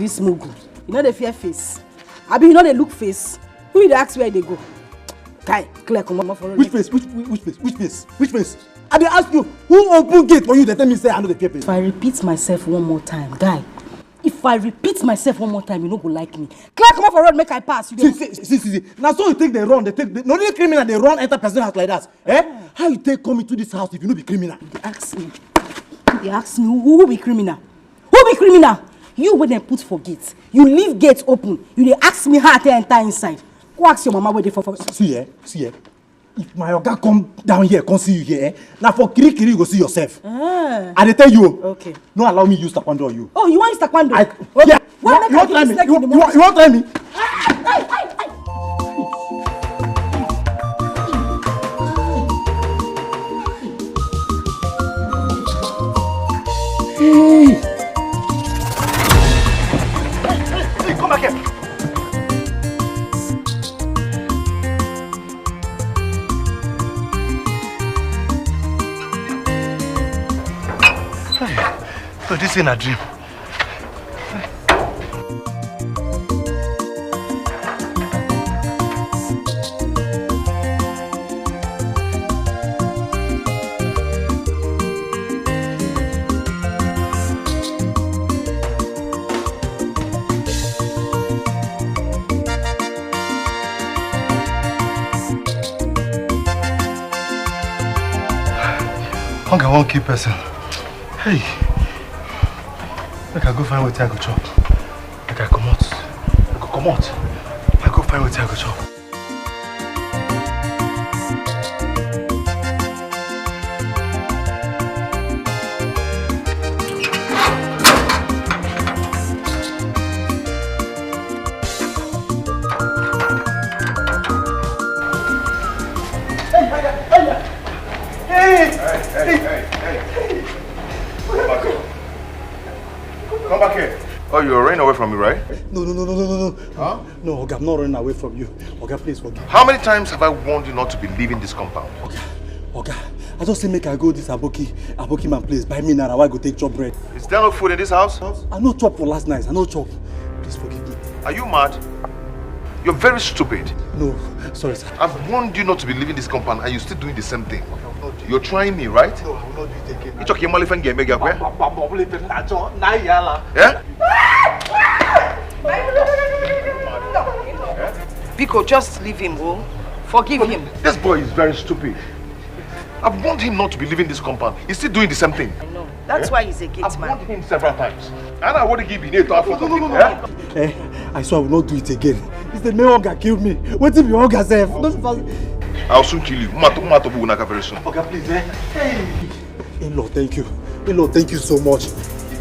this mogul. You know the fear face. I mean, you know the look face. Who they ask where they go? Kai, clear come on for which face? Which face? I dey ask you, who open gate for you? They tell me say I know the fear face. If I repeat myself one more time, guy. If I repeat myself one more time, you no go like me. Clear come on for road, make I pass. See. Now so you think they run? No only criminal they run enter person house like that. Eh? How you take come into this house if you no be criminal? They ask me who be criminal? Who be criminal? You when they put for gate, you leave gate open. You dey ask me how I enter inside. Go ask your mama where they for. See here. If my oga come down here, come see you here, now for kiri you go see yourself. I dey tell you. Okay. No allow me use taekwondo on you. Oh, you want use taekwondo? Okay. Yeah. You want try me? You want try me? Hey, come back here. So this ain't a dream. Hunger won't keep person. Hey. I go find what I go chop. Like I come out. I go find what I go chop. Hey. Come back here. Oh, you're running away from me, right? No. Huh? No, Oga, I'm not running away from you. Oga, please forgive me. How many times have I warned you not to be leaving this compound? Oga, I just say make I go this Aboki man place. Buy me now, I go take chop bread. Is there no food in this house? I no chop for last night. I no chop. Please forgive me. Are you mad? You're very stupid. No, sorry, sir. I've warned you not to be leaving this compound and you're still doing the same thing. You're trying me, right? No, I will not do it again. It's okay, Malifan game, make up. Yeah? Biko, just leave him, oh. Forgive him. This boy is very stupid. I've warned him not to be leaving this compound. He's still doing the same thing. I know. That's why he's a gate I've man. warned him several times. And I want to give him a thought. No. I swear I will not do it again. It's the main hunger killed me. What if your hunger self? I'll soon kill you. Very soon. Okay, please, Hey. In-law, thank you. In-law, thank you so much. If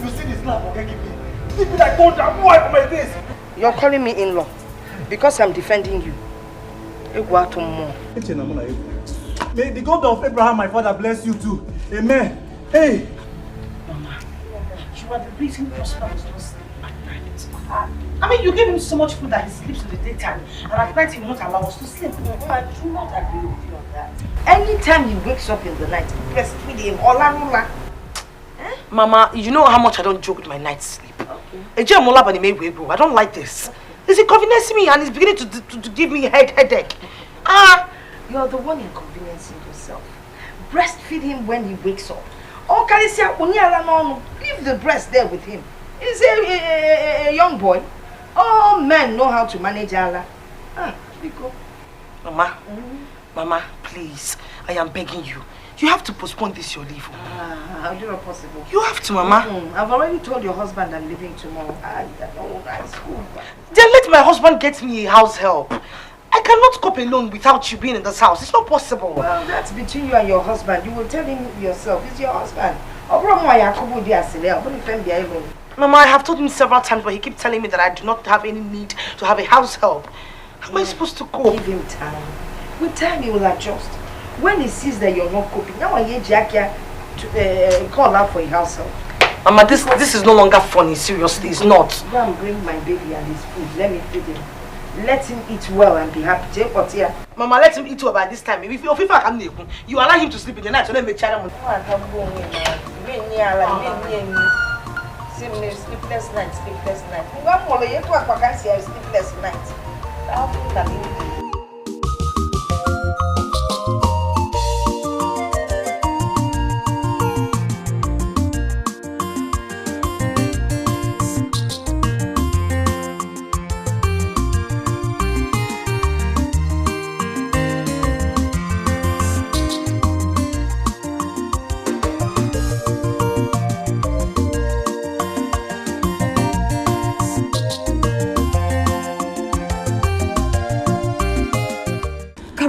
you see this slap, okay, give me. Give me that cold and wipe on my face. You're calling me in-law because I'm defending you. May the God of Abraham, my father, bless you too. Amen. Hey. Mama, you are the reason Prosper was not sleeping at night. I mean, you gave him so much food that he sleeps in the daytime, and at night he will not allow us to sleep. I do not agree with you on that. Anytime he wakes up in the night, breastfeed him, Ola. Mama, you know how much I don't joke with my night's sleep. Okay. I don't like this. It's inconveniencing me and it's beginning to give me headache. You're the one inconveniencing yourself. Breastfeed him when he wakes up. Oh, Kalisia, leave the breast there with him. He's a young boy. All men know how to manage Allah. Biko. Mama, Mama, please, I am begging you. You have to postpone this your leave. How is it possible? You have to, Mama. I've already told your husband I'm leaving tomorrow. That's cool. Then let my husband get me a house help. I cannot cope alone without you being in this house. It's not possible. Well, that's between you and your husband. You will tell him yourself. It's your husband. Mama, I have told him several times, but he keeps telling me that I do not have any need to have a house help. How am I supposed to cope? Give him time. With time, he will adjust. When he sees that you're not coping, now I hear Jackie to call out for a house help. Mama, this is no longer funny. Seriously, it's not. Go and bring my baby and his food. Let me feed him. Let him eat well and be happy. Take what here. Mama, let him eat well by this time. If you allow him to sleep in the night, so let me tell him. Sleepless night, sleepless night. One more, you talk about sleepless night. I'll put that in.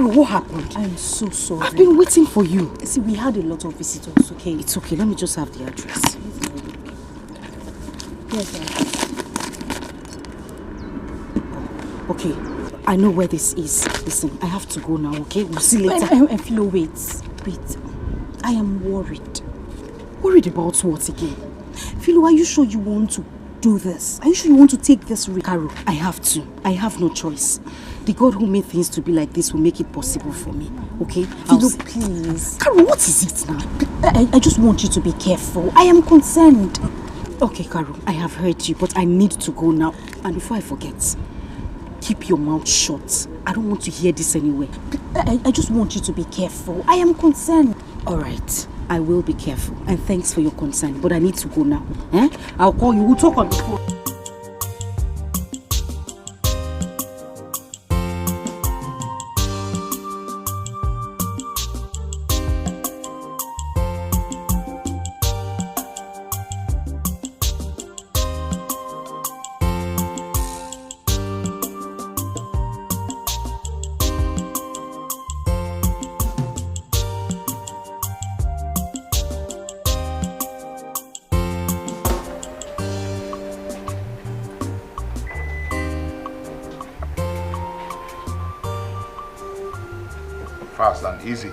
What happened? I'm so sorry. I've been waiting for you. See, we had a lot of visitors, okay? It's okay. Let me just have the address. Yes, sir. Okay. I know where this is. Listen, I have to go now, okay? We'll see later. Philo, wait. I am worried. Worried about what again? Philo, are you sure you want to do this? Are you sure you want to take this risk? Carol, I have to. I have no choice. The God who made things to be like this will make it possible for me, okay? Philo, please. Carol, what is it now? I just want you to be careful. I am concerned. Okay, Carol, I have heard you, but I need to go now. And before I forget, keep your mouth shut. I don't want to hear this anywhere. I just want you to be careful. I am concerned. All right, I will be careful. And thanks for your concern, but I need to go now. Eh? I'll call you. We'll talk on the phone. Fast and easy.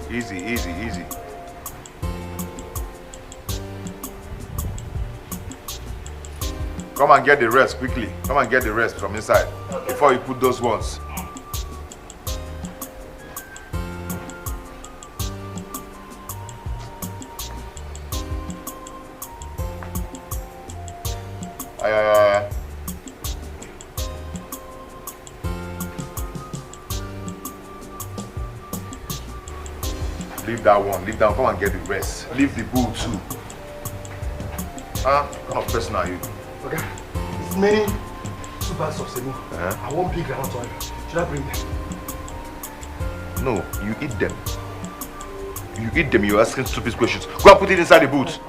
Easy, easy, easy. Come and get the rest quickly. Come and get the rest from inside before you put those ones. Leave that one. Leave that one. Come and get the rest. Leave the bull too. What kind of person are you? Okay. It's many 2 bags of semo. I want big ground oil. Should I bring them? No, you eat them. You eat them. You're asking stupid questions. Go and put it inside the boot.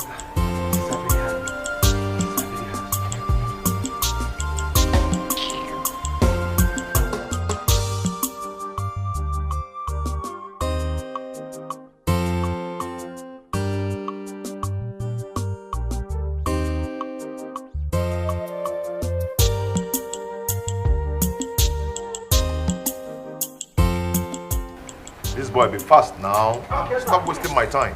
This boy, be fast now. Stop wasting my time.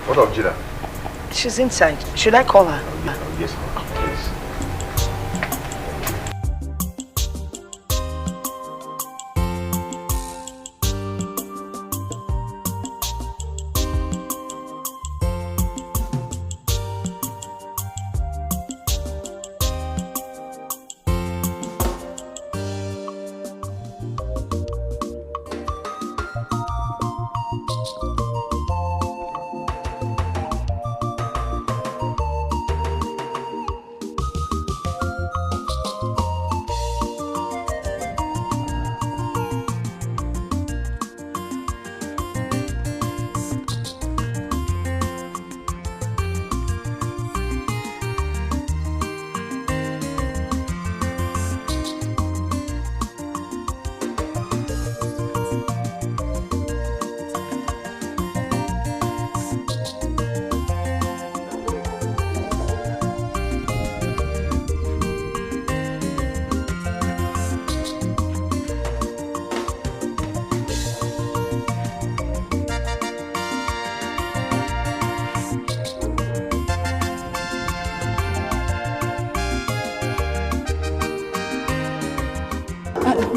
What of Gina? She's inside. Should I call her? Yes, please.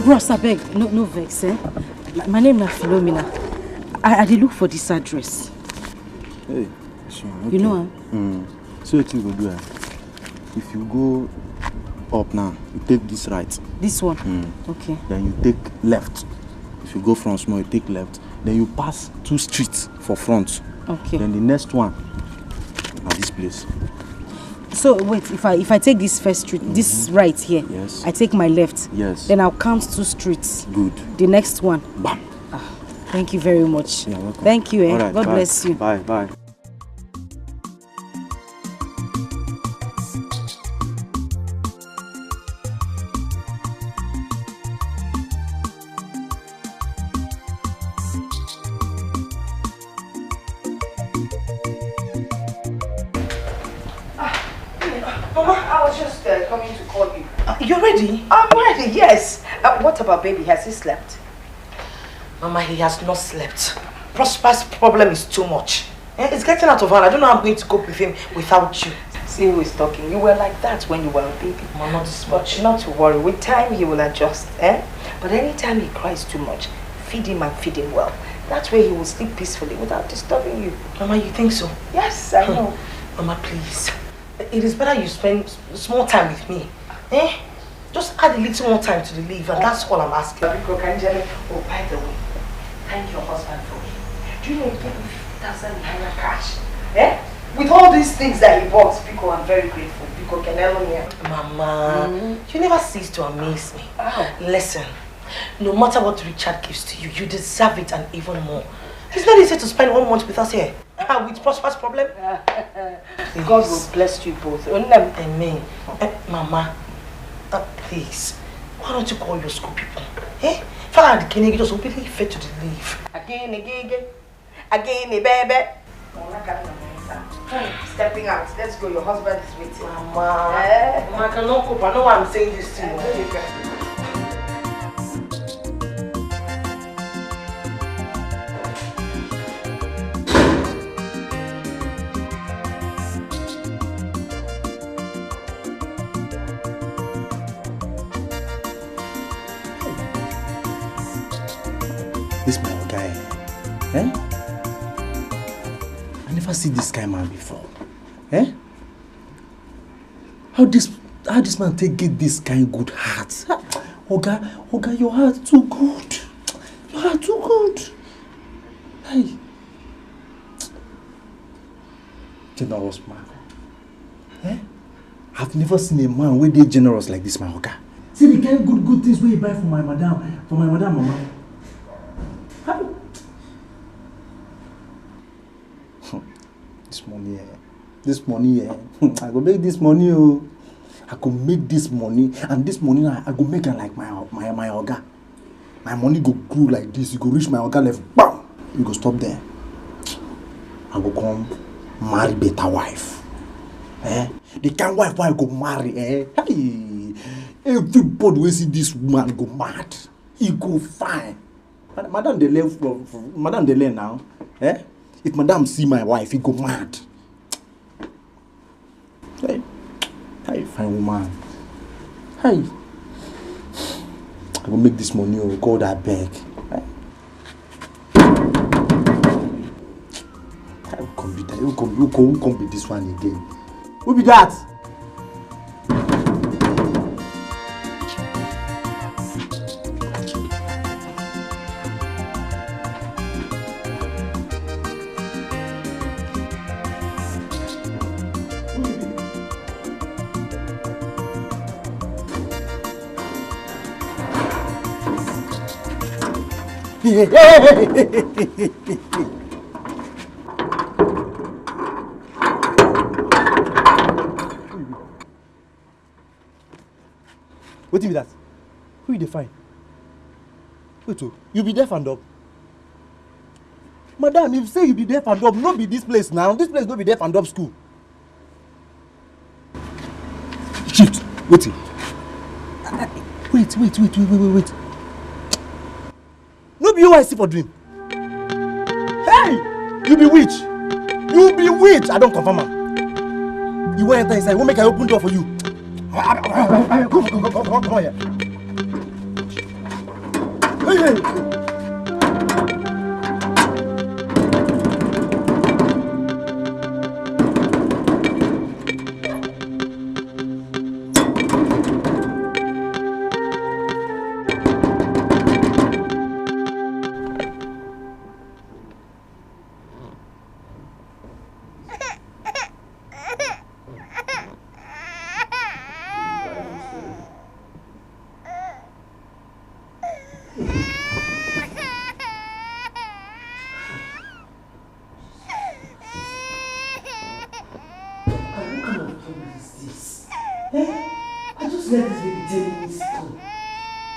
Bros, I beg, no vex, eh? My name is Philomena. I did look for this address. Hey, sure, okay. You know So what you go do? If you go up now, you take this right. This one? Okay. Then you take left. If you go from small, you take left. Then you pass 2 streets for front. Okay. Then the next one, at this place. So wait, if I take this first street, this right here, yes. I take my left. Yes. Then I'll count 2 streets. Good. The next one. Bam. Thank you very much. You're welcome. Thank you, eh? All right, God bye. bless you. Bye. Mama, I was just coming to call you. You're ready? I'm ready, yes. What about baby? Has he slept? Mama, he has not slept. Prosper's problem is too much. It's getting out of hand. I don't know how I'm going to cope with him without you. See who is talking. You were like that when you were a baby. Mama, not this But much. not to worry. With time, he will adjust. But anytime he cries too much, feed him and feed him well. That way he will sleep peacefully without disturbing you. Mama, you think so? Yes, I know. Mama, please. It is better you spend small time with me. Just add a little more time to the leave, and that's all I'm asking. Oh, by the way, thank your husband for me. Do you know he gave me 50,000 naira cash? With all these things that he bought, Pico, I'm very grateful. Pico Canelo here. Mama, you never cease to amaze me. Oh. Listen, no matter what Richard gives to you, you deserve it and even more. It's not easy to spend 1 month with us here. With Prosper's problem. God will bless you both. Amen. Mama, please, why don't you call your school people? Father, can you just open the fair to the leave? Again, baby. Stepping out. Let's go. Your husband is waiting. Mama, Mama, I cannot cope. I know why I'm saying this to you. This my guy. I never see this kind man before. How this man get this kind good heart? Oga, your heart too good. Your heart too good. Hey. Generous man. I've never seen a man where they generous like this, my Oga. See the kind of good things where you buy for my madam, mama. This money, I go make this money, I go make this money, and this money I go make it like my Oga. My money go grow like this, you go reach my Oga level, bam! You go stop there. I go come marry better wife. The kind wife I go marry, Hey, everybody will see this woman go mad. He go fine. Madam they learn now. If Madam see my wife, he go mad. Hey, fine woman. Hey, I will make this money. Oh God, I beg. I will come be that. You come be this one again. Who be that? What be that? Who you define? Wait, you be deaf and dumb? Madam, if you say you be deaf and dumb, no be this place now. This place no be deaf and dumb school. Shift. Wait. Wait. No be you I see for dream. Hey! You be witch. I don't confirm am. You want enter inside, won't make I open door for you. Come here.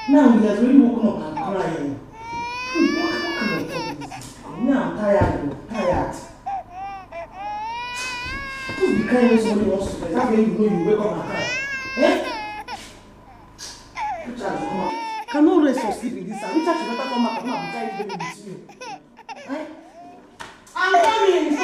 Now he has really woken up and crying. What kind of trouble is this? Now I'm tired, tired. Don't be crying when somebody wants to play. That's when you know you wake up and cry. Richard, come on. Cannot rest or sleep in this house. Richard should better come back and be trying to baby with you. I'm coming!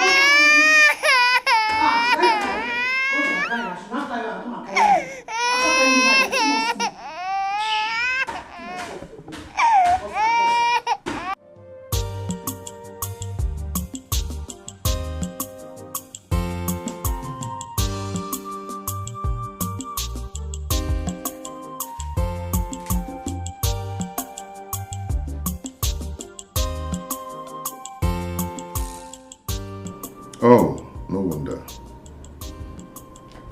Oh, no wonder.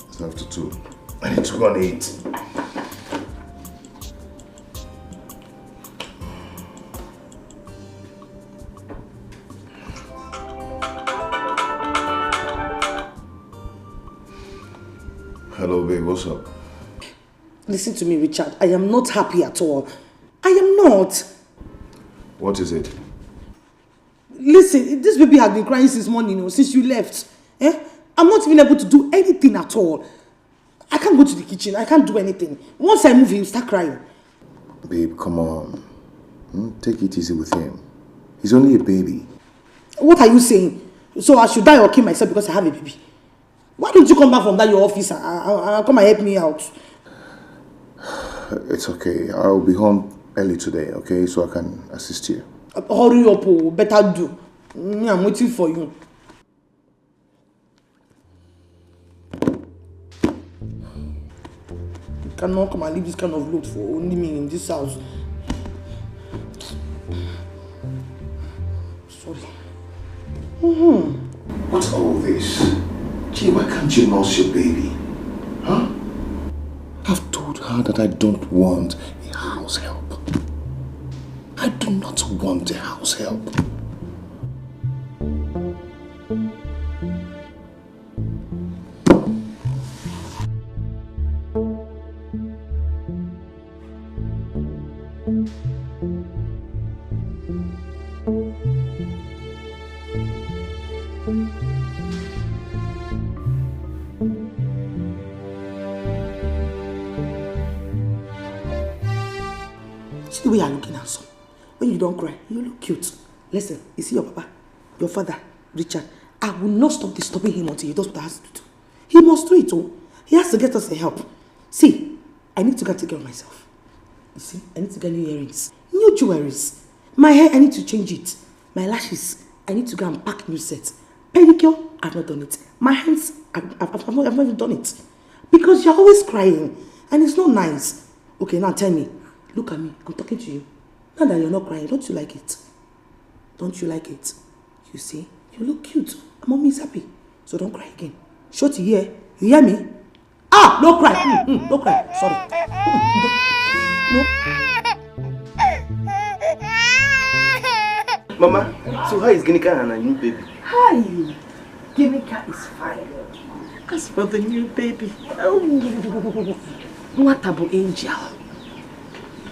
It's after 2. I need to go and eat. Hello, babe, what's up? Listen to me, Richard. I am not happy at all. I am not. What is it? Listen, this baby has been crying since morning, since you left. I'm not even able to do anything at all. I can't go to the kitchen. I can't do anything. Once I move, he'll start crying. Babe, come on. Take it easy with him. He's only a baby. What are you saying? So I should die or kill myself because I have a baby? Why don't you come back from that your office and come and help me out? It's okay. I'll be home early today, okay? So I can assist you. Hurry up, better do. I'm waiting for you. You cannot come and leave this kind of load for only me in this house. Sorry. What's all this? Gee, why can't you nurse your baby? Huh? I've told her that I don't want a house help. I do not want a house help. See the way you're looking handsome. When you don't cry, you look cute. Listen, you see your papa, your father, Richard. I will not stop disturbing him until he does what he has to do. He must do it, He has to get us the help. See, I need to go take care of myself. You see, I need to get new earrings, new jewelries. My hair, I need to change it. My lashes, I need to go and pack new sets. Pedicure, I've not done it. My hands, I've not even done it. Because you're always crying, and it's not nice. Okay, now tell me. Look at me, I'm talking to you. Now that you're not crying, don't you like it? Don't you like it? You see, you look cute. Mommy is happy. So don't cry again. Shorty here, you hear me? Ah, no cry. No cry. Sorry. No. Mama, so how is Ginika and a new baby? Hi. Ginika is fine. As for the new baby, what about Angel?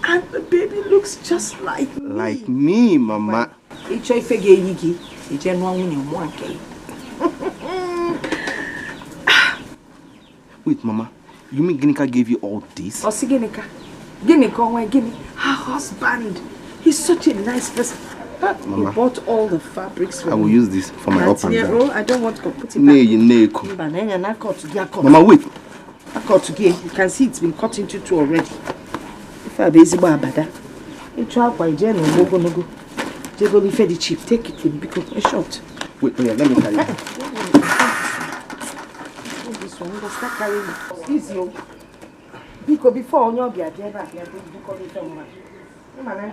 And the baby looks just like me. Like me, Mama. Wait, Mama. You mean Ginika gave you all this? Oh, see Ginika. Ginika, her husband. He's such a nice person. Mama, he bought all the fabrics for I will use this for my up and down. I don't want to put it back. Mama, wait. You can see it's been cut into 2 already. If I busy about that. It's all by Jen and go. They go be fed cheap. Take it with because a shot. Wait, let me carry it. This one, go start carrying it. Easy. Because before on your beard, you call it from I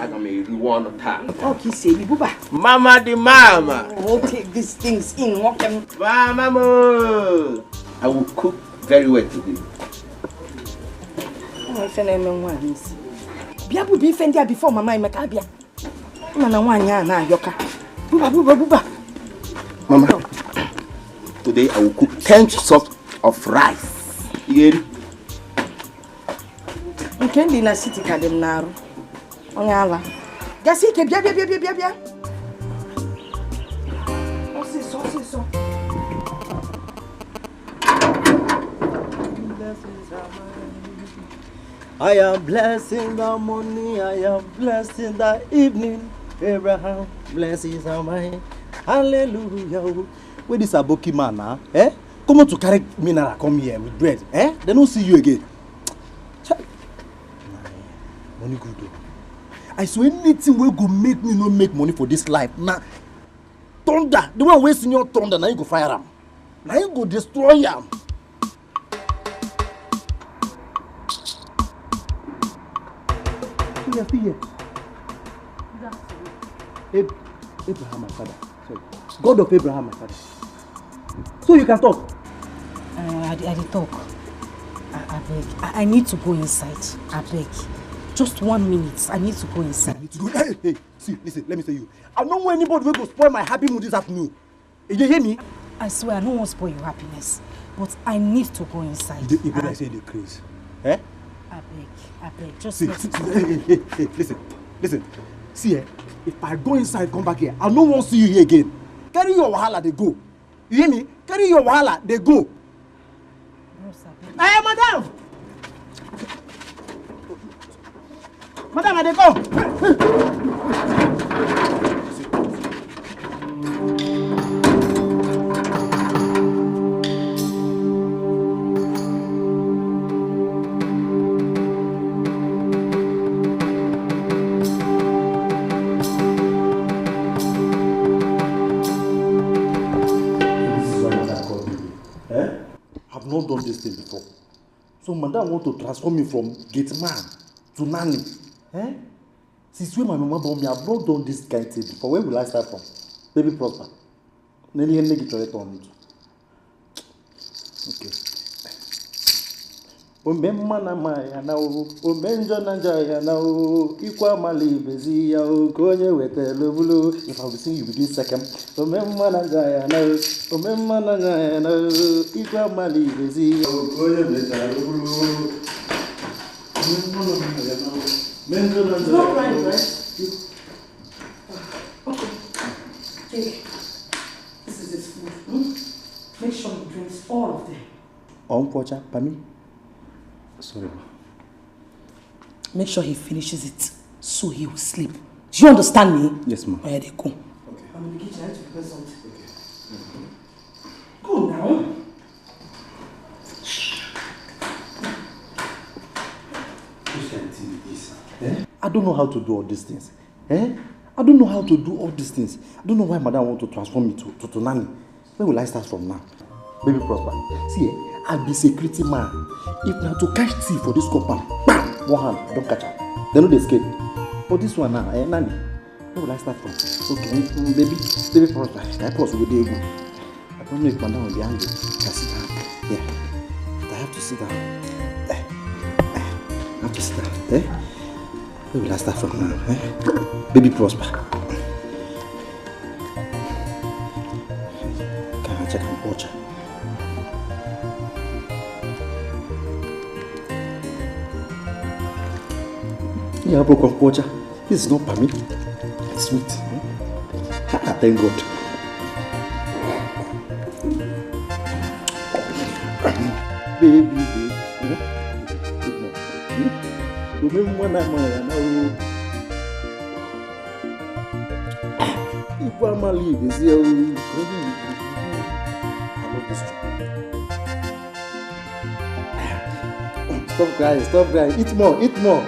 can make you one time. okay, say, Buba. Mama the mama. We'll take these things in. Walk them. Mama. I will cook very well today. My friend, once. Biabu be fendia before Mama in Macabia. Mana one yana, Yoka. Buba. Mama, today I will cook 10 sorts of rice. You get it? You can't be in a city cadem now. Onyala. Gassi, bia. So. I am blessed in the morning, I am blessed in the evening. Abraham, blessings are mine. Hallelujah. Where this Aboki man now? Come on to carry mineral, come here with bread. They don't see you again. Money good though. I swear anything will go make me not make money for this life. Now, thunder, the one wasting your thunder, now you go fire him. Now you go destroy him. Here. Abraham, my father. Sorry. God of Abraham, my father. So you can talk. I talk. I beg. I need to go inside. I beg. Just 1 minute. I need to go inside. I need to go. Hey. See, listen, let me tell you. I don't want anybody will go spoil my happy mood this afternoon. You hear me? I swear, I don't want to spoil your happiness. But I need to go inside. You better say the craze. I beg. Just see, hey, listen. See, if I go inside, come back here, I don't want to see you here again. Carry your wahala, they go. You hear me? Carry your wahala, they go. Hey, madam! Madam, they go. I've not done this thing before. So madam want to transform me from gate man to nanny. Since when my mama born me, I've not done this kind of thing before. Where will I start from? Baby Prosper. Nelly and Negi Toret on it. Okay. Omemana maya na omenjo na jaya na ikwa mali bezi ya konye wete lobulo. If I will sing you begin second. Omemana jaya na ikwa mali bezi ya konye wete lobulo. It's not right, right? Okay. Take. This is his food. Make sure he drinks all of them. Pocha, Pami. Sorry. Make sure he finishes it so he will sleep. Do you understand me? Yes, ma'am. Where they go? Okay. I'm in the kitchen. I have to prepare something. Okay. Go now. I don't know how to do all these things. I don't know how to do all these things. I don't know why madam want to transform me to nanny. Where will I start from now? Baby Prosper. See, I'll be security man. If now to catch thief for this compound, bam, one hand, don't catch her. They know they escape. But this one now, nanny. Where will I start from? Okay, baby Prosper. I pause with the ego. I don't know if madam will be angry. Can sit down. Yeah. I have to sit down. I have to sit down. Where will I start from now? Baby Prosper. Can I check and watch her? Yeah, broken watcher. This is not for me. It's sweet. Thank God. Baby. Remember now. If I'm a leave, is here. I love this job. Stop crying. Eat more.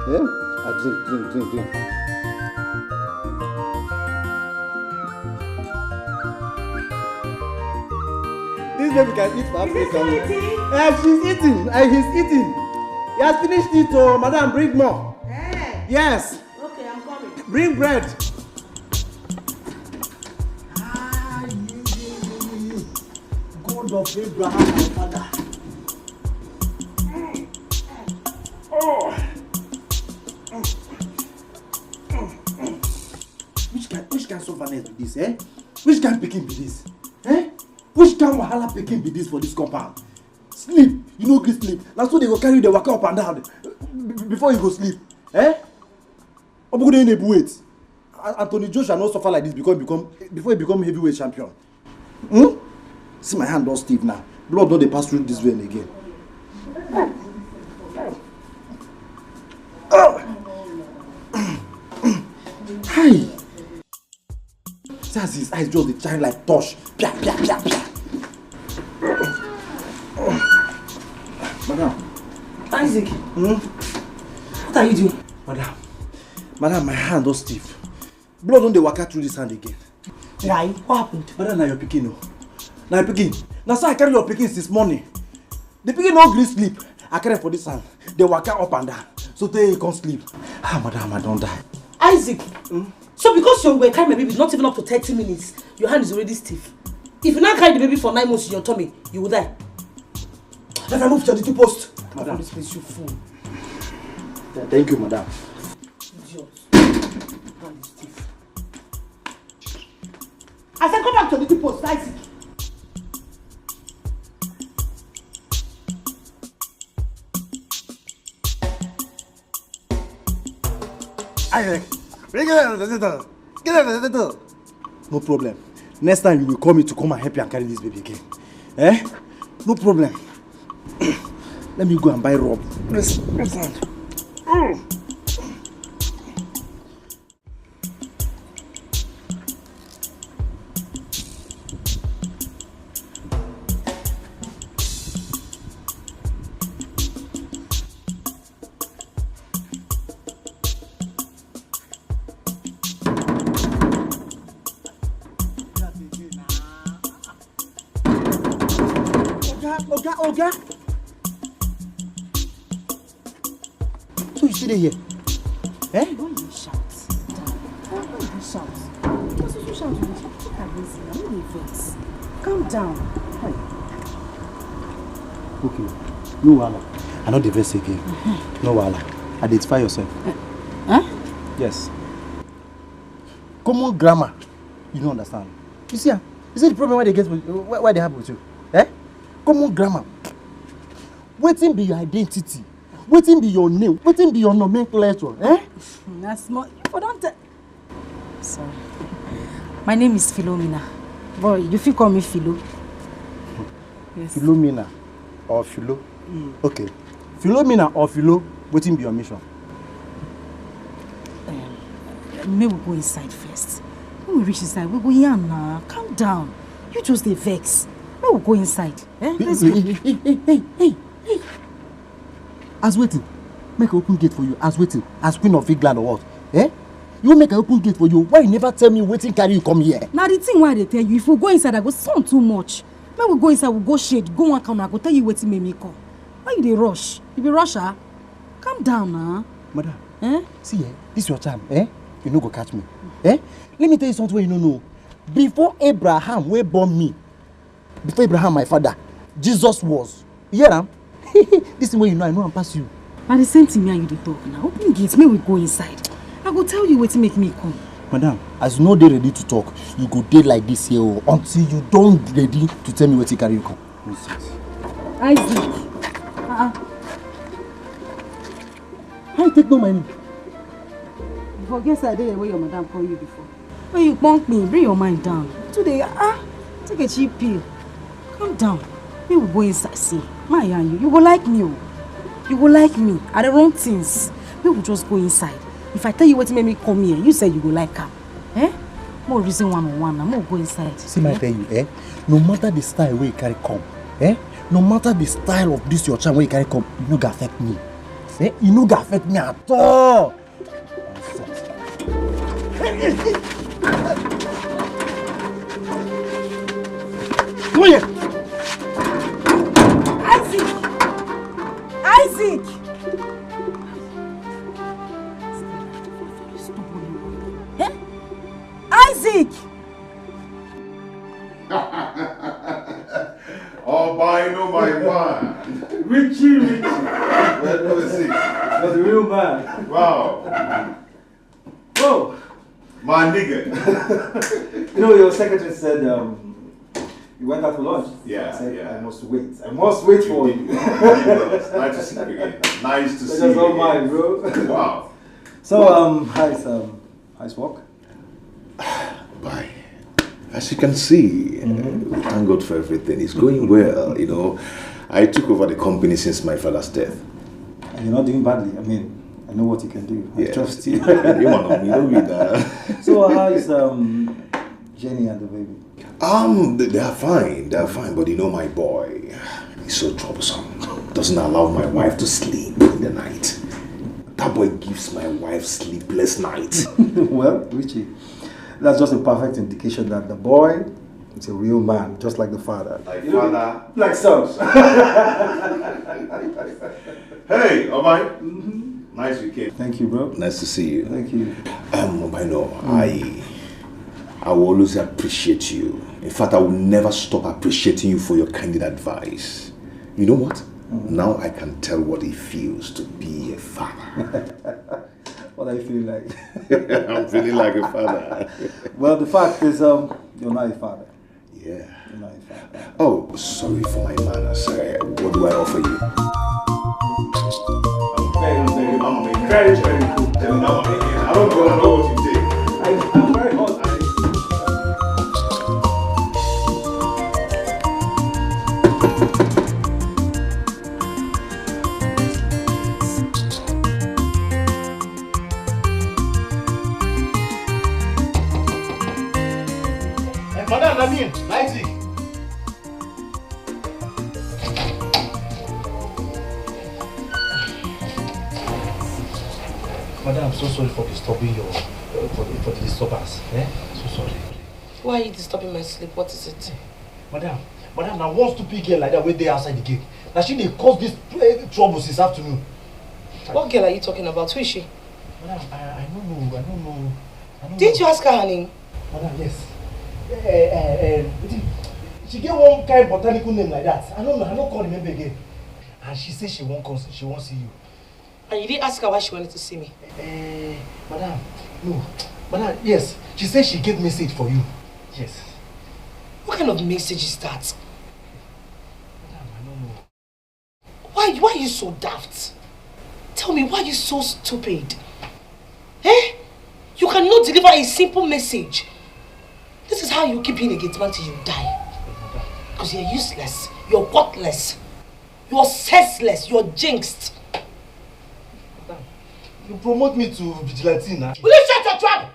Eh? Drink. This baby can eat for Africa. She's eating. He's eating. He has finished it, oh, madam, bring more. Hey. Yes. Okay, I'm coming. Bring bread. God of Abraham, my father. Which kind softness be this, eh? Which kind pikin be this? Eh? Which kind wahala pikin be this for this compound? Sleep, you no gree sleep. Na so they go carry the waka up and down before you go sleep. Eh? Obugo dey enable weight. Anthony Joshua no suffer like this before he become heavyweight champion. See my hand don stiff now. Blood don dey pass through this vein again. Hi. That's his eyes just dey shine like torch. Pia. Madam. Isaac. What are you doing? Madam, my hand don stiff. Blood don dey waka through this hand again. Why? What happened? Madam, na your pikin o. Na your pikin. Na so I carry your pikin since morning. The pikin no gree sleep. I carry for this hand. Dey waka up and down. So tey he come sleep. Madam, I don die. Isaac. So because you were carrying my baby not even up to 30 minutes, your hand is already stiff. If you now carry the baby for 9 months in your tummy, you will die. Let me move to the duty post. Madam. This place, you fool. Thank you, madam. Idiot. Hand is stiff. I said go back to the duty post, Isaac. Isaac, no problem. Next time you will call me to come and help you and carry this baby again. Eh? No problem. Let me go and buy rope. Listen. Oga. So you sit here? Eh? Why you shout? Why you shout? Because you shout, you look at this. I'm really vex. Calm down. Hey. Okay. No wahala. I know the verse again. No wahala. Identify yourself. Huh? Yes. Common grammar. You don't understand. You see, is it the problem why they get with, why they have with you? Eh? Common grammar. Wetin be your identity? Wetin be your name? Wetin be your nomenclature? Eh? That's small. You don't tell. Sorry. My name is Philomena. Boy, you feel call me Philo? Yes. Philomena or Philo? Okay. Philomena or Philo, wetin be your mission? May we go inside first. When we reach inside, we go yarn now. Calm down. You just dey vex. May we go inside. Eh? Let's go. Hey. As waiting, make an open gate for you. As waiting, as Queen of England or what? Eh? You make an open gate for you. Why you never tell me waiting carry you come here? Now the thing why they tell you, if we go inside, I go sound too much. May we go inside, we go shade, go one corner, I go tell you waiting make me come. Why you dey rush? You be rusher? Calm down now. Madam, Eh? see this your time, eh? You no go catch me. Eh? Let me tell you something you don't know. Before Abraham wey born me, before Abraham my father, Jesus was. You hear am? This thing wey you know, I know and pass you. Now the same thing me and you dey talk now. Open gates, may we go inside. I go tell you wetin make me come. Madam, as you no dey ready to talk, you go dey like this here until you don ready to tell me wetin carry you come. Isaac. How you take no money? You forget I dey where your madam call you before. When you punk me, bring your mind down. Today, take a cheap pill. Calm down. May we go inside. See, my and you go like me. You go like me. I the wrong things. May we just go inside. If I tell you what made me come here, you say you go like her. Eh? More reason one-on-one. Now, more go inside. See, I tell you, eh? No matter the style where you carry come, eh? No matter the style of this your child where you carry come, you no go affect me. Eh? You no go affect me at all. Come here. Isaac! Eh? Isaac! Oh, by no, my man. Richie. Well, number 6. That's a real man. Wow. Whoa. My nigga. You know, your secretary said you went out for lunch. Yeah, I said, yeah. I must wait for you. Nice to see you again. Nice to see you That's all again. mine, bro. Wow. So, how's work? Bye. As you can see, we thank God for everything. It's going well, you know. I took over the company since my father's death. And you're not doing badly. I mean, I know what you can do. I trust you. You want me, don't be that. So, how is Jenny and the baby? They are fine. They are fine. But you know, my boy, he's so troublesome. Doesn't allow my wife to sleep in the night. That boy gives my wife sleepless nights. Well, Richie, that's just a perfect indication that the boy is a real man, just like the father. Like father. Like sons. Hey, Obai. Nice weekend. Thank you, bro. Nice to see you. Thank you. Obai, I will always appreciate you. In fact, I will never stop appreciating you for your candid advice. You know what? Now I can tell what it feels to be a father. What are you feeling like? I'm feeling like a father. Well, the fact is, you're not a father. Yeah. You're not a father. Oh, sorry for my manners. What do I offer you? Very cool. I don't know what you take. I'm very hot. Madam, Nadine, Nighty. Madam, I'm so sorry for disturbing your for the disturbance. So sorry. Why are you disturbing my sleep? What is it? Madam, now one stupid girl like that wait there outside the gate. Now she dey cause this trouble since afternoon. What girl are you talking about? Who is she? Madam, I don't know. Didn't you ask her her name? Madam, yes. She get one kind botanical name like that. I don't call remember again. And she said she won't come, she won't see you. And you didn't ask her why she wanted to see me? Madam, no. Madam, yes. She said she gave message for you. Yes. What kind of message is that? Madam, I don't know. Why are you so daft? Tell me, why are you so stupid? Eh? You cannot deliver a simple message. This is how you keep being a gate man till you die. Because you're useless, you're worthless, you're senseless, you're jinxed. Madam, you promote me to vigilante now. Will you shut your trap?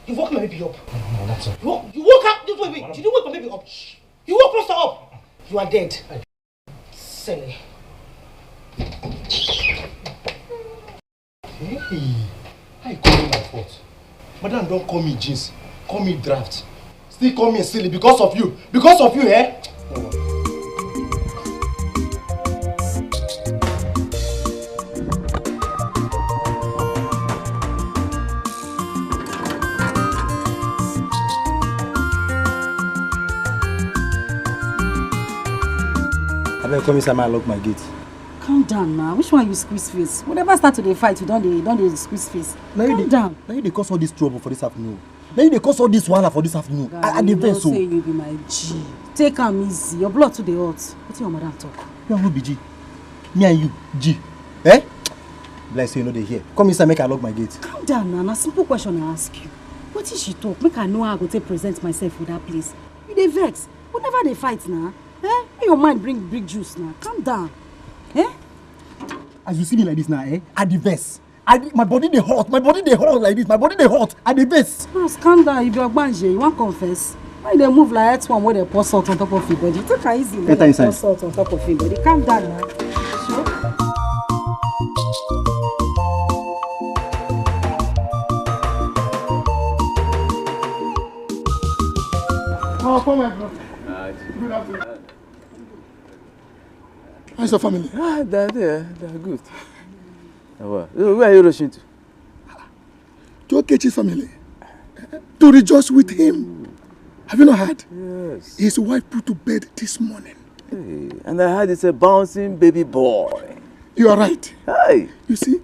You woke my baby up. No, that's all. You woke up. Wait. Did you wake my baby up? You woke Roster up. You are dead. Silly. Hey, how you call me my fault? Madam, don't call me jeans. Call me draft. Still call me silly because of you. Because of you, eh? I better come inside my lock my gate. Calm down now. Which one you squeeze face? Whenever start to dey fight, you don't squeeze face. Calm down. Now you dey cause all this trouble for this afternoon. Now you dey cause all this wahala for this afternoon. I dey vex so. Say you be my G. Take am easy. Your blood too dey hot. Wetin your madam talk? You and who be G? Me and you, G. Eh? Bless you, no dey hear. Come inside, make I lock my gate. Calm down now. Na simple question I ask you. Wetin she talk? Make I know how I go take present myself for that place. You dey vex. Whenever they fight now, make your mind bring juice now. Calm down. As you see me like this now, I dey vex. My body dey hot. My body dey hot like this. My body dey hot. I dey vex. Calm down. You be ogbanje. You wan confess? Why they move like that one where they pour salt on top of your body? Take it easy. Pour salt on top of your body. Calm down now. Sure. Oh, come on, bro. Good afternoon. How's your family? They're good. Where are you rushing to? To Okechi's family. To rejoice with him. Have you not heard? Yes. His wife put to bed this morning. Hey, and I heard it's a bouncing baby boy. You are right. Hey. You see,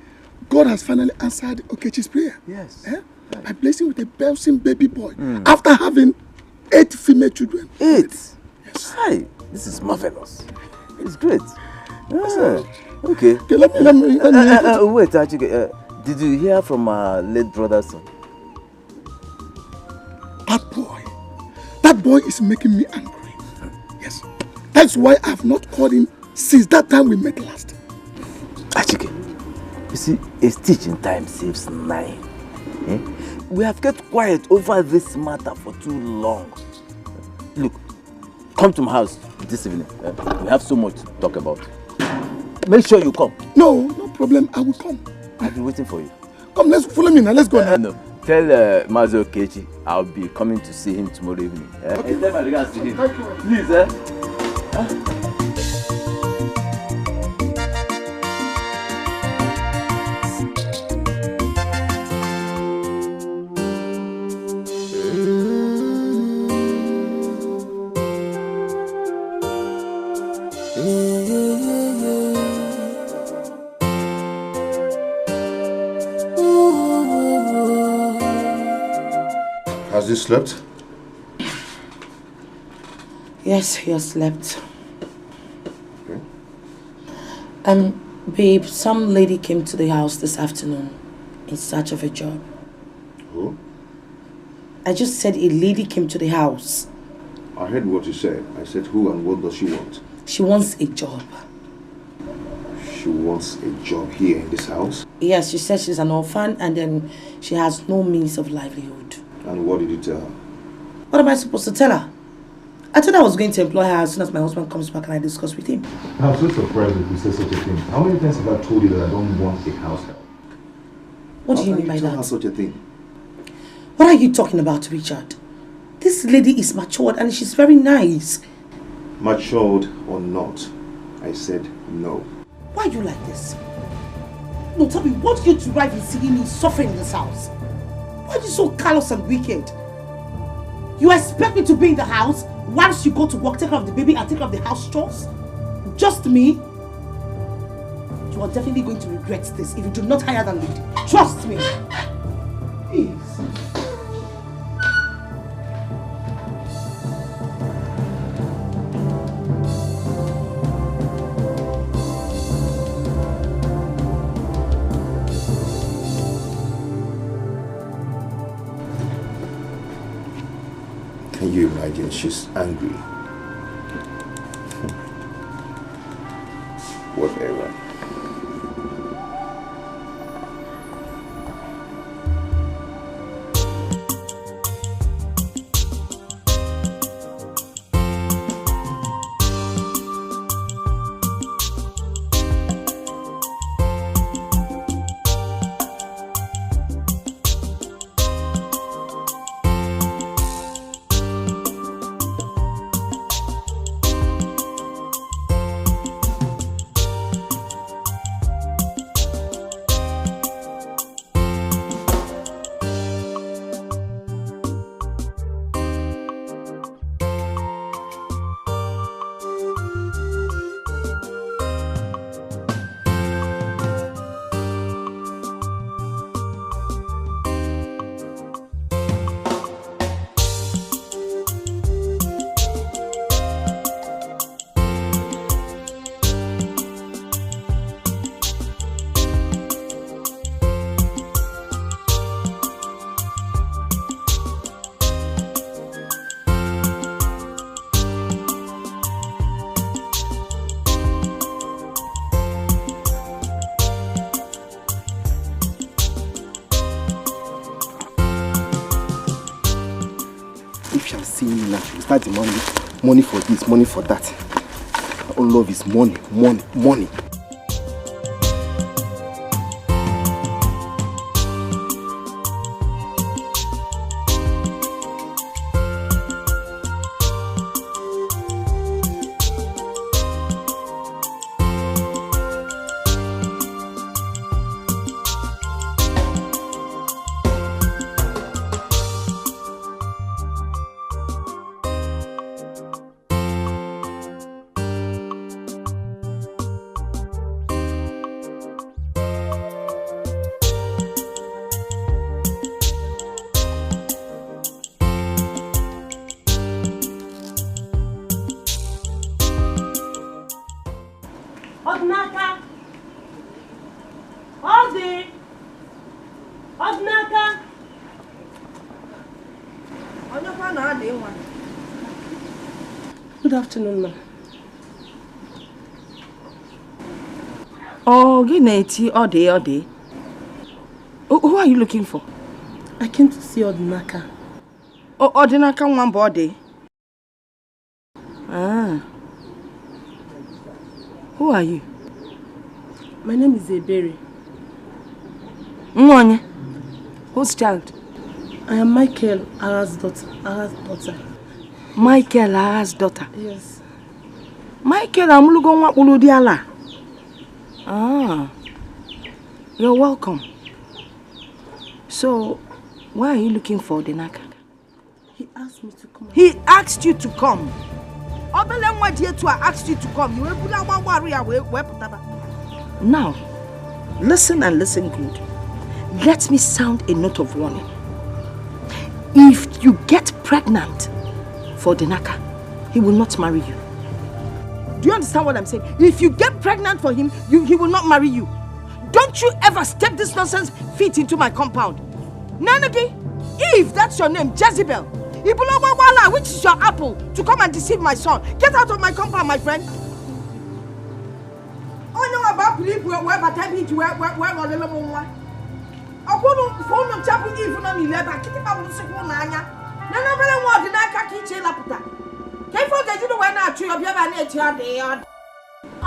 God has finally answered Okechi's prayer. Yes. By blessing with a bouncing baby boy. After having 8 female children. 8? Yes. Hey, this is marvelous. It's great. Okay. Okay, let me wait, actually, did you hear from my late brother's son? That boy is making me angry. Yes. That's why I have not called him since that time we met last. Achike, you see, a stitch in time saves 9. We have kept quiet over this matter for too long. Look, come to my house this evening. We have so much to talk about. Make sure you come. No problem. I will come. I've been waiting for you. Come, let's follow me now. Let's go now. No. Tell Mazo Okechi I'll be coming to see him tomorrow evening. Okay. Tell my regards to him. Thank you. Please, Has he slept? Yes, he has slept. Okay. Babe, some lady came to the house this afternoon in search of a job. Who? I just said a lady came to the house. I heard what you said. I said who and what does she want? She wants a job. She wants a job here in this house? Yes, she said she's an orphan and then she has no means of livelihood. And what did you tell her? What am I supposed to tell her? I thought I was going to employ her as soon as my husband comes back and I discuss with him. I'm so surprised that you say such a thing. How many times have I told you that I don't want a house help? What do you mean by tell that? her such a thing? What are you talking about, Richard? This lady is matured and she's very nice. Matured or not, I said no. Why are you like this? No, tell me, what you drive in seeing me suffering in this house? Why are you so callous and wicked? You expect me to be in the house once you go to work, take care of the baby and take care of the house chores? Just me? You are definitely going to regret this if you do not hire that lady. Trust me. Please. Can you imagine? She's angry. Whatever. Start the money for this, money for that. All love is money, money, money. Odinaka! Good afternoon, ma. Oh, Gineti, all day. Who are you looking for? I came to see Odinaka. Oh, Odinaka one body. Ah. Who are you? My name is Ebere. Mwanya. Whose child? I am Michael Ara's daughter. Michael Ara's daughter? Yes. Michael Amulugo Wapuludiala. Ah. You're welcome. So, why are you looking for Odinaka? He asked me to come. He asked you to come. Asked you to come. Now, listen and listen good. Let me sound a note of warning. If you get pregnant for Odinaka, he will not marry you. Do you understand what I'm saying? If you get pregnant for him, he will not marry you. Don't you ever step this nonsense feet into my compound. Nanagi, if that's your name, Jezebel, which is your apple, to come and deceive my son. Get out of my compound, my friend. Oh no, about believe where but I need to where on the level one. I want to phone on chapel even on 11. Keep up with the second nanya. None of them want the Naka kitchen laputa. Can't forget you when I tree of your man at your day. I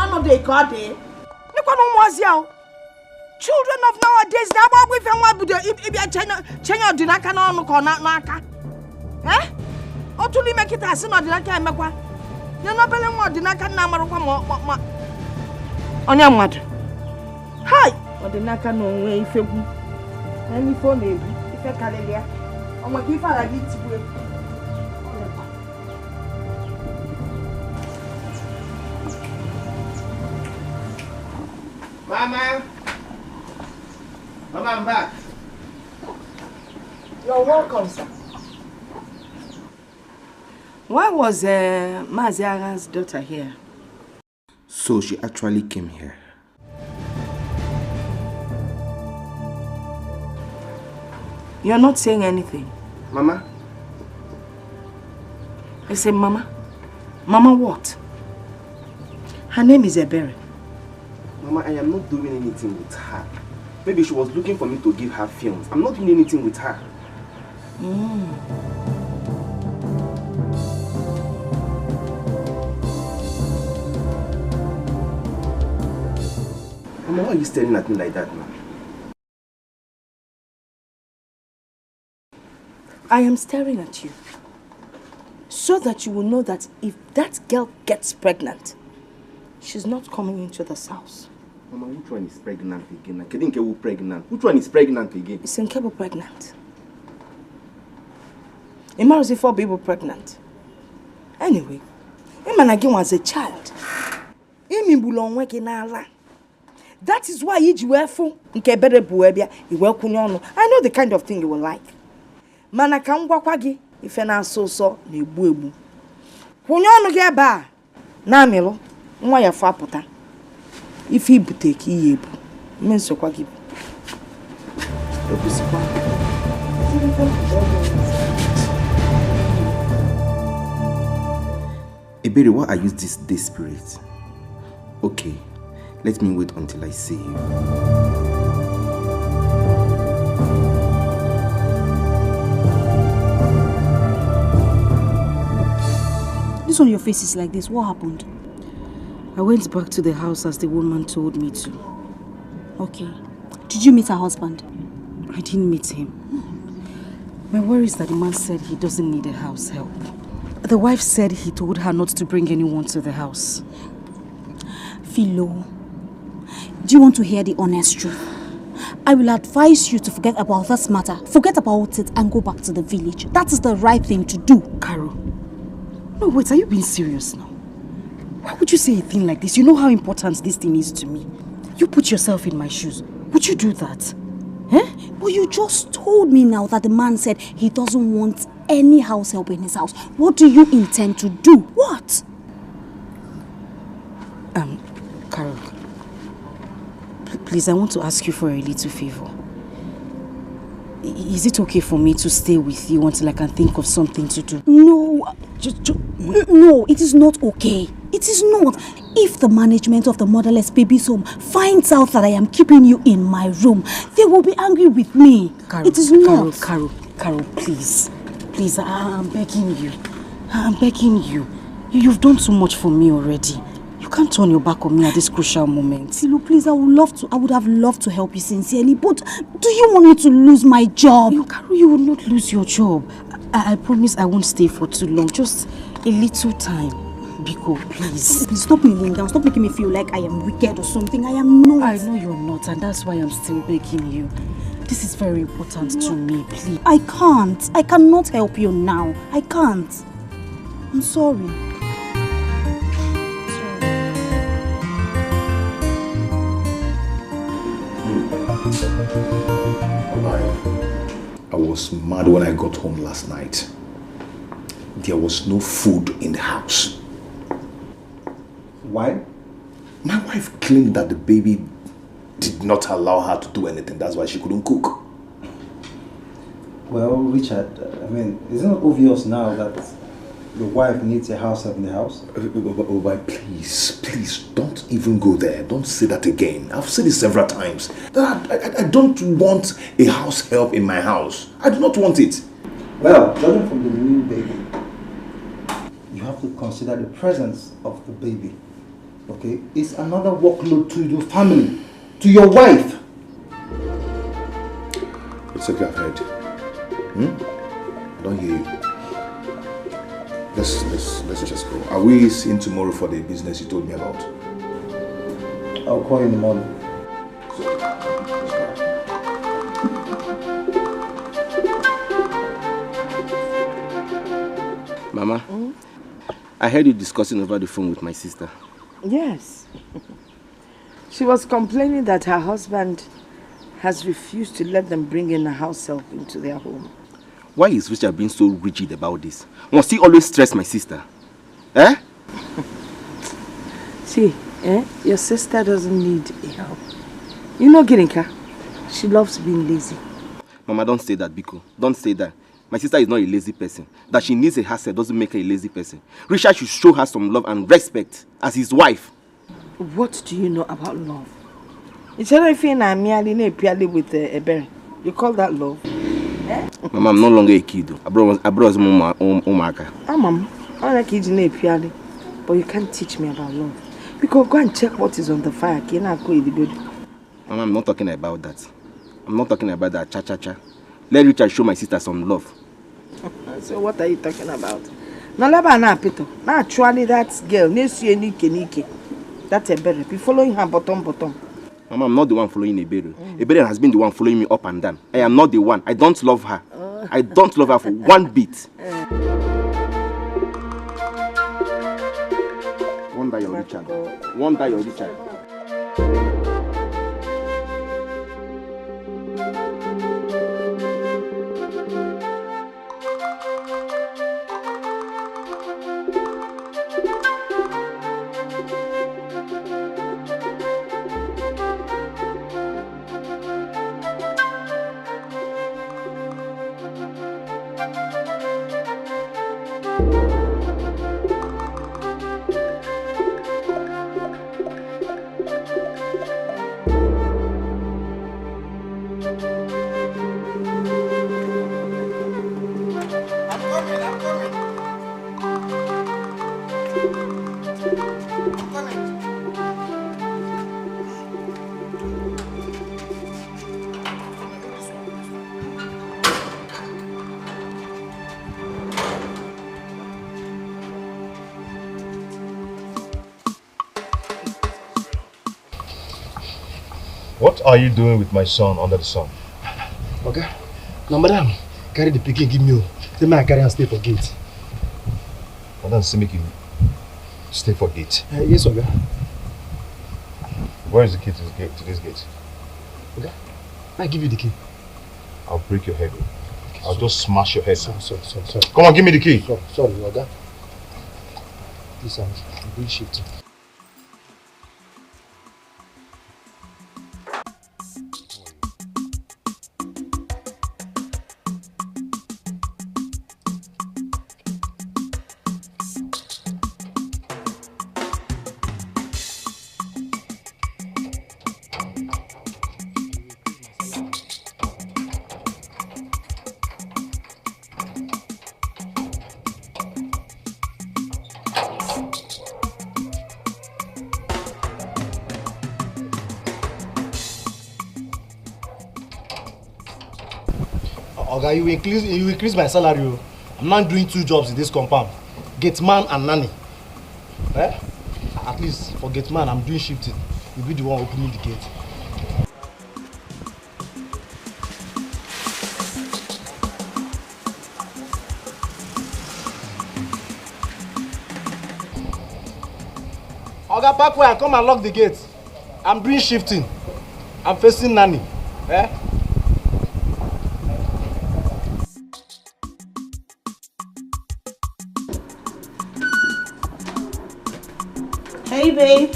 know they got it. Look what was you. Children of nowadays, now what we found with the China Dinaka no corner Naka. Eh? Or to make it as not like I make one. You're not telling what Dinaka number one. On your mother. Hi! Or the Naka no way if you any phone baby. If I can hear. I'm going to give her a little. Mama! Mama, I'm back. You're welcome, sir. Why was Maziara's daughter here? So she actually came here. You're not saying anything. Mama? I say, Mama? Mama what? Her name is Ebere. Mama, I am not doing anything with her. Maybe she was looking for me to give her films. I'm not doing anything with her. Mama, why are you staring at me like that now? I am staring at you so that you will know that if that girl gets pregnant, she's not coming into this house. Mama, which one is pregnant again? I didn't get who pregnant. Which one is pregnant again? Is Nkebo pregnant? Emma was 4 people pregnant. Anyway, Emma again was a child. That is why you wearful Nkebere buebia, you welcome. I know the kind of thing you will like. Mana kangwa kwagi ife na so na egbu kwunye onu ge ba na amilo nwa ya fa puta ife ibute ka iye ebu menso kwagi obusikwa. Ebere, why are you this desperate? Okay, let me wait until I see you. This on your face is like this. What happened? I went back to the house as the woman told me to. Okay. Did you meet her husband? I didn't meet him. My worry is that the man said he doesn't need a house help. The wife said he told her not to bring anyone to the house. Philo, do you want to hear the honest truth? I will advise you to forget about this matter. Forget about it and go back to the village. That is the right thing to do. Carol. No, wait, are you being serious now? Why would you say a thing like this? You know how important this thing is to me. You put yourself in my shoes. Would you do that? Eh? But you just told me now that the man said he doesn't want any house help in his house. What do you intend to do? What? Carol. Please, I want to ask you for a little favor. is it okay for me to stay with you until I can think of something to do? No, no, it is not okay. It is not. If the management of the motherless baby's home finds out that I am keeping you in my room, they will be angry with me. Carol, it is not. Carol, please. Please, I'm begging you. I'm begging you. You've done so much for me already. You can't turn your back on me at this crucial moment. Silo, please, I would have loved to help you sincerely, but do you want me to lose my job? Carol, you will not lose your job. I promise I won't stay for too long. Just a little time. Biko, please. Please stop kneeling down. Stop making me feel like I am wicked or something. I am not. I know you're not, and that's why I'm still begging you. This is very important to me, please. I can't. I cannot help you now. I can't. I'm sorry. I was mad when I got home last night. There was no food in the house. Why? My wife claimed that the baby did not allow her to do anything. That's why she couldn't cook. Well, Richard, I mean, isn't it obvious now that your wife needs a house help in the house? But please, don't even go there. Don't say that again. I've said it several times. I don't want a house help in my house. I do not want it. Well, judging from the new baby, you have to consider the presence of the baby. Okay? It's another workload to your family, to your wife. It's okay, I've heard. I don't hear you. Let's just go. Are we seeing tomorrow for the business you told me about? I'll call you in the morning. Mama, I heard you discussing over the phone with my sister. Yes. She was complaining that her husband has refused to let them bring in a house help into their home. Why is Richard being so rigid about this? Must he always stress my sister? Eh? See, your sister doesn't need a help. You know Girinka? She loves being lazy. Mama, don't say that, Biko. Don't say that. My sister is not a lazy person. That she needs a house help doesn't make her a lazy person. Richard should show her some love and respect as his wife. What do you know about love? It's everything I'm merely with a berry. You call that love? Mama, I'm no longer a kid. I brought Umaka. Mom, I like it, but you can't teach me about love. Because go and check what is on the fire. Mama, I'm not talking about that. I'm not talking about that cha-cha-cha. Let Richard show my sister some love. So what are you talking about? No, actually that girl, that's a berry. Be following her bottom. Mama, I'm not the one following Ebere. Ebere has been the one following me up and down. I am not the one. I don't love her. I don't love her for one bit. One day you're Richard. One day you're Richard. What are you doing with my son under the sun? Okay. Now, madam, carry the pikin, give me. Then I carry and stay for gate. Madam, say make you stay for gate. Yes, okay. Where is the key to this gate? Okay. I give you the key. I'll break your head. Okay, I'll just smash your head. Sorry. Come on, give me the key. Sorry, okay. This is bullshit. Oga, you increase my salary. Oh. I'm not doing 2 jobs in this compound. Gate man and nanny. Eh? At least for gate man, I'm doing shifting. You'll be the one opening the gate. Oga, back where I come and lock the gate. I'm doing shifting. I'm facing nanny. Eh? Hey, babe.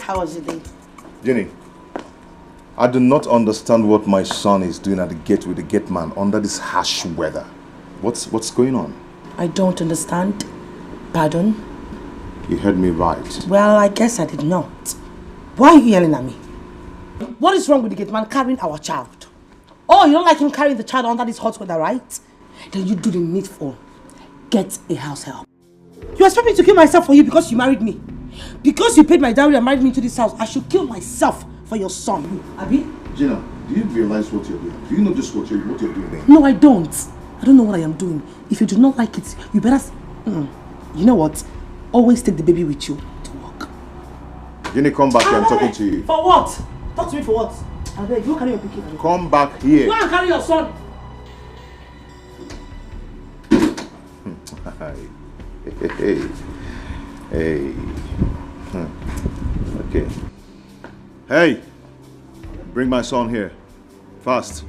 How was your day? Jenny, I do not understand what my son is doing at the gate with the gate man under this harsh weather. What's going on? I don't understand. Pardon? You heard me right. Well, I guess I did not. Why are you yelling at me? What is wrong with the gate man carrying our child? Oh, you don't like him carrying the child under this hot weather, right? Then you do the needful. Get a house help. You expect me to kill myself for you because you married me? Because you paid my dowry and married me into this house, I should kill myself for your son. Abi? Gina, do you realize what you're doing? Do you know just what you're doing there? No, I don't. I don't know what I am doing. If you do not like it, you better... You know what? Always take the baby with you to work. Jenny, come back here. I'm talking to you. For what? Talk to me for what? I beg, you carry your pikin. Come back here. Go and carry your son. Hey. Okay. Hey, bring my son here. Fast.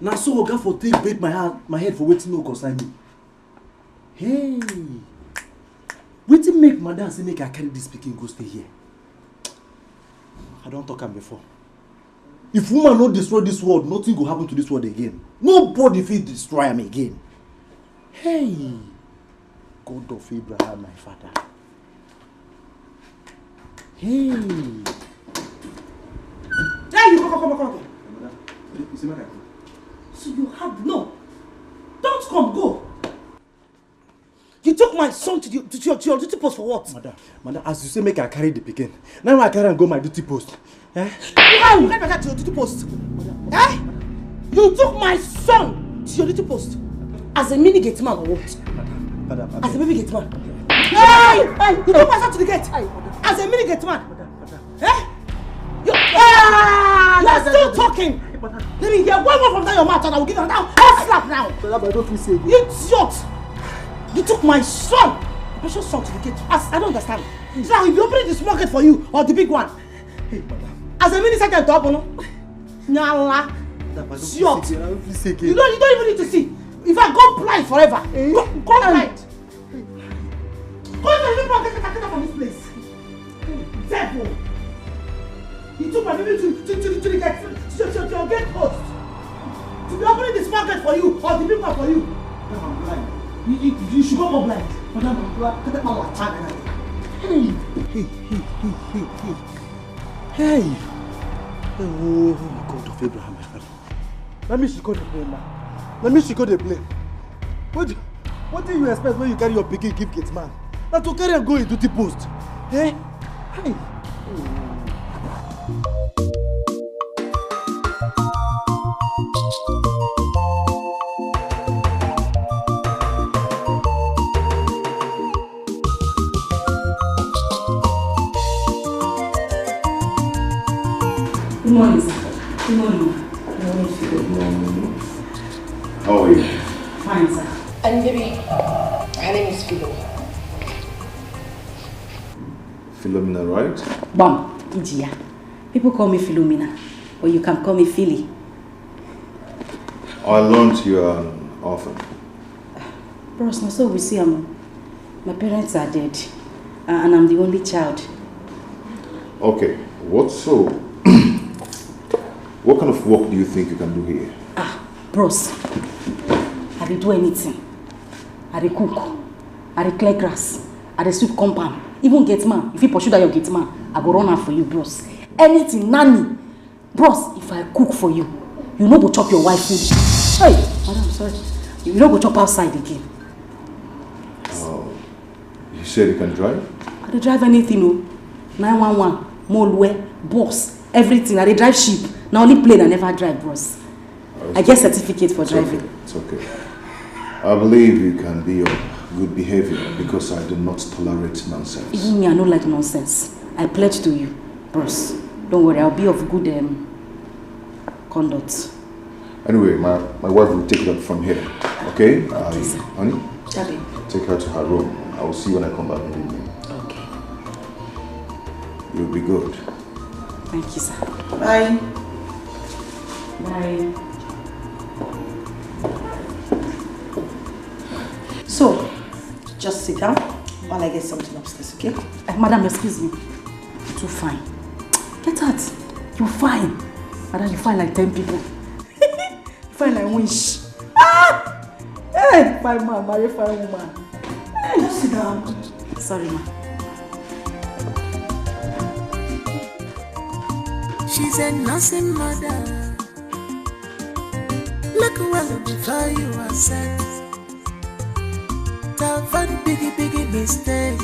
Now so Oga for take break my head for waiting no concern me. Hey, wetin make madam say make I carry this pikin go stay here? I don't talk am before. If woman no destroy this world, nothing go happen to this world again. Nobody fit destroy am again. Hey, God of Abraham, my father. Hey. Hey, you come. So you have no. Don't come, go. You took my son to your duty post for what? Madam, as you say, make I carry the pikin. Now I carry and go my duty post. Eh? Why you carry to your duty post? Eh? You took my son to your duty post as a mini gate man or what? Madam. As a baby gate man. Hey! You took my son to the gate as a mini gate man. Eh? You're still talking. Let me hear one more from your mouth and I will give you another hot slap now. Idiot! You took my son, precious son, to the gate. I don't understand. So now if you open the small gate for you or the big one. Hey, madam. As a mini second top, Nyala. Idiot. You don't even need to see. If I go blind forever, go blind. Go from this place. Devil. You took my baby to the gate, to your gate post. To be opening the small gate for you or the big one for you. Madam, I'm blind. You should go blind. Madam, I'm blind. Hey. Oh, God of Abraham, my father. Let me should go the blame now. Let me should go the blame. What do you expect when you carry your pikin give gate man? Now to carry and go into the post. Eh? Hey. Good morning, sir. Good morning. Good morning. How are you? Fine, sir. And baby, her name is Philo. Philomena, right? Bam, Ijia. People call me Philomena, or you can call me Philly. I learned you are an orphan. Bros, so we see my parents are dead, and I'm the only child. Okay, what kind of work do you think you can do here? Bros, I dey do anything. I dey cook, I dey clear grass, I dey sweep compound. Even gate man, if you pursue that your gate man, I go run am for you, bros. Anything, nanny. Bros, if I cook for you, you no go chop your wife food. Hey, madam, sorry. You no go chop outside again. Oh, you said you can drive? I dey drive anything, oh. 911, Molwe, bus, everything. I dey drive ship. Now only plane I never drive, bros. I get certificate for driving. It's okay. I believe you can be of good behavior because I do not tolerate nonsense. Even me, I don't like nonsense. I pledge to you, bros. Don't worry, I'll be of good conduct. Anyway, my wife will take it up from here. Okay? Honey? Daddy. Take her to her room. I will see you when I come back in the evening. Okay. You'll be good. Thank you, sir. Bye. Bye. So, just sit down while I get something upstairs, okay? Madam, excuse me. You're too fine. Get out. You're fine. Madam, you fine like 10 people. You fine like wish. Ah! Hey, fine man, marry fine woman. Hey, just sit down. Sorry, ma. She's a nursing mother. Look well before you are set. Tough and biggie mistake.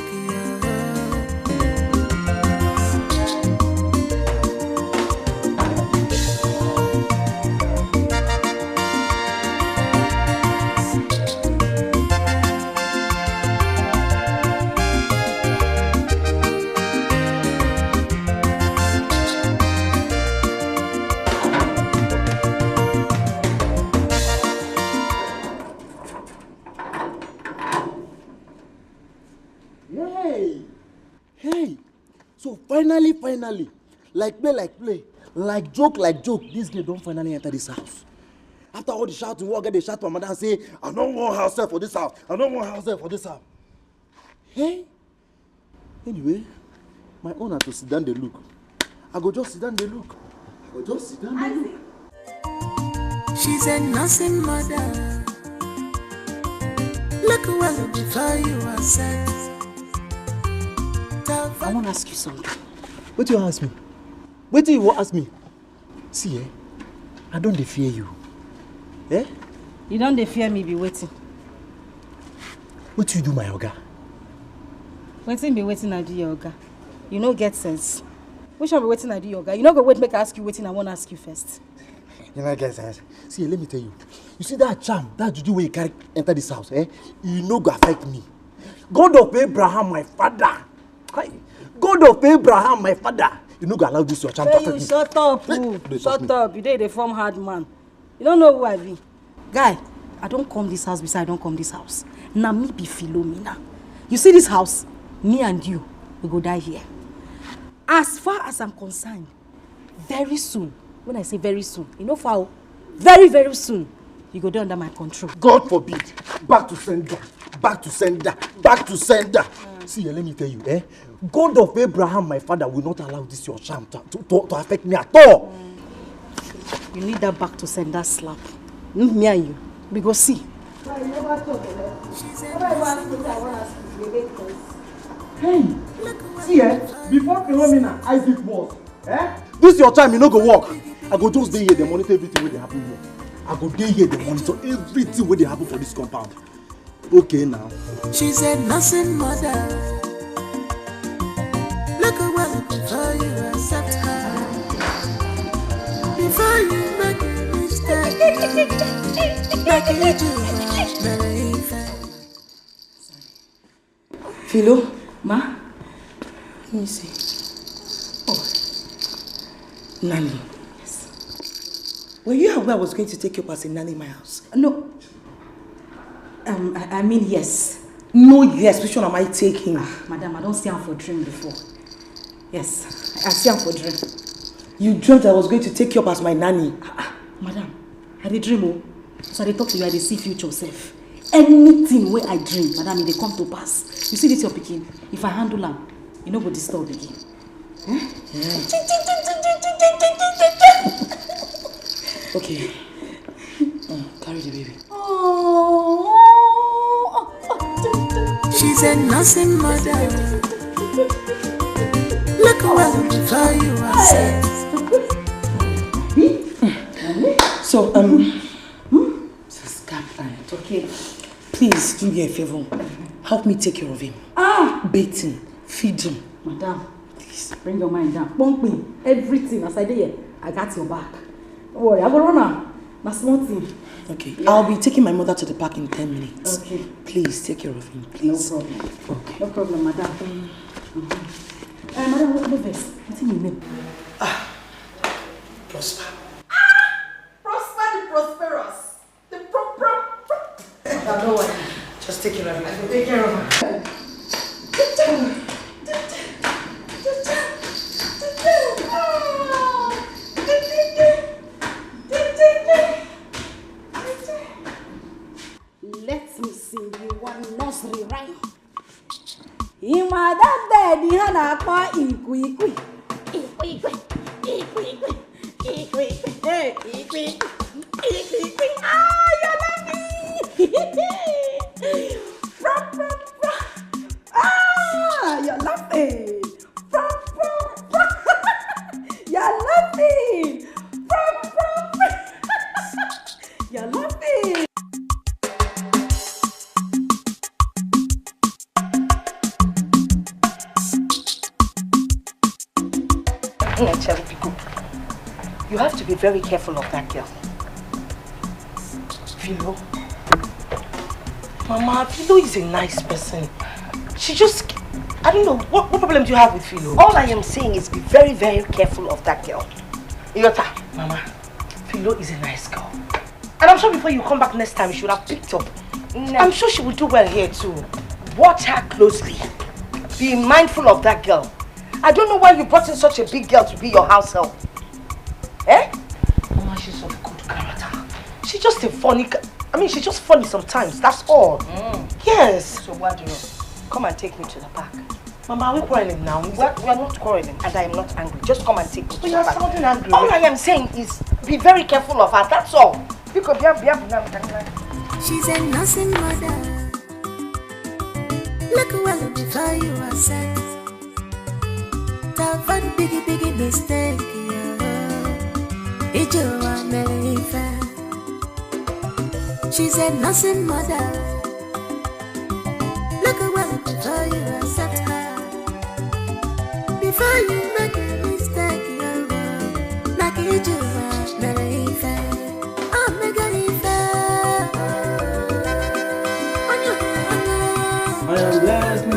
Finally, like play, like joke, this girl don't finally enter this house. After all the shouting, walk, they shout to my mother and say, I don't want house there for this house. I don't want house there for this house. Hey? Anyway, my owner to sit down, they look. I go just sit down, they look. She's a nursing mother. Look well before you are set. I want to ask you something. What do you ask me? What do you ask me? See, I don't fear you. Eh? You don't fear me, be waiting. What do you do, my oga? Waiting be waiting, I do your oga. You no get sense. Which one be waiting, I do your oga? You no go wait, make I ask you waiting, I want to ask you first. You know get sense. See, let me tell you. You see that charm, that juju where you carry enter this house, you no go affect me. God of Abraham, my father. God of Abraham, my father. You no go allow this your charm to affect me. Shut up, shut up. You dey form hard man. You don't know who I be. Guy, I don't come this house beside I don't come this house. Now me be Philomena. You see this house? Me and you, we go die here. As far as I'm concerned, very soon, when I say very soon, you know foul, very, very soon, you go there under my control. God forbid. Back to sender. Back to sender. Back to sender. See, let me tell you, God of Abraham, my father, will not allow this your charm to affect me at all. You need that back to sender slap. Me and you. We go see. Hey, see, before Philomena, Isaac was, this your time, you no go work. I go just dey here, the monitor everything wey dey happen here. I go dey here, the monitor everything wey dey happen for this compound. Okay now. She's a nursing mother. Look well before you accept her. Before you make a mistake, make it too much. Philo? Ma? Let me see. Oh. Nanny. Yes. Were you aware I was going to take you up as a nanny in my house? No. I mean yes. No, yes. Which one am I taking? Madam, I don't see her for dream before. Yes, I see her for dream. You dreamt I was going to take you up as my nanny? Madam, I did dream. So I talk to you, I see future self. Anything where I dream, madam, it come to pass. You see this your picking. If I handle her, you know go disturb again. Okay. Carry the baby. She's a nursing mother. Look well before you are set. So, Sister Queeneth, okay? Please do me a favor. Help me take care of him. Bathe him, feed him. Madam, please bring your mind down. Bump me. Everything as I did here, I got your back. Don't worry, I go run now. My small thing. Okay. Yeah. I'll be taking my mother to the park in 10 minutes. Okay. Please take care of him, please. No problem. Okay. No problem, madam. Madam, what the best? What's your name? Prosper. Prosper the prosperous. The don't worry. Just take care of him. I will take care of her. Let me sing you one nursery rhyme. Ima that daddy hana kwa ikwi. Ah, you're laughing. Ah, you're laughing. You're laughing. You're laughing. You have to be very careful of that girl. Philo. Mama, Philo is a nice person. She just... I don't know, what problem do you have with Philo? All I am saying is be very, very careful of that girl. Iota, Mama, Philo is a nice girl. And I'm sure before you come back next time, you should have picked up. No. I'm sure she will do well here too. Watch her closely. Be mindful of that girl. I don't know why you brought in such a big girl to be your house help. Eh? Mama, she's of good character. She's just a funny... she's just funny sometimes, that's all. Yes. So what do you... Come and take me to the park. Mama, are we quarreling now? We are not quarreling, and I am not angry. Just come and take me to the park. But you are sounding angry. All I am saying is, be very careful of her, that's all. She's a nursing mother. Look well before you are set. That one biggie mistake, it's your America. She's a nursing mother. Look well before you accept her. Before you make a mistake, like it's your America. I am blessed now.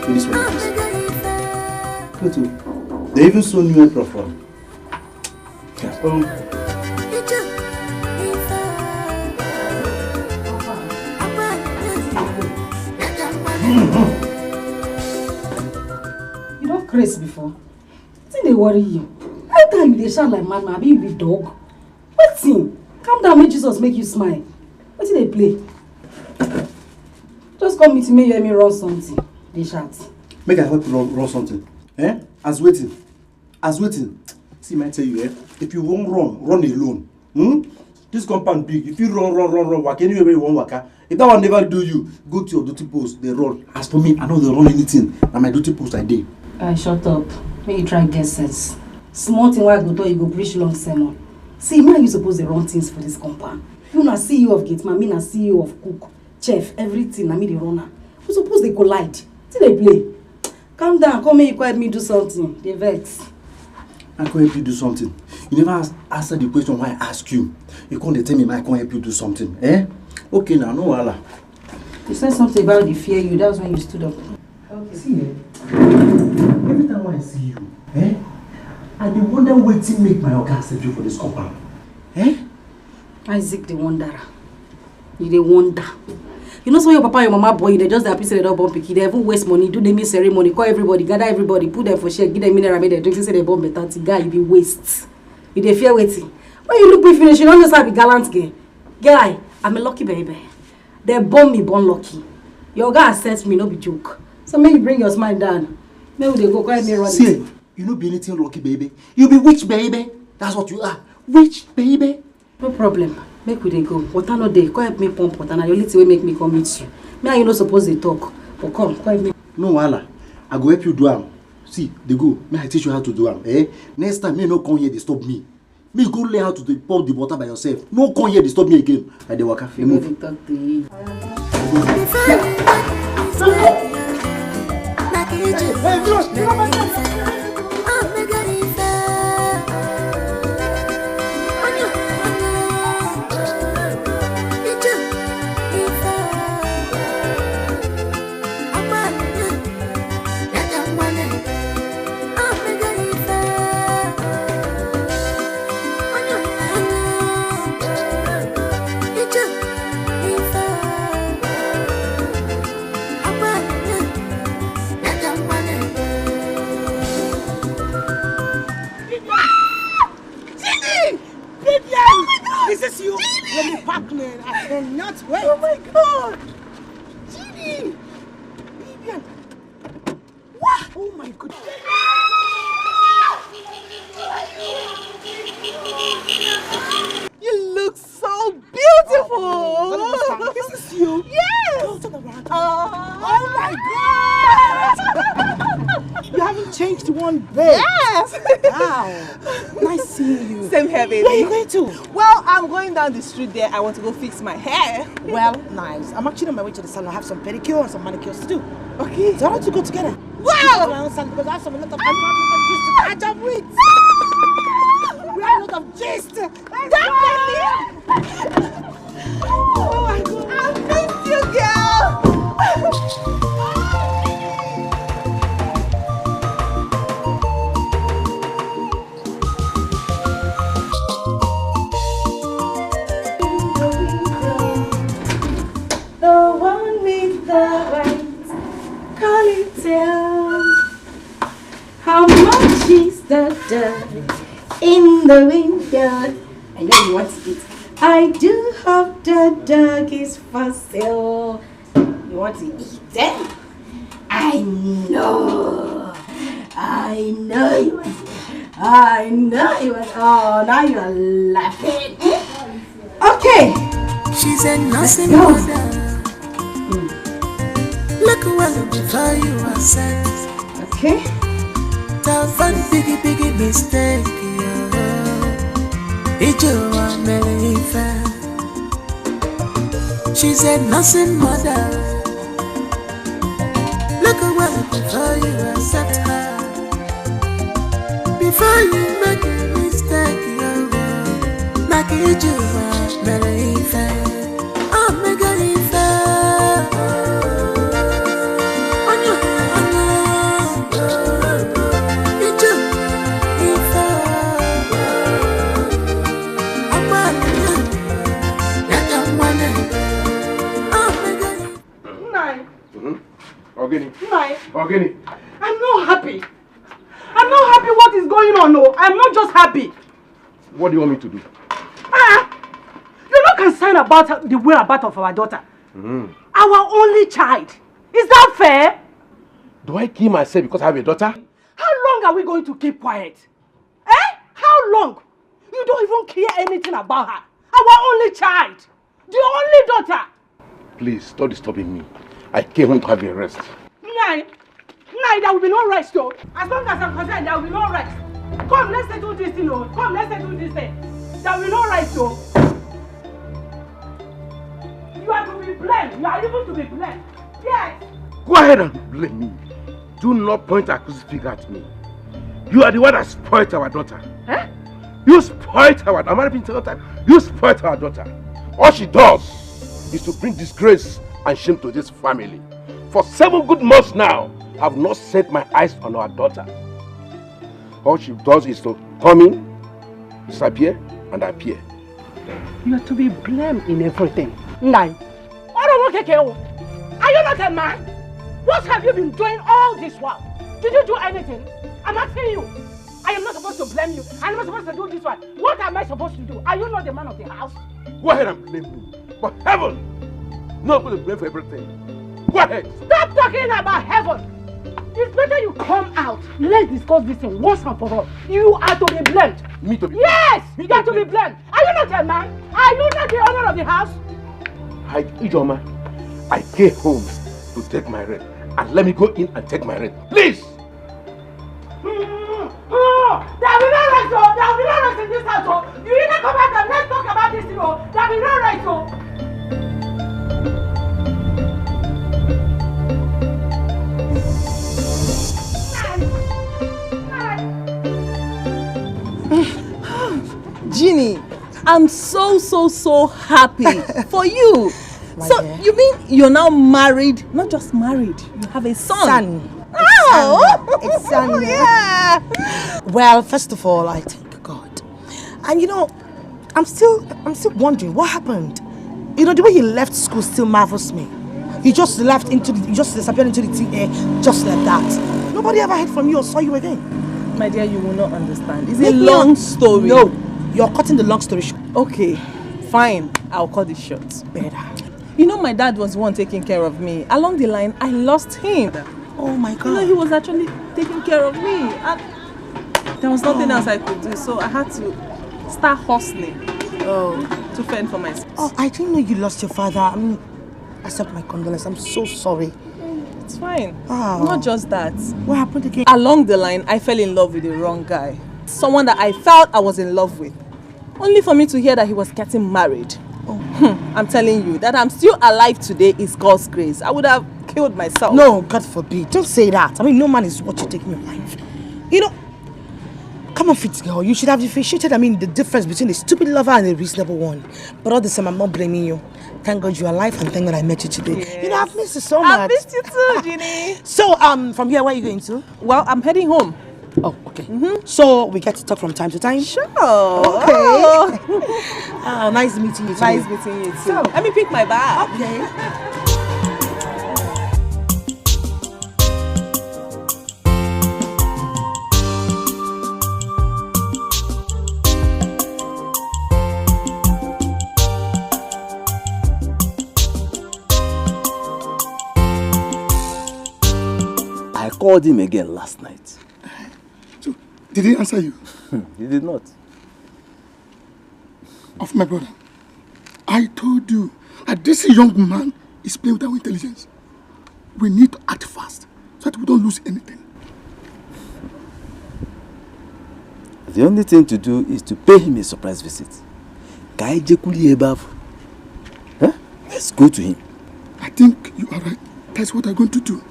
This one. They even saw new profile. You don't crazy before. Didn't they worry you? Every time you shout like madman, you be dog. What's him? Calm down, make Jesus make you smile. What did they play? Just come meet me, you hear me run something. They shout. Make I help you run something. Eh? As waiting. See, I tell you, if you won't run alone. This compound big. If you run, walk anywhere you want waka. If that one never do you, go to your duty post, they run. As for me, I know they run anything. And my duty post I did. Shut up. Make you try get sense. Small thing where I go to, you go preach long sermon. See, man, you suppose they run things for this compound. You na CEO of gate man, me na CEO of cook, chef, everything. I mean the runner. You suppose they collide. See they play. Calm down. Come here, you help me do something. They vex. I can't help you do something. You never answer the question why I ask you. You can't tell me I can't help you do something. Eh? Okay now, no wala. You said something about the fear you. That was when you stood up. Okay. See, every time when I see you, I dey wonder wetin make my oga accept you for this compound. Isaac the wanderer. You dey wonder. You know, so your papa and your mama boy, they just happy say they don't bomb picky. They even waste money, do naming ceremony, call everybody, gather everybody, put them for share, give them mineral, make them drink, say they bomb better. Guy, you be waste. You dey fear waiting. When you look me finish, you don't know how to be gallant girl. Guy, I'm a lucky baby. They born me born lucky. Your guy assess me, no be joke. So may you bring your smile down. Maybe they go quiet me run. See, you no be anything lucky, baby. You be rich, baby. That's what you are. Rich, baby. No problem. Make we dey go. Water no dey. Come help me pump water. Now your little way make me come meet you. Me and you no suppose to talk. But come help me. No wahala. I go help you do am. See, they go. May I teach you how to do am. Next time, me no come here disturb me. Me go learn how to pump the water by yourself. No come here disturb me again. I dey waka. You move. Talk to you. Is this you? Let me pack, man. I cannot wait. Oh my God. Genie. Vivian. What? Oh my goodness. You look so beautiful. Oh, this is you? Yes. Oh, turn around. Oh my God. You haven't changed one bit. Yes. Wow. Nice seeing you. Same here, baby. Where are you going to? Well, I'm going down the street there. I want to go fix my hair. Well, nice. I'm actually on my way to the salon. I have some pedicure and some manicures to do. Okay. So I want to go together. Wow. Because I have a lot of gist to catch up with. We have a lot of gist. Definitely. Oh my God. I missed you, girl. The one with the white ponytail. How much is the dirt in the window? I know you want to eat. I do hope the dog is for sale. You want to eat it? I know. I know you want to. I know you want. Oh, now you are laughing. Okay. She's a nursing mother. Look well before you are set. Okay. Tough and biggie mistake. It's your one. She's a nursing mother. Look well before you accept her. Before you make a mistake, make it your one. Organic. I'm not happy. I'm not happy what is going on. No, I'm not just happy. What do you want me to do? You're not concerned about the whereabouts of our daughter. Our only child. Is that fair? Do I kill myself because I have a daughter? How long are we going to keep quiet? How long? You don't even care anything about her. Our only child. The only daughter. Please, stop disturbing me. I came home to have a rest. Nine, there will be no rest, though. As long as I'm concerned, there will be no rest. Come, let's do this thing, oh. Come, let's do this thing. There will be no rest, though. You are to be blamed. You are even to be blamed. Yes. Go ahead and blame me. Do not point accusing finger at me. You are the one that spoiled our daughter. You spoiled our daughter. Am I being told that? You spoiled our daughter. All she does is to bring disgrace and shame to this family. For 7 good months now, I have not set my eyes on our daughter. All she does is to come in, disappear, and appear. You are to be blamed in everything. Nine. Are you not a man? What have you been doing all this while? Did you do anything? I'm asking you. I am not supposed to blame you. I'm not supposed to do this one. What am I supposed to do? Are you not the man of the house? Go ahead and blame me. For heaven, Not going to blame for everything. Go ahead. Stop talking about heaven. It's better you come out. Let's discuss this thing once and for all. You are to be blamed. Me to be Yes, you are to be blamed. Are you not a man? Are you not the owner of the house? Ijoma, I came home to take my rent. And let me go in and take my rent. Please! There will be no right, so there will be no right in this house. So you either come back and let's talk about this, there will be no right, so. Jeannie, I'm so happy for you. So dear. you mean you're now married? Not just married, you have a son. Oh, it's son. Yeah. Well, first of all, I thank God. And you know, I'm still wondering what happened. You know, the way he left school still marvels me. He just disappeared into the thin air, just like that. Nobody ever heard from you or saw you again. My dear, you will not understand. It's a long story. No, you're cutting the long story short. Okay, fine. I'll cut it short. Better. You know, my dad was the one taking care of me. Along the line, I lost him. Oh my God. You know, he was actually taking care of me. And there was nothing else I could do, so I had to start hustling to fend for myself. Oh, I didn't know you lost your father. I mean, accept my condolences. I'm so sorry. It's fine. Oh. Not just that. What happened again? Along the line, I fell in love with the wrong guy. Someone that I felt I was in love with. Only for me to hear that he was getting married. Oh. I'm telling you, that I'm still alive today is God's grace. I would have killed myself. No, God forbid. Don't say that. I mean, no man is what you take in your life. You know, come on, fit girl. You should have differentiated, the difference between a stupid lover and a reasonable one. But all the same, I'm not blaming you. Thank God you're alive and thank God I met you today. Yes. You know, I've missed you so much. I've missed you too, Jeannie. So, from here, where are you going to? Well, I'm heading home. Oh, okay. So, we get to talk from time to time? Sure. Okay. Oh, nice meeting you too. Nice meeting you too. So, let me pick my bag. Okay. I called him again last night. So, did he answer you? He did not. Of my brother, I told you that this young man is playing with our intelligence. We need to act fast so that we don't lose anything. The only thing to do is to pay him a surprise visit. Huh? Let's go to him. I think you are right. That's what I'm going to do.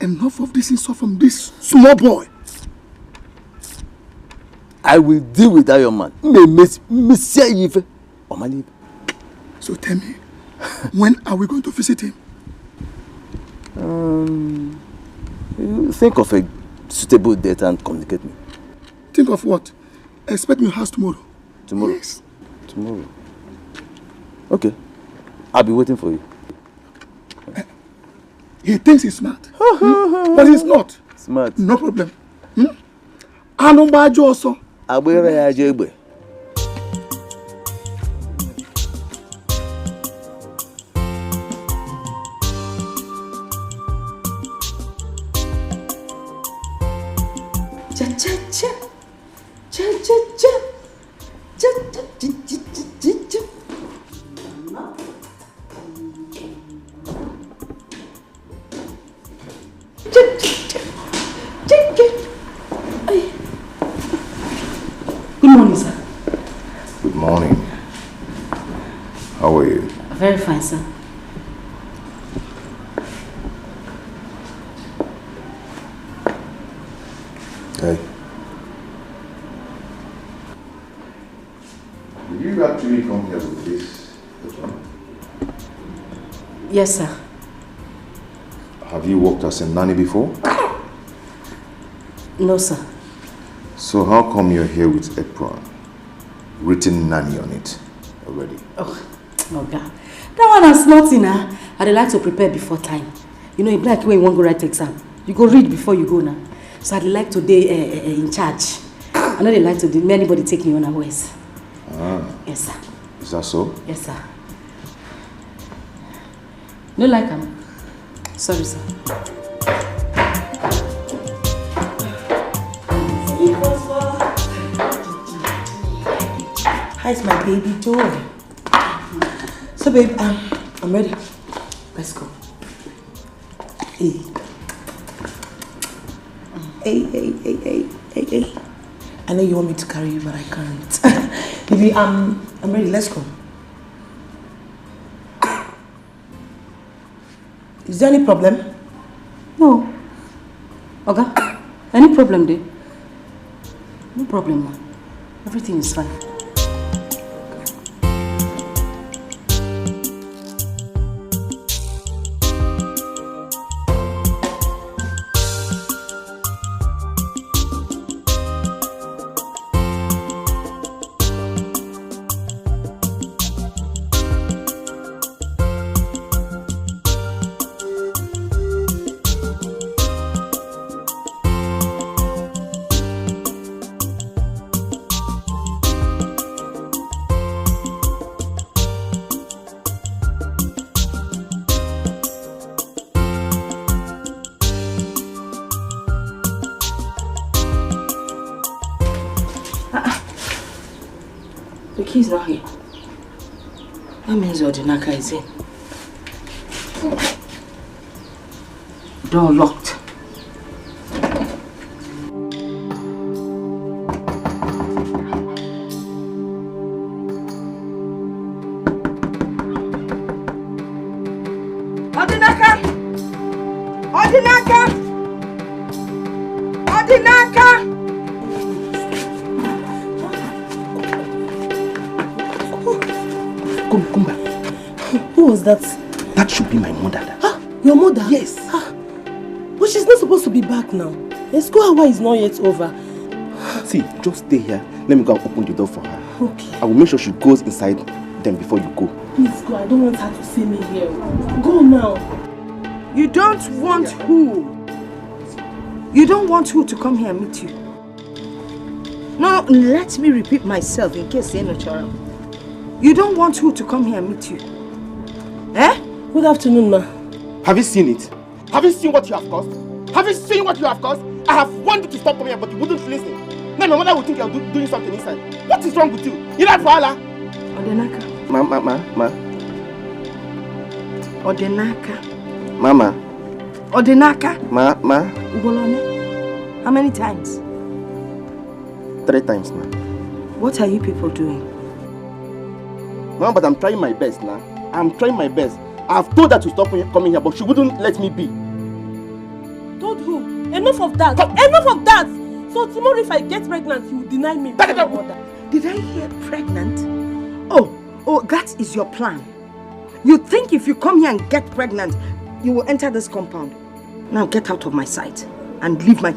Enough of this insult from this small boy. I will deal with that young man. So tell me, when are we going to visit him? Think of a suitable date and communicate me. Think of what? Expect me in your house tomorrow. Tomorrow? Yes. Tomorrow. Okay. I'll be waiting for you. He thinks he's smart. But he's not. Smart. No problem. Anombajo also. Abwere ya jegbe. Cha cha cha. Cha cha cha. Cha cha cha cha cha cha. Good morning, sir. Good morning. How are you? Very fine, sir. Hey. Did you actually come here with this? Yes, sir. Have you worked as a nanny before? No, sir. So how come you're here with apron? Written nanny on it already. Oh God. That one has nothing, I'd like to prepare before time. You know, it's like when you want to go write exam. You go read before you go now. So I'd like to be in charge. I know they like to do anybody take me unawares. Ah. Yes, sir. Is that so? Yes, sir. No like him. Sorry, sir. How's my baby doing? So babe, I'm ready. Let's go. Hey. Hey. I know you want me to carry you, but I can't. Baby, I'm ready. Let's go. Is there any problem? No. Okay. Any problem there? No problem, man. Everything is fine. The key is not here. That means Odinaka is in. Door locked. Odinaka! Odinaka! Odinaka! Come back. Who was that? That should be my mother. Huh? Your mother? Yes. But she's not supposed to be back now. The school hour is not yet over. See, just stay here. Let me go and open the door for her. Okay. I will make sure she goes inside them before you go. Please go. I don't want her to see me here. Go now. You don't want who? You don't want who to come here and meet you? No, let me repeat myself in case you're not sure. You don't want who to come here and meet you? Eh? Good afternoon, ma. Have you seen it? Have you seen what you have caused? Have you seen what you have caused? I have wanted to stop coming here, but you wouldn't listen. Now my mother would think you're doing something inside. What is wrong with you? You like Paula? Odinaka. Ma. Odinaka. Mama. Odinaka. Ma. Ugolone. How many times? 3 times, ma. What are you people doing? Mama, but I'm trying my best now. I'm trying my best. I've told her to stop coming here, but she wouldn't let me be. Told who? Enough of that. Enough of that. So tomorrow if I get pregnant, you will deny me. Did I hear pregnant? Oh, that is your plan. You think if you come here and get pregnant, you will enter this compound. Now get out of my sight and leave my...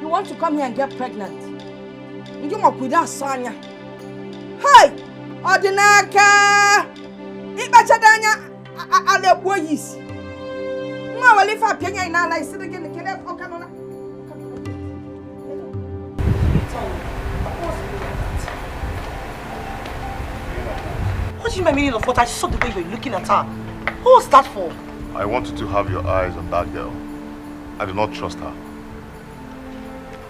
You want to come here and get pregnant? You want with us, Sonia? Hey! Odinaka! Ibachadanya ale boys. No, well, if I pay you now, I sit again. Can I talk on? What do you mean of what I saw the way you're looking at her? What was that for? I want you to have your eyes on that girl. I do not trust her.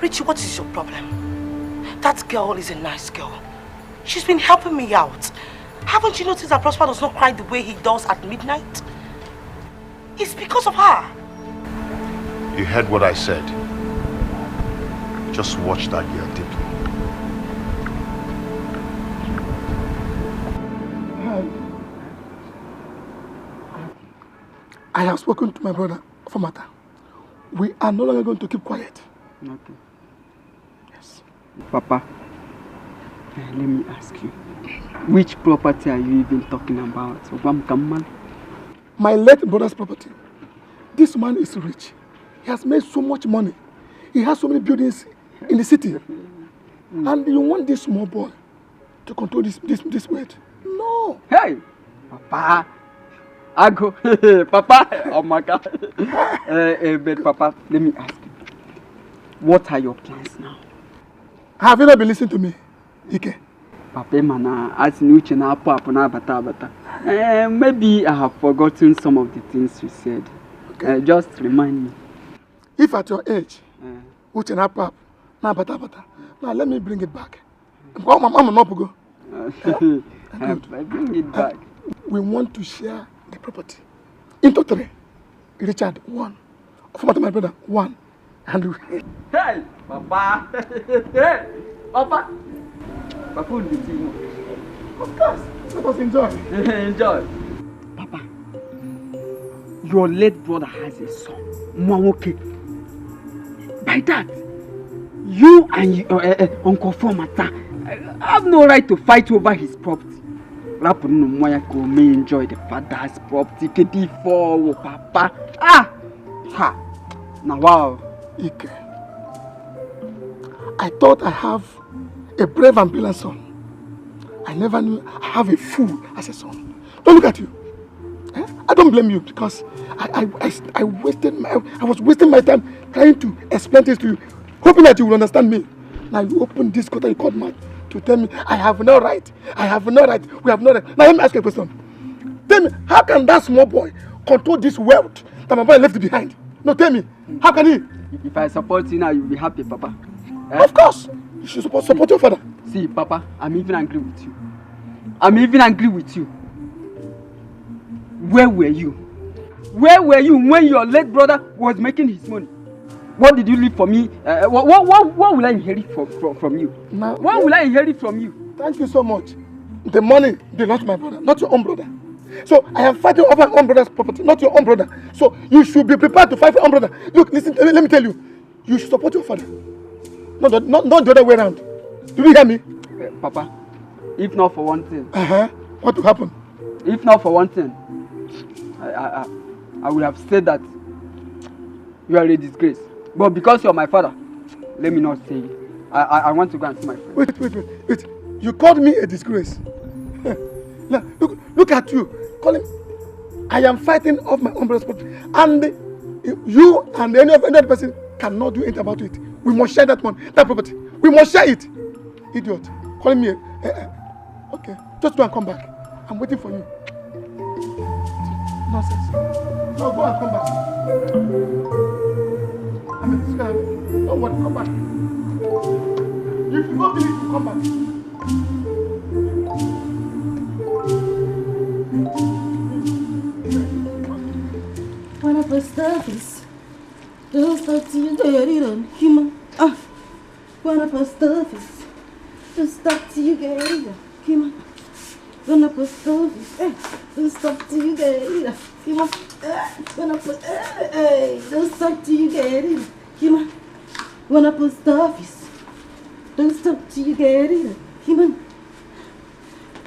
Richie, what is your problem? That girl is a nice girl. She's been helping me out. Haven't you noticed that Prosper does not cry the way he does at midnight? It's because of her. You heard what I said. Just watch that girl deeply. I have spoken to my brother for matter. We are no longer going to keep quiet. Okay. Yes. Papa, let me ask you. Which property are you even talking about? My late brother's property. This man is rich. He has made so much money. He has so many buildings in the city. And you want this small boy to control this weight. No. Hey, Papa. I go, Papa. Oh my God. But Papa, let me ask you. What are your plans now? Have you not been listening to me, Ike? Papa, mana, as Nuche na papa na bata. Maybe I have forgotten some of the things you said. Okay. Just remind me. If at your age, Uche na papa na bata. Now let me bring it back. I'm not go. I bring it back. We want to share the property into 3. Richard 1. Of my brother 1. And hey, Papa. Hey, Papa. Papa will be team. Of course. Let us enjoy. Enjoy. Papa, your late brother has a son, Mwawoke. By that, you and Uncle Fomata have no right to fight over his property. Rapuno Mwayako may enjoy the father's property before Papa. Ha! Now wow. Ike, I thought I have a brave and brilliant son. I never knew I have a fool as a son. Don't look at you. I don't blame you because I was wasting my time trying to explain this to you, hoping that you will understand me. Now you open this quarter, you called mouth to tell me I have no right. We have no right. Now let me ask you a question. Tell me, how can that small boy control this wealth that my boy left behind? No, tell me, how can he? If I support you now, you'll be happy, Papa. Of course. You should support your father. See, Papa, I'm even angry with you. Where were you? Where were you when your late brother was making his money? What did you leave for me? What will I inherit from you? Now, what will I inherit from you? Thank you so much. The money belongs to my brother, not your own brother. So I am fighting over my own brother's property, not your own brother. So you should be prepared to fight for your own brother. Look, listen, let me tell you. You should support your father. Not the other way around. Do you hear me? Papa, if not for one thing. What will happen? If not for one thing, I would have said that you are a disgrace. But because you're my father, let me not say it. I want to go and see my friend. Wait. You called me a disgrace. Now, look at you. Call him. I am fighting off my own brother's property. And you and any other person cannot do anything about it. We must share that property. We must share it. Idiot. Calling me. Okay. Just go and come back. I'm waiting for you. Nonsense. No, go and come back. Don't worry, come back. If you don't believe it, come back. When I first start this, just start to you get it on human. When I first start this, just start to you get it on human. When I first start this, just start to you get it on human. When I first, just start to you get it on human. When I first start this, just start to you get it on human.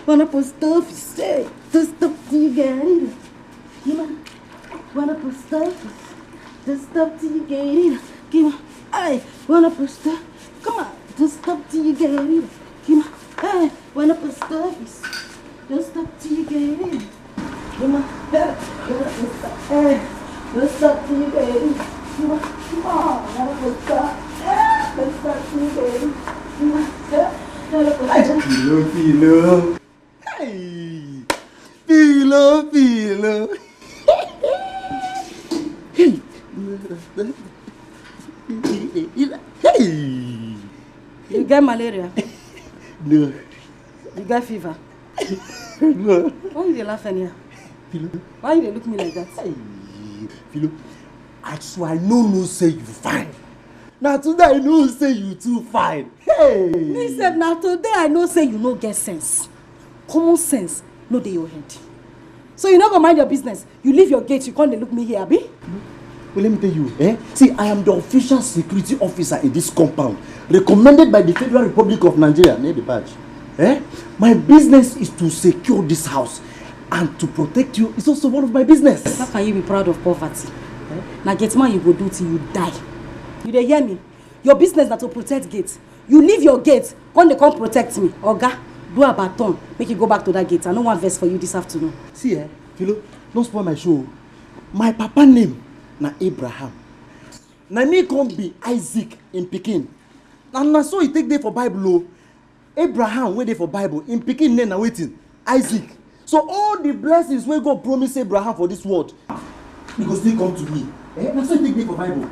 When I first start this, just stop till you get it. Human. When I put stuff, just stop till you get it. Come on, hey. When I put stuff, come on, just stop till you get it. Come on, hey. When I put stuff, just stop till you get it. Come on, hey. Just stop till you get it. Come on, when I put stuff, just stop till you get it. Come on, Philo. Hey, Philo. Hey. You get malaria? No. You get fever? No. Why you laughing here? Philo. Why you look me like that? Hey. Philo, I swear I no say you fine. Now today I know say you too fine. Hey. Me said now today I know say you no get sense. Common sense no dey your head. So you not go mind your business. You leave your gate, you can't look me here, abi? Well, let me tell you, See, I am the official security officer in this compound, recommended by the Federal Republic of Nigeria, near the badge. My business is to secure this house, and to protect you is also one of my business. How can you be proud of poverty? Now get man you go do till you die. You dey hear me? Your business na to protect gates. You leave your gate, when they come protect me, oga. do a baton, make you go back to that gate. I no want verse for you this afternoon. See, Philo, don't spoil my show. My papa name na Abraham. Na me come be Isaac in Pikin. And na so he take there for Bible. Abraham wait there for Bible. In Pikin name na waiting. Isaac. So all the blessings wey God promise Abraham for this world, he go still come to me. Na so he take there for Bible.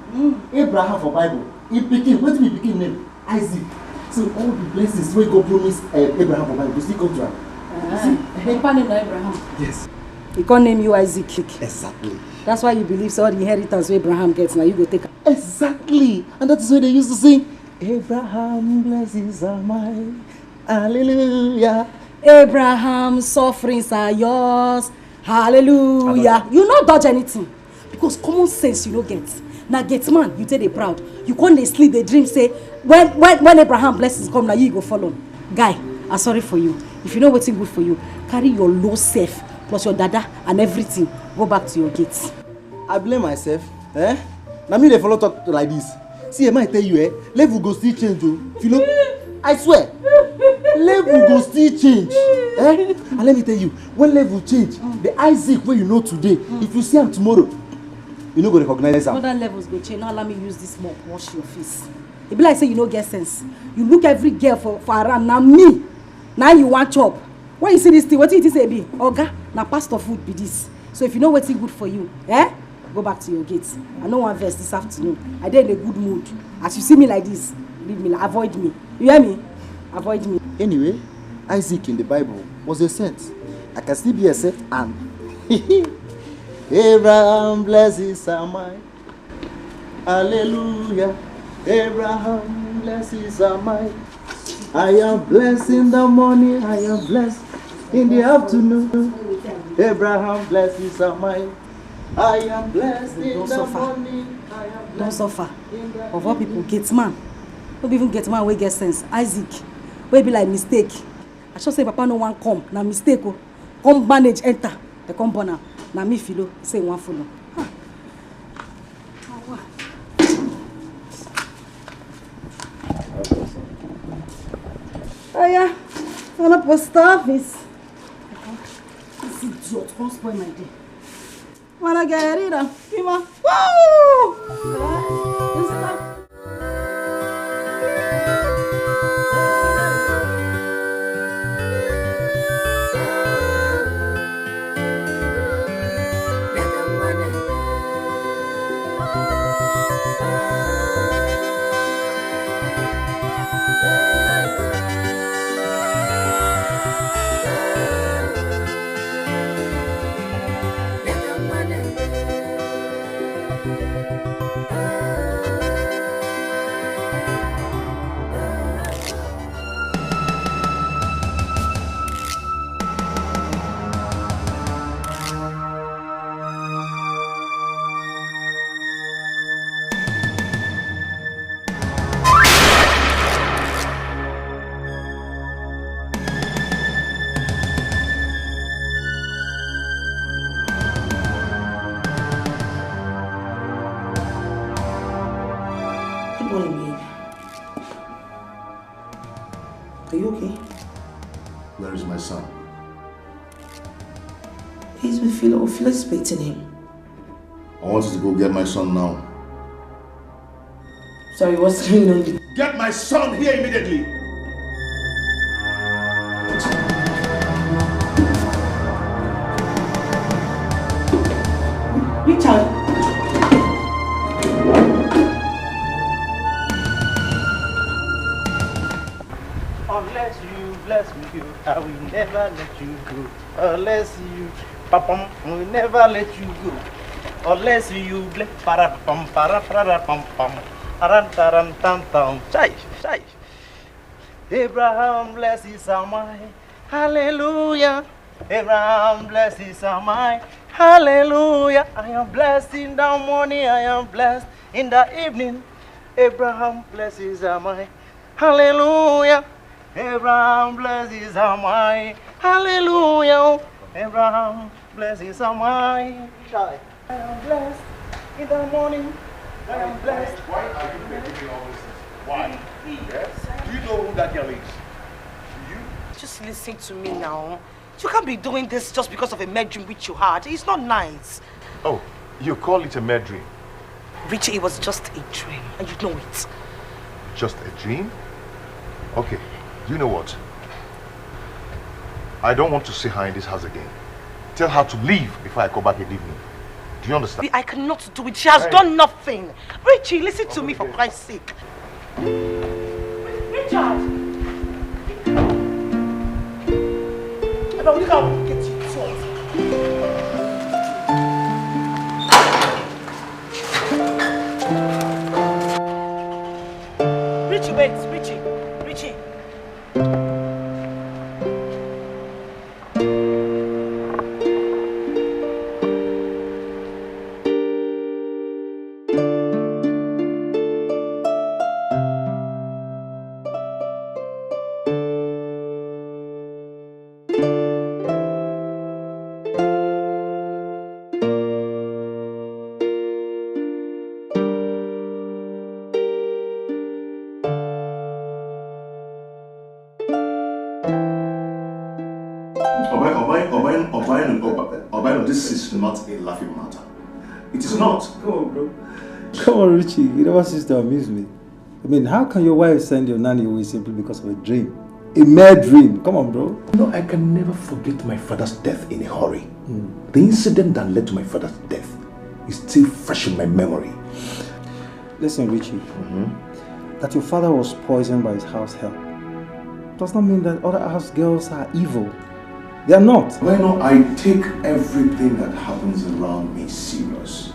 Abraham for Bible. In Pikin, wetin be Pikin name? Isaac. So all the blessings wey God promise Abraham for Bible, go still come to am. Papa name na Abraham. Yes. He can't name you Isaac. Exactly. That's why you believe so all the inheritance Abraham gets, now you go take. Exactly. And that is why they used to sing, Abraham blessings are mine. Hallelujah. Abraham's sufferings are yours. Hallelujah. You not dodge anything. Because common sense you don't get. Now get man, you take it proud. You can't they sleep, they dream, say, when Abraham blessings come, now you go follow. Guy, I'm sorry for you. If you know what's good for you, carry your low self plus your dada and everything. Go back to your gates. I blame myself. Now me they follow talk like this. See, I might tell you, level go still change. Philo, I swear, level go still change. And let me tell you, when level change, the Isaac where you know today, if you see him tomorrow, you no go recognize him. Other levels go change. Now allow me use this mop wash your face. It be like say you no get sense. You look every girl for around. Now me, now you want chop. When you see this thing, what it is, be oga? Now pastor food be this. So if you know what's good for you, go back to your gates. I know one verse this afternoon. I did in a good mood. As you see me like this, leave me, avoid me. You hear me? Avoid me. Anyway, Isaac in the Bible was a saint. I can still be a saint and Abraham blesses are mine. Hallelujah. Abraham blesses are mine. I am blessed in the morning. I am blessed in the afternoon. Abraham blesses are mine. I am blessed in the morning. Don't suffer. Of all people, get man. Don't even get man where get sense. Isaac, where be like mistake. I should say papa no one come. Now mistake. Come manage enter. They come born now. Now me Philo say one follow. Oh yeah, I'm up post office. This idiot can't spoil my day. When I get it, give me. Woo! Are you okay? Where is my son? He's with Philo. Philo's expecting him. I want you to go get my son now. Sorry, what's going on? Get my son here immediately! Richard! Unless you bless me, I will never let you go. Unless you, papa, I will never let you go. Unless you bless, para pam, para pam pam, aran taran tam tam, chai. Abraham blesses are mine, hallelujah. Abraham blesses are mine, hallelujah. I am blessed in the morning, I am blessed in the evening. Abraham blesses are mine, hallelujah. Abraham blesses are mine, hallelujah. Abraham blesses are mine. I am blessed in the morning. I am blessed. Why are you making all this? Why? Yes? Do you know who that girl is? Do you? Just listen to me now. You can't be doing this just because of a mad dream which you had. It's not nice. Oh, you call it a mad dream? Richie, it was just a dream, and you know it. Just a dream? Okay, you know what? I don't want to see her in this house again. Tell her to leave before I come back and leave me. Do you understand? I cannot do it. She has done nothing. Richie, listen to me for Christ's sake. Richard! I will get you told. Richie, wait, Richie. This is not a laughing matter. It is not. Come on, bro. Come on, Richie. You never cease to amuse me. I mean, how can your wife send your nanny away simply because of a dream? A mere dream. Come on, bro. No, I can never forget my father's death in a hurry. The incident that led to my father's death is still fresh in my memory. Listen, Richie. That your father was poisoned by his house help does not mean that other house girls are evil. They are not. Well, I take everything that happens around me serious.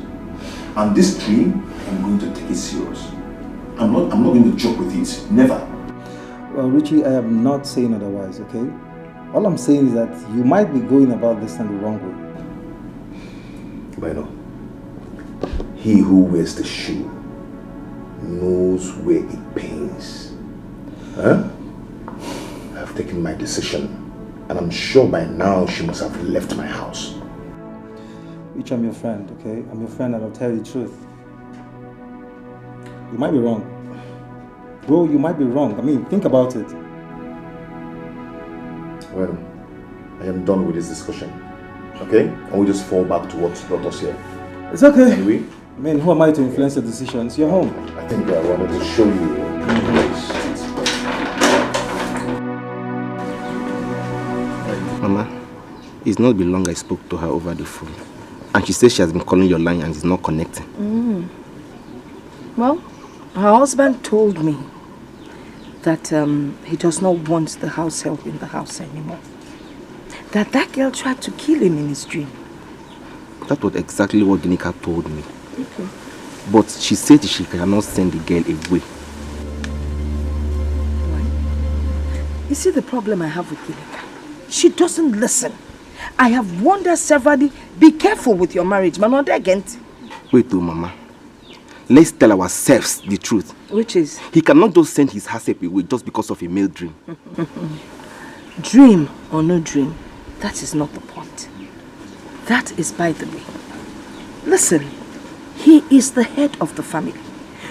And this dream, I'm going to take it serious. I'm not going to joke with it. Never. Well, Richie, I am not saying otherwise, okay? All I'm saying is that you might be going about this in the wrong way. Bueno, he who wears the shoe knows where it pains. Huh? I've taken my decision. And I'm sure by now she must have left my house. Rich, I'm your friend, okay? I'm your friend and I'll tell you the truth. You might be wrong. Bro, you might be wrong. I mean, think about it. Well, I am done with this discussion. Okay? And we just fall back to what brought us here. It's okay. Can we? I mean, who am I to influence the decisions? You're home. I think I wanted to show you the place. Mama, it's not been long I spoke to her over the phone. And she says she has been calling your line and is not connecting. Well, her husband told me that he does not want the house help in the house anymore. That girl tried to kill him in his dream. That was exactly what Ginika told me. Okay. But she said she cannot send the girl away. Why? You see the problem I have with Ginika? She doesn't listen. I have warned her severally, be careful with your marriage, man, not again. Wait, Mama. Let's tell ourselves the truth. Which is? He cannot just send his house help away just because of a male dream. Dream or no dream, that is not the point. That is by the way. Listen, he is the head of the family.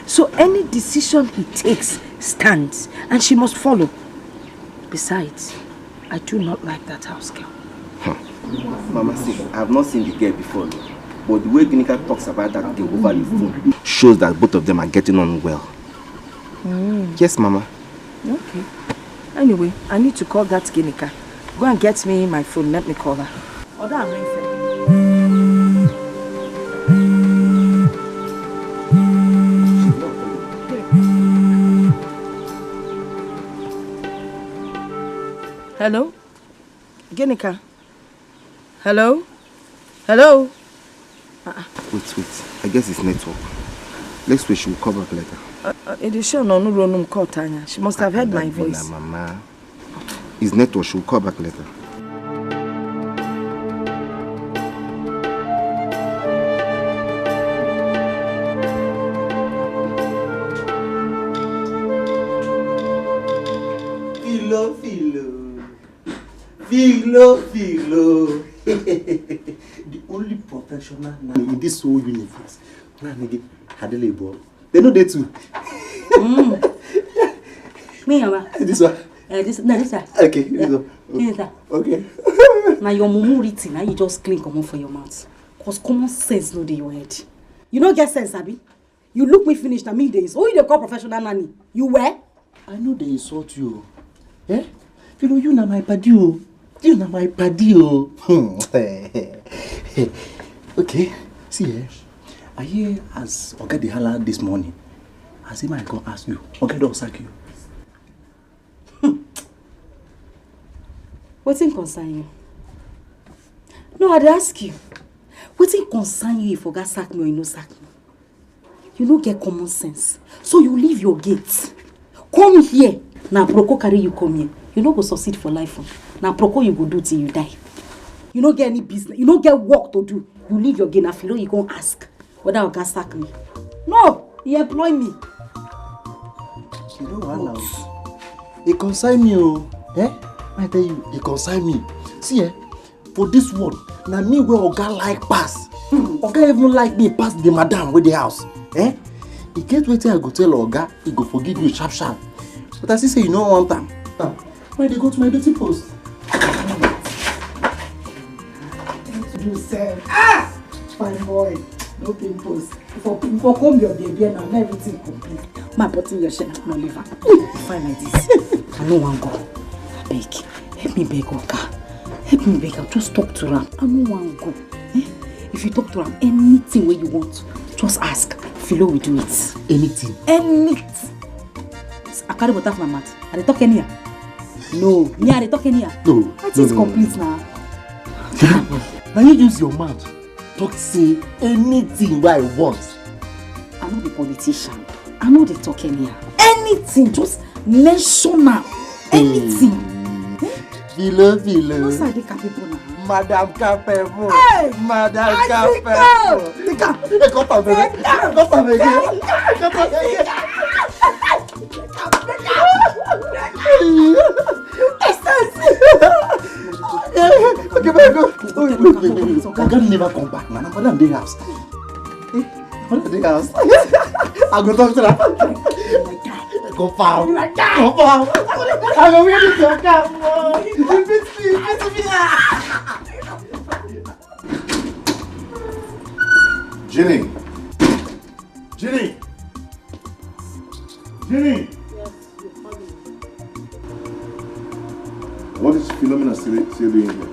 So any decision he takes stands and she must follow. Besides, I do not like that house girl. Mama, see, I have not seen the girl before, but the way Ginika talks about that girl over the phone shows that both of them are getting on well. Yes, Mama. Okay. Anyway, I need to call that Ginika. Go and get me my phone, let me call her. Hello? Ginika? Hello? Hello? Wait. I guess it's network. Let's wait, she will call back later. It is sure no room call Tanya. She must have heard my voice. Mama. It's network, she will call back later. Philo. The only professional nanny in this whole universe. Nanny Adelebo. They know they too. Me, Mama. This one. This side. Okay, Okay. Now your mumu written, now you just clean common for your mouth. Cause common sense no dey your head. You no get sense, Abi? You look me finished na me days. Oh, you dey call professional nanny. You were? I know they insult you. Eh? You na my paddy, oh. You na my paddy, oh. Okay, see, I hear as Oga dey holla this morning. As him I go ask you, Oga don sack you. Wetin concern you? No, I dey ask you. Wetin concern you if Oga sack me or you no sack me? You no get common sense. So you leave your gate. Come here. Now Proko carry you come here. You no go succeed for life. Now Proko you go do till you die. You no get any business. You no get work to do. You leave your gate. Now Philo you go ask whether Oga sack me. No, he employ me. You know what now? He consign me, oh. Eh? I tell you, he consign me. See, for this one, now me where Oga like pass. Oga even like me pass the madam with the house. Eh? He get wetin I go tell Oga, he go forgive you sharp sharp. But as he say you no want am. Why they go to my duty post? You said, fine boy, no pimples. For come your baby and everything complete. My button your shirt no liver. Fine like this. I no want go. Beg, help me beg Oga. Help me beg. I'll just talk to Ram. I no want go. If you talk to Ram, anything where you want, just ask. Philo will do it. Anything. Anything. I carry water for my mouth. Are they talking here? No. Me, are they talking here? No. That is complete now. Now you use your mouth. Talk say anything where I want. I'm not a politician. I know they talking here. Anything, just mention now. Anything. Philo. What's that they capable now? Madam Capable. Hey! Madam Capable. Take her. Got her, baby. Got her, baby. Okay, baby, go. Oga never come back, man. Madam dey house. Madam dey house. I go talk to her. Go far. Go far. I go wear this your cap. Jenny. Jenny. What is Philomena still doing here?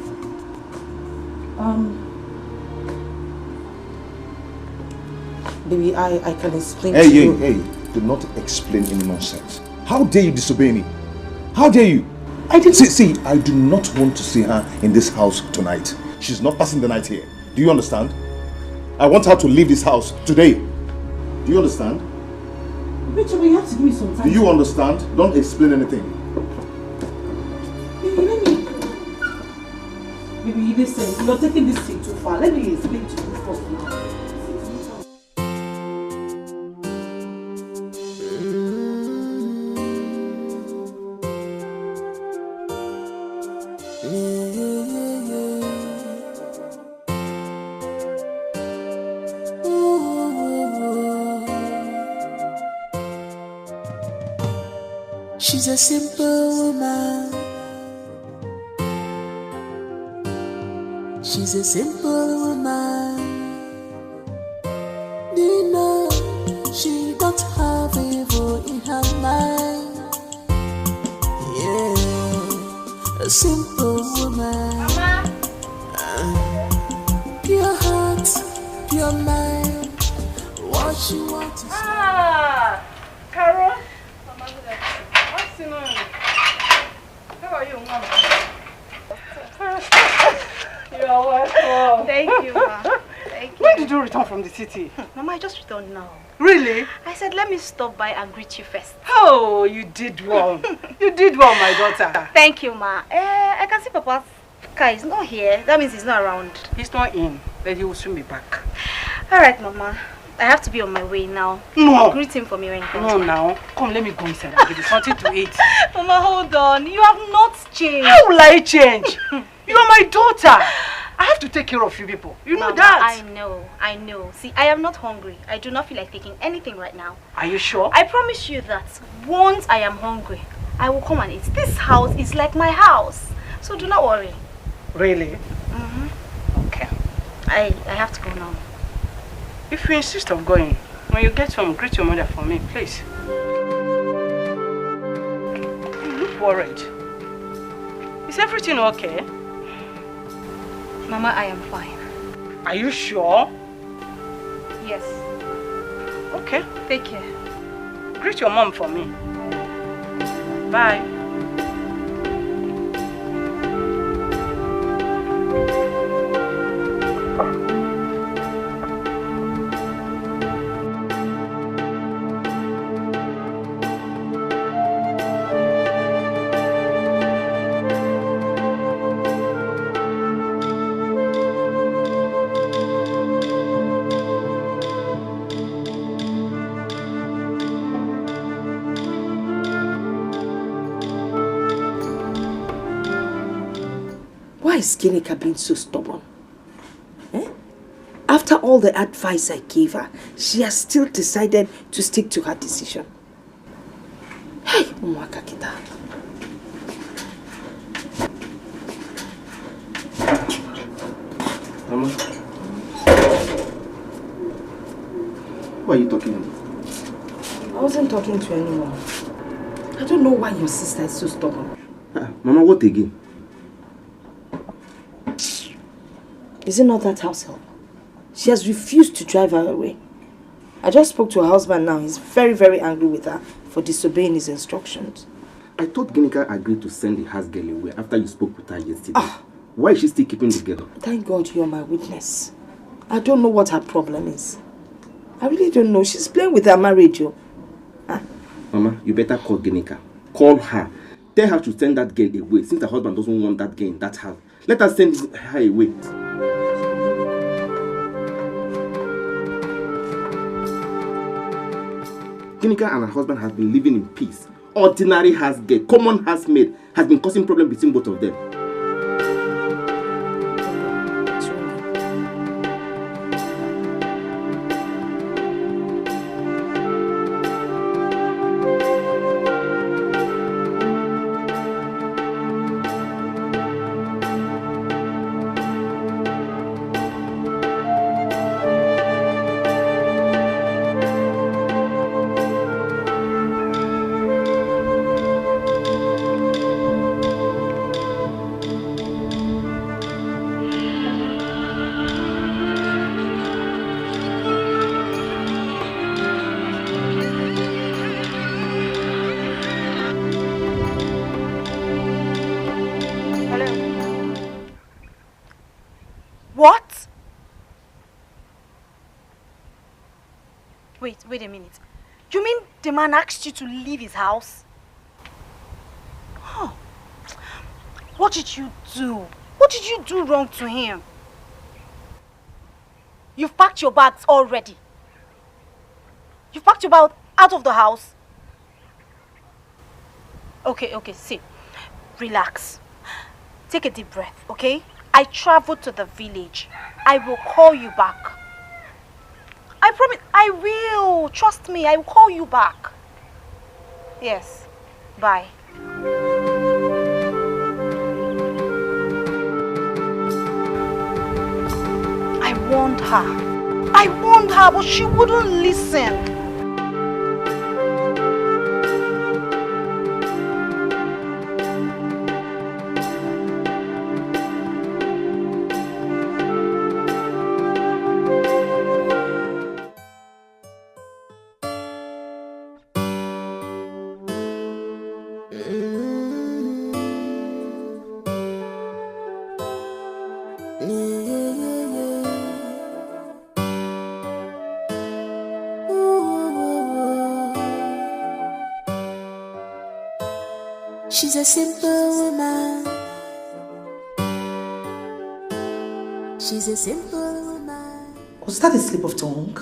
Baby, I can explain to you. Hey, do not explain any nonsense. How dare you disobey me? How dare you? I didn't see, I do not want to see her in this house tonight. She's not passing the night here. Do you understand? I want her to leave this house today. Do you understand? Rachel, you have to give me some time. Do you understand? Don't explain anything. Baby, listen, you're taking this thing too far. Let me explain to you first now. She's a simple woman. She's a simple woman. You know, she don't have evil in her mind. Yeah, a simple woman. Pure heart, pure mind. What she wants to say. Carol. What's in on? How are you, Mama? You are welcome. Thank you, Ma. Thank you. When did you return from the city? Mama, I just returned now. Really? I said, let me stop by and greet you first. Oh, you did well. You did well, my daughter. Thank you, Ma. I can see Papa's car is not here. That means he's not around. He's not in, but he will soon be back. All right, Mama. I have to be on my way now. No. Greet him for me when he comes. No, now. Come, let me go inside and give you something to eat. Mama, hold on. You have not changed. How will I change? You are my daughter. I have to take care of you people. You know Mama, that. I know. See, I am not hungry. I do not feel like taking anything right now. Are you sure? I promise you that once I am hungry, I will come and eat. This house is like my house. So do not worry. Really? Okay. I have to go now. If you insist on going, when you get home, greet your mother for me, please. You look worried. Is everything okay? Mama, I am fine. Are you sure? Yes. Okay. Take care. Greet your mom for me. Bye. Why is Ginika being so stubborn? After all the advice I gave her, she has still decided to stick to her decision. Hey, Umwaka kita. Mama, who are you talking about? I wasn't talking to anyone. I don't know why your sister is so stubborn. Mama, what again? Is it not that house help? She has refused to drive her away. I just spoke to her husband now. He's very, very angry with her for disobeying his instructions. I thought Ginika agreed to send the house girl away after you spoke with her yesterday. Why is she still keeping the girl? Thank God you're my witness. I don't know what her problem is. I really don't know. She's playing with her marriage, yo. Mama, you better call Ginika. Call her. Tell her to send that girl away since her husband doesn't want that girl in that house. Let her send her away. Ginika and her husband have been living in peace. Ordinary house girl, common housemaid, has been causing problems between both of them. Wait a minute. You mean the man asked you to leave his house? Oh. What did you do? What did you do wrong to him? You've packed your bags already. You've packed your bag out of the house. Okay, see. Relax. Take a deep breath, okay? I traveled to the village. I will call you back. I promise, I will. Trust me, I will call you back. Yes. Bye. I warned her, but she wouldn't listen. She's a simple woman. She's a simple woman. Was that a slip of tongue?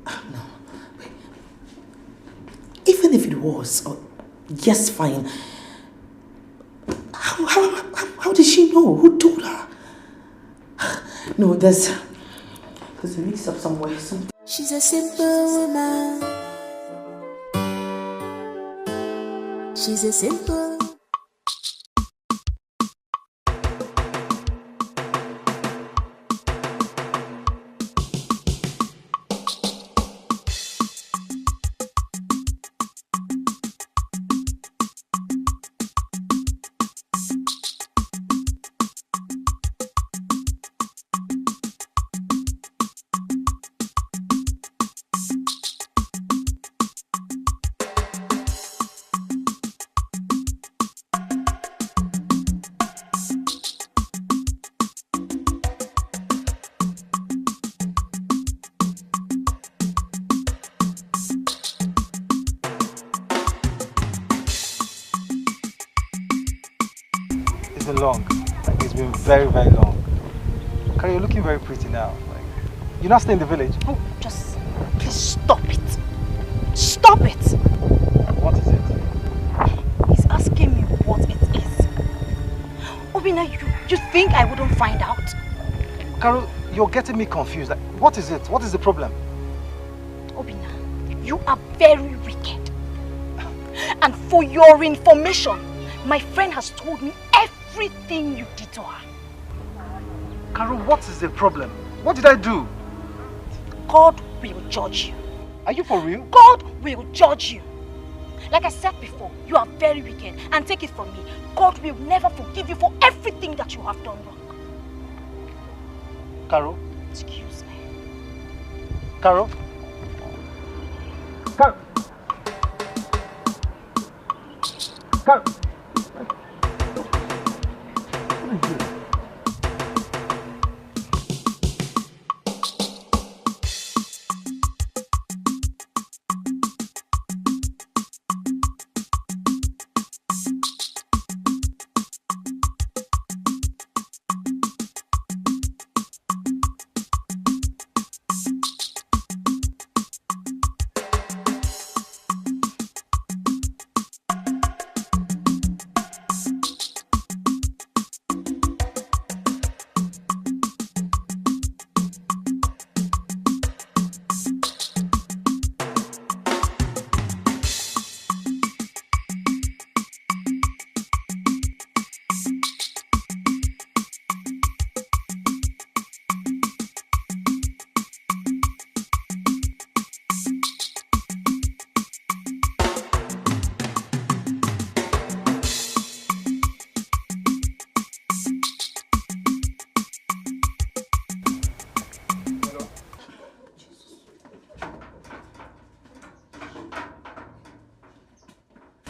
No. Wait. Even if it was, yes, fine. How did she know? Who told her? No, there's a mix-up somewhere. Something. She's a simple woman. She's a simple. Long. Like, it's been very, very long. Carrie, you're looking very pretty now. Like, you're not staying in the village? Oh, just please stop it. Stop it. What is it? He's asking me what it is. Obina, you think I wouldn't find out? Carol, you're getting me confused. Like, what is it? What is the problem? Obina, you are very wicked. And for your information, my friend has told me everything you did to her. Carol, what is the problem? What did I do? God will judge you. Are you for real? God will judge you. Like I said before, you are very wicked. And take it from me, God will never forgive you for everything that you have done wrong. Carol? Excuse me. Carol? Carol? Carol?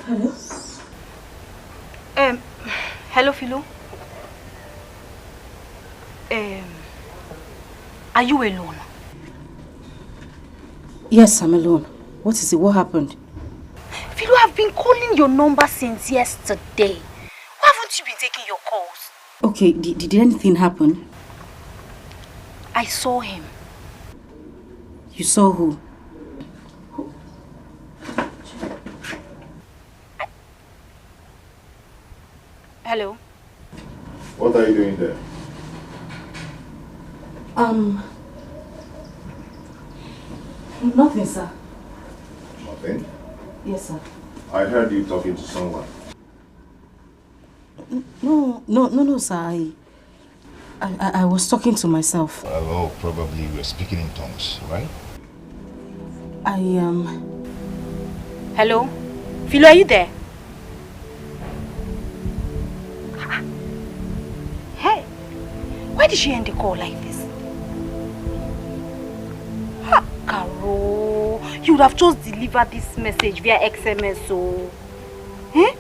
Hello? Hello, Philo. Are you alone? Yes, I'm alone. What is it? What happened? Philo, I've been calling your number since yesterday. Why haven't you been taking your calls? Okay, did anything happen? I saw him. You saw who? Hello? What are you doing there? Nothing, sir. Nothing? Yes, sir. I heard you talking to someone. No, sir. I was talking to myself. Oh, probably you were speaking in tongues, right? Hello? Philo, are you there? Hey, why did she end the call like this? Ha, Caro, you would have just delivered this message via XMS, so... Eh?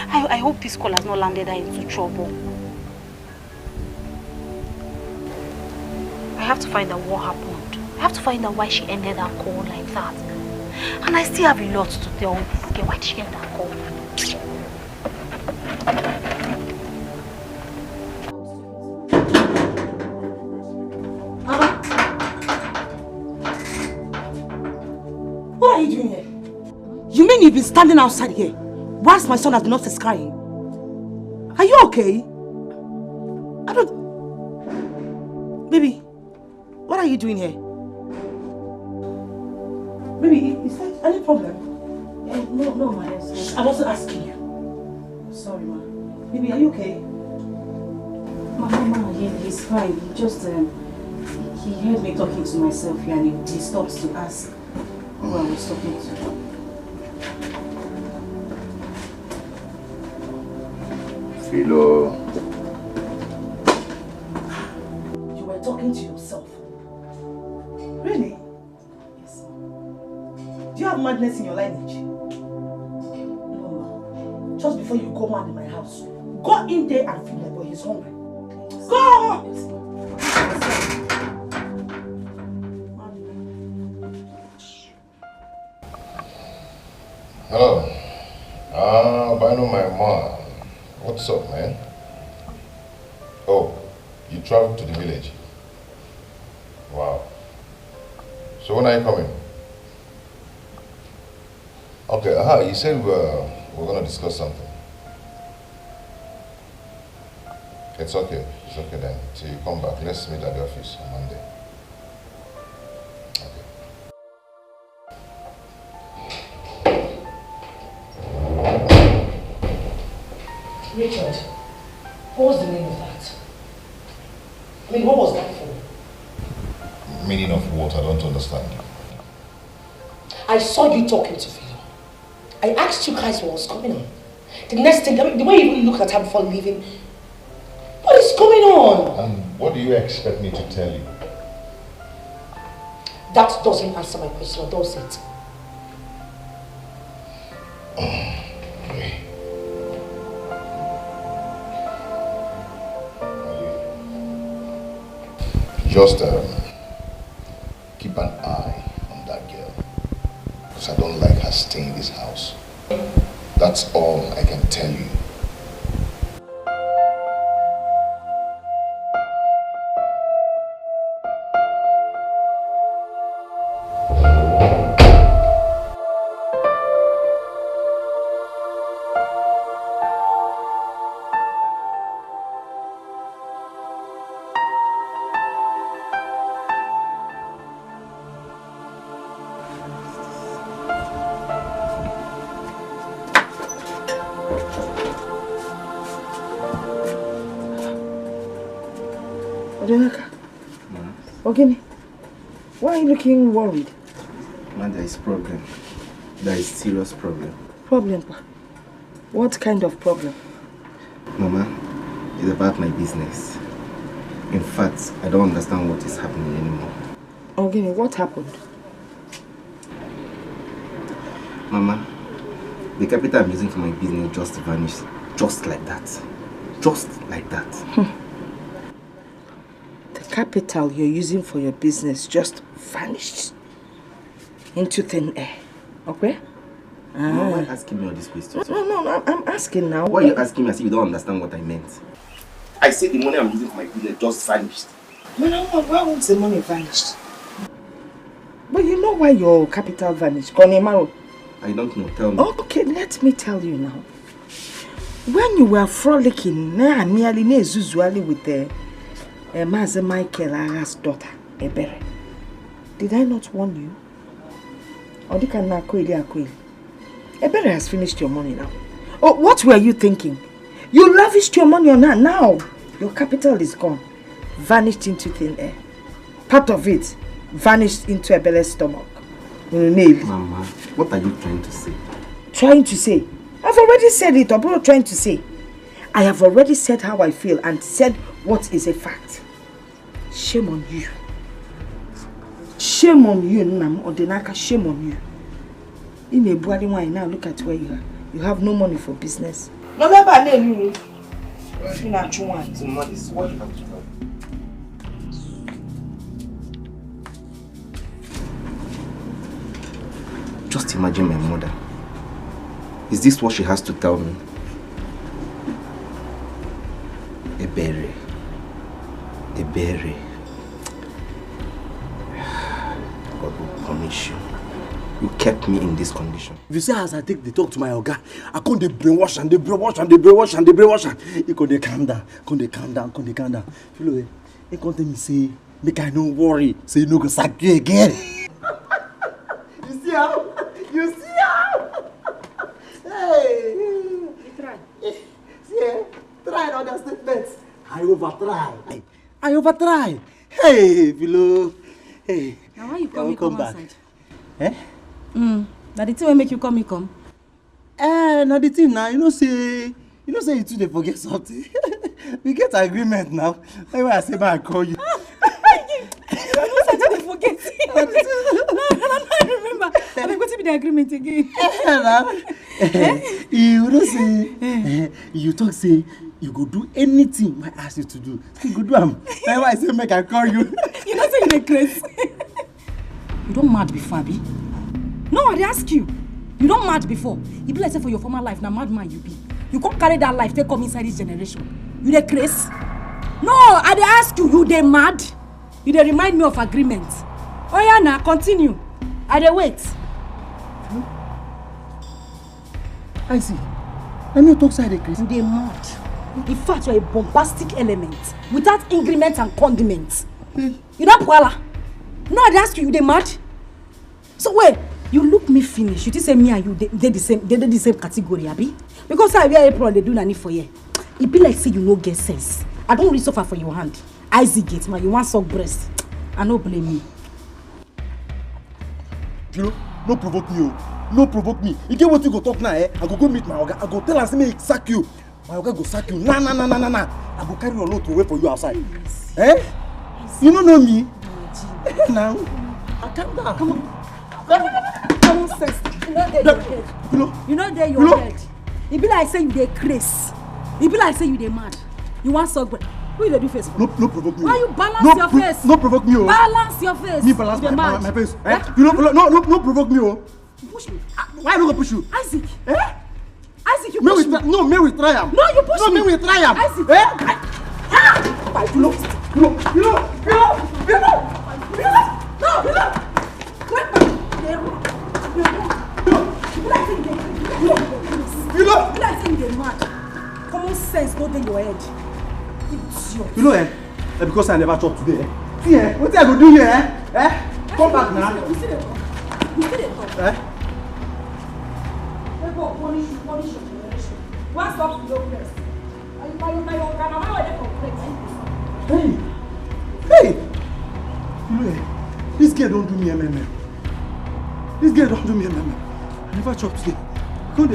I hope this call has not landed her into trouble. I have to find out what happened. I have to find out why she ended her call like that. And I still have a lot to tell this girl. Why did she end her call? What are you doing here? You mean you've been standing outside here whilst my son has been upstairs crying? Are you okay? I don't... Baby, what are you doing here? Baby, is there any problem? No, ma. I wasn't asking you. Sorry, ma. Baby, are you okay? Mama, he's fine. He just, he heard me talking to myself here and he stopped to ask who I was talking to. Philo. You were talking to yourself. Really? Yes, Do you have madness in your lineage? No, Just before you go mad in my house, go in there and feed my boy. He's hungry. Go! Hello. I know my mom. What's up, man? Oh, you traveled to the village? Wow. So when are you coming? Okay, you said we're gonna discuss something. It's okay then. Till you come back, let's meet at the office on Monday. Richard, what was the meaning of that? I mean, what was that for? Meaning of what? I don't understand. I saw you talking to Philo. I asked you guys what was going on. The next thing, I mean, the way you even looked at her before leaving, what is going on? And what do you expect me to tell you? That doesn't answer my question, does it? Just keep an eye on that girl, because I don't like her staying in this house. That's all I can tell you. Ogini, why are you looking worried? Man, there is problem. There is serious problem. Problem? What kind of problem? Mama, it's about my business. In fact, I don't understand what is happening anymore. Ogini, what happened? Mama, the capital I'm using for my business just vanished. Just like that. Just like that. Capital you're using for your business just vanished into thin air. Okay? Why are you asking me all these questions? No, I'm asking now. Why are you asking me as if you don't understand what I meant? I said the money I'm using for my business just vanished. Why won't the money vanish? But you know why your capital vanished? Konemaro. I don't know, tell me. Okay, let me tell you now. When you were frolicking nearly with the Master Michael Aga's daughter, Ebere. Did I not warn you? Ebere has finished your money now. Oh, what were you thinking? You lavished your money on her. Now your capital is gone. Vanished into thin air. Part of it vanished into Ebere's stomach. Mama, what are you trying to say? Trying to say? I've already said it. I'm not trying to say. I have already said how I feel and said what is a fact. Shame on you. Shame on you, Nam Odenaka. Shame on you. In a bloody wine now, look at where you are. You have no money for business. No, never name you. You're not one. So, Mama, this is what you have to do. Just imagine my mother. Is this what she has to tell me? Ebere. Ebere. God will punish you. You kept me in this condition. If you see as I take the talk to my Oga, I can't they brainwash and they brainwash and they brainwash and they brainwash and he can't calm down, calm down. Feel he can't tell me say, make I no worry, say you no go sack you again. You see how? I overtry. Hey, below. Hey. Now why you come back? outside? Eh? That the thing will make you come, come. Now the thing now, you say you two dey forget something. We get agreement now. That's why I say I call you. You said you forget. I remember. I'm going to be the agreement again. You don't say. You talk say you go do anything I ask you to do. You go do am. That's why I say make I call you. You don't say you dey crazy. You don't mad before, Abi? No, I dey ask you. You don't mad before. You be like say for your former life, now madman you be. You can't carry that life, take come inside this generation. You dey crazy? No, I dey ask you, you dey mad? You dey remind me of agreement. Oh yeah, now continue. I dey wait. I see. Let me talk side crazy. You dey mad. In fact, you're a bombastic element without increment and condiments. You don't puala. No, I dey ask you, you dey mad? So wait, you look me finish. You think say me and you they the same category, Abi? Because I wear apron, they do nothing for you. It be like say you no get sense. I don't really suffer for your hand. Isaac gate, man, you want suck breast. I no blame me. You know, no provoke me, oh. No provoke me. You get what you go talk now, eh? I go meet my oga. I go tell her say me sack you. My oga go sack you. Nah. I go carry your load to wait for you outside. Yes. Eh? Yes. You don't know me. Now, calm down. Come on. Common sense. You know there your head. It be like say you dey craze. It be like say you dey mad. You want suck breast. Who you do face for? No provoke me. Why you balance your face? No provoke me, oh. Balance your face. Me balance my face. Eh? You no provoke me, oh. Push me. Why am I gonna push you? Isaac. Eh? Isaac, you push me. No, may we try am. No, you push me. No, may we try am. Isaac. Eh? You know. Common sense no dey your head. You know, because I never talk today. See, what I go do here? Come back now. You see the talk. They go punish your generation. What's up with your breast? Hey! You know, this girl don't do me MM. This girl don't do me MM. I never chop today. Go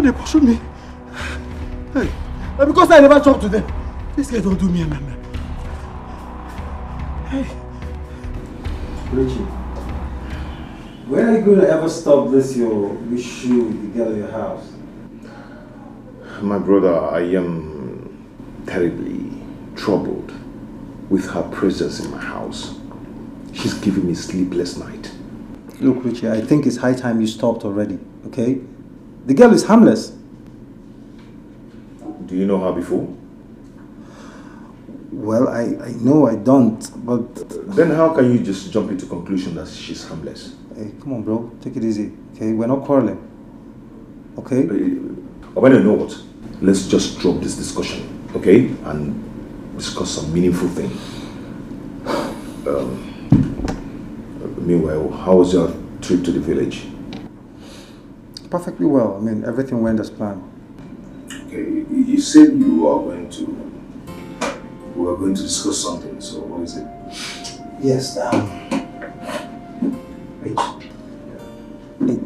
they pursue me. Hey, because I never chop today. This girl don't do me MM. Hey. Richie, when are you going to ever stop this your issue with the girl in your house? My brother, I am terribly troubled with her presence in my house. She's giving me sleepless night. Look, Richie, I think it's high time you stopped already, okay? The girl is harmless. Do you know her before? Well, I know I don't, but... Then how can you just jump into conclusion that she's harmless? Hey, come on, bro. Take it easy, okay? We're not quarreling, okay? When you know what? Let's just drop this discussion, okay? And discuss some meaningful thing. Meanwhile, how was your trip to the village? Perfectly well. I mean, everything went as planned. Okay, you said we were going to discuss something, so what is it? Yes,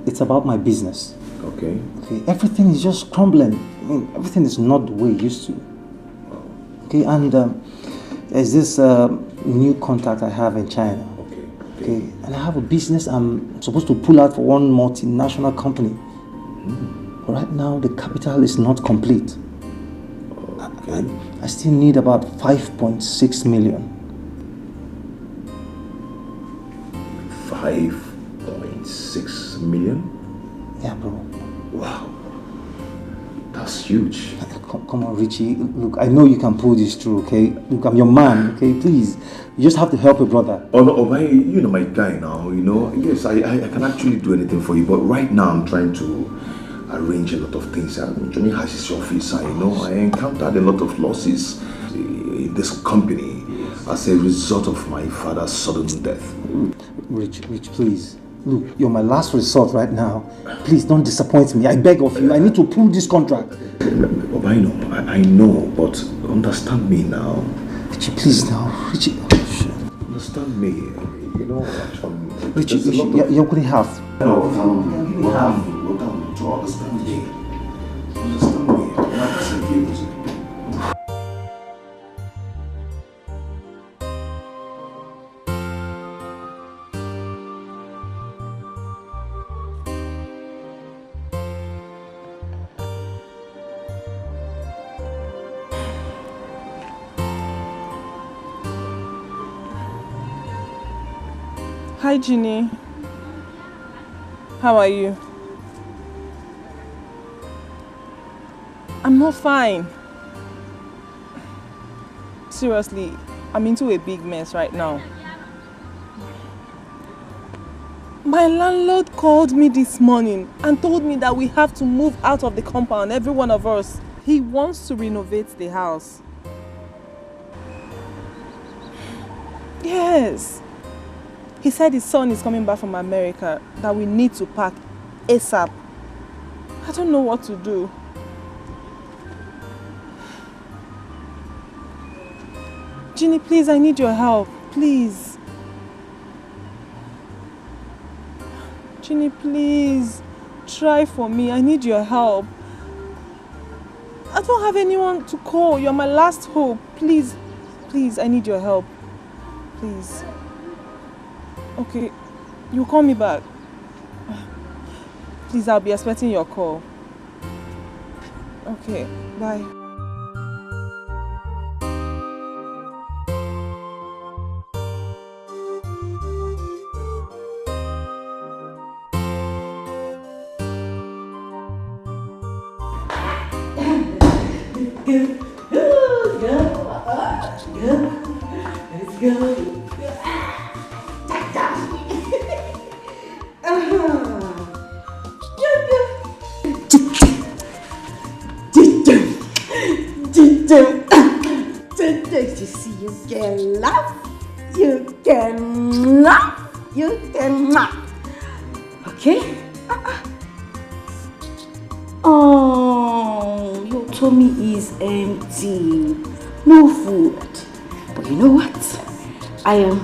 it's about my business. Okay. Okay, everything is just crumbling. I mean, everything is not the way it used to. Okay, and there's this new contact I have in China. Okay, and I have a business I'm supposed to pull out for one multinational company. But right now, the capital is not complete. Okay. I still need about 5.6 million. 5.6 million? Yeah, bro. Wow. That's huge. Come on, Richie. Look, I know you can pull this through, okay? Look, I'm your man, okay? Please. You just have to help a brother. Oh, no, you know my guy now, you know. Yes, I can actually do anything for you, but right now I'm trying to arrange a lot of things. Johnny has his office, and you know, I encountered a lot of losses in this company as a result of my father's sudden death. Rich, please. Look, you're my last resort right now. Please don't disappoint me. I beg of you. I need to pull this contract. I know, but understand me now. Richie, please now. Richie, understand me. You know, Richie, you're going to have. No, to understand me. Understand me. I'm not able to. Hi, Ginny. How are you? I'm not fine. Seriously, I'm into a big mess right now. My landlord called me this morning and told me that we have to move out of the compound, every one of us. He wants to renovate the house. Yes. He said his son is coming back from America, that we need to pack ASAP. I don't know what to do. Ginny, please, I need your help. Please. Ginny, please. Try for me. I need your help. I don't have anyone to call. You're my last hope. Please, please, I need your help. Please. Okay, you call me back. Please, I'll be expecting your call. Okay, bye. Let's go. You see, you can laugh, you can laugh, you can laugh. Okay? Oh, your tummy is empty. No food. But you know what? I am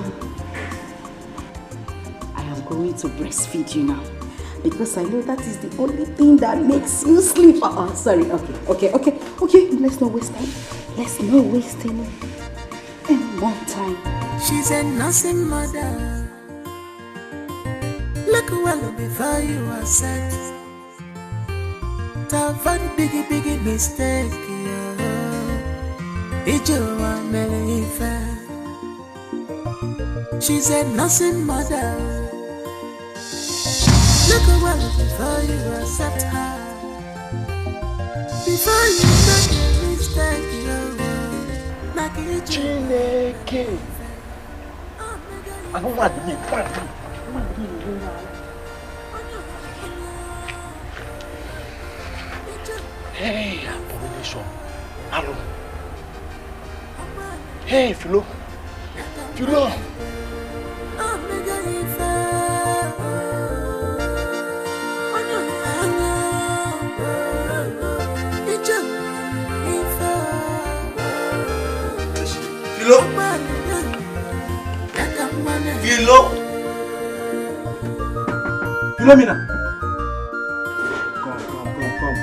going to breastfeed you now. Because I know that is the only thing that makes you sleep. Oh, sorry. Okay. Let's not waste time. Let's not waste any more time. She's a nursing mother. Look well before you are set. Tough and biggie mistake. She's a nursing mother. Look well before you accept her. Before you make a mistake, Chineke. I don't want to be Hey, abomination. Hello. Hey, Philo. Philomena. Come.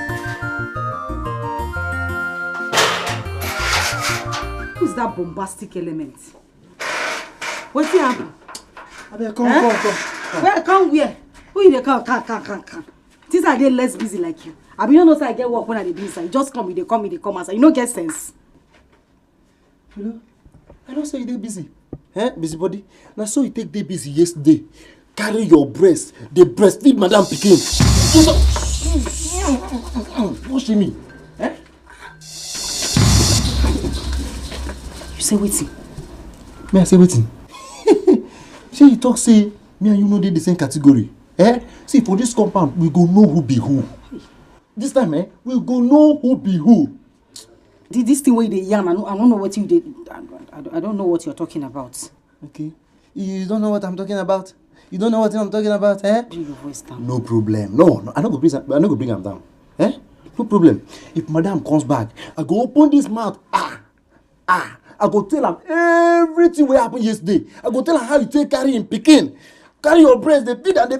Who's that bombastic element? What's he happen? Come. Where? Come where? Who you dey come? Things are they less busy like you. I mean, you know, so I get work when I do inside. Just come, they come outside. You don't get sense. Philo, I don't say you dey busy. Busybody. Now so you take day busy yesterday. Carry your breast. They breastfeed Madam Pikin. What's me? You say waiting. Me I say waiting. See you talk say me and you know they the same category. See for this compound we go know who be who. This time we go know who be who. This thing where they yarn, I don't know what you did. I don't know what you're talking about. Okay. You don't know what I'm talking about? You don't know what I'm talking about, Bring your voice down. No problem. No, I don't go bring him down. No problem. If madam comes back, I go open this mouth. I go tell her everything what happened yesterday. I go tell her how you take carry him pikin. Carry your breast, they beat them.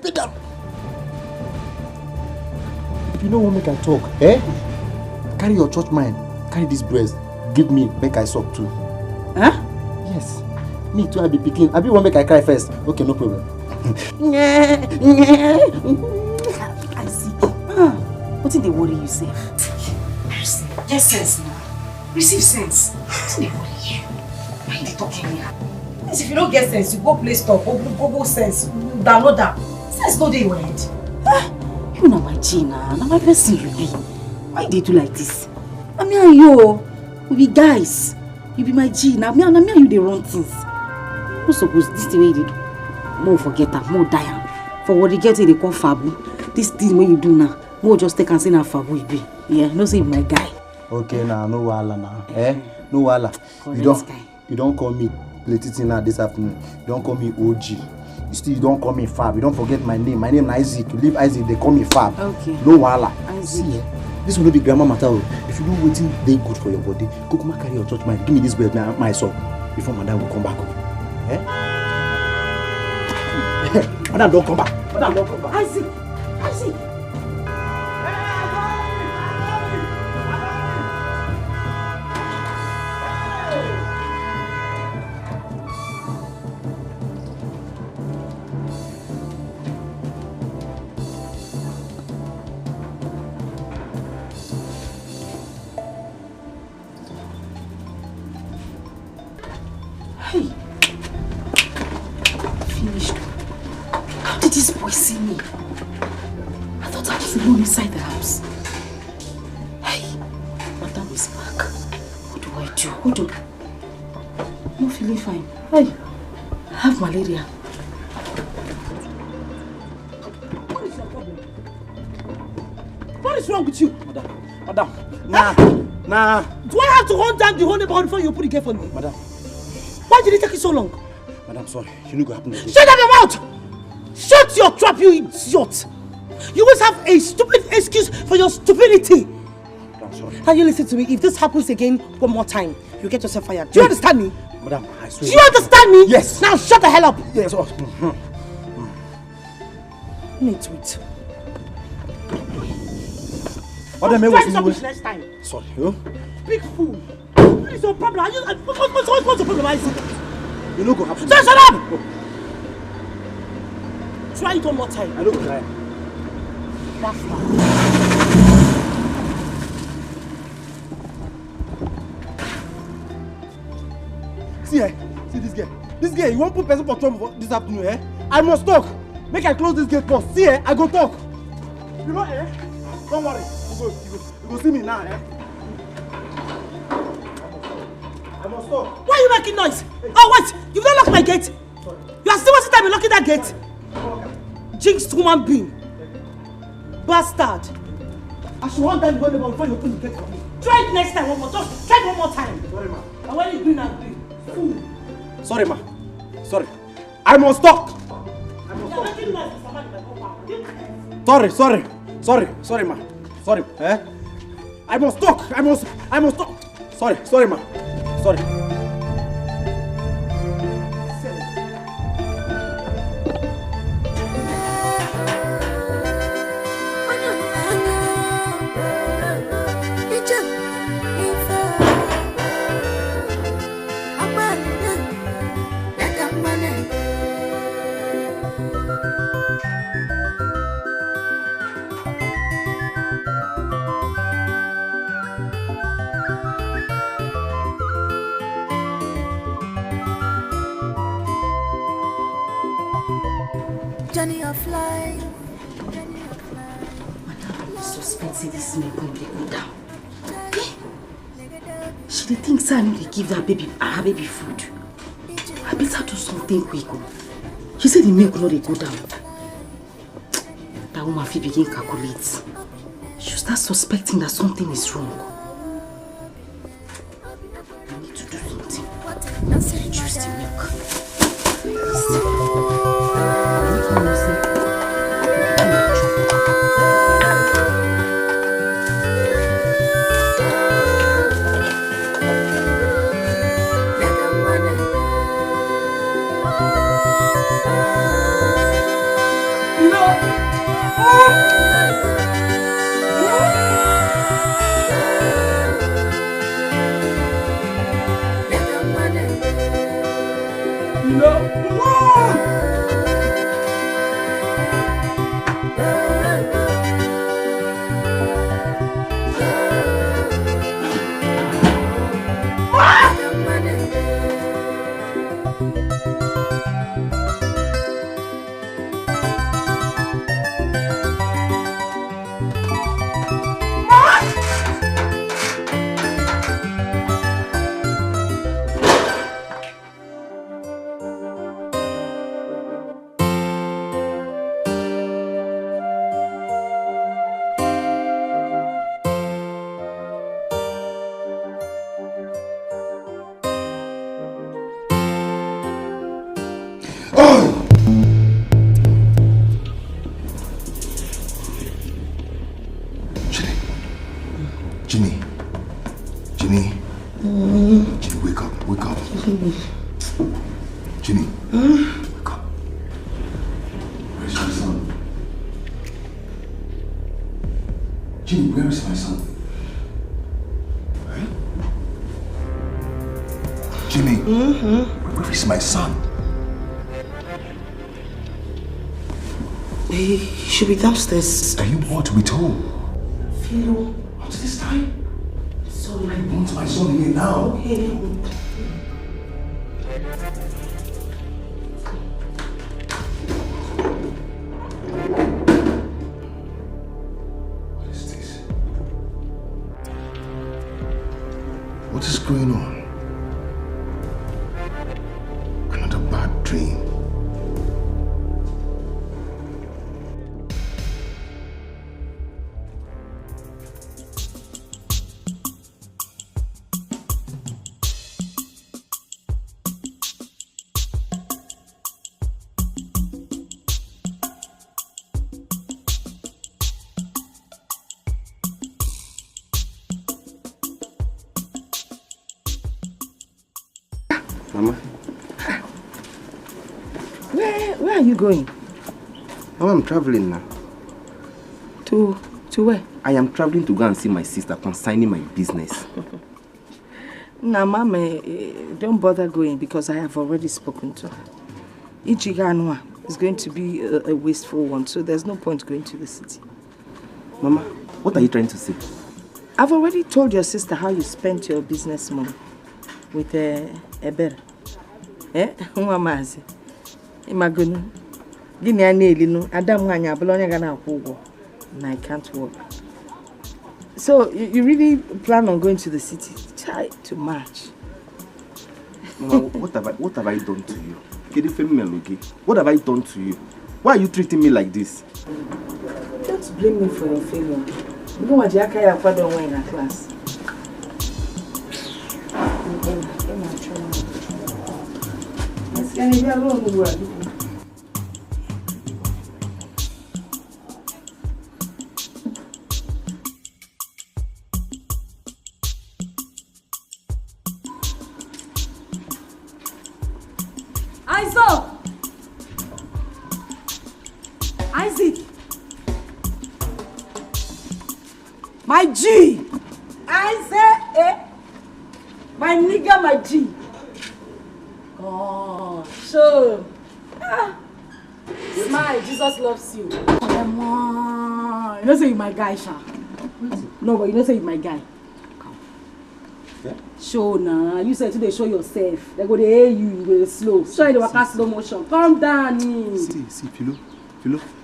If you know what make I talk, carry your church mind, carry this breast, give me, make I suck too. Huh? Yes. Me too, I be pikin. I be one make I cry first. Okay, no problem. I see. What did they worry you, safe? Get sense now. Receive sense. What did they worry you? Why are they talking here? If you don't get sense, you go play store, go sense, download that. Sense no dey your head. You know my Gina, now my person you be. Why they do like this? I mean and you, we be guys. You be my Gina, me and you they run things. No suppose this the way they do. More forget her, more die her. For what they get they call fabu. This thing when you do now, more just take and say na fabu it be. Yeah, no say my guy. Okay, now no wahala now. No wahala. You don't call me Letitina this afternoon. You don't call me OG. You don't call me Fab. You don't forget my name. My name is Isaac. You leave Isaac, they call me Fab. Okay. No wahala. Isaac. See, this will not be grammar matter. If you know waiting, they good for your body. Go come carry your church mind. Give me this bread now, my son. Before madam will come back. Madam don't come back. Madam don't come back. Isaac. Hey, finished. How did this boy see me? I thought I was alone inside the house. Hey, madam is back. What do I do? I'm not feeling fine. Hey, I have malaria. What is your problem? What is wrong with you? Madam. Nah. Do I have to hunt down the whole neighborhood before you put the gate on me? Madam. Why did it take you so long? Madam, sorry. You know what happened today. Shut up your mouth! Shut your trap, you idiot! You always have a stupid excuse for your stupidity. I'm sorry. Can you listen to me? If this happens again one more time, you get yourself fired. Do you understand me? Madam, I swear. Do you understand me? Yes. Now shut the hell up. Yes. Wait, wait. Madam, try something next time. Sorry. Big fool. What is your problem? What's your problem? You know what happened. Shut up! Try it one more time. I don't cry. That's fine. See this girl. This girl, you won't put person for trouble this afternoon, I must talk. Make I close this gate first. See, I go talk. You know, don't worry. You go see me now, I must talk. Why are you making noise? Oh, wait! You've not locked my gate. Sorry. You are still wasting time in locking that gate. Jinxed human being. Bastard. I should want that to go before you open the gate for me. Try it next time one more. Just try it one more time. Sorry, ma. And when you do now, fool. Sorry, ma. Sorry. I must talk. You're making noise for somebody by compound. Sorry, ma. Sorry, I must talk. I must talk. Sorry, ma. Sorry. Journey of life. Madam, suspecting this milk when they go down. She thinks I need to give her baby food. I better do something quick. She said the milk will not go down. That woman feel begin calculate. She'll start suspecting that something is wrong. I need to do something. Reduce the milk. Ginny. Ginny, wake up. Wake up. Ginny. Wake up. Where's my son? Ginny, where is my son? Huh? Ginny. Where is my son? He should be downstairs. Are you what we told? Philo. What's this time? Sorry. I want my son here now. Okay. What is this? What is going on? Another bad dream. Mama. Where are you going? Mama, I'm traveling now. To where? I am traveling to go and see my sister concerning my business. Nah, Mama, don't bother going because I have already spoken to her. Ichiganwa is going to be a wasteful one, so there's no point going to the city. Mama, what are you trying to say? I've already told your sister how you spent your business money with Hilbert. Eh? Mamazi. Imagunu. Gini anelinu. Adam wanya abalonya gana akwugo. And I can't work. So you really plan on going to the city? Try to march. Mama, what have I done to you? What have I done to you? Why are you treating me like this? Don't blame me for your failure. You know what Jakaya father went in a class. Isaac! My G! Isaac! My nigga, my G! Oh, sure. Smile, Jesus loves you. Come on. You don't say you're my guy, Sha. No, but you don't say you're my guy. Come. Yeah? Show now. You said today show yourself. They go to hear you, you go slow. Show you the waka slow motion. Calm down. See, Philo.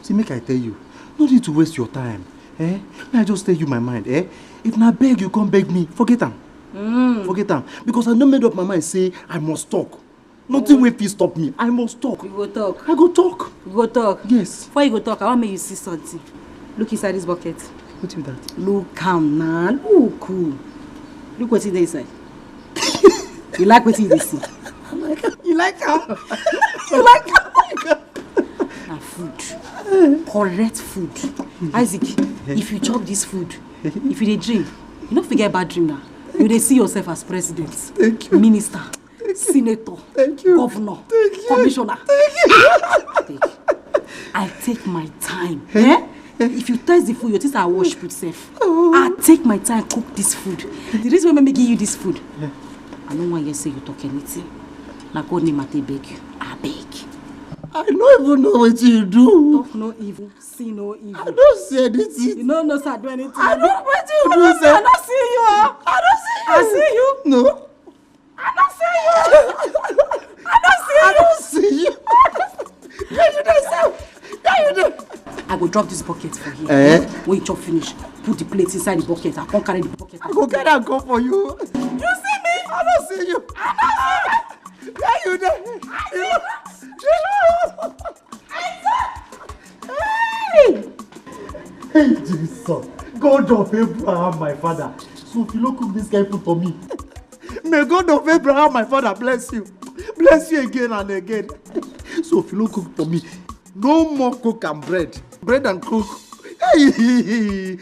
See, make I tell you. No need to waste your time. Eh? May I just tell you my mind, eh? If na beg, you come beg me. Forget them. Forget them. Because I don't made up my mind say I must talk. Nothing will please stop me. I must talk. You go talk. I go talk. You go talk. Yes. Before you go talk, I want to make you see something. Look inside this bucket. What is that? Look calm now. Look cool. Look what's in the inside. You like what you see? You like how? You like how? Na food. Correct food. Isaac, if you chop this food, if you dey dream, you don't forget bad dream now. You dey see yourself as president, thank you, minister, senator, thank you, governor, thank you, commissioner. Thank you. I take my time. Eh? If you taste the food, your taste I wash food safe. I take my time cook this food. The reason why I give you this food, I don't want you to say you talk anything. Now God name I beg you. I beg. I don't even know what you do. Talk no evil, see no evil. I don't see anything. You don't know sir do anything. I don't what you do, I sir. don't see you. I don't see you. I see you. No. I don't see you. I don't see you. Get you there, sir. Get you there. I go drop this bucket for you. When you chop finish, put the plates inside the bucket. I can't carry the bucket. I go carry and go for you. You see me? I don't see you. I don't see you. Get you there. Hey, Jesus. God of Abraham, my father. So if you don't cook this guy food for me, may God of Abraham, my father, bless you. Bless you again and again. So if you don't cook for me, no more cook and bread. Bread and cook. Hey.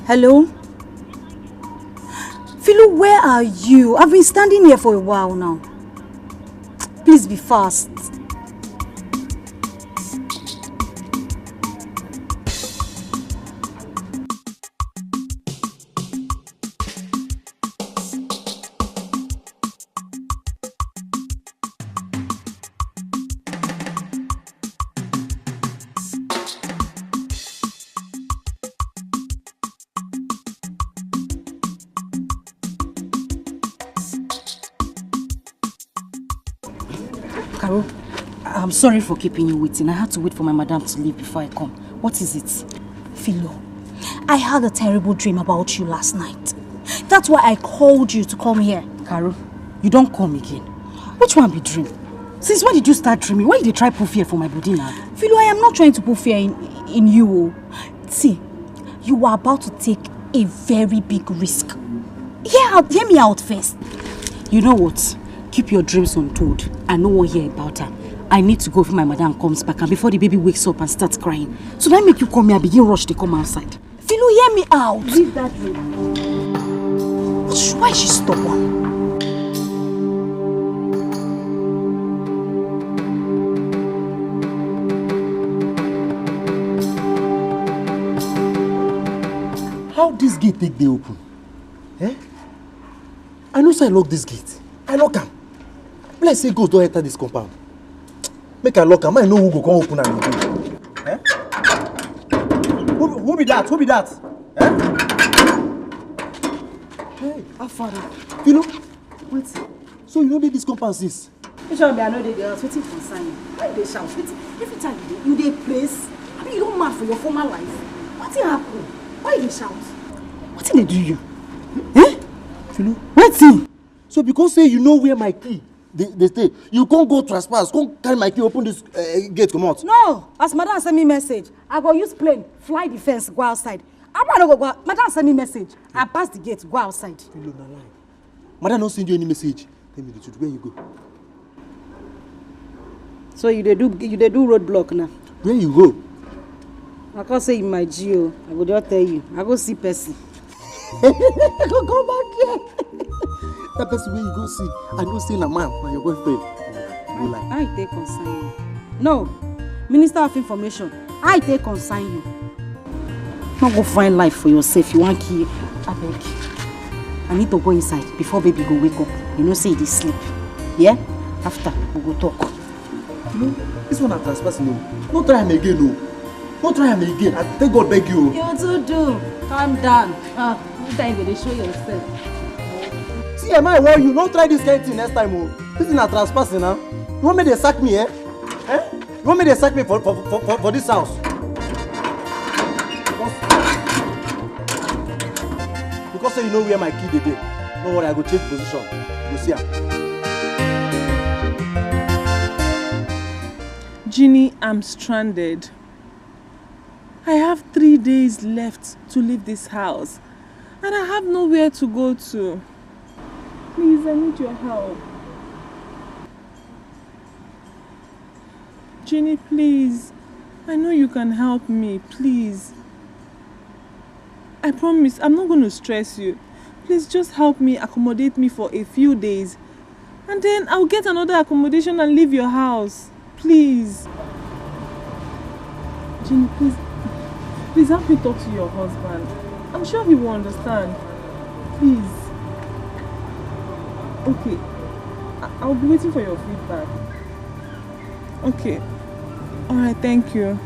Hello? Philo, where are you? I've been standing here for a while now. Please be fast. Carol, I'm sorry for keeping you waiting. I had to wait for my madam to leave before I come. What is it? Philo, I had a terrible dream about you last night. That's why I called you to come here. Carol, you don't come again. Which one be dream? Since when did you start dreaming? Why did you try to put fear for my body now? Philo, I am not trying to put fear in you. See, you are about to take a very big risk. Hear me out first. You know what? Keep your dreams untold. I no one hear about her. I need to go if my madam comes back and before the baby wakes up and starts crying. So that make you come here and begin rush to come outside. Philo, hear me out. Leave that dream. Why is she stubborn? How this gate take dey open? Eh? I know say I lock this gate. I lock am. Let's say ghost don't enter this compound. Make I lock am. I know who go come open am again. Eh? Who be that? Who be that? Eh? Hey, how far? You know? Wait. So you know this compound since? Which one be I know the girls? What's it concern you? Why they shout? Every time you dey place. I mean, you don't mad for your former life. What's it happen? Why they shout? What did they do you? Eh? You know? Wait. So because say you know where my key they stay, you can't go trespass, can't carry my key, open this gate, come out. No, as madam send me message, I go use plane, fly the fence, go outside. I want to go out. Madam send me message, I pass the gate, go outside. You know, lie. Madam don't send you any message. Tell me the truth, where you go? So you do roadblock now? Where you go? I can't say in my geo. I go just tell you. I go see Percy. I go come back here. That person where you go see, I go see a man, your boyfriend. You like? I take consign you. No, Minister of Information. I take consign you. Not go find life for yourself. You want key? I beg. I need to go inside before baby go wake up. You know, say they sleep. Yeah? After we go talk. You know, this one I'm trespassing. No try him again, no. Don't try him again. I thank God beg you. You too do. Calm down. This time you show yourself. See, am I warn you? Don't try this kind of thing next time. Oh. This is not trespassing now. You want me to sack me, eh? You want me to sack me for this house? Because say you know where my key dey. Don't worry, I go change position. You see her. Ginny, I'm stranded. I have 3 days left to leave this house. And I have nowhere to go to. Please, I need your help. Ginny, please. I know you can help me, please. I promise, I'm not going to stress you. Please just help me, accommodate me for a few days. And then I'll get another accommodation and leave your house. Please. Ginny, please. Please help me talk to your husband. I'm sure he will understand. Please. Okay. I'll be waiting for your feedback. Okay. Alright, thank you.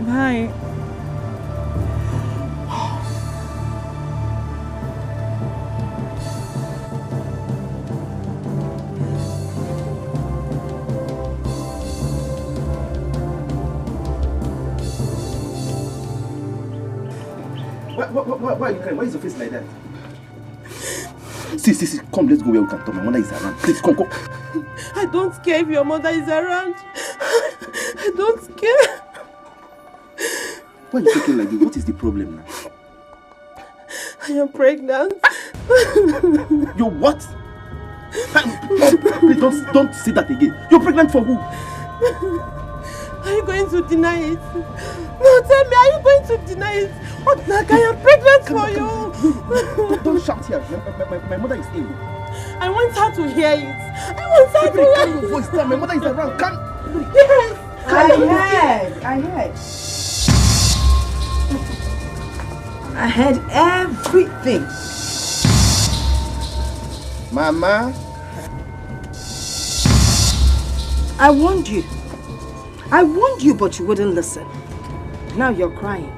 Bye. Why are you crying? Why is your face like that? See, come, let's go where we can talk. My mother is around. Please, come. I don't care if your mother is around. I don't care. Why are you talking like this? What is the problem now? I am pregnant. You're what? Please don't say that again. You're pregnant for who? Are you going to deny it? No, tell me, are you going to deny it? What? Like I am pregnant for you. Don't shout here. My mother is ill. I want her to hear it. I want her to hear your voice down. My mother is around. Come. Yes. I heard. I heard everything. Mama. I warned you. I warned you, but you wouldn't listen. Now you're crying.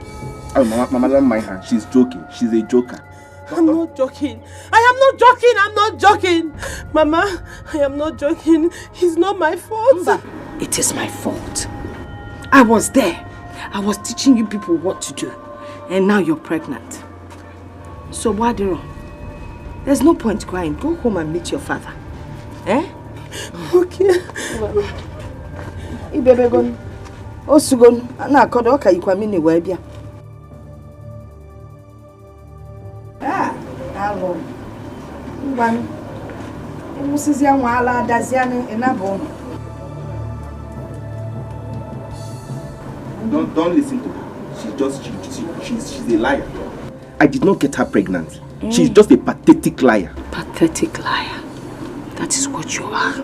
Oh, Mama, don't mind her. She's joking. She's a joker. I'm not joking. I am not joking. I'm not joking. Mama, I am not joking. It's not my fault. It is my fault. I was there. I was teaching you people what to do. And now you're pregnant. So, Wadiro, there's no point crying. Go home and meet your father. Eh? Okay. Ibebegon. Osugon. Ana kodo oka ikwamini webia. Hello. One. Emusizia wala daziane enabo. Don't listen to her. She's a liar. I did not get her pregnant. She's just a pathetic liar. Pathetic liar. That is what you are.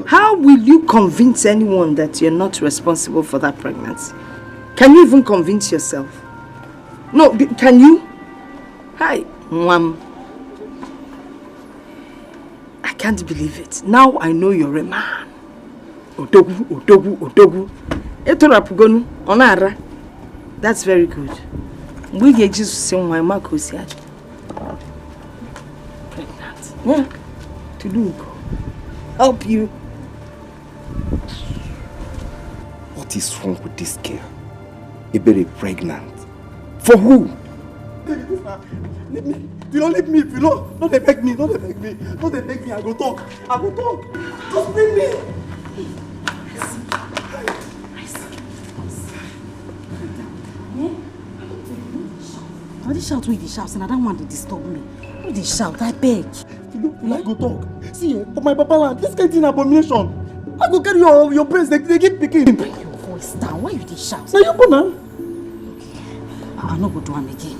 How will you convince anyone that you're not responsible for that pregnancy? Can you even convince yourself? No, can you? Hi, Mom. I can't believe it. Now I know you're a man. Odogu. Etorapugonu, onara. That's very good. We get just saying why Marco said. Pregnant. Yeah. To do. Help you. What is wrong with this girl? Iberi pregnant. For who? Leave me. If you don't leave me, if you don't beg me, don't beg me. Don't beg me, I go talk. Just bring me. Why they shout with the shouts and I don't want to disturb me? Why they shout? I beg. I go talk. See, for my papa land, this kind of abomination. I go carry your praise, they keep picking. Bring your voice down. Why you they shout? Now you go now. I no go do am again.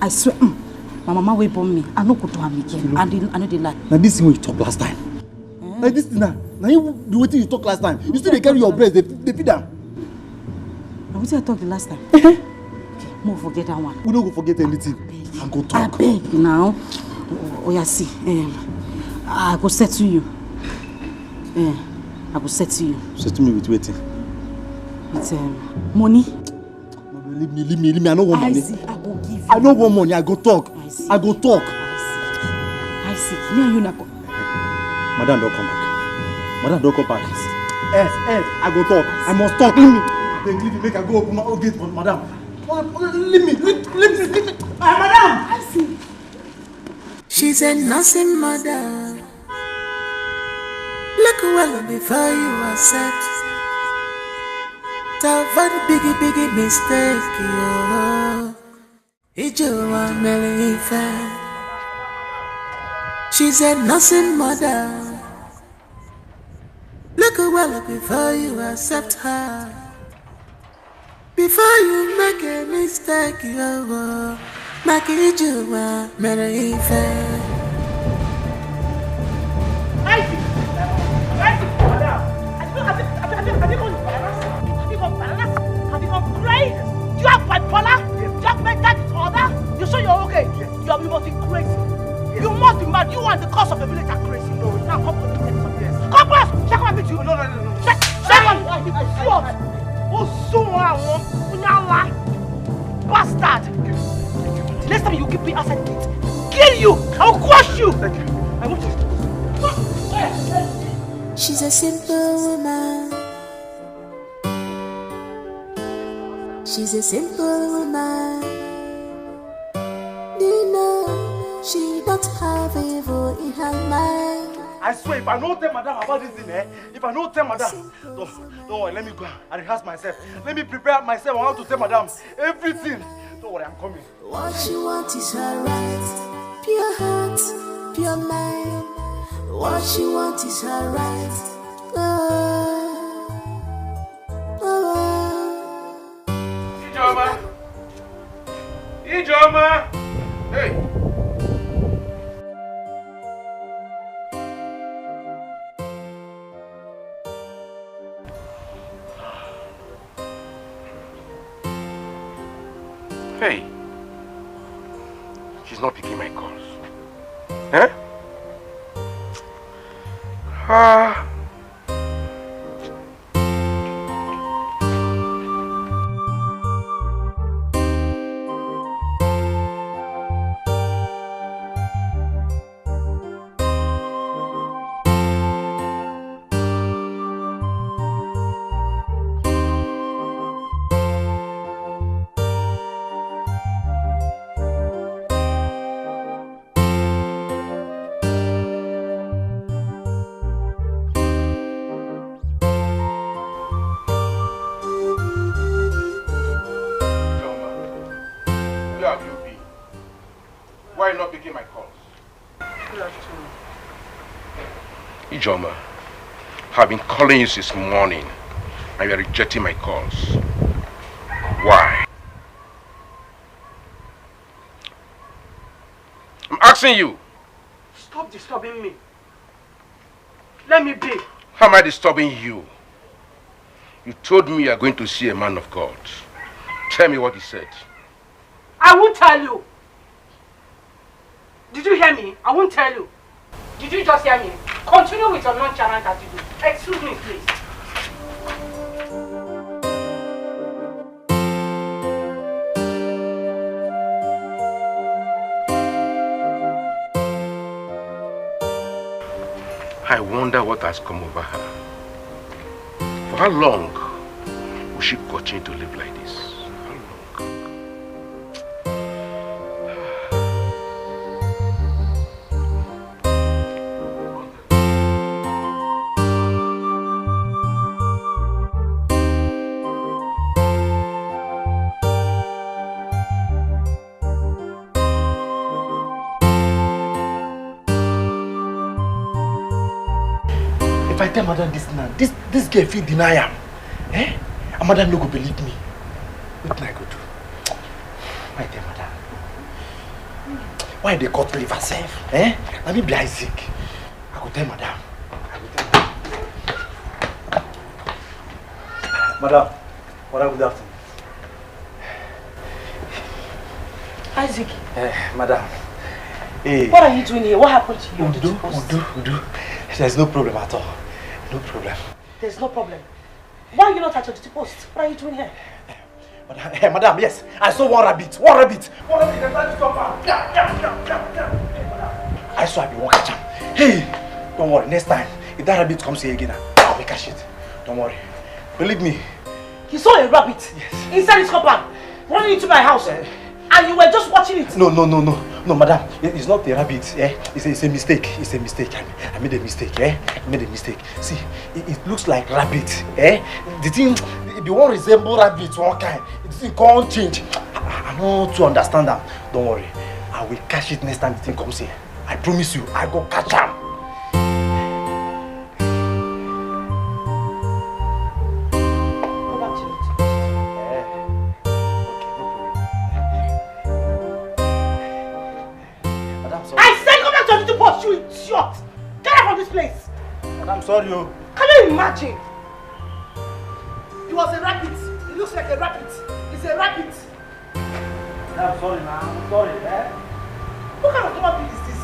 I swear, my mama will bomb me. I no go do am again. I know they lie. Now this thing when you talk last time. Like this thing now you do what you talk last time. You still they carry your breast, they feed them. Now what did I talk the last time? Okay, more forget that one. We don't go forget anything. I go talk. I beg now. Oh yeah, see. I go settle you. I go settle you. Settle me with waiting. With money. Leave me. I don't want money. I go give you. I don't want money. I go talk. I go talk. I see. Me and you na go. Madam, don't come back. I go talk. I must talk. Leave me. Then leave me. Make I go open my own gate for madam. Leave me. Madam. I see. She's a nursing mother. Look well before you accept. To avoid a biggie mistake, she's a nursing mother. Look well before you accept her. Before you make a mistake, make it You have bipolar? You have mental disorder? You sure you're okay? Yes. You must be crazy. Yes. You must be mad. You and the cause of the village are crazy. No, now come on. Yes. Come on! Check on me too. No. Check on me. Oh, so bastard! Next time you keep me outside the gate, kill you! I'll crush you! Thank you. I want you. She's a simple woman. She's a simple woman. Do you know she don't have evil in her mind? I swear, if I don't tell madam about this thing, if I don't tell madam, don't worry, let me go and rehearse myself. Let me prepare myself on how to tell madam everything. Don't worry, I'm coming. What she wants is her right. Pure heart, pure mind. What she wants is her right. Ijoma! Hey! Hey! She's not picking my calls. Huh? Why are you not picking my calls? Good afternoon. Ijoma, I've been calling you since morning and you are rejecting my calls. Why? I'm asking you. Stop disturbing me. Let me be. How am I disturbing you? You told me you are going to see a man of God. Tell me what he said. I won't tell you. Did you hear me? I won't tell you. Did you just hear me? Continue with your nonchalant attitude. Excuse me, please. I wonder what has come over her. For how long will she continue to live like this? How long? If I tell madam this now, this girl feel deny am. Eh? And madam no go believe me. What I go do? I tell madam. Why they cut liver herself? Eh? Let me be Isaac. I go tell madam. Madam, good afternoon. Isaac. Madam. Hey. What are you doing here? What happened to you? Udo. There's no problem at all. No problem. There's no problem. Why are you not at your duty post? What are you doing here? Madam, yes. I saw one rabbit. One rabbit. I saw I be one catch him. Hey, don't worry. Next time, if that rabbit comes here again, I'll make a shit. Don't worry. Believe me. You saw a rabbit? Yes. Inside his compound, running into my house. And you were just watching it? No, madam. It's not a rabbit. It's a mistake. It's a mistake. I made a mistake. I made a mistake. See, it looks like rabbit. The one resemble rabbit one kind. It can't change. I want to understand that. Don't worry. I will catch it next time the thing comes here. I promise you, I go catch him. You idiot! Get out from this place! I'm sorry, oh. Can you imagine? It was a rabbit. It looks like a rabbit. It's a rabbit. I'm sorry, man. I'm sorry, What kind of human being is this?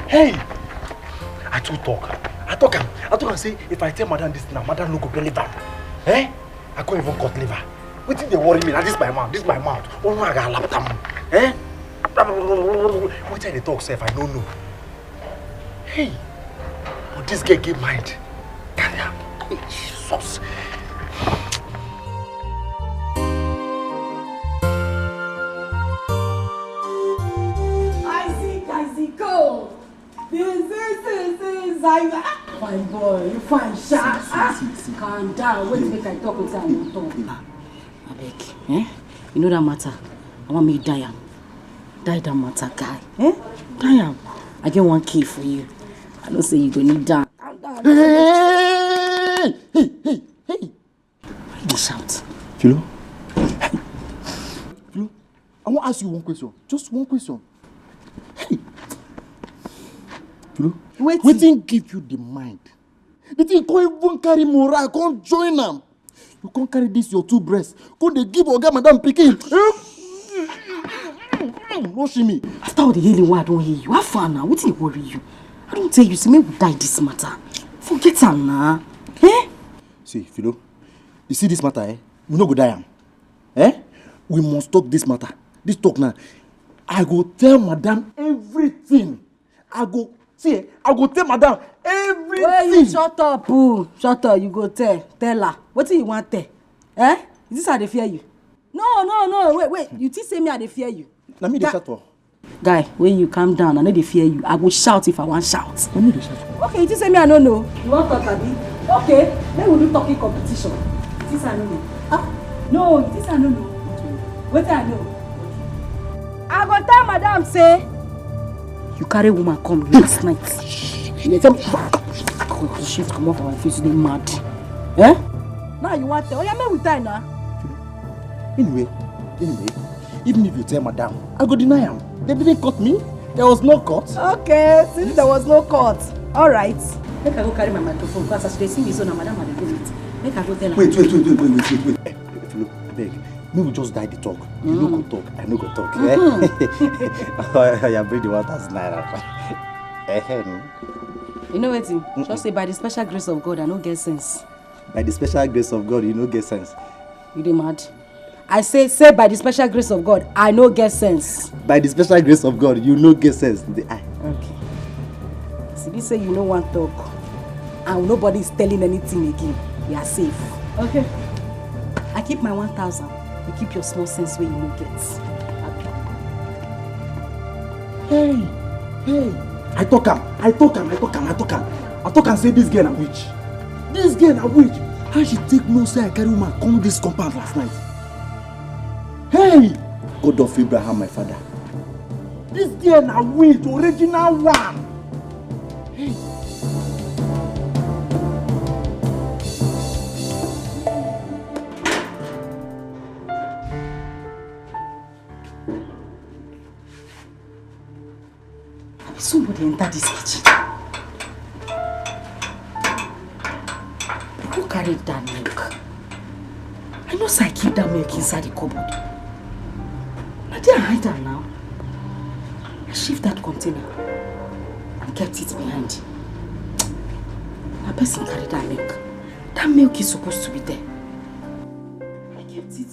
Hey! I too talk. I talk and say if I tell madam this now, madam no go believe am. I can't even cut liver. Wetin dey worry me now? This my mouth. Oh no, I got lap am. Wetin dey talk sef? I don't know. Hey! But this girl get mind. Carry am. Hey, Jesus. This is fine boy, you fine. Calm down. Wait make I talk with you. Talk. Abeg, you know that matter? I want me to die. Die that matter, guy. Die. I get 1K for you. I don't say you go need that. Hey! Why you shout? Philo? Philo, I want to ask you one question. Just one question. Hey! Philo, wetin give you the mind? The thing can't even carry moral, can't join them. You can't carry this your 2 breasts. Can't they give Oga Madam Pikin? No see me. After all the healing, why I don't hear you? How far now? What did it worry you? I don't tell you, see me die this matter. Forget am now. See, Philo, you see this matter, we no go die am. We must talk this matter. This talk now. I go tell Madam everything. I go tell Madam everything. Well, you shut up, boo. Shut up, you go tell her. What do you want tell? Is this how they fear you? No, wait. You think say me how they fear you? Let me shut up. Guy, when you calm down, I know they fear you. I will shout if I want shout. Let me shout. Okay, you think say me I don't know. You want talk, Abi? Okay, then we do talking competition. You think I don't know? No, you think I don't know. What I know? I go tell Madam say you carry woman come last night. You tell me shift come off our face, they mad. Now you want to? Oh yeah, me with time now. Anyway, even if you tell Madam, I go deny him. They didn't cut me. There was no cut. Okay, since there was no cut, all right. Make I go carry my microphone because as they see me so now, Madam, I dey do it. Make I go tell her. Wait. Philo, I beg. Me will just die the talk. You no go talk. I no go talk. I bring the 1,000 naira. You know what? Just say by the special grace of God, I no get sense. By the special grace of God, you no get sense. You dey mad? I say by the special grace of God, I no get sense. By the special grace of God, you no get sense. Okay. See, this say you no want talk, and nobody is telling anything again. You are safe. Okay. I keep my 1,000. You keep your small sense where you no get. Hey. I talk am. Say this girl a witch. How she take no say I carry woman come this compound last night? Hey! God of Abraham, my father. This girl a witch, original one. Hey! Somebody enter this kitchen. Who carried that milk? I know I keep that milk inside the cupboard. I didn't hide her now. I shift that container and kept it behind. A person carried that milk. That milk is supposed to be there. I kept it.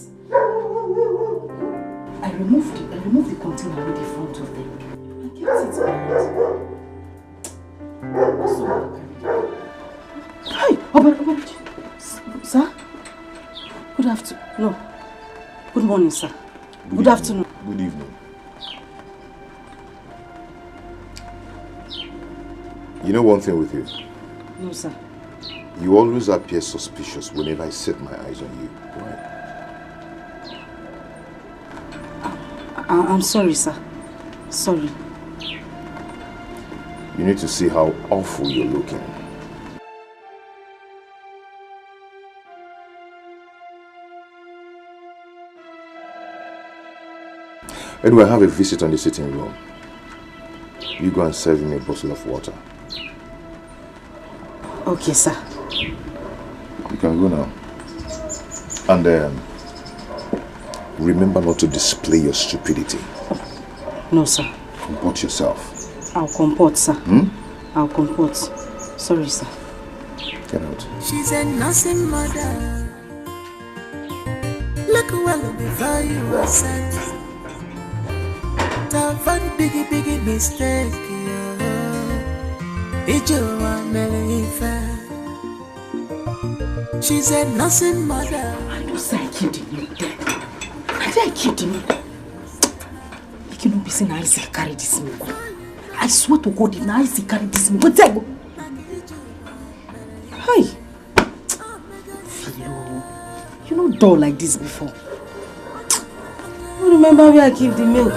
I removed the container with the front of them. I kept it behind. Hi, Obed. Sir? Good afternoon. No. Good morning, sir. Good afternoon. Good evening. You know one thing with you? No, sir. You always appear suspicious whenever I set my eyes on you. Why? I'm sorry, sir. Sorry. You need to see how awful you're looking. Anyway, I have a visit on the sitting room. You go and serve me a bottle of water. Okay, sir. You can go now. And remember not to display your stupidity. No, sir. Comport yourself. I'll comport, sir. I'll comport. Sorry, sir. Get out. She's a nursing mother. Look well before you were sent. Tough and biggie mistake. She's a nursing mother. I know, sir. I keep the milk there. I keep the milk. You cannot be saying I carry this milk. I swear to God, if I carry this milk, what's that? Hey, tall like this before. You remember where I keep the milk?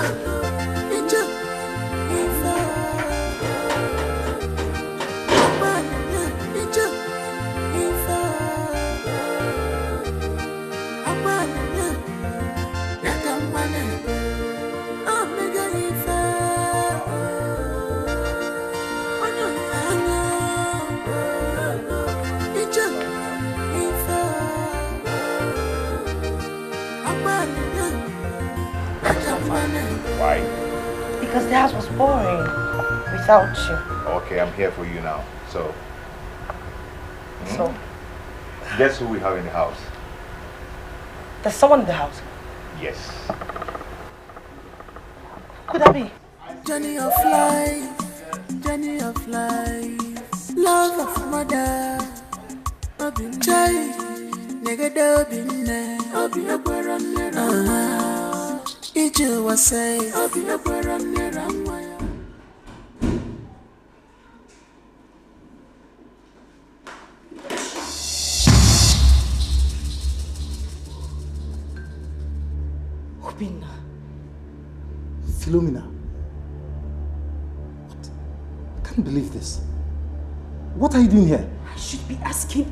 Why? Because the house was boring without you. Okay, I'm here for you now. So, So, guess who we have in the house? there's someone in the house. Yes. Could that be? Journey of life, love of mother. Child, nigga, dobin, Iju was say, Obinna. Philomena. What? I can't believe this. What are you doing here? I should be asking,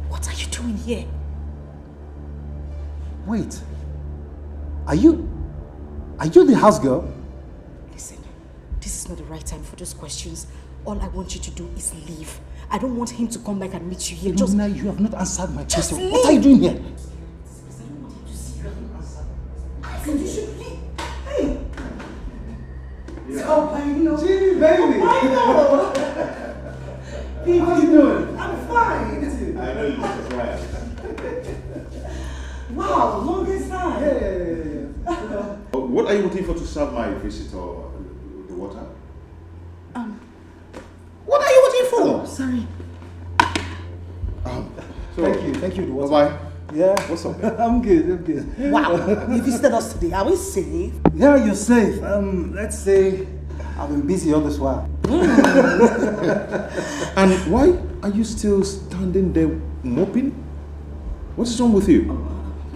what are you doing here? Wait. Are you the house girl? Listen, this is not the right time for those questions. All I want you to do is leave. I don't want him to come back and meet you here. Just Philomena, you have not answered my question. leave. What are you doing here? You should leave. Hey! Oh, I know. Gee, baby! I know. How you doing? I'm fine. I know you smile. Wow, longest time. Yeah. What are you waiting for to serve my visitor the water? What are you waiting for? Sorry. Thank you. Bye-bye. Yeah. What's up, man? I'm good. Wow, you visited us today. Are we safe? Yeah, you're safe. Let's say I've been busy all this while. And why are you still standing there moping? What is wrong with you?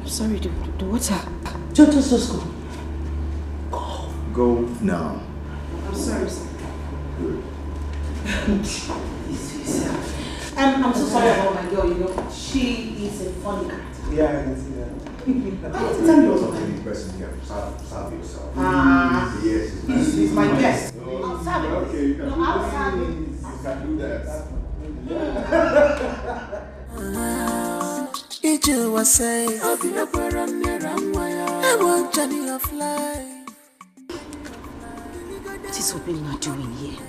I'm sorry, the water. Just go. Go now. I'm sorry, sir. Good. I'm so sorry about my girl, you know. She is a funny character. Yeah, I can see that. Tell me also. Person here. Serve yourself. Yes. He's my guest. No. I'll serve it. Okay, you can No, do I'll that. serve it. You can do that. Iju was say, I want journey of life. What is Obinna doing here?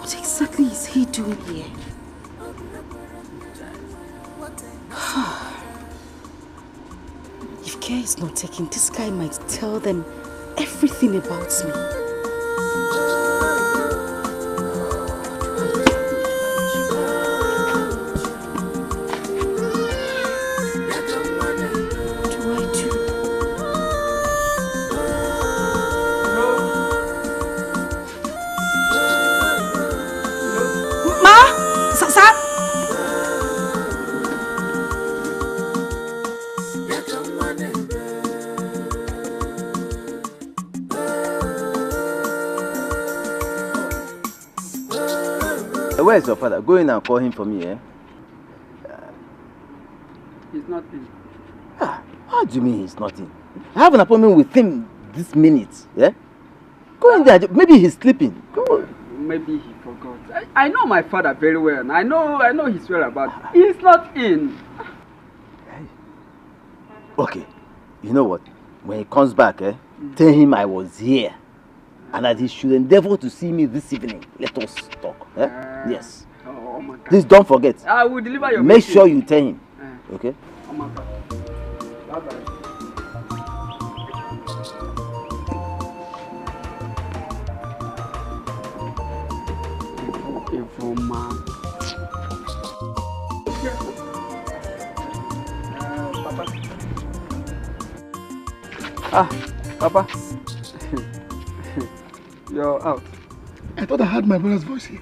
What exactly is he doing here? If care is not taken, this guy might tell them everything about me. Where is your father? Go in and call him for me, eh? He's not in. How do you mean he's not in? I have an appointment with him this minute, yeah? Go in there. Maybe he's sleeping. Go. Maybe he forgot. I know my father very well. And I know his whereabouts. He's not in. Okay. You know what? When he comes back, tell him I was here. And that he should endeavor to see me this evening. Let us talk. Yes. Oh my God. Please don't forget. I will deliver your Make message. sure you tell him. Okay? Oh my God. Bye-bye. Evil man. Papa. Papa. You're out. I thought I heard my brother's voice here.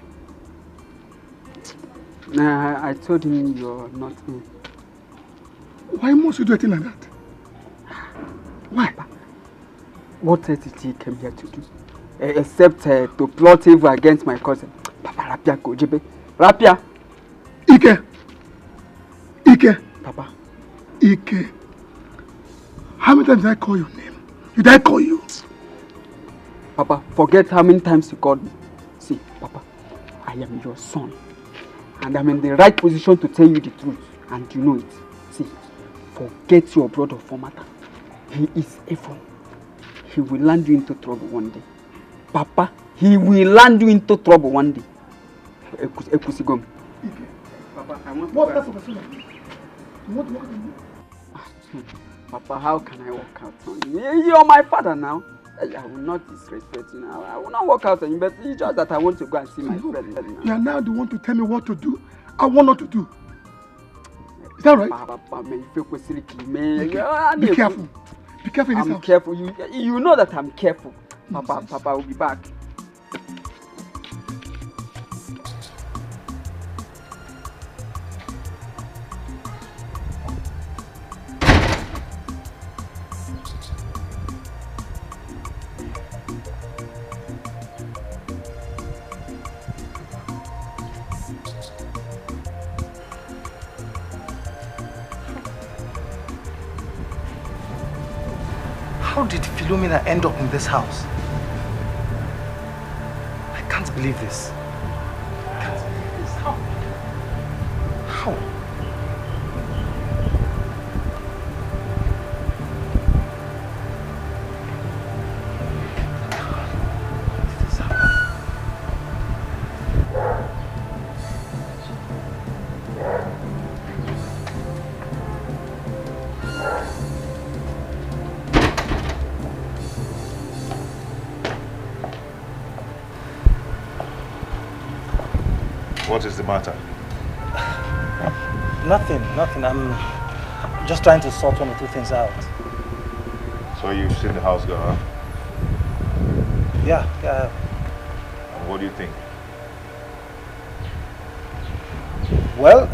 Nah, I told him you're not in. Why must you do a thing like that? Why? What else did he came here to do? Except to plot evil against my cousin. Papa, Rapia Kojebe. Rapia! Ike! Papa. Ike. How many times did I call your name? Did I call you? Papa, forget how many times you called me. See, Papa, I am your son. And I'm in the right position to tell you the truth. And you know it. See, forget your brother Formata. He is evil. He will land you into trouble one day. Papa, he will land you into trouble one day. Ekusigom. Papa, I want to what kind of person are you? You want to walk on me? Papa, how can I walk out on you? You're my father now. I will not disrespect you now. I will not walk out on you, but it's just that I want to go and see my friend now. You are now the one to tell me what to do. I want not to do. Is that right? Papa, Be careful. Be careful in this I'm house. careful. You know that I'm careful. Papa, Papa will be back. How did Philomena end up in this house? I can't believe this. I can't believe this. How? How? What is the matter? Nothing. I'm just trying to sort one or two things out. So you've seen the house girl, huh? Yeah. And what do you think? Well,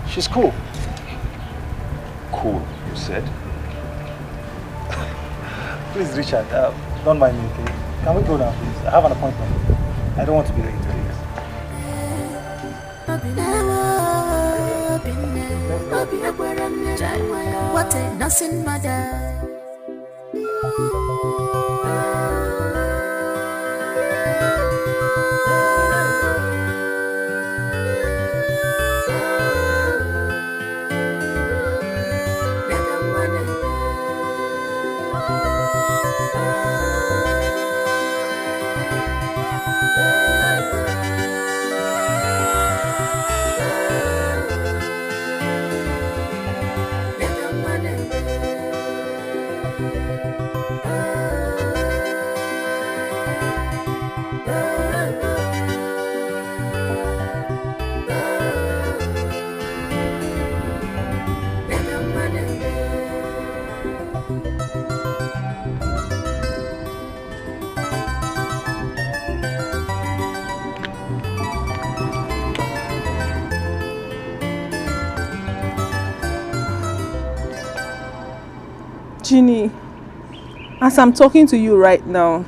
she's cool. Cool, you said? Please, Richard, don't mind me, okay? Can we go now, please? I have an appointment. I don't want to be late, please. What a nothing matter. Ginny, as I'm talking to you right now,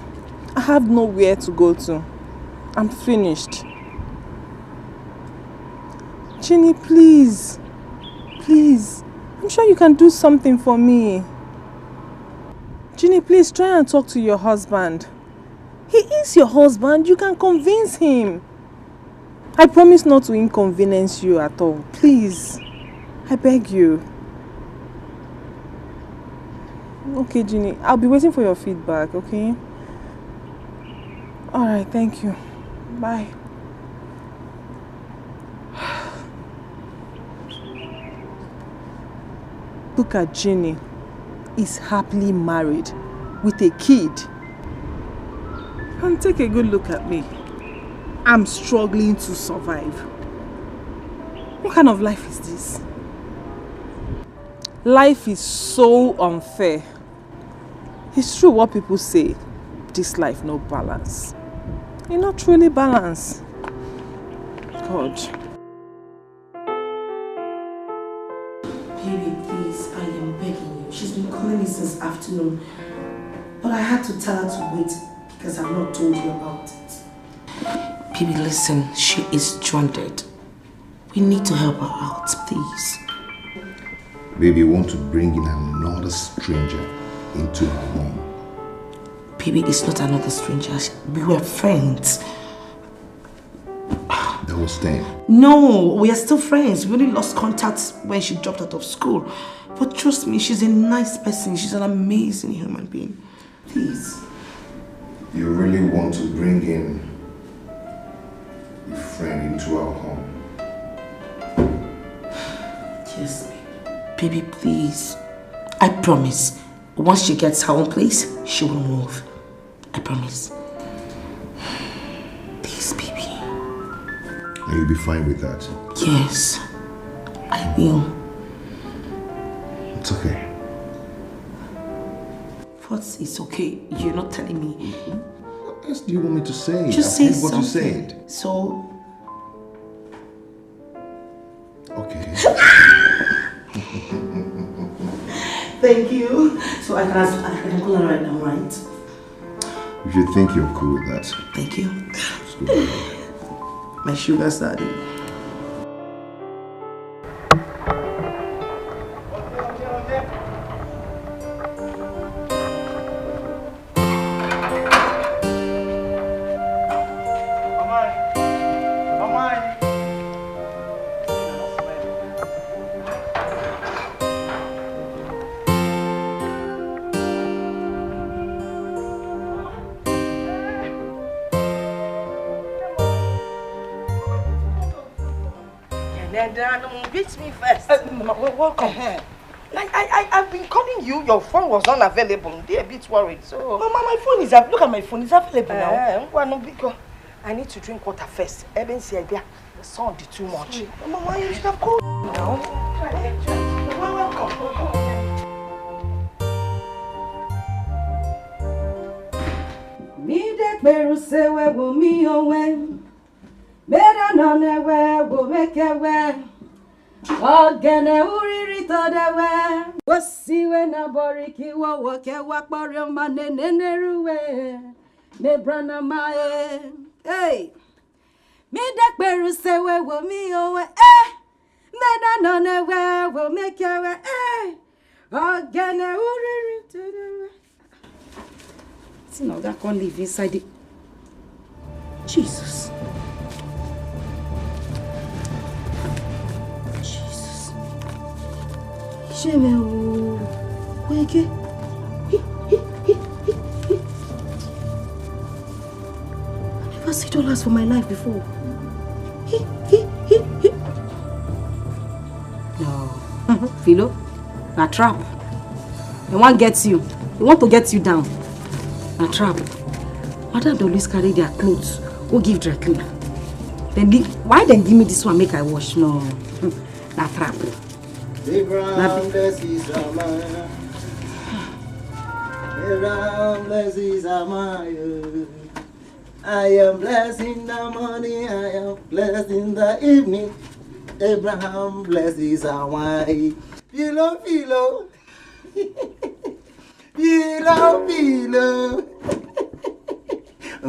I have nowhere to go to. I'm finished. Ginny, please. Please. I'm sure you can do something for me. Ginny, please try and talk to your husband. He is your husband. You can convince him. I promise not to inconvenience you at all. Please. I beg you. Okay, Ginny. I'll be waiting for your feedback, okay? Alright, thank you. Bye. Look at Ginny. Is happily married with a kid. And take a good look at me. I'm struggling to survive. What kind of life is this? Life is so unfair. It's true what people say. This life no balance. It's not truly balance. God. Baby, please, I am begging you. She's been calling me since afternoon. But I had to tell her to wait because I've not told you about it. Baby, listen, she is stranded. We need to help her out, please. Baby, you want to bring in another stranger into our home. Baby, it's not another stranger. We were friends. That was then. No, we are still friends. We only lost contact when she dropped out of school. But trust me, she's a nice person. She's an amazing human being. Please. You really want to bring in a friend into our home? Yes, baby. Baby, please. I promise. Once she gets her own place, she will move. I promise. Please, baby. And you'll be fine with that? Yes, I will. It's okay. What is okay? You're not telling me. What else do you want me to say? Just say what you something. said. So. Okay. Thank you. So I can call her right now, right? If you think you're cool with that. Thank you. It's good. My sugar daddy. Beat me first. Welcome. I've been calling you. Your phone was not available. They're a bit worried. So, Mama, my phone is up. Look at my phone. It's available now. I need to drink water first. Eben see idea. The sun did too much. Mama, you should have called now. Welcome. Me de beru se we wo mi owe. Better none we wo make we. Ogene uriri to de we. Wo si we na boriki wo wo ke wa pore ma neneruwe. Me brana mae. Hey. Me de beru se we wo mi owe. Better none we wo make we. Ogene uriri to de we. See now that can't live inside it. Jesus. Jesus. Sheme wake. I never seen dollars for my life before. No. Philo, a trap. The one gets you. They want to get you down. A trap. Madam they always carry their clothes. Go give dry cleaner. Then why then give me this one make I wash? No. Na trap. Abraham blesses Amaya. Abraham blesses Amaya. I am blessed in the morning, I am blessed in the evening. Abraham blesses Amaya. Philo, Philo. Philo.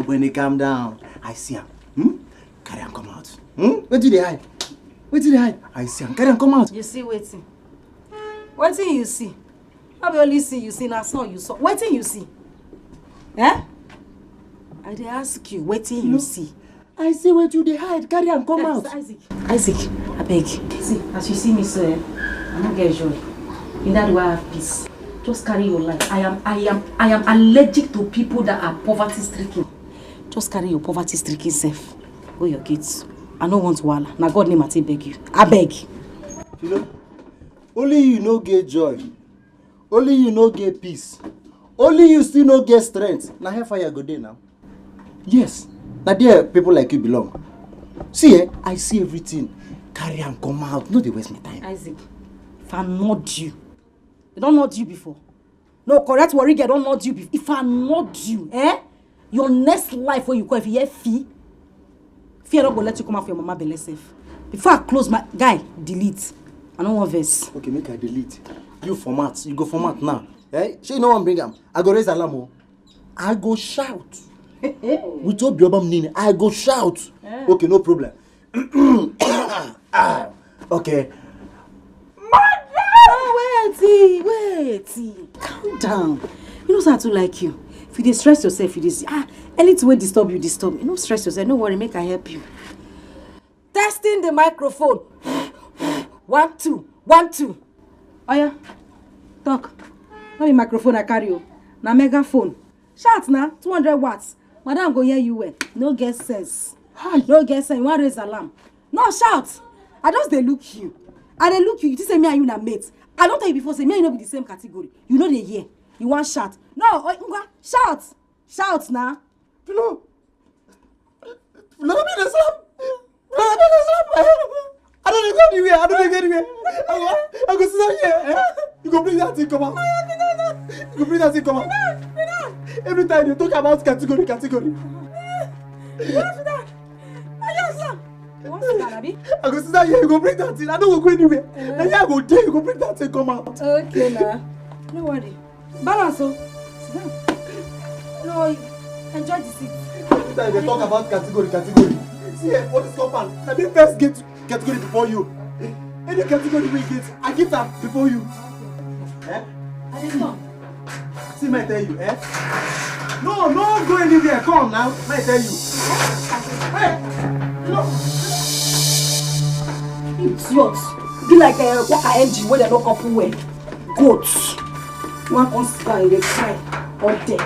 When he calm down, I see him. Carry him come out. Where do they hide? Where do they hide? I see him. Carry him come out. You see waiting. Waiting you see. I will only see you see now son you saw. Waiting you see. Eh? I dey ask you, waiting you see. I see where do they hide. Carry him come out. Isaac, I beg. See, as you see me so, I don't get joy. In that way I have peace. Just carry your life. I am allergic to people that are poverty stricken. Just carry your poverty stricken self. Go your kids. I don't want wahala. Now God name I take beg you. I beg. You know, only you no get joy. Only you no get peace. Only you still no get strength. Now how far you go there now? Yes. Now there people like you belong. See, I see everything. Carry and come out. No, they waste my time. Isaac, if I nod you. They don't nod you before. No, correct worry, they don't nod you before. If I nod you, your next life where you go, if you hear fear not go let you come out for your mama belly safe. Before I close my guy, delete. I don't want this. Okay, make I delete. You format. You go format now. Eh? She no one bring them. I go raise alarm. I go shout. With your biobam nini, I go shout. Okay, no problem. Okay. Oh, wait. Calm down. You know how to like you. If you stress yourself, anything will disturb you, disturb. You know, stress yourself. No worry, make I help you. Testing the microphone. 1, 2, 1, 2. Oh yeah, talk. Not the microphone I carry you. Na megaphone. Shout now, 200 watts. Madam go hear you well. No get sense. No get sense. You want raise alarm? No shout. I just they look you. I they look you. You say me and you na mates. I don't tell you before. Say me and you no be the same category. You know they hear. You want shout? No, shout. Shout now. No. No, I don't go anywhere. I go sit down here. You go bring that thing come out. You go bring that thing come out. Every time you talk about category. I go sit down here. You go bring that thing. I don't go anywhere. Now here I go there. You go bring that thing come out. Okay now. No worry. Balance. Sit down. No, enjoy the seat. Every time they talk about category. See here, for this compound, let me first get category before you. Any category we get, I give that before you. Eh? I didn't know. See, may I tell you, eh? No, go anywhere. Come now, may I tell you. Hey! No! Idiot. Be like a walker engine where they lock up where. Goats. One can sky, they cry. Or dead.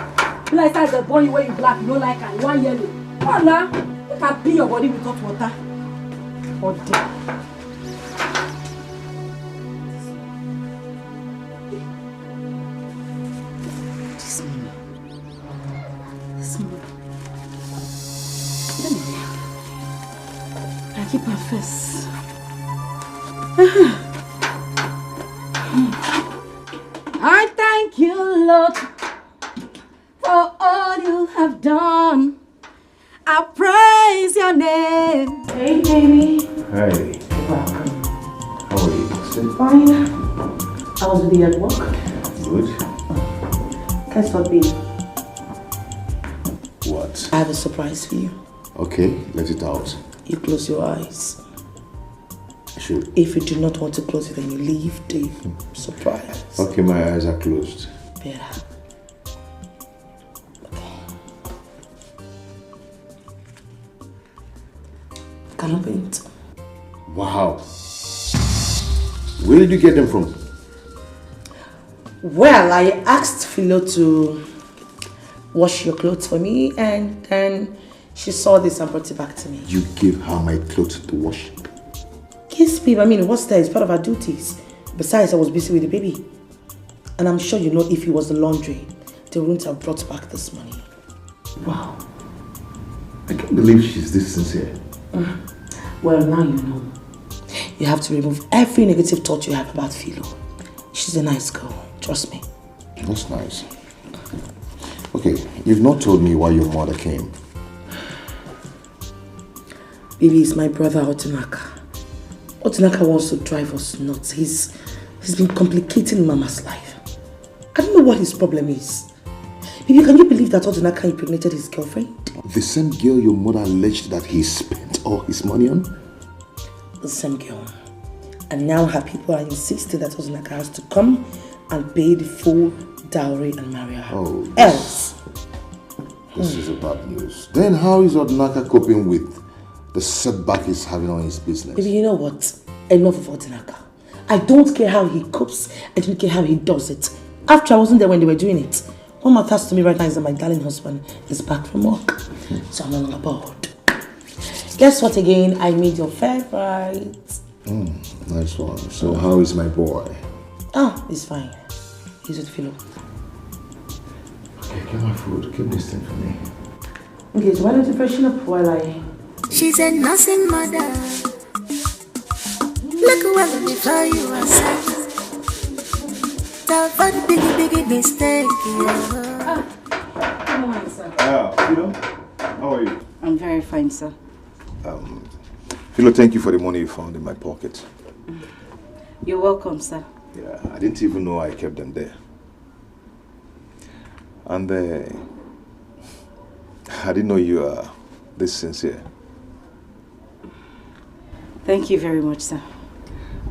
Be like that the boy where you black, you don't like her, you want yellow. Come on now. You can pee your body with hot water. Or dead. This money. I keep her face. I thank you, Lord, for all you have done. I praise your name. Hey, baby. Hey. Welcome. How are you? Fine. How's the day at work? Good. Guess what, baby? What? I have a surprise for you. Okay, let it out. You close your eyes. Sure. If you do not want to close it, then you leave the surprise. Okay, my eyes are closed. Better. Can I paint? Wow. Where did you get them from? Well, I asked Philo to wash your clothes for me, and then she saw this and brought it back to me. You gave her my clothes to wash? Yes, babe. I mean, what's that? It's part of our duties. Besides, I was busy with the baby. And I'm sure you know if it was the laundry, they wouldn't have brought back this money. Wow. I can't believe she's this sincere. Well, now you know. You have to remove every negative thought you have about Philo. She's a nice girl. Trust me. That's nice. Okay, you've not told me why your mother came. Baby, it's my brother Otinaka. Otinaka wants to drive us nuts. He's been complicating Mama's life. I don't know what his problem is. Baby, can you believe that Otinaka impregnated his girlfriend? The same girl your mother alleged that he spent all his money on? The same girl. And now her people are insisting that Otinaka has to come and pay the full dowry and marry her. Oh, else. This is a bad news. Then how is Otinaka coping with the setback he's having on his business? Baby, you know what? Enough of Otinaka. I don't care how he copes. I don't care how he does it. After I wasn't there when they were doing it. What matters to me right now is that my darling husband is back from work. So I'm on board. Guess what again? I made your favorite. Nice one. So how is my boy? Ah, he's fine. He's with Philo. Okay, get my food. Keep this thing for me. Okay, so why don't you freshen up while I... She's a nursing mother. Look well before you are sick. That one biggie mistake. Good morning, sir. Philo, how are you? I'm very fine, sir. Philo, thank you for the money you found in my pocket. You're welcome, sir. Yeah, I didn't even know I kept them there. And I didn't know you are this sincere. Thank you very much, sir.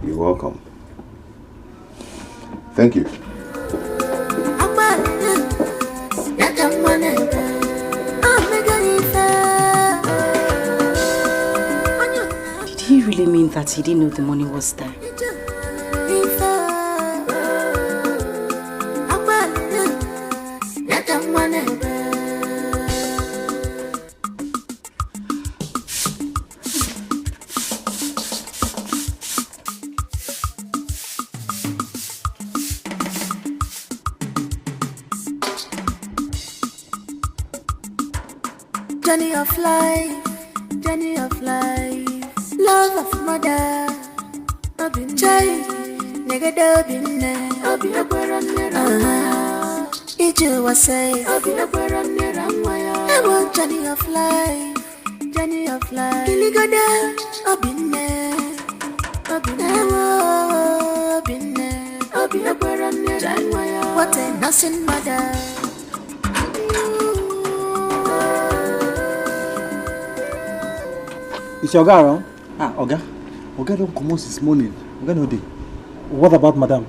You're welcome. Thank you. Did he really mean that he didn't know the money was there? Journey of life, love of mother. Chai, nigga dobinne. Iju was say, I want journey of life. Kiligada, obinne. What a nothing mother. Is your guy around? Oga don't come out this morning. Oga no day. What about Madam?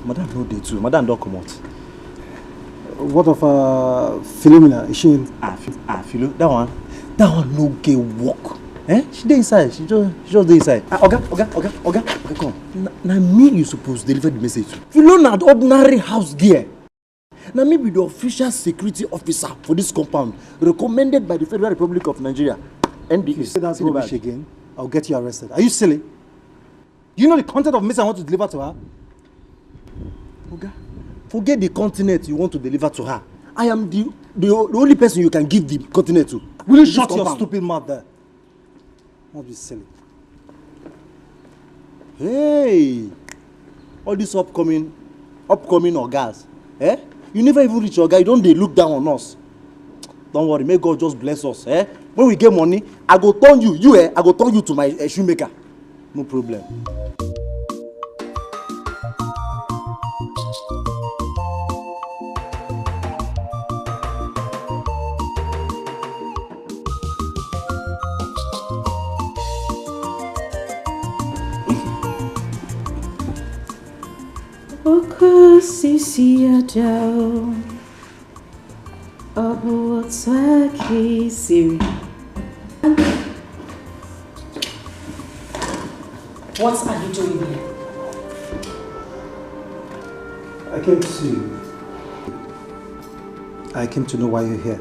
Madam no day too. Madam don't come out. What of Philomena? Is she in? Philo, that one no get work. She dey inside. She just dey inside. Oga, come. Now me you supposed deliver the message. Philomena, the ordinary house girl. Now me be the official security officer for this compound, recommended by the Federal Republic of Nigeria. And you say that's rubbish again, I'll get you arrested. Are you silly? You know the content of message I want to deliver to her? Oga, forget the continent you want to deliver to her. I am the only person you can give the continent to. Will you shut your stupid mouth there? Not be silly. Hey, all these upcoming Ogas, you never even reach your guy. You don't they look down on us. Don't worry, may God just bless us. When we get money, I go turn you. I go turn you to my shoemaker. No problem. Oko sisi ajao, abu otaki siri. What are you doing here? I came to see you. I came to know why you're here.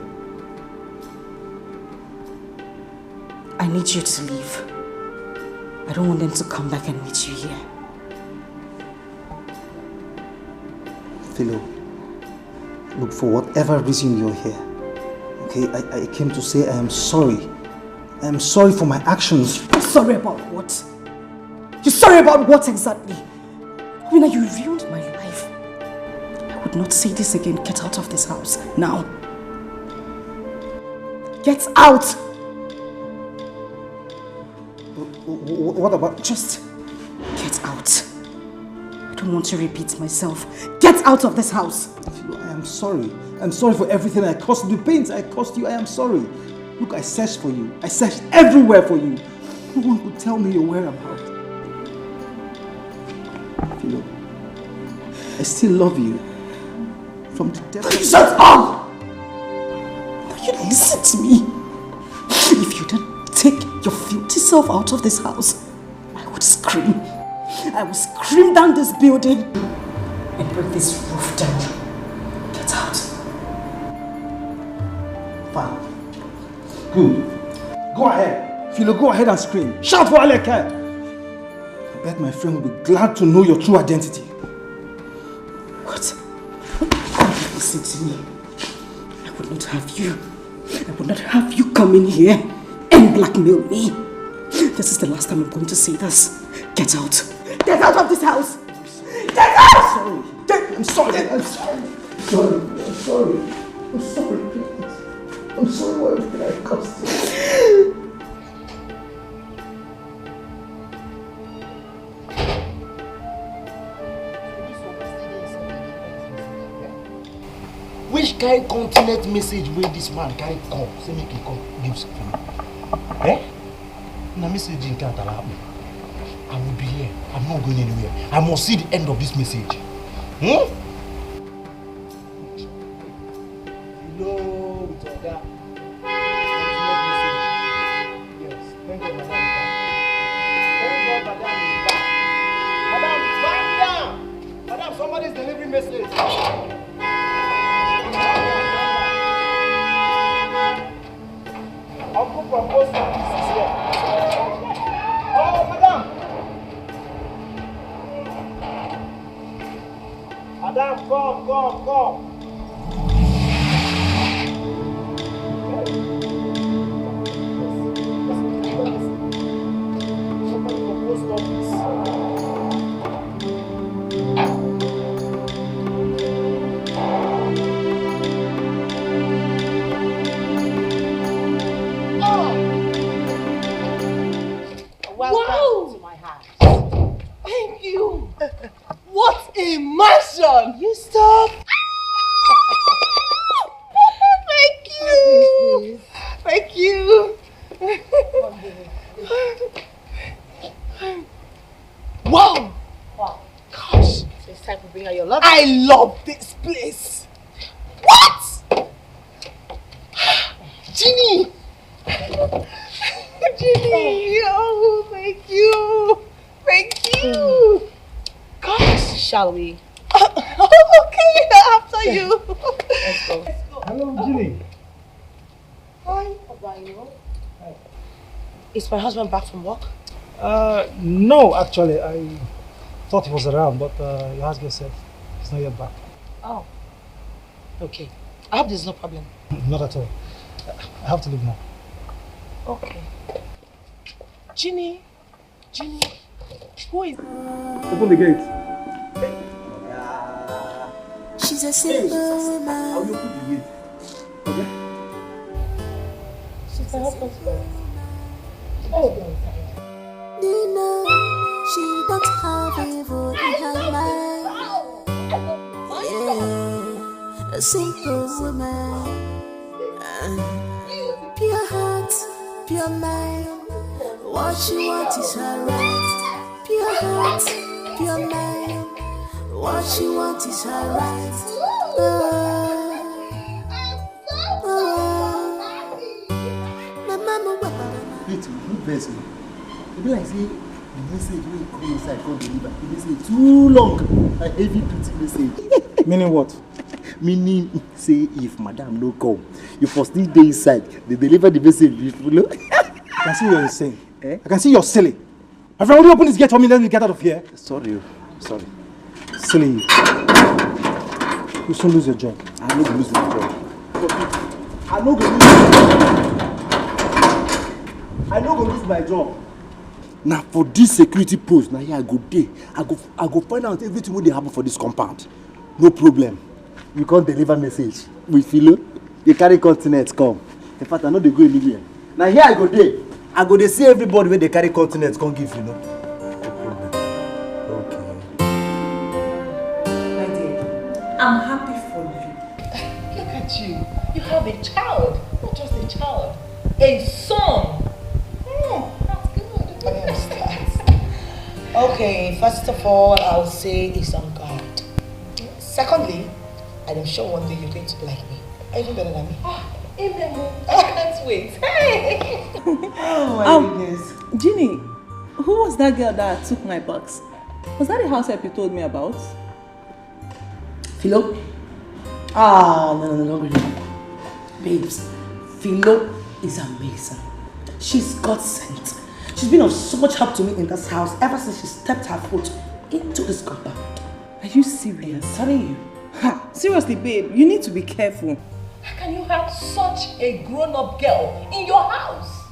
I need you to leave. I don't want them to come back and meet you here. Philo, look, for whatever reason you're here, okay, I came to say I am sorry. I am sorry for my actions. You're sorry about what? You're sorry about what exactly? Rina, you ruined my life. I would not say this again. Get out of this house, now. Get out! What about... Just get out. I don't want to repeat myself. Get out of this house. I am sorry. I'm sorry for everything I caused you. The pains I caused you, I am sorry. Look, I searched for you. I searched everywhere for you. No one could tell me your whereabouts. Philo, I still love you. From the depths. Shut up! Now you listen to me. If you don't take your filthy self out of this house, I would scream. I will scream down this building and break this roof down. Get out. Fine. Good. Go ahead. Philo, go ahead and scream. Shout for all I can. I bet my friend will be glad to know your true identity. What? Listen to me. I would not have you. I would not have you come in here and blackmail me. This is the last time I'm going to say this. Get out. Get out of this house! Get out! I'm sorry. I'm sorry. I'm sorry, please. I'm sorry for everything I caused you. Which kind continent message will this man carry come? Say make him come give something. Eh? Na message in Canada. I will be here. I'm not going anywhere. I must see the end of this message. Hmm? Hello, Toga. Yes, thank God, Madam. Thank God, Madam is back. Madam, calm down. Madam, somebody's delivering message. Uncle from post office is here. Oh, Madam. Madam, come. Somebody from post office. Welcome to my house. Thank you. What a mansion! You stop. Thank you. Thank you. Wow. Gosh. So it's time to bring out your love. I love this place. What? Ginny. Ginny. Oh, thank you. Thank you. Gosh. Shall we? Okay, after you. Let's go. Hello, Ginny. Hi, Abayo. Is my husband back from work? No, actually, I thought he was around, but your husband said he's not yet back. Oh. Okay. I hope there's no problem. Not at all. I have to leave now. Okay. Ginny. Who is... Open the gate. She's a simple woman. How you open the gate? Okay? She's my husband's friend. Oh, Nina, she don't have evil in her mind. Yeah, a simple woman. Pure heart, pure mind. What she wants is her right. Pure heart, pure mind. What she wants is her right. My mama, Wait, who vex me? It be like say the message wey come inside come deliver. The message too long. A heavy duty message. Meaning what? Meaning say if madam no come, you for still dey inside. They deliver the message before. I can see you're insane. I can see you're silly. Have you already opened this gate for me? Let me get out of here. Sorry. Silly. You soon lose your job. I no go lose my job. I no go lose my job. Now for this security post, now here I go dey. I go find out everything wey dey happen for this compound. No problem. You can't deliver message. We feel you carry continent come. In fact, I know they go anywhere. Now here I go dey. I go dey see everybody when they carry continent come give, you know. I'm happy for you. Look at you. You have a child. Not just a child. A son. That's good. I understand. Okay, first of all, I'll say it's on God. Secondly, I'm sure one day you're going to be like me. Even better than me. Amen. I can't wait. Hey! Oh my goodness. Ginny, who was that girl that took my box? Was that the house help you told me about? Philo? Ah, no, really. Babes, Philo is amazing. She's God sent. She's been of so much help to me in this house ever since she stepped her foot into this compound. Are you serious? I'm telling you. Ha, seriously, babe, you need to be careful. How can you have such a grown-up girl in your house?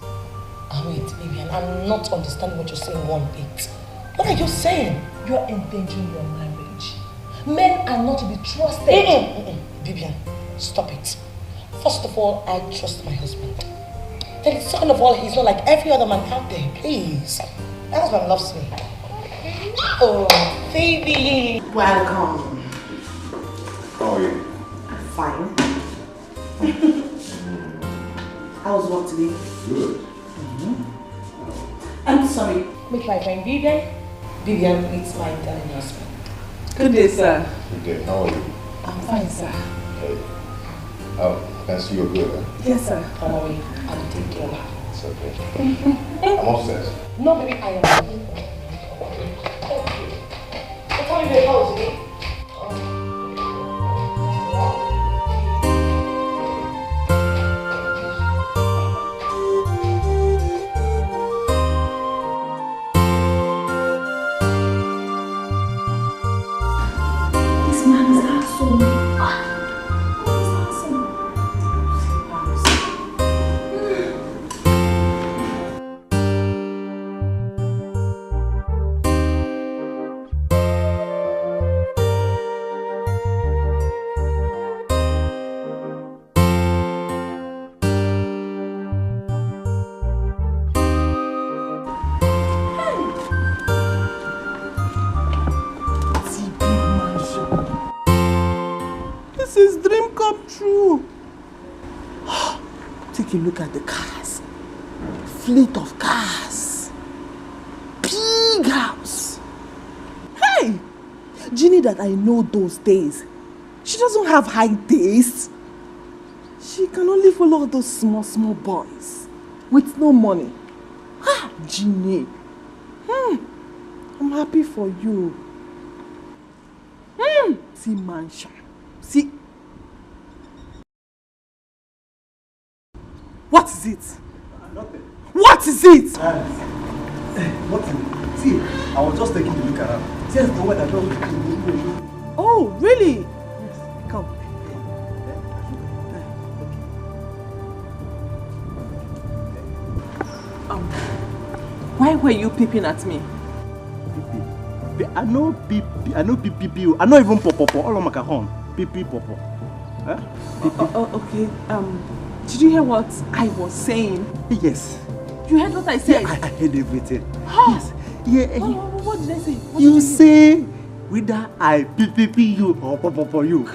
Wait, Vivian, I'm not understanding what you're saying one bit. What are you saying? You're endangering your marriage. Men are not to be trusted. Vivian, stop it. First of all, I trust my husband. Then second of all, he's not like every other man out there. Please. My husband loves me. Oh, baby. Welcome. How are you? Fine. How was work today? Good. I'm sorry. Meet my friend Vivian. Vivian meets my darling husband. Good day, sir. Good day. How are you? I'm fine, sir. Hey. Oh, I can see you're good, huh? Yes, sir. Don't worry. I'll take care of her. It's okay. I'm upstairs. No, baby, I am. What time are you going today? This is dream come true. Take a look at the cars. Fleet of cars. Big house. Hey! Ginny that I know those days, she doesn't have high taste. She can only follow those small boys with no money. Ah, Ginny. I'm happy for you. See mansion. See. What is it? Nothing. What is it? Nothing. See, I was just taking a look around. See, the weather don't. Oh, really? Come. Why were you peeping at me? I know peep. I know peep. I know even pop. All of my cajon. Peep pop. Huh? Okay. Did you hear what I was saying? Yes. You heard what I said? Yeah, I heard everything. Huh? Yes. Yeah. What did I say? You say whether I peep you or pop you.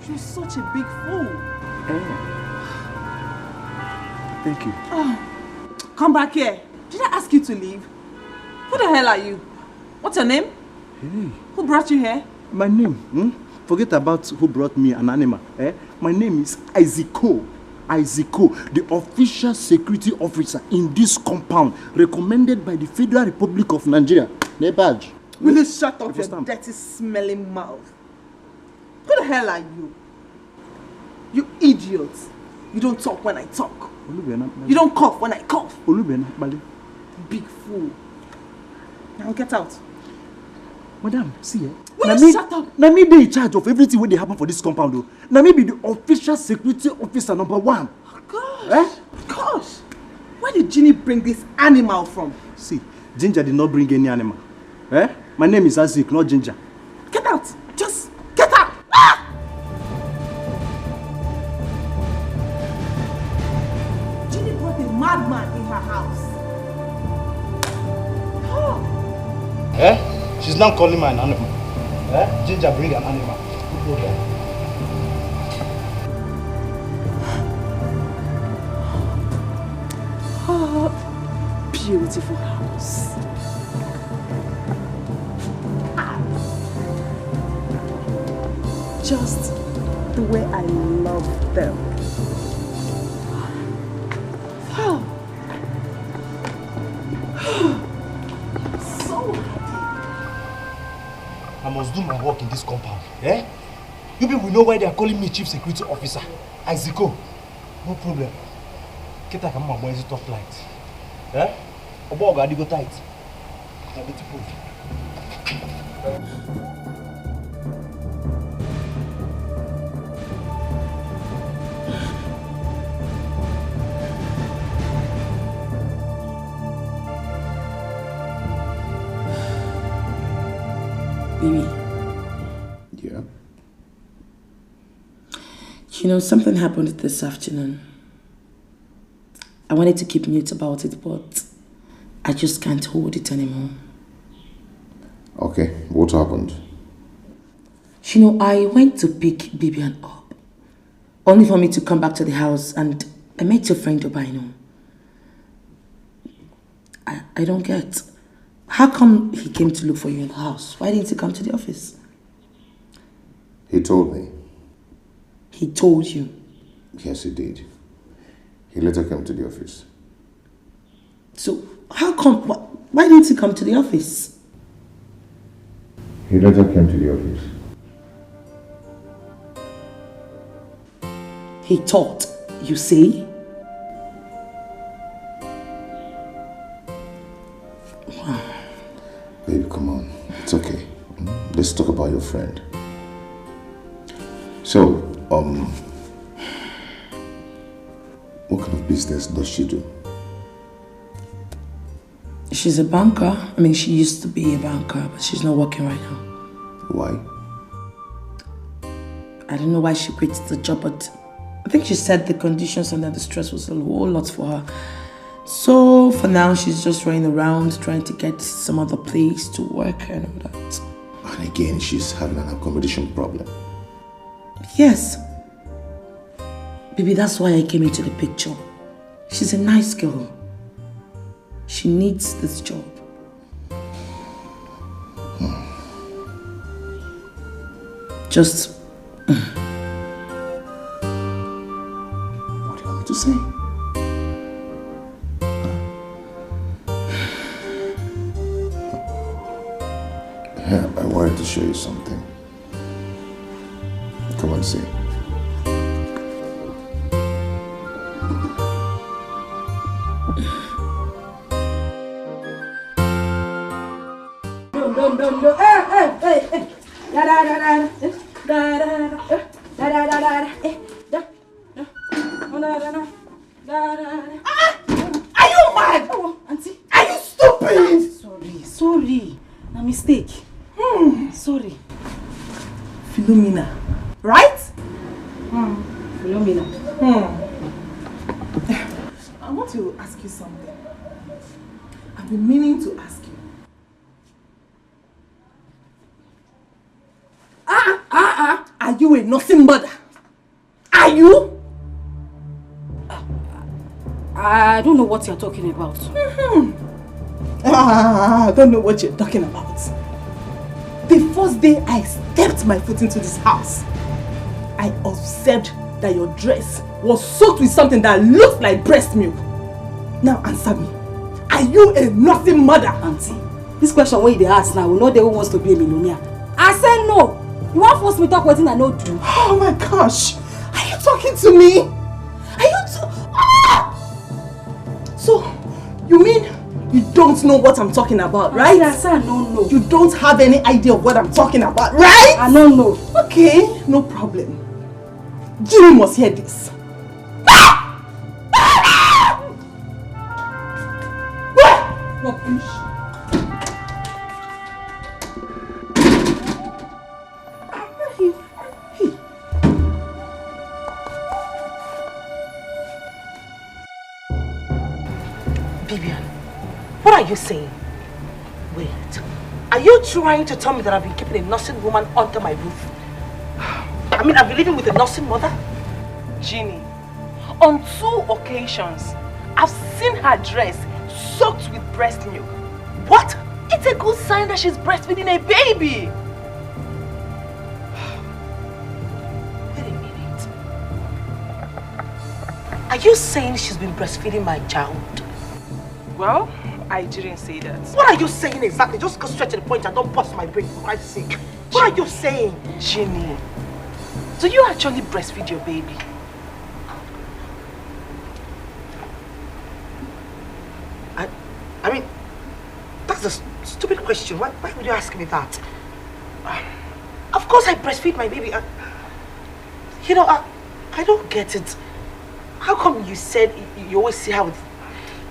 You're such a big fool. Thank you. Oh, come back here. Did I ask you to leave? Who the hell are you? What's your name? Hey. Who brought you here? My name? Forget about who brought me an animal. My name is Isiko, the official security officer in this compound, recommended by the Federal Republic of Nigeria. Badge. Will you shut up your dirty, smelling mouth? Who the hell are you? You idiot. You don't talk when I talk. You don't cough when I cough. Big fool. Now get out. Madam, see Will you shut up? Now me be in charge of everything when they happen for this compound though. Now me be the official security officer number 1. Oh, gosh. Gosh. Where did Ginny bring this animal from? See, Ginger did not bring any animal. My name is Azik, not Ginger. Get out. Just get out. Ah! Ginny brought a madman in her house. Oh. She's not calling me an animal. Ginger, bring an animal. Okay. Oh, beautiful house. Just the way I love them. Oh. So happy. I must do my work in this compound. You people know why they are calling me Chief Security Officer. Isiko. No problem. Keta come on, boys, top light. Obo go tight. Beautiful. Baby. Yeah? You know, something happened this afternoon. I wanted to keep mute about it, but I just can't hold it anymore. Okay, what happened? You know, I went to pick Bibian up. only for me to come back to the house and I met your friend Obaino. I don't get. How come he came to look for you in the house? Why didn't he come to the office? He told me. He told you? Yes, he did. He later came to the office. So, how come? Why didn't he come to the office? He later came to the office. He thought, you say? Babe, come on. It's okay. Let's talk about your friend. So, what kind of business does she do? She's a banker. I mean, she used to be a banker, but she's not working right now. Why? I don't know why she quit the job, but I think she said the conditions and the stress was a whole lot for her. So, for now, she's just running around trying to get some other place to work and all that. And again, she's having an accommodation problem. Yes. Baby, that's why I came into the picture. She's a nice girl. She needs this job. Just... What do you want me to say? Yeah, I wanted to show you something. Come and see. No. Hey. Da da da da. Da da da. Da da da da. Da. Are you mad? Oh, auntie. Are you stupid? Sorry. A mistake. Sorry. Philomena, right? Philomena. I want to ask you something. I've been meaning to ask you. Are you a nursing mother? Are you? I don't know what you're talking about. I don't know what you're talking about. The first day I stepped my foot into this house, I observed that your dress was soaked with something that looked like breast milk. Now answer me. Are you a nursing mother? Auntie, this question when they ask now, we know they who wants to be a millionaire. I said no. You won't force me to talk what I know do. Oh my gosh. Are you talking to me? Are you So, you mean you don't know what I'm talking about, right? Yes, I don't know. You don't have any idea of what I'm talking about, right? I don't know. Okay, no problem. Jimmy must hear this. Rubbish. Vivian, what are you saying? Wait, are you trying to tell me that I've been keeping a nursing woman under my roof? I mean, I've been living with a nursing mother? Ginny, on 2 occasions, I've seen her dress soaked with breast milk. What? It's a good sign that she's breastfeeding a baby. Wait a minute. Are you saying she's been breastfeeding my child? Well, I didn't say that. What are you saying exactly? Just go straight to the point and don't bust my brain for Christ's sake. What are you saying? Ginny, do you actually breastfeed your baby? I mean, that's a stupid question. Why would you ask me that? Of course I breastfeed my baby. You know, I don't get it. How come you said you always see how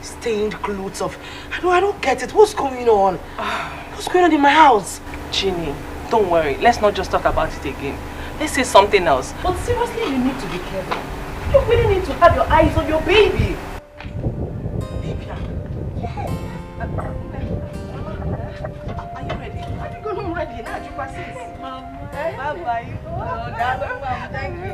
stained clothes of... I don't get it. What's going on? What's going on in my house? Ginny, don't worry. Let's not just talk about it again. Let's say something else. But seriously, you need to be careful. You really need to have your eyes on your baby. Baby, yes. Are you ready? Are you going ready? Now you pass it. Bye-bye. Oh, thank you.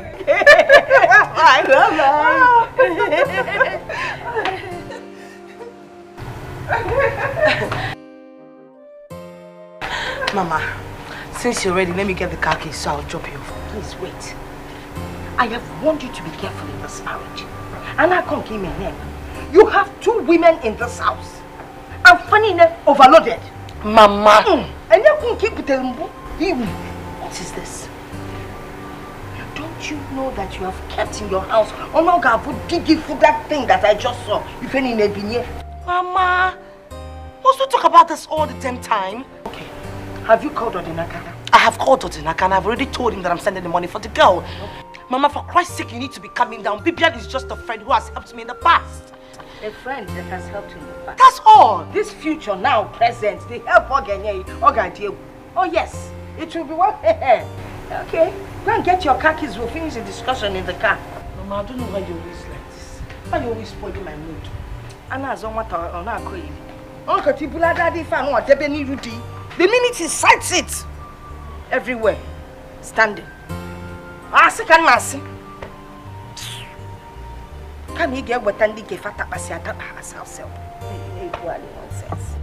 Mama, since you're ready, let me get the car keys so I'll drop you off. Please wait. I have warned you to be careful in this marriage. And I can't give me a name. You have 2 women in this house. And funny enough, overloaded. Mama. And you can't keep telling me. What is this? Don't you know that you have kept in your house Onoga for digging for that thing that I just saw? If any nebinye. Mama, must we talk about this all the damn time? Okay. Have you called Odinaka? I have called Odinaka and I've already told him that I'm sending the money for the girl. Okay. Mama, for Christ's sake, you need to be calming down. Bibian is just a friend who has helped me in the past. A friend that has helped you in the past. That's all. This future now, present, they help Ogenye. Oh yes, it will be one. Okay, go and get your car keys. We'll finish the discussion in the car. Mama, I don't know why you're always like this. Why you always spoiling my mood? The minute he sights it, everywhere, standing. Can he get what Andy gave at Tapasiata herself? Nonsense.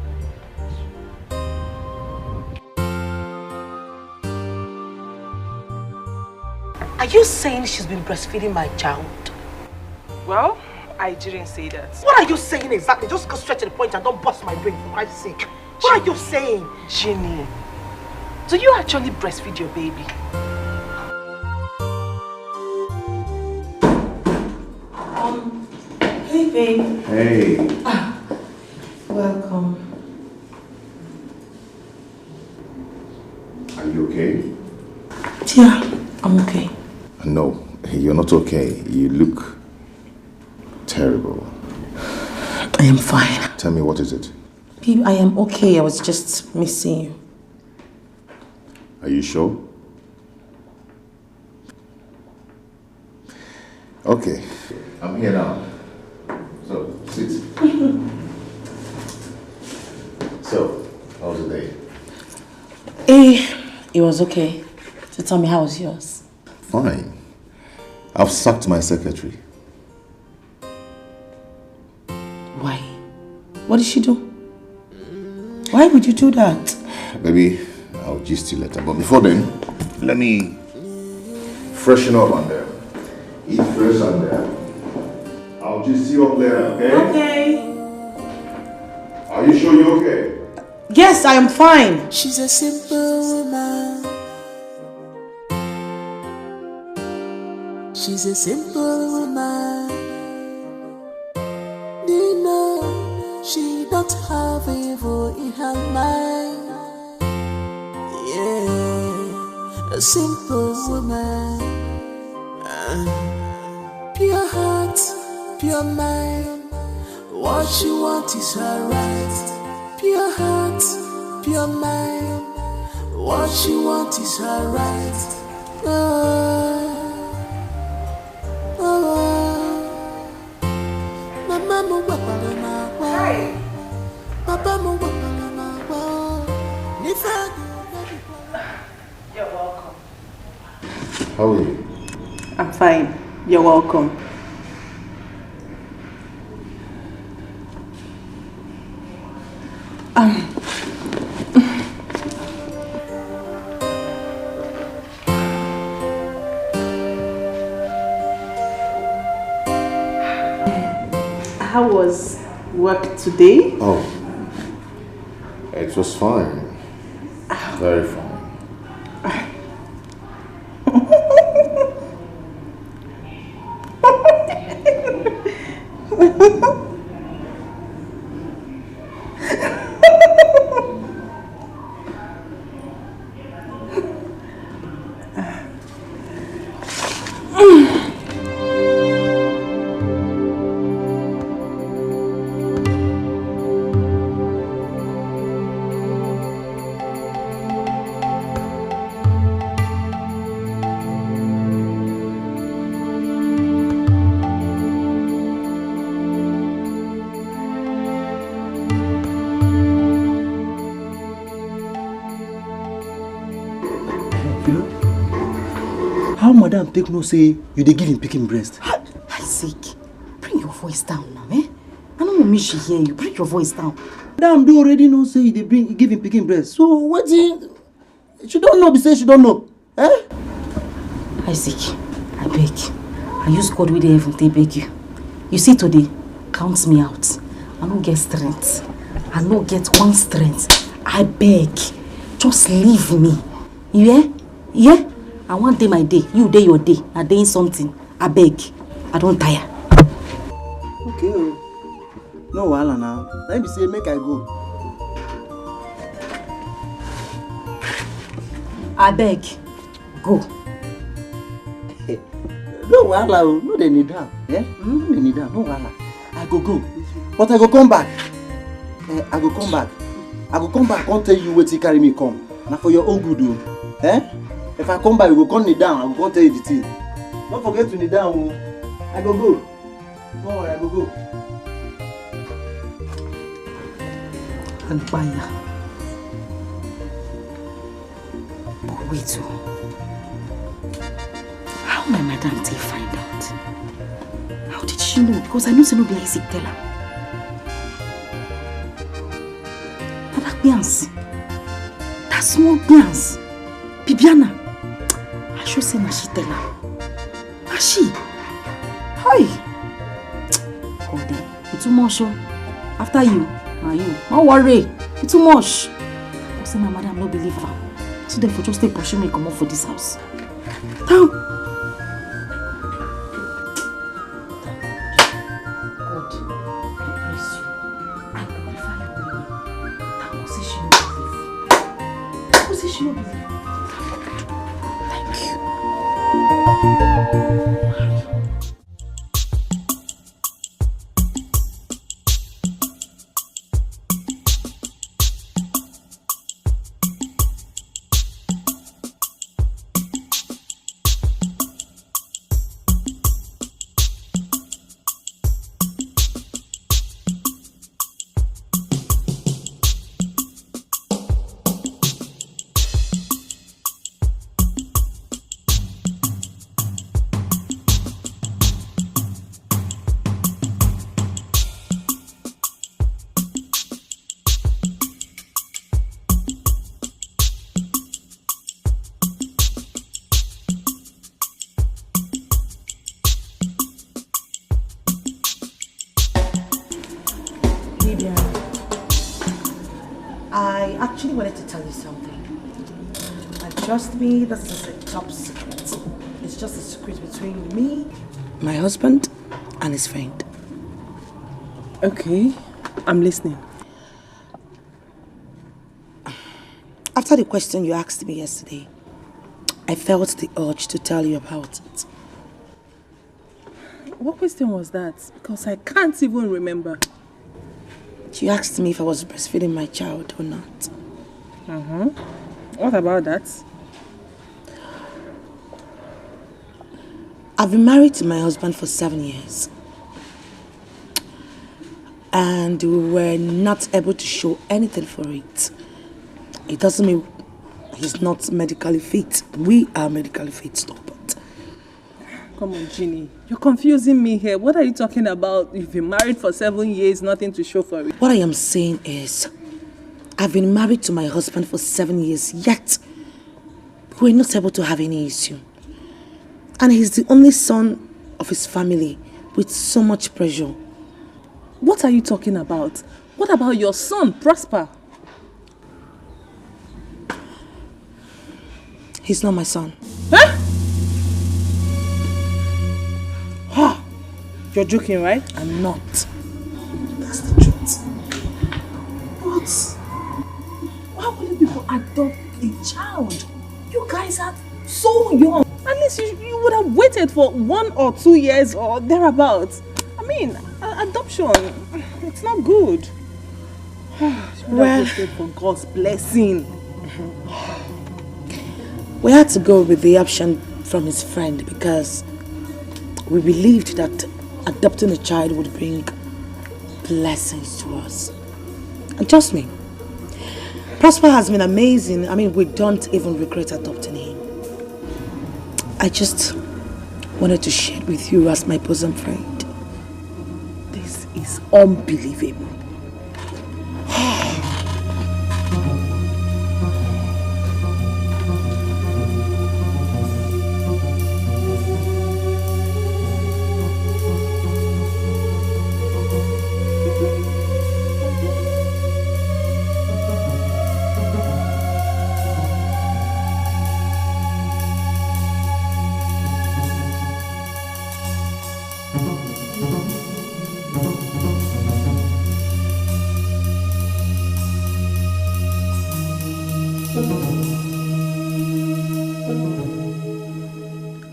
Are you saying she's been breastfeeding my child? Well, I didn't say that. What are you saying exactly? Just go straight to the point and don't bust my brain for Christ's sake. What are you saying? Jenny, do you actually breastfeed your baby? Hey, babe. Hey. Welcome. Are you okay? Yeah, I'm okay. No, you're not okay. You look terrible. I am fine. Tell me, what is it? Babe, I am okay. I was just missing you. Are you sure? Okay, I'm here now. So, sit. So, how was the day? It was okay. So tell me, how was yours? Fine. I've sacked my secretary. Why? What did she do? Why would you do that? Baby, I'll gist you later. But before then, let me freshen up on there. Eat fresh on there. I'll gist you up later, okay? Okay. Are you sure you're okay? Yes, I am fine. She's a simple woman. She's a simple woman. You know, she don't have evil in her mind. Yeah, a simple woman. Pure heart, pure mind. What she wants is her right. Pure heart, pure mind. What she wants is her right. You're welcome. How are you? I'm fine. You're welcome. How was work today? Oh, it was fine. Very fine. how madam take no say you dey give him picking breast? Isaac, bring your voice down now, eh? I don't want me to hear you. Bring your voice down. Madam do already know say you dey give him picking breast. So what she don't know, be say she don't know. Eh? Isaac, I beg. I use God with the heaven to beg you. You see today, count me out. I don't get strength. I don't get one strength. I beg. Just leave me. You hear? Yeah? I want day my day. You day your day. I day something. I beg. I don't tire. Okay. No wahala now. Let me say make I go. I beg. Go. No wahala. No they need her. Yeah? No they need her. No wahala. I go. But I go come back. I go come back. I go come back. I can't tell you where to carry me come. Now for your own good, though. Eh? If I come back, you go come kneel down. I go come tell you the thing. Don't forget to kneel down. I go. Don't worry, I go. And Baya. But wait, how my madam did find out? How did she know? Because I know she no be Isaac tell her. That Bians. That small Bians. Bibiana. I should say na she tell her. Na she. Hi. God, it's too much. After you. Now you. Don't worry. It's too much. I say my madam no believe her. So therefore just take pursue me come up for this house. Down. I actually wanted to tell you something. And trust me, this is a top secret. It's just a secret between me, my husband, and his friend. Okay, I'm listening. After the question you asked me yesterday, I felt the urge to tell you about it. What question was that? Because I can't even remember. You asked me if I was breastfeeding my child or not. What about that? I've been married to my husband for 7 years. And we were not able to show anything for it. It doesn't mean he's not medically fit. We are medically fit, stop it. Come on, Ginny. You're confusing me here. What are you talking about? You've been married for 7 years, nothing to show for it. What I am saying is, I've been married to my husband for 7 years, yet we're not able to have any issue. And he's the only son of his family with so much pressure. What are you talking about? What about your son, Prosper? He's not my son. Huh? You're joking, right? I'm not. That's the truth. What? Why would you people adopt a child? You guys are so young. At least you would have waited for 1 or 2 years or thereabouts. I mean, adoption, it's not good. Well, for God's blessing. We had to go with the option from his friend because we believed that adopting a child would bring blessings to us. And trust me, Prosper has been amazing. I mean, we don't even regret adopting him. I just wanted to share it with you as my bosom friend. This is unbelievable.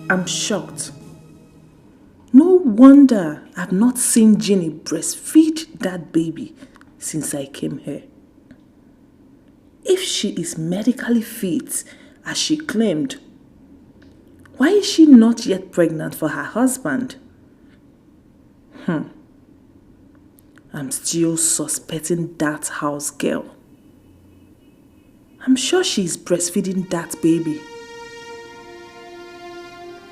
I'm shocked. No wonder I've not seen Jenny breastfeed that baby since I came here. If she is medically fit, as she claimed, why is she not yet pregnant for her husband? I'm still suspecting that house girl. I'm sure she's breastfeeding that baby.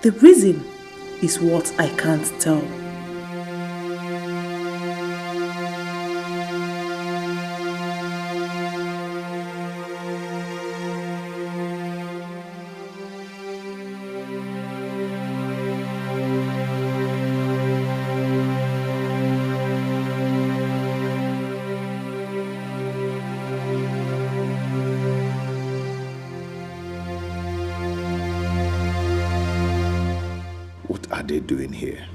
The reason is what I can't tell. What are they doing here?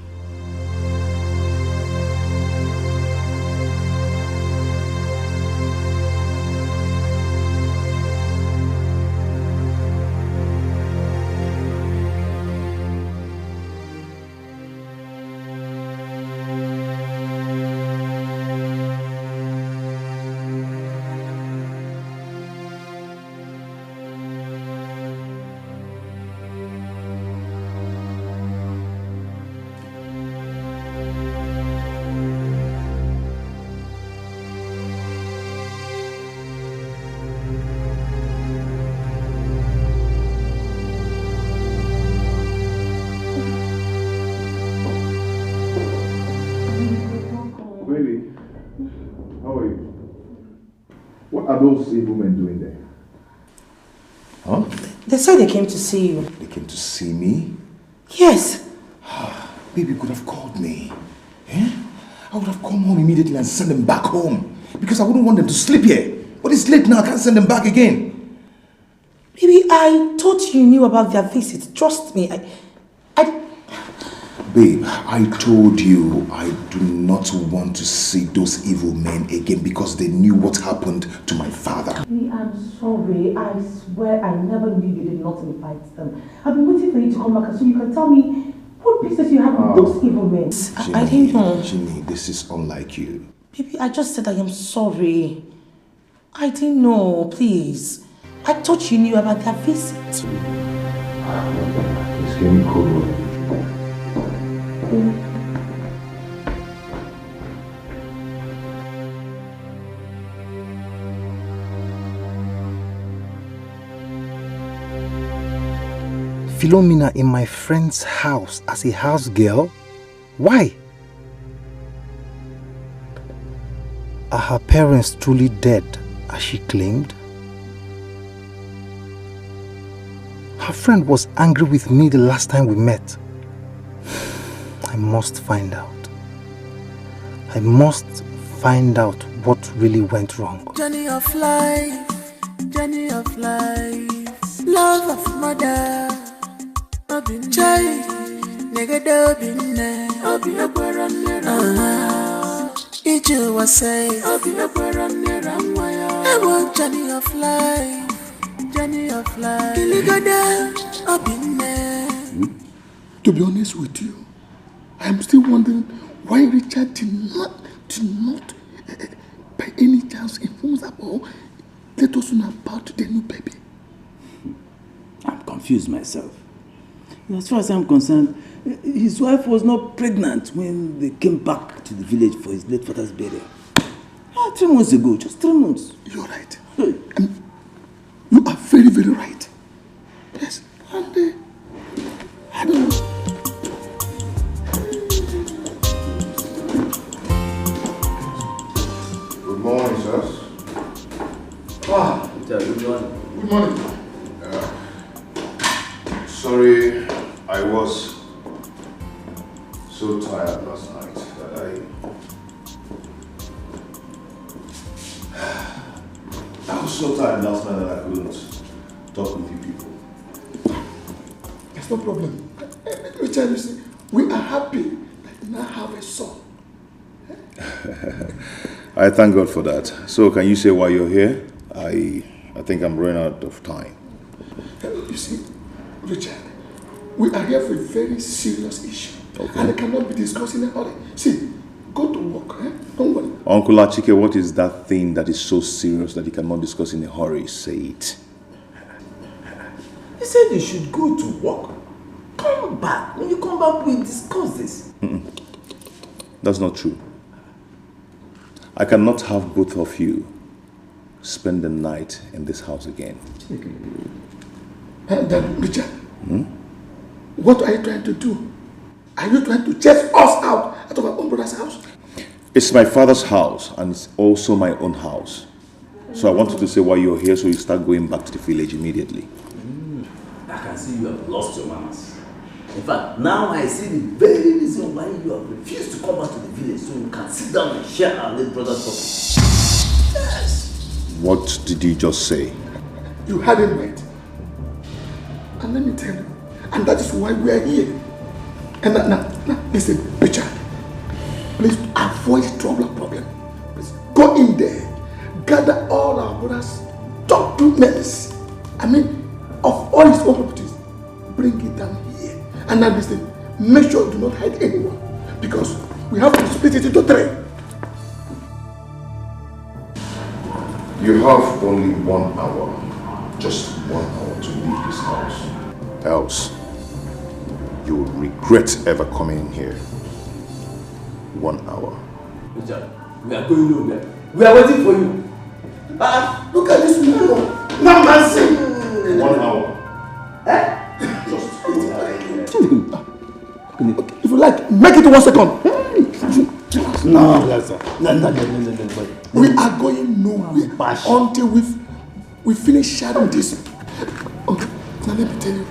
What are those evil men doing there? Huh? They said they came to see you. They came to see me? Yes. Baby could have called me. Eh? I would have come home immediately and sent them back home. Because I wouldn't want them to sleep here. But it's late now, I can't send them back again. Baby, I thought you knew about their visit. Trust me. Babe, I told you I do not want to see those evil men again because they knew what happened to my father. I'm sorry. I swear I never knew you did not invite them. I've been waiting for you to come back so you can tell me what business you have with those evil men. I didn't know. Ginny, this is unlike you. Baby, I just said I am sorry. I didn't know, please. I thought you knew about their visit. Please give me cold water. Philomena in my friend's house as a house girl? Why? Are her parents truly dead as she claimed? Her friend was angry with me the last time we met. I must find out. I must find out what really went wrong. Journey of life, love of mother. I've been child, nigga, I've been I've been up where I'm near. Each you was say, I've been up where I'm near. I want journey of life, I've been there. To be honest with you, I'm still wondering why Richard did not by any chance inform us about let us know about the new baby. I'm confused myself. As far as I'm concerned, his wife was not pregnant when they came back to the village for his late father's burial. 3 months ago, just 3 months. You're right. You are very, very right. Yes. And Good morning. Good morning. Sorry, I was so tired last night that I was so tired last night that I couldn't talk with you people. There's no problem. Richard, you see, we are happy that you now have a son. I thank God for that. So can you say why you're here? I think I'm running out of time. You see, Richard, we are here for a very serious issue. Okay. And it cannot be discussed in a hurry. See, go to work, eh? Don't worry. Uncle Achike, what is that thing that is so serious that you cannot discuss in a hurry? Say it. He said you should go to work. Come back. When you come back, we'll discuss this. That's not true. I cannot have both of you spend the night in this house again. And then, Richard, what are you trying to do? Are you trying to chase us out of our own brother's house? It's my father's house and it's also my own house. So I wanted to say why you're here so you start going back to the village immediately. I can see you have lost your manners. In fact, now I see the very reason why you have refused to come back to the village so you can sit down and share our late brother's property. Yes! What did you just say? You had it right. And let me tell you, and that is why we are here. And now, listen, Richard, please avoid trouble and problem. Please go in there, gather all our brothers' documents. Of all his own properties, bring it down here. And now listen, make sure you do not hide anyone, because we have to split it into 3. You have only 1 hour, just 1 hour to leave this house. Else, you will regret ever coming in here. 1 hour. Richard, we are going nowhere. We are waiting for you. Look at this man. Now, man, 1 hour. If you like, make it 1 second. No. We are going nowhere until we finish sharing this. Okay, now let me tell you,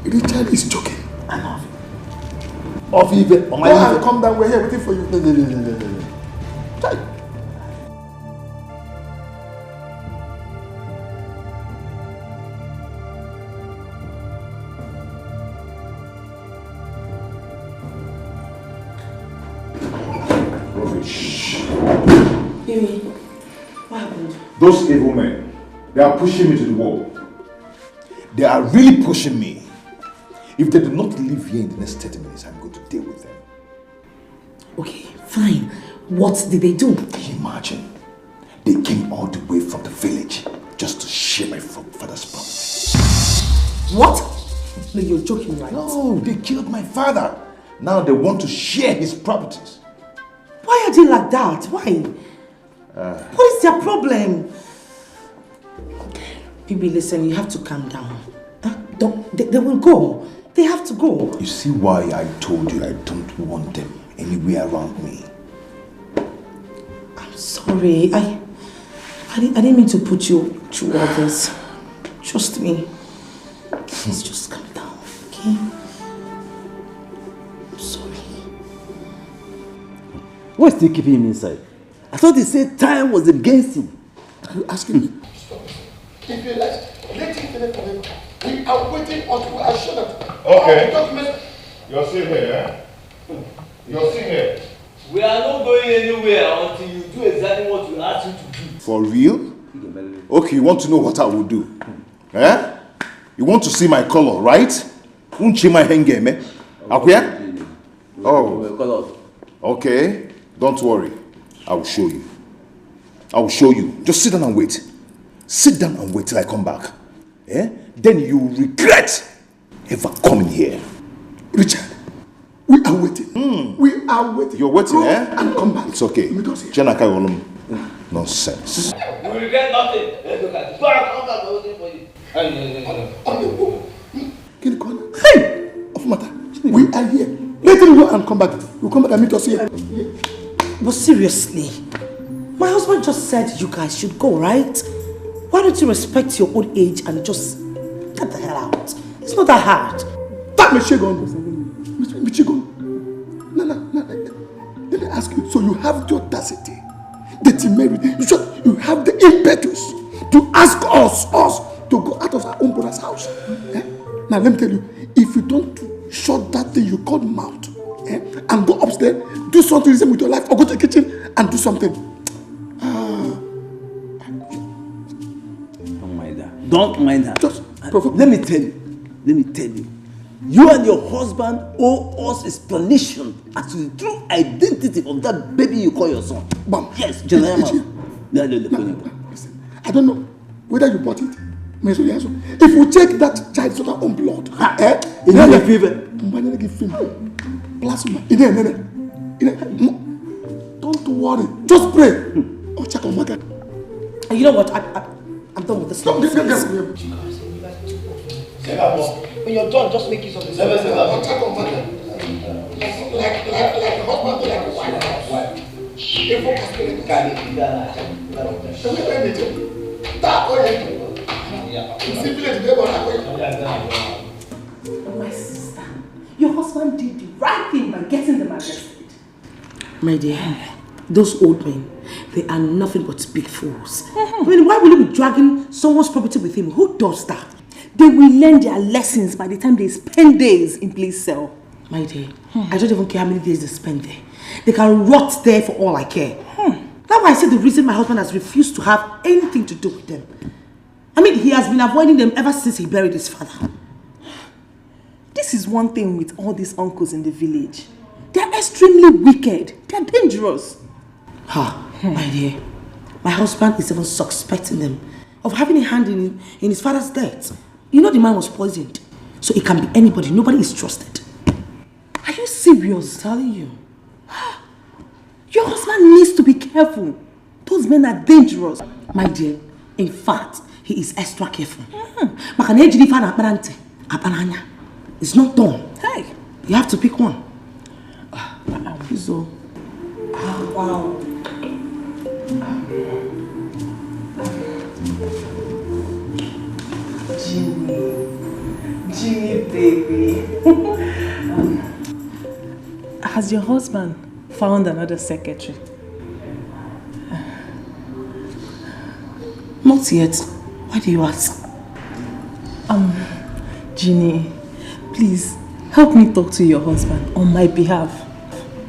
Richard is joking. Go and come down, we're here waiting for you. No. Amy, what happened? Those evil men, they are pushing me to the wall. They are really pushing me. If they do not leave here in the next 30 minutes, I'm going to deal with them. Okay, fine. What did they do? Can you imagine? They came all the way from the village just to share my father's property. What? No, you're joking, right? No, they killed my father. Now they want to share his properties. Why are they like that? Why? What is their problem? Baby, listen, you have to calm down. They will go. They have to go. You see why I told you I don't want them anywhere around me? I'm sorry. I didn't mean to put you through all this. Trust me. Please just calm down, okay? I'm sorry. What's still keeping him inside? I thought he said time was against him. Are you asking me? If you let him finish for him. We are waiting until we are sure that Okay. all the documents. You're still here, eh? You're still here. We are not going anywhere until you do exactly what we asked you to do. For real? Okay, you want to know what I will do? Eh? You want to see my color, right? Unchi my henge me. Okay? Oh. Okay. Don't worry. I will show you. I will show you. Just sit down and wait. Sit down and wait till I come back. Eh? Then you will regret ever coming here. Richard, we are waiting. We are waiting. You're waiting, Go eh? and come back. It's okay. Janaka Olum. Nonsense. You will regret nothing. Let's look at it. Go and come back. I'm waiting for you. Hey! Of matter. We are here. Let him go and come back. We'll come back and meet us here. But seriously, my husband just said you guys should go, right? Why don't you respect your old age and just get the hell out? It's not that hard. That Michigan. No. Let me ask you. So you have the audacity, the temerity, you have the impetus to ask us to go out of our own brother's house. Eh? Now let me tell you, if you don't shut that thing you call mouth, and go upstairs, do something with your life, or go to the kitchen and do something. Don't mind her. Just let me tell you. You and your husband owe us explanation as to the true identity of that baby you call your son. Bam. Yes, Janayama. I don't know whether you bought it. If we take that child's own blood, plasma. Don't worry. Just pray. Oh, check on my God. And you know what? I'm done with this. When you're done, just make use of this. Like husband, like My sister, your husband did the right thing by getting them arrested. My dear, those old men, they are nothing but big fools. I mean, why will you be dragging someone's property with him? Who does that? They will learn their lessons by the time they spend days in police cell. My dear, I don't even care how many days they spend there. They can rot there for all I care. That's why I said the reason my husband has refused to have anything to do with them. I mean, he has been avoiding them ever since he buried his father. This is one thing with all these uncles in the village. They are extremely wicked. They are dangerous. My dear, my husband is even suspecting them of having a hand in his father's death. You know the man was poisoned. So it can be anybody. Nobody is trusted. Are you serious? I'm telling you. Your husband needs to be careful. Those men are dangerous. My dear, in fact, he is extra careful. It's not done. Hey, you have to pick one. So, wow. Ginny, baby. Has your husband found another secretary? Not yet. Why do you ask? Ginny, please help me talk to your husband on my behalf.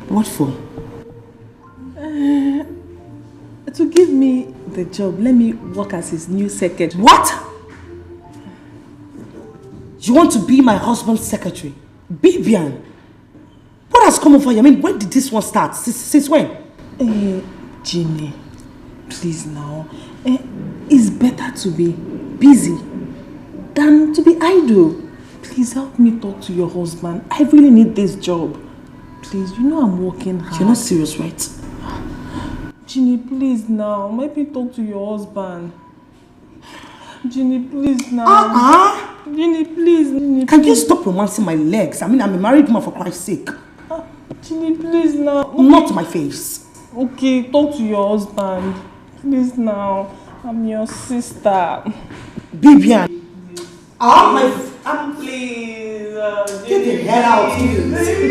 What for? To give me the job. Let me work as his new secretary. What? You want to be my husband's secretary? Bibian? What has come over you? I mean, when did this one start? Since when? Ginny, please now. It's better to be busy than to be idle. Please help me talk to your husband. I really need this job. Please, you know I'm working hard. You're not serious, right? Ginny, please now. Let me talk to your husband. Ginny, please now. Ginny, please. Ginny, Can you stop romancing my legs? I mean, I'm a married woman, for Christ's sake. Ginny, please now. Not my face. Okay, talk to your husband. Please now. I'm your sister. Bibian. Please. Get the hell out of here.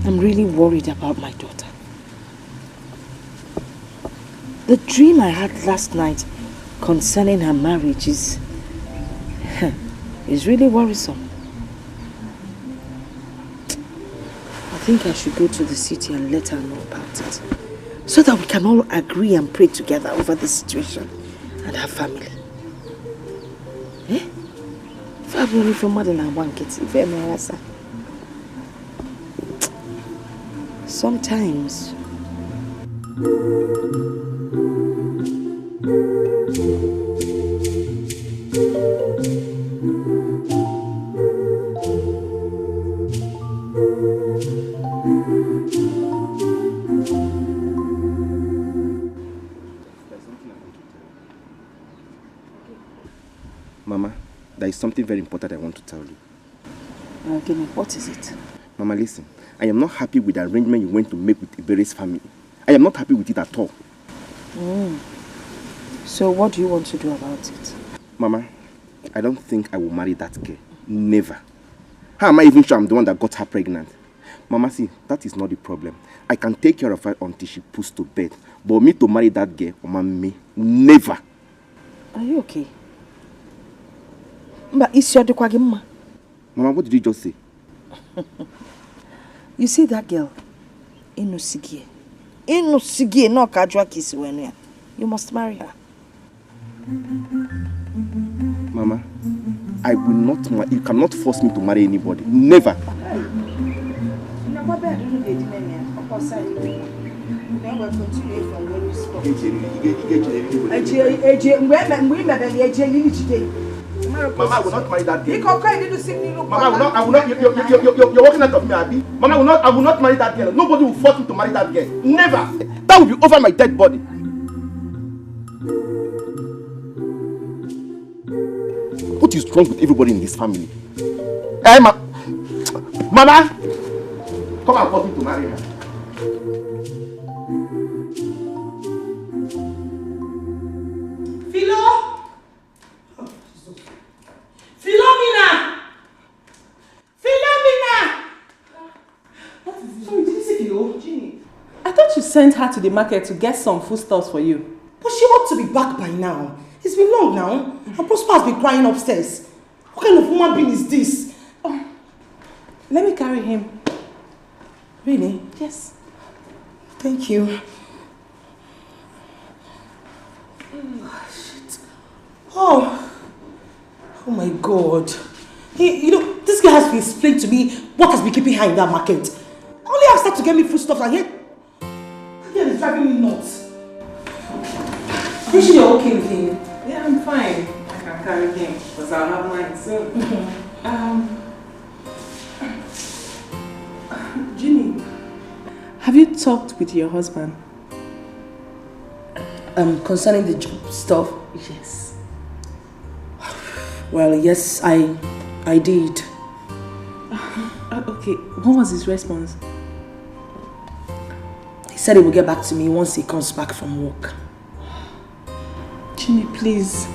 I'm really worried about my daughter. The dream I had last night concerning her marriage is really worrisome. I think I should go to the city and let her know about it, so that we can all agree and pray together over the situation and her family. Family from more than one kid. Sometimes. Mama, there is something very important I want to tell you. Okay, what is it? Mama, listen. I am not happy with the arrangement you went to make with Ibere's family. I am not happy with it at all. So what do you want to do about it? Mama, I don't think I will marry that girl. Never. How am I even sure I'm the one that got her pregnant? Mama, see, that is not the problem. I can take care of her until she puts to bed. But me to marry that girl, Mama, me, never. Are you okay? But is your Mama, what did you just say? You see that girl? Inusigie, no kajwa kisi wenu. You must marry her. Mama, I will not marry. You cannot force me to marry anybody. Never. Mama, I will not marry that girl. Mama, I will not. You're walking out of me, Abby. Mama, I will not marry that girl. Nobody will force me to marry that girl. Never. That will be over my dead body. What is wrong with everybody in this family? Hey, Mama, come and force me to marry her. Philomena! What is it? Sorry, did you see Philo? Ginny. I thought you sent her to the market to get some foodstuffs for you. But she ought to be back by now. It's been long now. And Prosper has been crying upstairs. What kind of human being is this? Oh, let me carry him. Really? Yes. Thank you. Shit. Oh my God. Hey, this girl has to explain to me what has been keeping her in that market. I only asked her to get me foodstuffs and yet is driving me nuts. Are you sure you're okay with him? Yeah, I'm fine. I can carry him because I'll have mine soon. Ginny, have you talked with your husband? Concerning the job stuff? Yes. Well, yes, I did. Okay, what was his response? He said he will get back to me once he comes back from work. Ginny, please,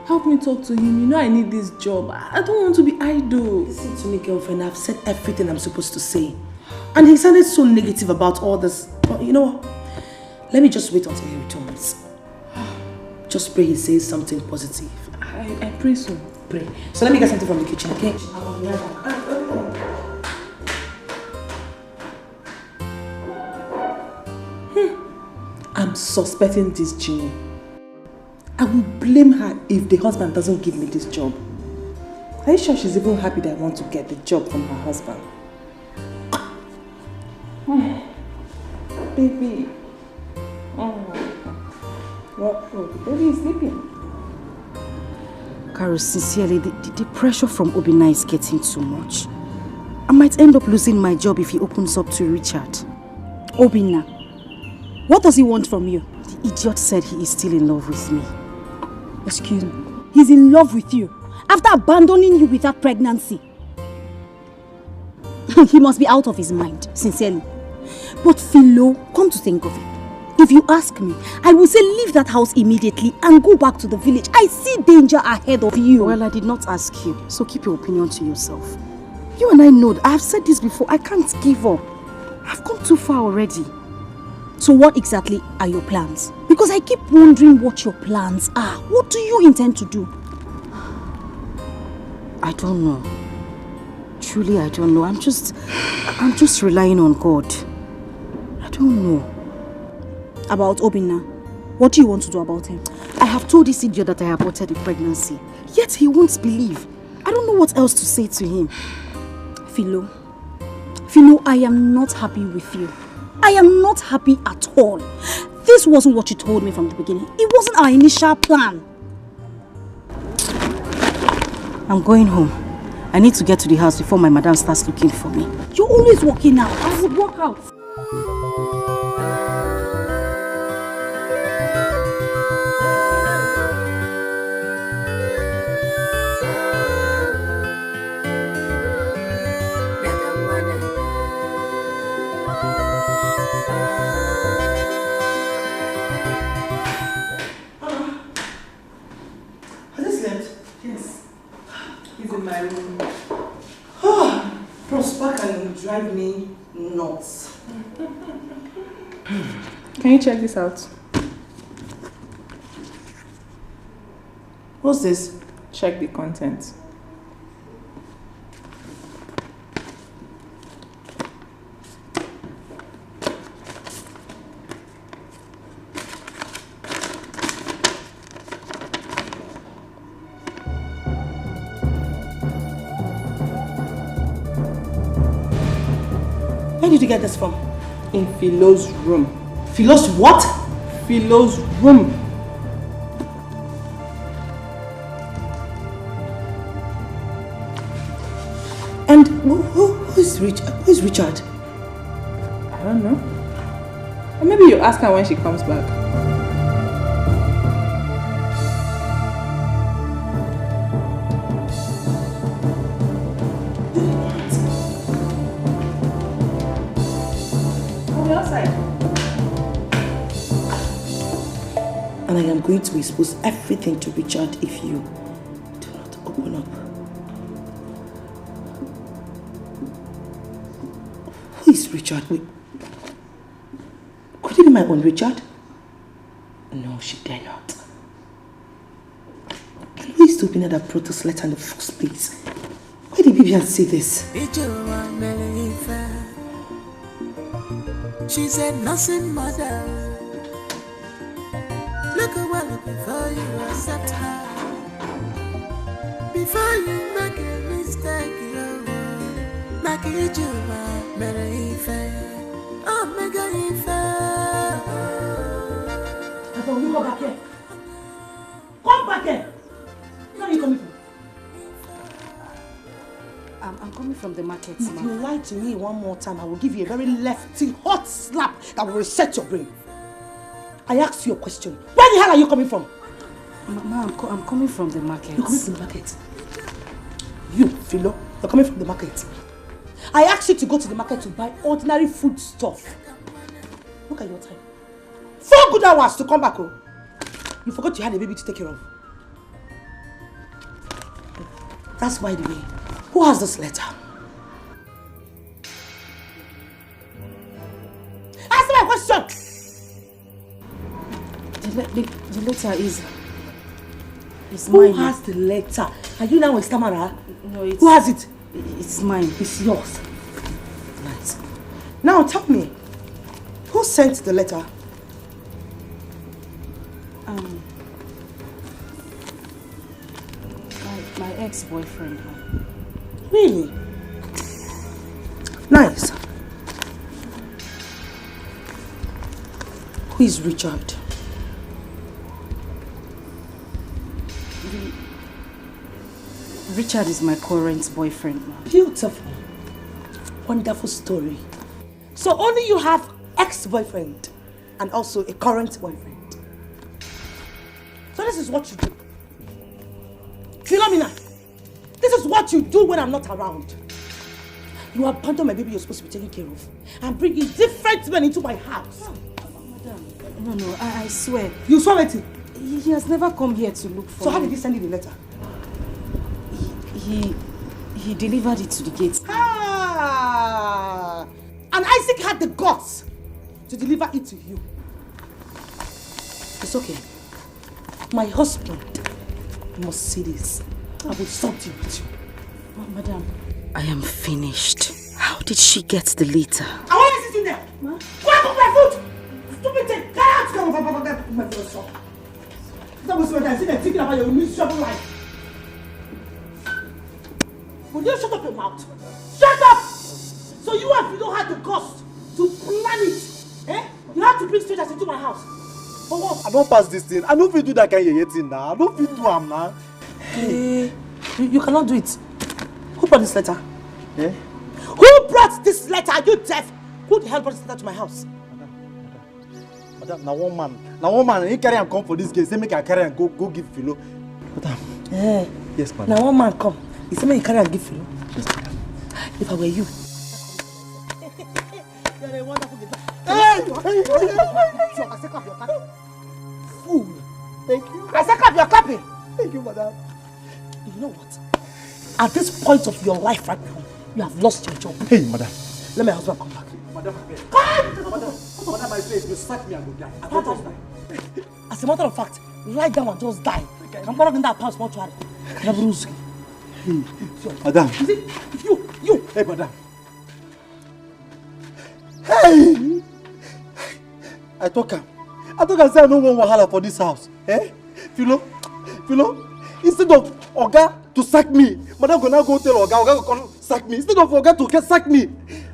help me talk to him. You know I need this job. I don't want to be idle. Listen to me, girlfriend. I've said everything I'm supposed to say. And he sounded so negative about all this. But you know what? Let me just wait until he returns. Just pray he says something positive. I pray so. Pray. So let me get something from the kitchen, okay? I'm suspecting this Ginny. I will blame her if the husband doesn't give me this job. Are you sure she's even happy that I want to get the job from her husband? Baby. The baby is sleeping. Carol, sincerely, the pressure from Obina is getting too much. I might end up losing my job if he opens up to Richard. Obina, what does he want from you? The idiot said he is still in love with me. Excuse me. He's in love with you after abandoning you with that pregnancy. He must be out of his mind, sincerely. But Philo, come to think of it, if you ask me, I will say leave that house immediately and go back to the village. I see danger ahead of you. Well, I did not ask you, so keep your opinion to yourself. You and I know, I have said this before, I can't give up. I've come too far already. So what exactly are your plans? Because I keep wondering what your plans are. What do you intend to do? I don't know. Truly, I don't know. I'm just relying on God. I don't know. About Obina, what do you want to do about him? I have told this idiot that I aborted the pregnancy. Yet he won't believe. I don't know what else to say to him. Philo, I am not happy with you. I am not happy at all. This wasn't what you told me from the beginning. It wasn't our initial plan. I'm going home. I need to get to the house before my madam starts looking for me. You're always walking out. I would walk out. He's in my room. Prosper can drive me nuts. Can you check this out? What's this? Check the content. Where did you get this from? In Philo's room. Philo's what? Philo's room. And who is Richard? I don't know. Or maybe you ask her when she comes back. And I am going to expose everything to Richard if you do not open up. Who is Richard? Wait. Could it be my own Richard? No, she dare not. And who is the opener that brought this letter in the first place? Why did Vivian say this? She said nothing matters. Look well before you accept her. Before you make a mistake, make it you oh, make it fair. Come back here. Come back here. Where are you coming from? I'm coming from the market, If you lie to me one more time, I will give you a very lefty hot slap that will reset your brain. I asked you a question. Where the hell are you coming from? Ma, I'm coming from the market. You're coming from the market? You, Philo, you're coming from the market. I asked you to go to the market to buy ordinary food stuff. Look at your time. 4 good hours to come back home. You forgot you had a baby to take care of. That's by the way. Who has this letter? Answer my question! The letter is Who mine. has the letter? Are you now a stammerer? No, it's... Who has it? It's mine. It's yours. Right. Now tell me, who sent the letter? My ex-boyfriend. Really? Nice. Who is Richard? Richard is my current boyfriend, ma'am. Beautiful. Wonderful story. So only you have ex-boyfriend and also a current boyfriend. So this is what you do. Philomena, this is what you do when I'm not around. You abandon my baby you're supposed to be taking care of and bring in different men into my house. Madam, no, I swear. You swear it? He has never come here to look for So how me. did he send you the letter? He delivered it to the gate. Ah! And Isaac had the guts to deliver it to you. It's okay. My husband must see this. I will something with you. Madam, I am finished. How did she get the letter? I want you sitting there. Ma? Go and cook my food. Stupid thing. Get out. Go my food, son. That was when I sit there thinking about your miserable life. Will you shut up your mouth? Shut up! So you and Fido had the cost to plan it. Eh? You had to bring strangers into my house. For what? I don't pass this thing. I don't feel do that kind of thing now. I don't feel do am now. Hey, you cannot do it. Who brought this letter? Eh? Who brought this letter? Are you deaf? Who the hell brought this letter to my house? Madam, now one man, he carry and come for this case. Say make I carry and go give Philo. Madam. Eh. Yes, madam. Now one man come. He said make you carry and give Philo. Yes, madam. If I were you. You're a wonderful guy. Hey! I say clap your clap. Fool. Thank you. I say clap your clapping. Thank you, madam. You know what? At this point of your life right now, you have lost your job. Hey, madam. Let my husband come back. Madam, madam, I say, if you sack me, I will die. I don't just die. As a matter of fact, lie down and just die. I'm going to that past mortuary. Madam. You. Hey, madam. Hey! I talk say I no want wahala for this house. Eh? Philo, instead of Oga to sack me, madam go now go tell Oga go come sack me. Instead of Oga to sack me,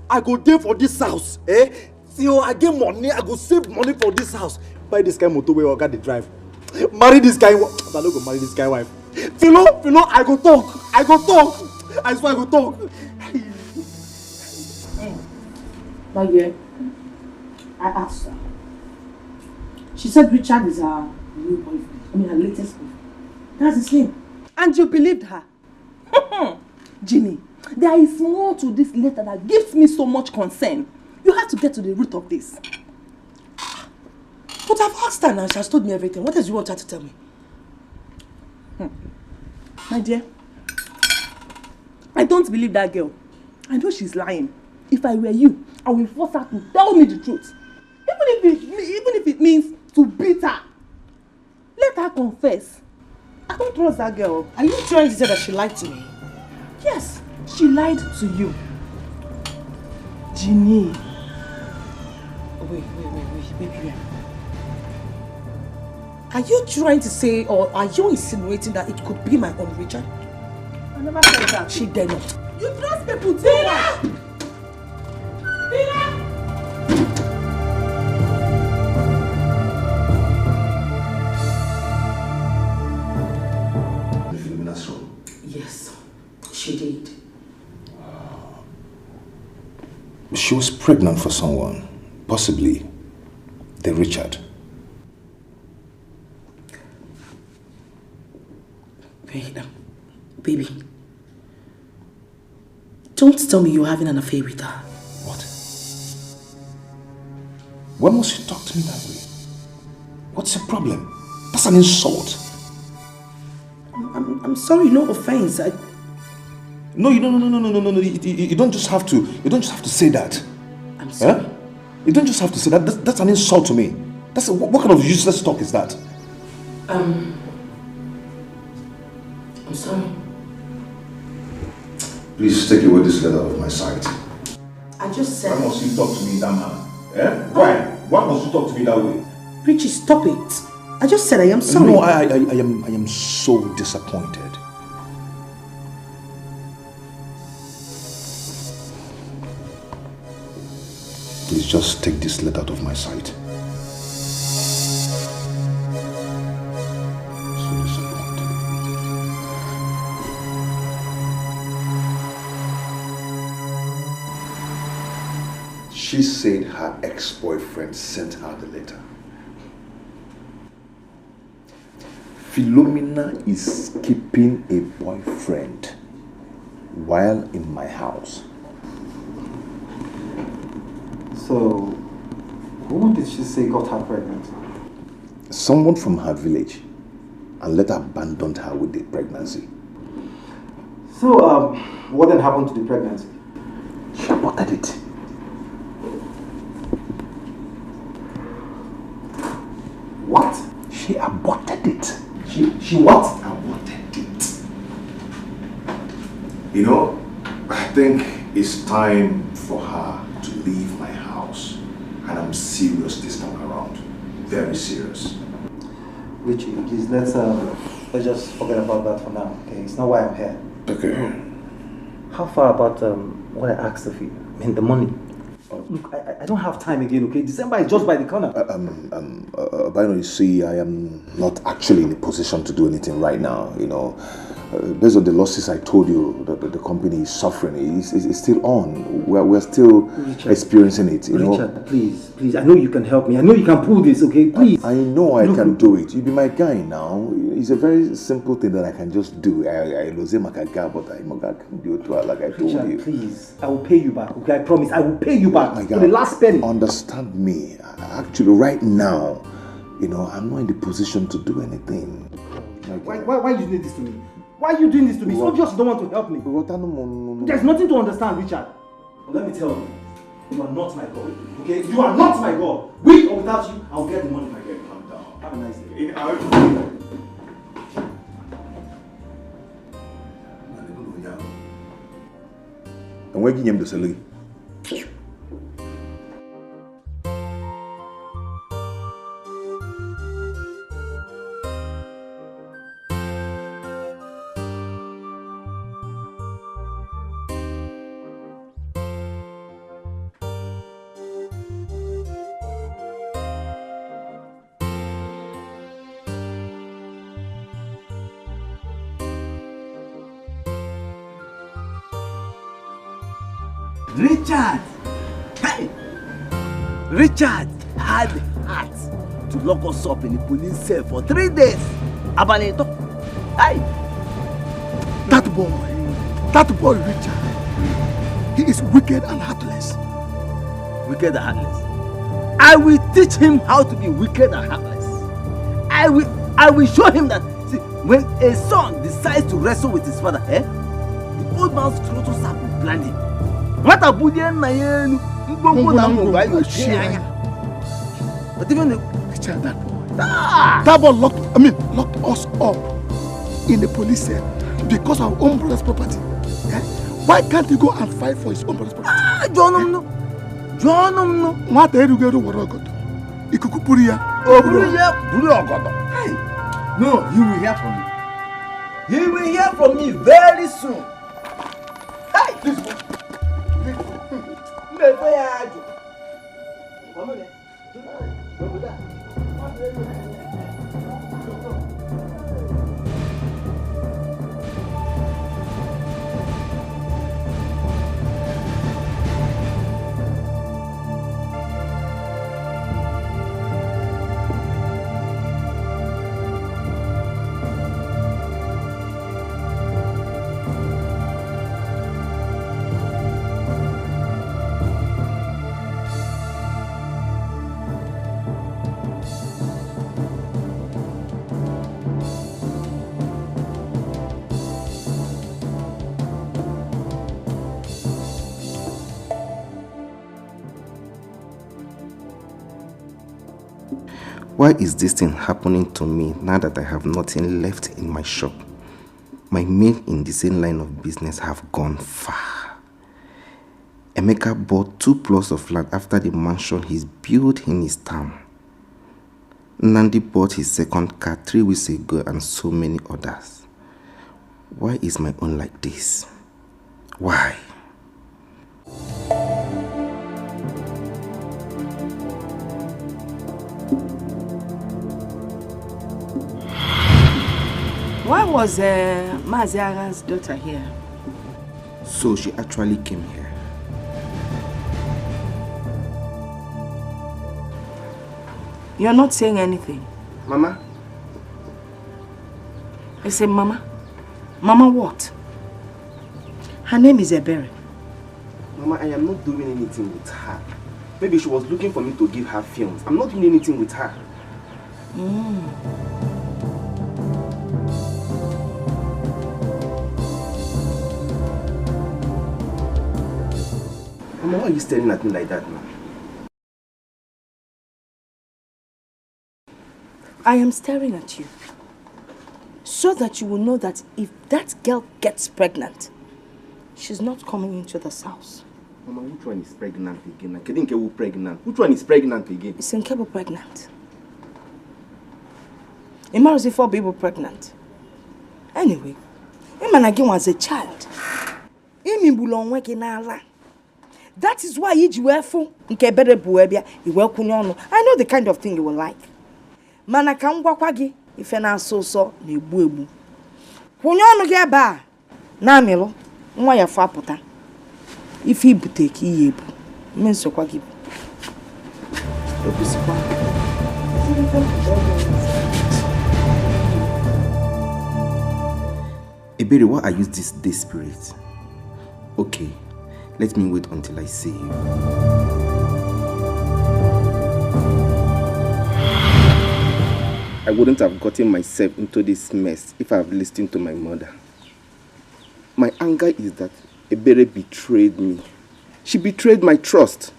I go there for this house. Eh? Till I get money, I go save money for this house. Buy this guy motor where Oga dey drive. Marry this guy. I no go marry this guy wife. Philo, I go talk. I swear I go talk. My dear, I asked her. She said Richard is her new boyfriend. I mean her latest boyfriend. That's his name. And you believed her? Ginny, there is more to this letter that gives me so much concern. You have to get to the root of this. But I've asked her now, she has told me everything. What else do you want her to tell me? My dear, I don't believe that girl. I know she's lying. If I were you, I will force her to tell me the truth. Even if it means to beat her. Let her confess. I don't trust that girl. Are you trying to say that she lied to me? Yes, she lied to you. Ginny. Wait. Are you trying to say, or are you insinuating that it could be my own Richard? I never said that. She dare not. You trust people too much. Yes, she did. She was pregnant for someone, possibly the Richard. Wait, baby. Don't tell me you're having an affair with her. What? When must you talk to me that way? What's your problem? That's an insult. I'm sorry, no offense. No. You don't just have to. You don't just have to say that. I'm sorry. Eh? You don't just have to say that. That's an insult to me. What kind of useless talk is that? I'm sorry. Please take away this letter of my sight. I just said. Why must you talk to me in that manner? Eh? Why? Why must you talk to me that way? Richie, stop it. I just said I am sorry. No, I am so disappointed. Please just take this letter out of my sight. So disappointed. She said her ex-boyfriend sent her the letter. Philomena is keeping a boyfriend while in my house. So, who did she say got her pregnant? Someone from her village, and later abandoned her with the pregnancy. So, what then happened to the pregnancy? She aborted it. What? She aborted it. She what? Aborted it. You know, I think it's time for her to leave my house. And I'm serious this time around. Very serious. Richie, please let's just forget about that for now. Okay, it's not why I'm here. Okay. How far about what I asked of you? I mean the money. Look, I don't have time again, okay? December is just by the corner. Bino, you see, I am not actually in a position to do anything right now, you know. Based on the losses I told you that the company is suffering, it's still on. We're still Richard, experiencing it, you know. Richard, please, I know you can help me. I know you can pull this, okay? Please. I know I can do it. You be my guy now. It's a very simple thing that I can just do. I lose him, but I can do it like I told Richard, you. Please, I will pay you back, okay? I promise, I will pay you back my for the last penny. Understand me. Actually, right now, you know, I'm not in the position to do anything. Why you do this to me? Why are you doing this to me? It's obvious you don't want to help me. No. There's nothing to understand, Richard. But let me tell you, you are not my God. Okay? You are not my God. With or without you, I'll get the money if I get it. Calm down. Have a nice day. And where give him the salary? Richard! Hey! Richard had the heart to lock us up in the police cell for 3 days. Abaneto. Hey! That boy Richard, he is wicked and heartless. Wicked and heartless. I will teach him how to be wicked and heartless. I will show him that, see, when a son decides to wrestle with his father, the old man's scrotus will blind him. What a bullion na yenu, mbongo na mbongo ayo share. But even the Richard, that boy locked us up in the police cell because of our own brother's property. Yeah? Why can't he go and fight for his own brother's property? John no. What are you going to do? Ikukupuriya. Hey, no, he will hear from me. He will hear from me very soon. Hey, please go. Why is this thing happening to me now that I have nothing left in my shop? My men in the same line of business have gone far. Emeka bought 2 plots of land after the mansion he's built in his town. Nandi bought his second car 3 weeks ago and so many others. Why is my own like this? Why? Why was Maziaga's daughter here? So she actually came here. You're not saying anything. Mama? I say, Mama? Mama what? Her name is Ebere. Mama, I am not doing anything with her. Maybe she was looking for me to give her films. I'm not doing anything with her. Mama, why are you staring at me like that now? I am staring at you so that you will know that if that girl gets pregnant, she's not coming into this house. Mama, which one is pregnant again? Kedinkewu pregnant. Which one is pregnant again? Is Nkebo pregnant? Imarozi 4 people pregnant. Anyway, Imanagi was a child. That is why you I know the kind of thing you will like. Mana kangwa kwagi ife na so na egbu egbu. Kwunye onu gi eba na amilo nwa ya fa puta. Ife ibute ka iye ebu. Menso kwagi. Obisikwa. Ebere, why are you this desperate? Okay, let me wait until I see you. I wouldn't have gotten myself into this mess if I have listened to my mother. My anger is that Ebere betrayed me. She betrayed my trust.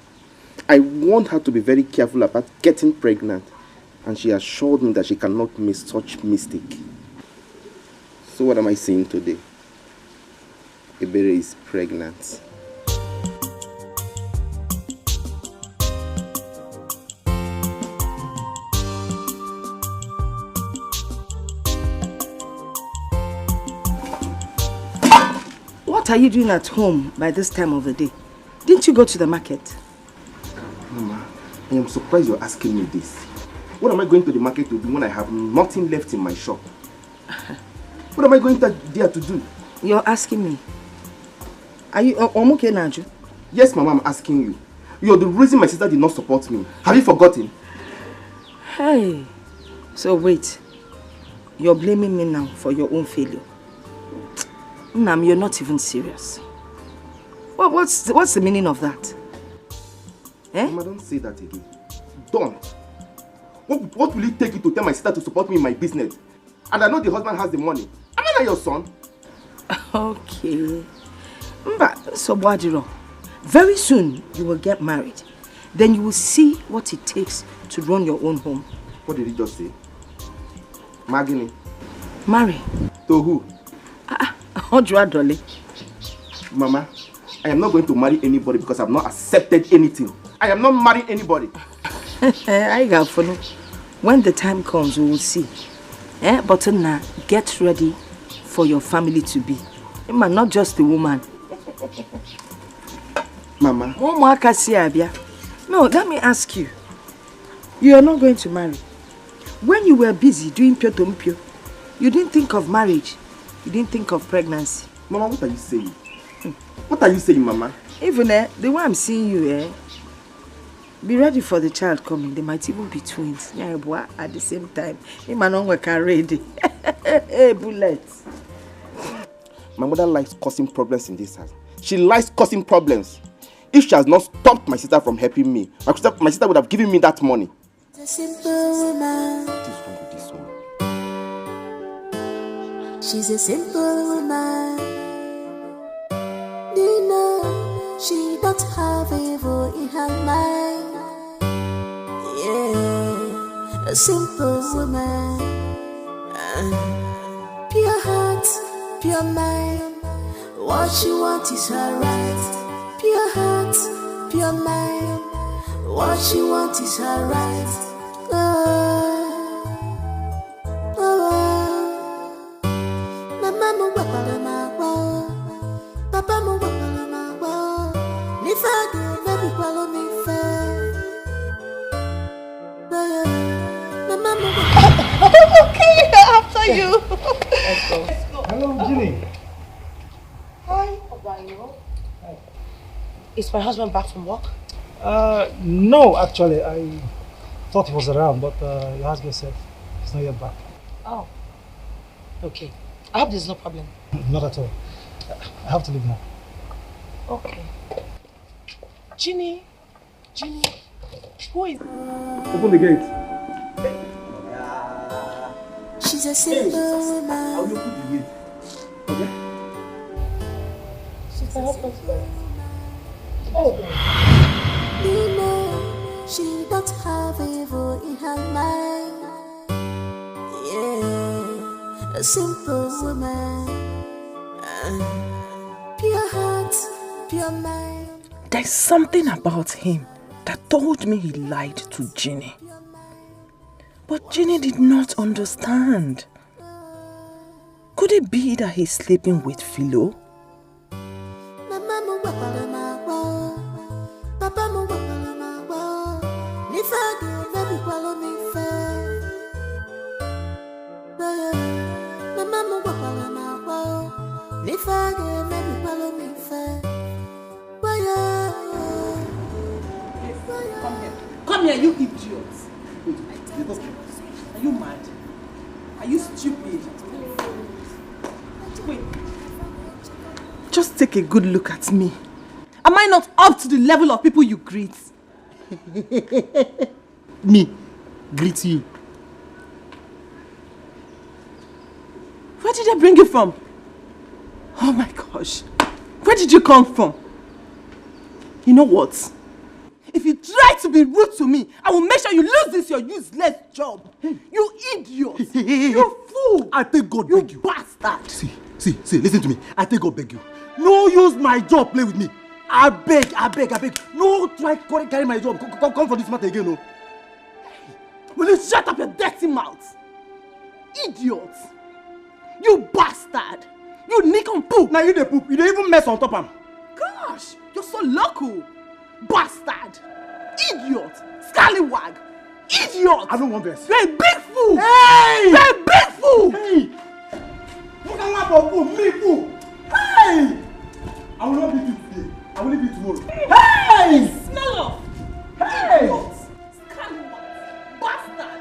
I want her to be very careful about getting pregnant. And she assured me that she cannot make such mistake. So what am I saying today? Ebere is pregnant. What are you doing at home by this time of the day? Didn't you go to the market? Mama, I am surprised you're asking me this. What am I going to the market to do when I have nothing left in my shop? What am I going there to do? You're asking me. Are you okay, Naju? Yes, Mama, I'm asking you. You're the reason my sister did not support me. Have you forgotten? Hey. So wait. You're blaming me now for your own failure. Nam, you're not even serious. What's the meaning of that? Eh? Mama, don't say that again. Don't. What will it take you to tell my sister to support me in my business? And I know the husband has the money. Am I not your son? Okay. So Wadiro, very soon you will get married. Then you will see what it takes to run your own home. What did he just say? Magini. Marry. To who? Dolly. Mama, I am not going to marry anybody because I have not accepted anything. I am not marrying anybody. I got for no. When the time comes, we will see. But now, get ready for your family to be. Not just a woman. Mama. No, let me ask you. You are not going to marry. When you were busy doing pio, you didn't think of marriage. You didn't think of pregnancy. Mama, what are you saying? What are you saying, Mama? Even the way I'm seeing you, be ready for the child coming. They might even be twins. Yeah, boy, at the same time. Imanongwe can ready. Hey, bullets. My mother likes causing problems in this house. She likes causing problems. If she has not stopped my sister from helping me, my sister would have given me that money. A simple woman. What is wrong with this one? She's a simple woman. Do you know she don't have evil in her mind? Yeah, a simple woman. Pure heart, pure mind. What she wants is her right. Pure heart, pure mind. What she wants is her right. Okay, after you. Let's go. Hello, Ginny. Hi, Obayo. Hi. Is my husband back from work? No, actually, I thought he was around, but your husband said he's not yet back. Oh, okay. I hope there's no problem. Not at all. I have to leave now. Okay. Ginny, who is... Open the gate. She's a simple woman. I'll open the gate. Okay? She's my husband's wife. Oh. You know, she don't have evil in her mind. Yeah, a simple woman. Pure heart, pure mind. There's something about him that told me he lied to Ginny. But Ginny did not understand. Could it be that he's sleeping with Philo? Come here, you idiots. Are you mad? Are you stupid? Wait. Just take a good look at me. Am I not up to the level of people you greet? Me? Greet you? Where did they bring you from? Oh my gosh. Where did you come from? You know what? If you try to be rude to me, I will make sure you lose this your useless job. You idiot. You fool. I take God beg you. Bastard. See, listen to me. I take God beg you. No use my job play with me. I beg. No try carry my job. Come for this matter again, no. Will you shut up your dirty mouth? Idiot. You bastard. You nick on poop. Now you the poop. You don't even mess on top of him. Gosh, you're so local. Bastard. Idiot. Scallywag. Idiot. I don't want this. You're a big fool. Hey! You're a big fool. Hey! Look at what for fool. Me fool. Hey! I will not beat you today. I will leave you tomorrow. Hey! Smell off. Hey! Idiot. Scallywag. Bastard.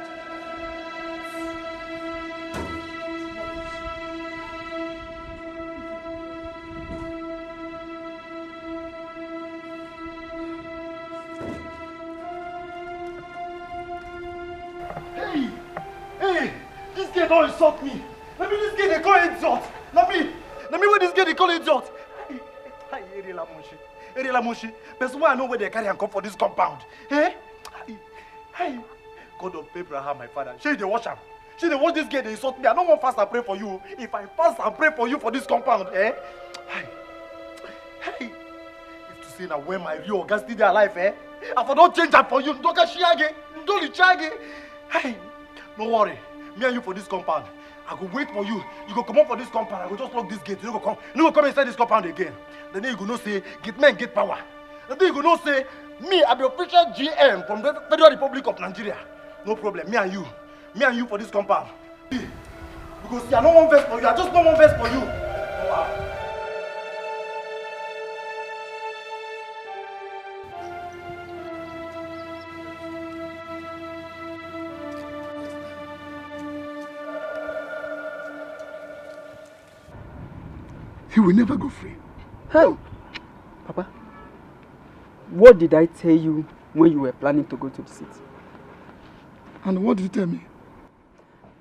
Hey! This girl don't insult me. Let me this girl they call idiot. Let me where this girl they call idiot. Hey, Eriela Moshi. But why I know where they carry and come for this compound. Hey! Hey! God of Abraham, my father. She they watch him. She they watch this girl they insult me. I don't want fast and pray for you. If I fast and pray for you for this compound, eh? Hey! If to say now when my real guys still alive, eh? I for don't change that for you. Don't get shiage. Don't lichage. Hey! No worry. Me and you for this compound. I go wait for you. You go come up for this compound. I go just lock this gate. You go come inside this compound again. Then you go know say get men get power. Then you go know say me I be official GM from the Federal Republic of Nigeria. No problem. Me and you for this compound. Because see, I don't want verse for you. I just don't want verse for you. Wow. He will never go free. Hey, Papa, what did I tell you when you were planning to go to the city? And what did you tell me?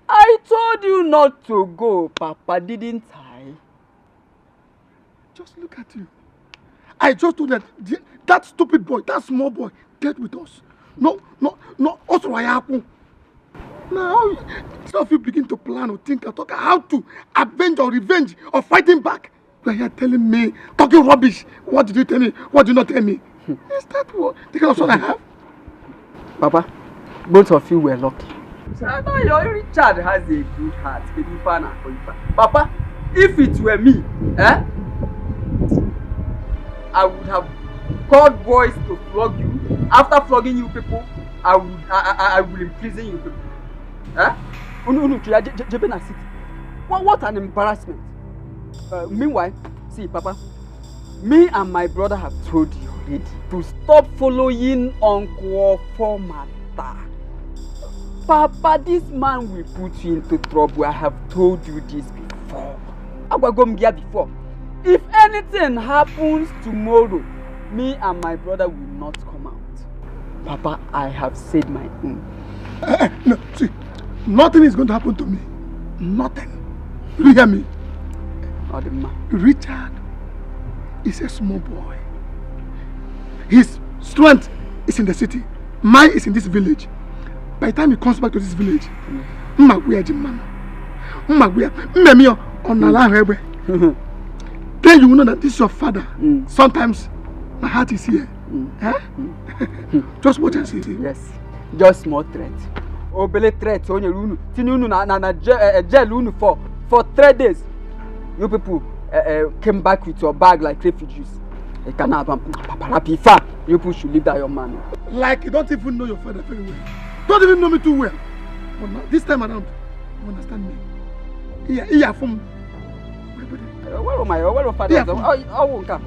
I told you not to go, Papa, didn't I? Just look at you. I just told that stupid boy, that small boy, dealt with us. No, us what happened. Now, instead of you begin to plan or think or talk how to avenge or revenge or fighting back, you are here telling me, talking rubbish. What did you tell me? What did you not tell me? Is that what the kind of son I have? Papa, both of you were lucky. I know your Richard has a good heart. Papa, if it were me, I would have called boys to flog you. After flogging you people, I will imprison you people. What an embarrassment. Meanwhile, see, Papa, me and my brother have told you already to stop following Uncle Formata. Papa, this man will put you into trouble. I have told you this before. Before. If anything happens tomorrow, me and my brother will not come out. Papa, I have said my own. No, see, nothing is going to happen to me. Nothing. You hear me? Richard is a small boy. His strength is in the city. Mine is in this village. By the time he comes back to this village, then you will know that this is your father. Sometimes my heart is here. Just watch and see. Yes, just small threat. Obele threat on your room. Tinunu na jail for 3 days. You people came back with your bag like refugees. You people should leave that your man. Like you don't even know your father very well. Don't even know me too well. But now, this time around, you understand me. Here from. Where am I? Where am father? I won't come.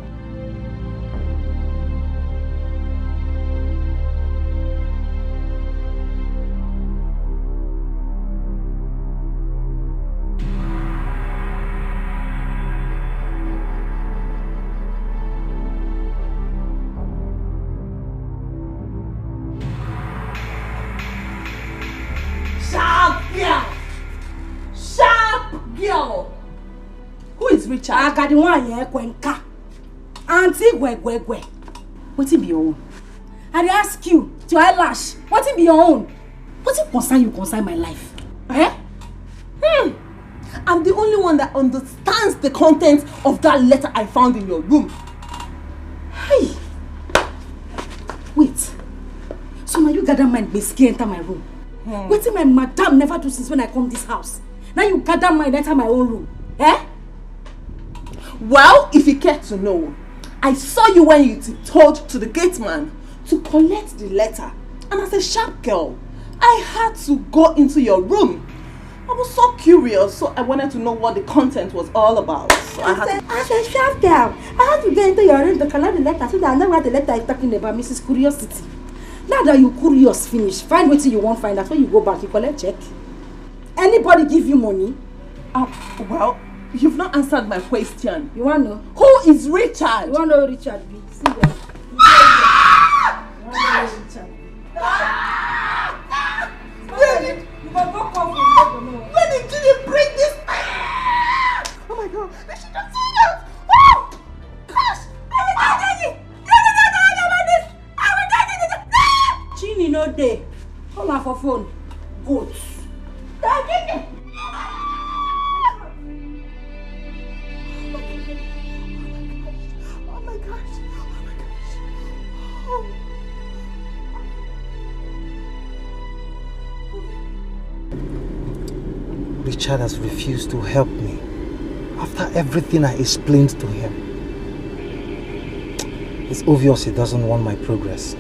Richard? I got the one here, Kwenka. Auntie Gwegwegwe. What it be your own? I ask you to eyelash. What it be your own? What it concern my life? Eh? I'm the only one that understands the content of that letter I found in your room. Hey! Wait. So now you gather mind basically enter my room. Wait till my madam never do since when I come this house. Now you gather mind enter my own room. Eh? Well, if you care to know, I saw you when you told to the gate man to collect the letter. And as a sharp girl, I had to go into your room. I was so curious, so I wanted to know what the content was all about. So I had to... As a sharp girl, I had to get into your room to collect the letter so that I know what the letter is talking about, Mrs. Curiosity. Now that you curious finish, find what you won't find. That's when you go back, you collect check. Anybody give you money? Well, you've not answered my question. You want to know? Who is Richard? You want to know who Richard be? See them. You want to know who Richard be? When did you break this? Oh my God! They should have seen that! Oh! Gosh! Chini no day. Come on for phone. Goats. Oh my gosh! Richard has refused to help me after everything I explained to him. It's obvious he doesn't want my progress.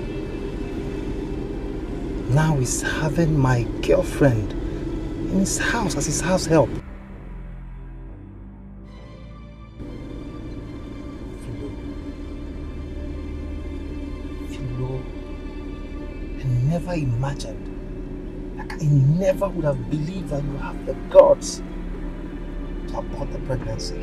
Now he's having my girlfriend in his house as his house help. Philo, I never imagined, I never would have believed that you have the guts to abort the pregnancy.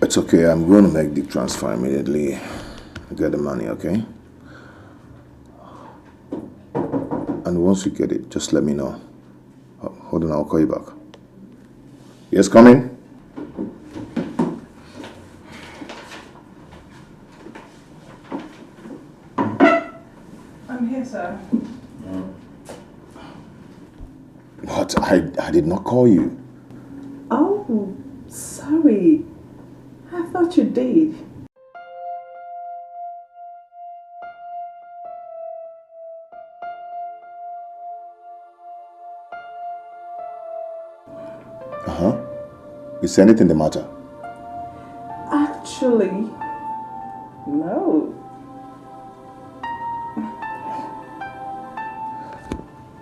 It's okay, I'm going to make the transfer immediately. Get the money, okay? And once you get it, just let me know. Hold on, I'll call you back. Yes, come in. I'm here, sir. But I did not call you. Oh, sorry. I thought you did. Is anything the matter? Actually, no.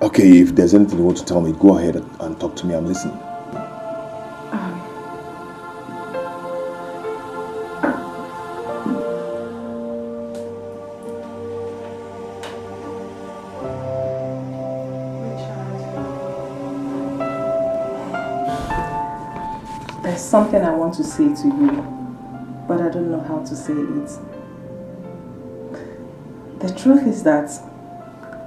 Okay, if there's anything you want to tell me, go ahead and talk to me. I'm listening. There's something I want to say to you, but I don't know how to say it. The truth is that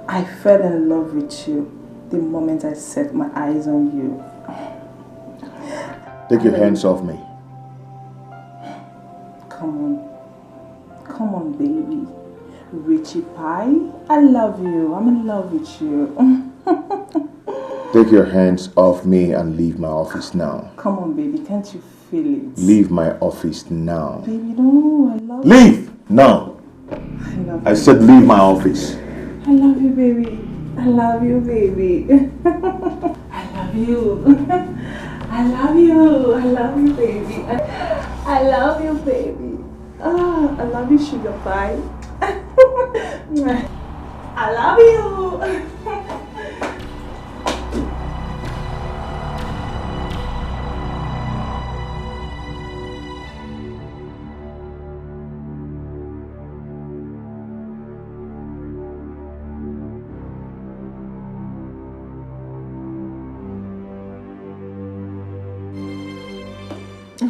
I fell in love with you the moment I set my eyes on you. Take your hands off me. Come on, baby. Richie Pie, I love you. I'm in love with you. Take your hands off me and leave my office now. Come on, baby. Can't you feel it? Leave my office now. Baby, no, I love you. Leave now. I said leave my office. I love you, baby. I love you, baby. I love you. I love you. I love you, baby. I love you, baby. Oh, I love you, sugar pie. I love you.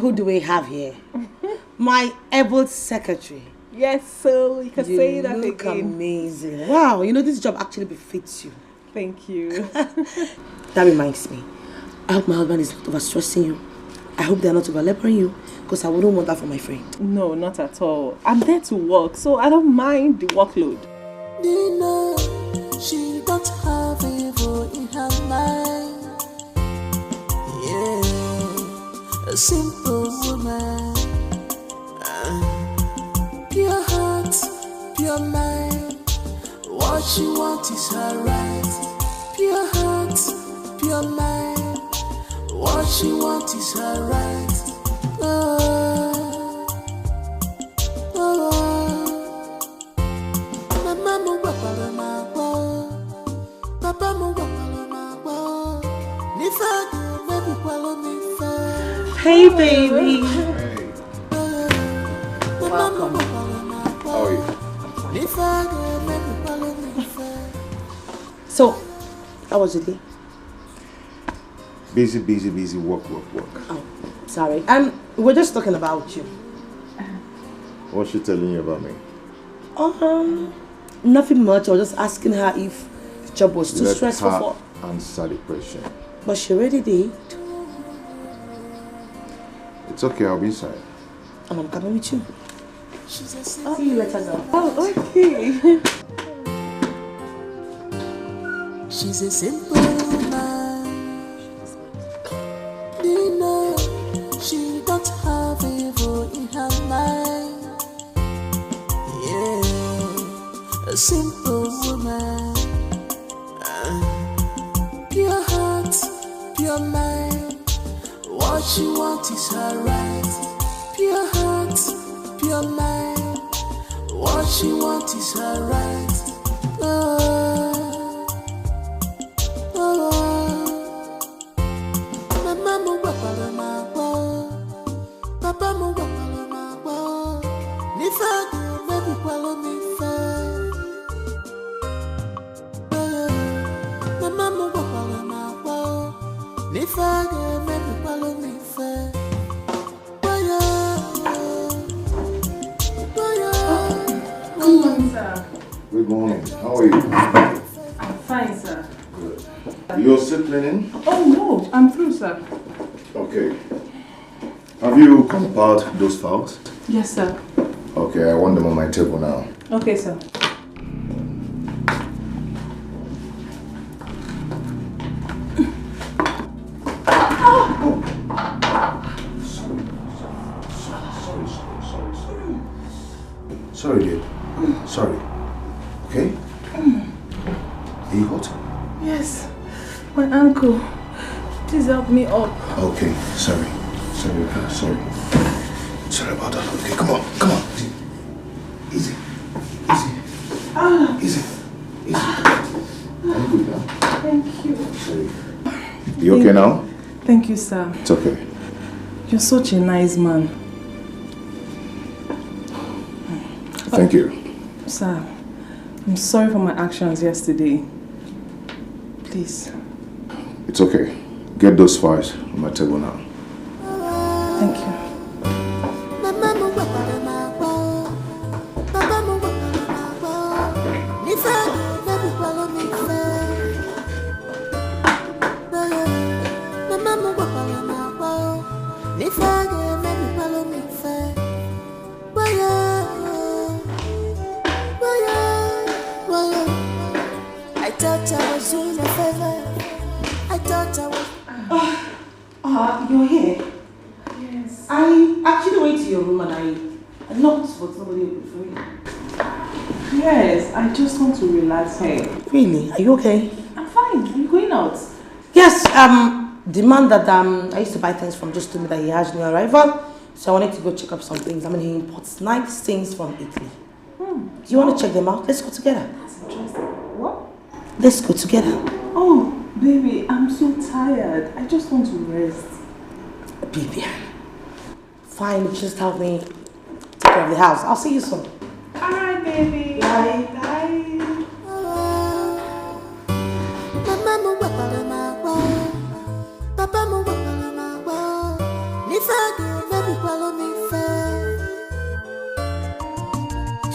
who do we have here? My able secretary. Yes, so you can say that You look again. amazing. Wow, you know this job actually befits you. Thank you. That reminds me. I hope my husband is not overstressing you. I hope they're not overlapping you, because I wouldn't want that for my friend. No, not at all. I'm there to work, so I don't mind the workload. Nina, she don't have evil in her mind. Yeah, a simple woman. Pure heart, pure mind. What she wants is her right. Pure heart, pure mind. What she wants is her right. Hey, baby. Welcome. How are you? So, how was your day? Busy, busy, busy. Work. Oh, sorry. We're just talking about you. What's she telling you about me? Nothing much. I was just asking her if the job was too Let stressful her for. answer the question. But she already did. It's okay, I'll be inside. And I'm coming with you. Oh, see you later, girl. Oh, okay. She's a simple woman. Nina, she don't have evil in her mind. Yeah, a simple woman. Pure heart, pure mind. What she wants is her right. Pure heart, pure mind. What she wants is her right. Good morning. How are you? I'm fine, sir. Good. You're still cleaning? Oh, no. I'm through, sir. Okay. Have you compiled those files? Yes, sir. Okay, I want them on my table now. Okay, sir. Sorry, dear. Sorry. Okay? Are you hot? Yes. My ankle. Please help me up. Okay, sorry. Sorry, okay, sorry. Sorry about that. Okay, come on, come on. Easy. Easy. Easy. I'm good now. Thank you. Sorry. You okay now? Thank you, sir. It's okay. You're such a nice man. Thank you. Sir, I'm sorry for my actions yesterday. Please. It's okay. Get those files on my table now. Thank you. I thought I was doing a favor. I thought I was. You're here? Yes. I actually went to your room and I knocked, but nobody opened for me. Yes, I just want to relax here. Really? Are you okay? I'm fine. Are you going out? Yes, the man that I used to buy things from just told me that he has new arrival. So I wanted to go check up some things. I mean, he imports nice things from Italy. Do you want to check them out? Let's go together. That's interesting. What? Let's go together. Oh, baby, I'm so tired. I just want to rest. Baby, fine. Just help me take care of the house. I'll see you soon. Alright, baby. Bye. Papa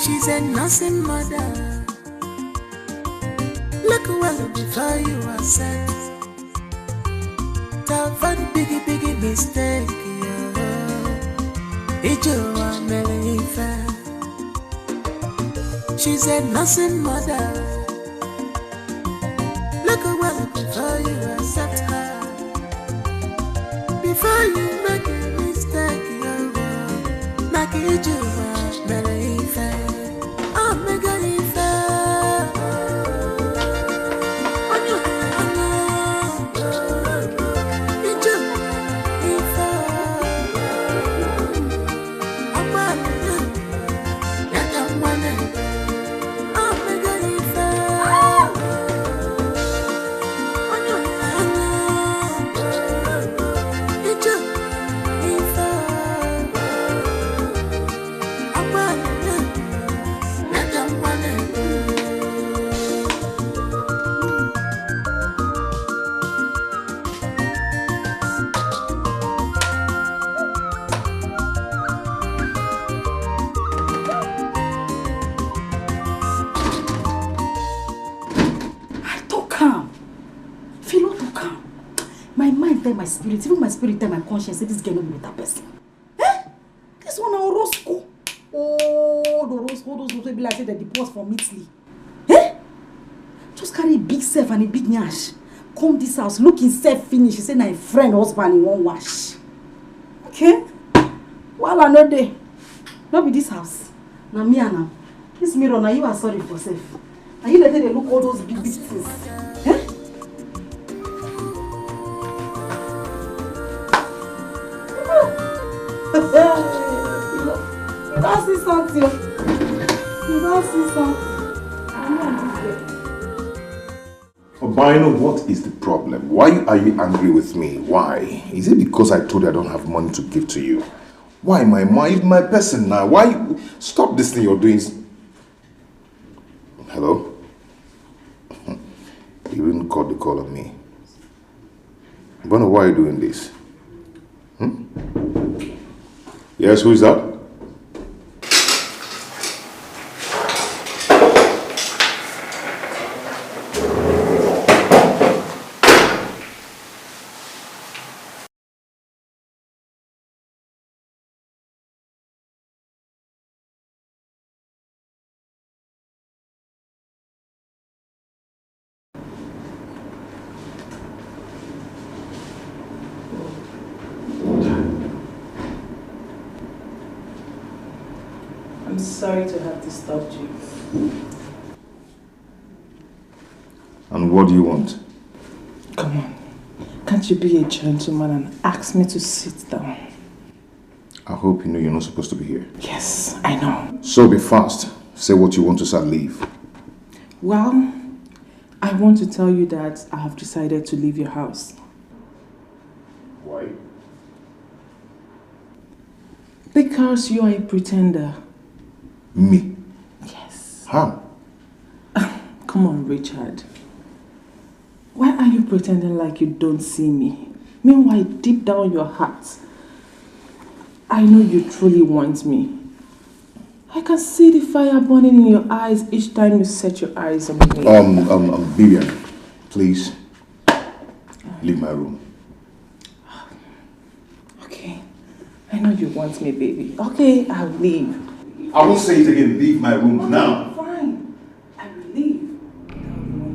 She's a nursing mother. Look well before you are set. That one biggie mistake. She's a nursing mother. Look well before you accept her. Before you make a mistake, make it you my spirit, even my spirit tell my conscience say this girl no be better person. Eh? This one na Orozco. Oh, the Orozco, those people be like say they deport from Italy. Eh? Just carry a big self and a big nyash. Come this house, look himself finish. He say na a friend husband in one wash. Okay? While I know dey, not be this house. Na me and am. This mirror, now you are sorry for self. Now you let them look all those big things. Eh? You don't see something. You don't see something. Obino, what is the problem? Why are you angry with me? Why? Is it because I told you I don't have money to give to you? Why, my person now? Why? Stop this thing you're doing. Hello? You didn't call the call on me. Obino, why are you doing this? Yes, who is that? I'm sorry to have disturbed you. And what do you want? Come on. Can't you be a gentleman and ask me to sit down? I hope you know you're not supposed to be here. Yes, I know. So be fast. Say what you want to say and leave. Well, I want to tell you that I have decided to leave your house. Why? Because you are a pretender. Me? Yes. How? Come on, Richard. Why are you pretending like you don't see me? Meanwhile, deep down your heart, I know you truly want me. I can see the fire burning in your eyes each time you set your eyes on me. Vivian, please leave my room. Okay. I know you want me, baby. Okay, I'll leave. I won't say it again. Leave my room now. Fine. I will leave.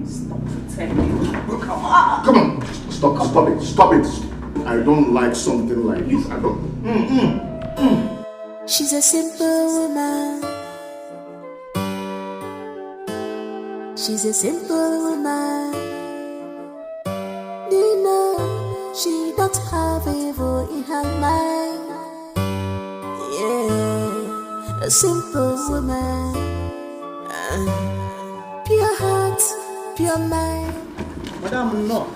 Stop pretending. Come on. Come on. Stop it. Stop it. I don't like something like this. I don't. She's a simple woman. She's a simple woman. Nina, she don't have evil in her mind. Yeah, a simple woman. Pure heart, pure mind. Madam, no.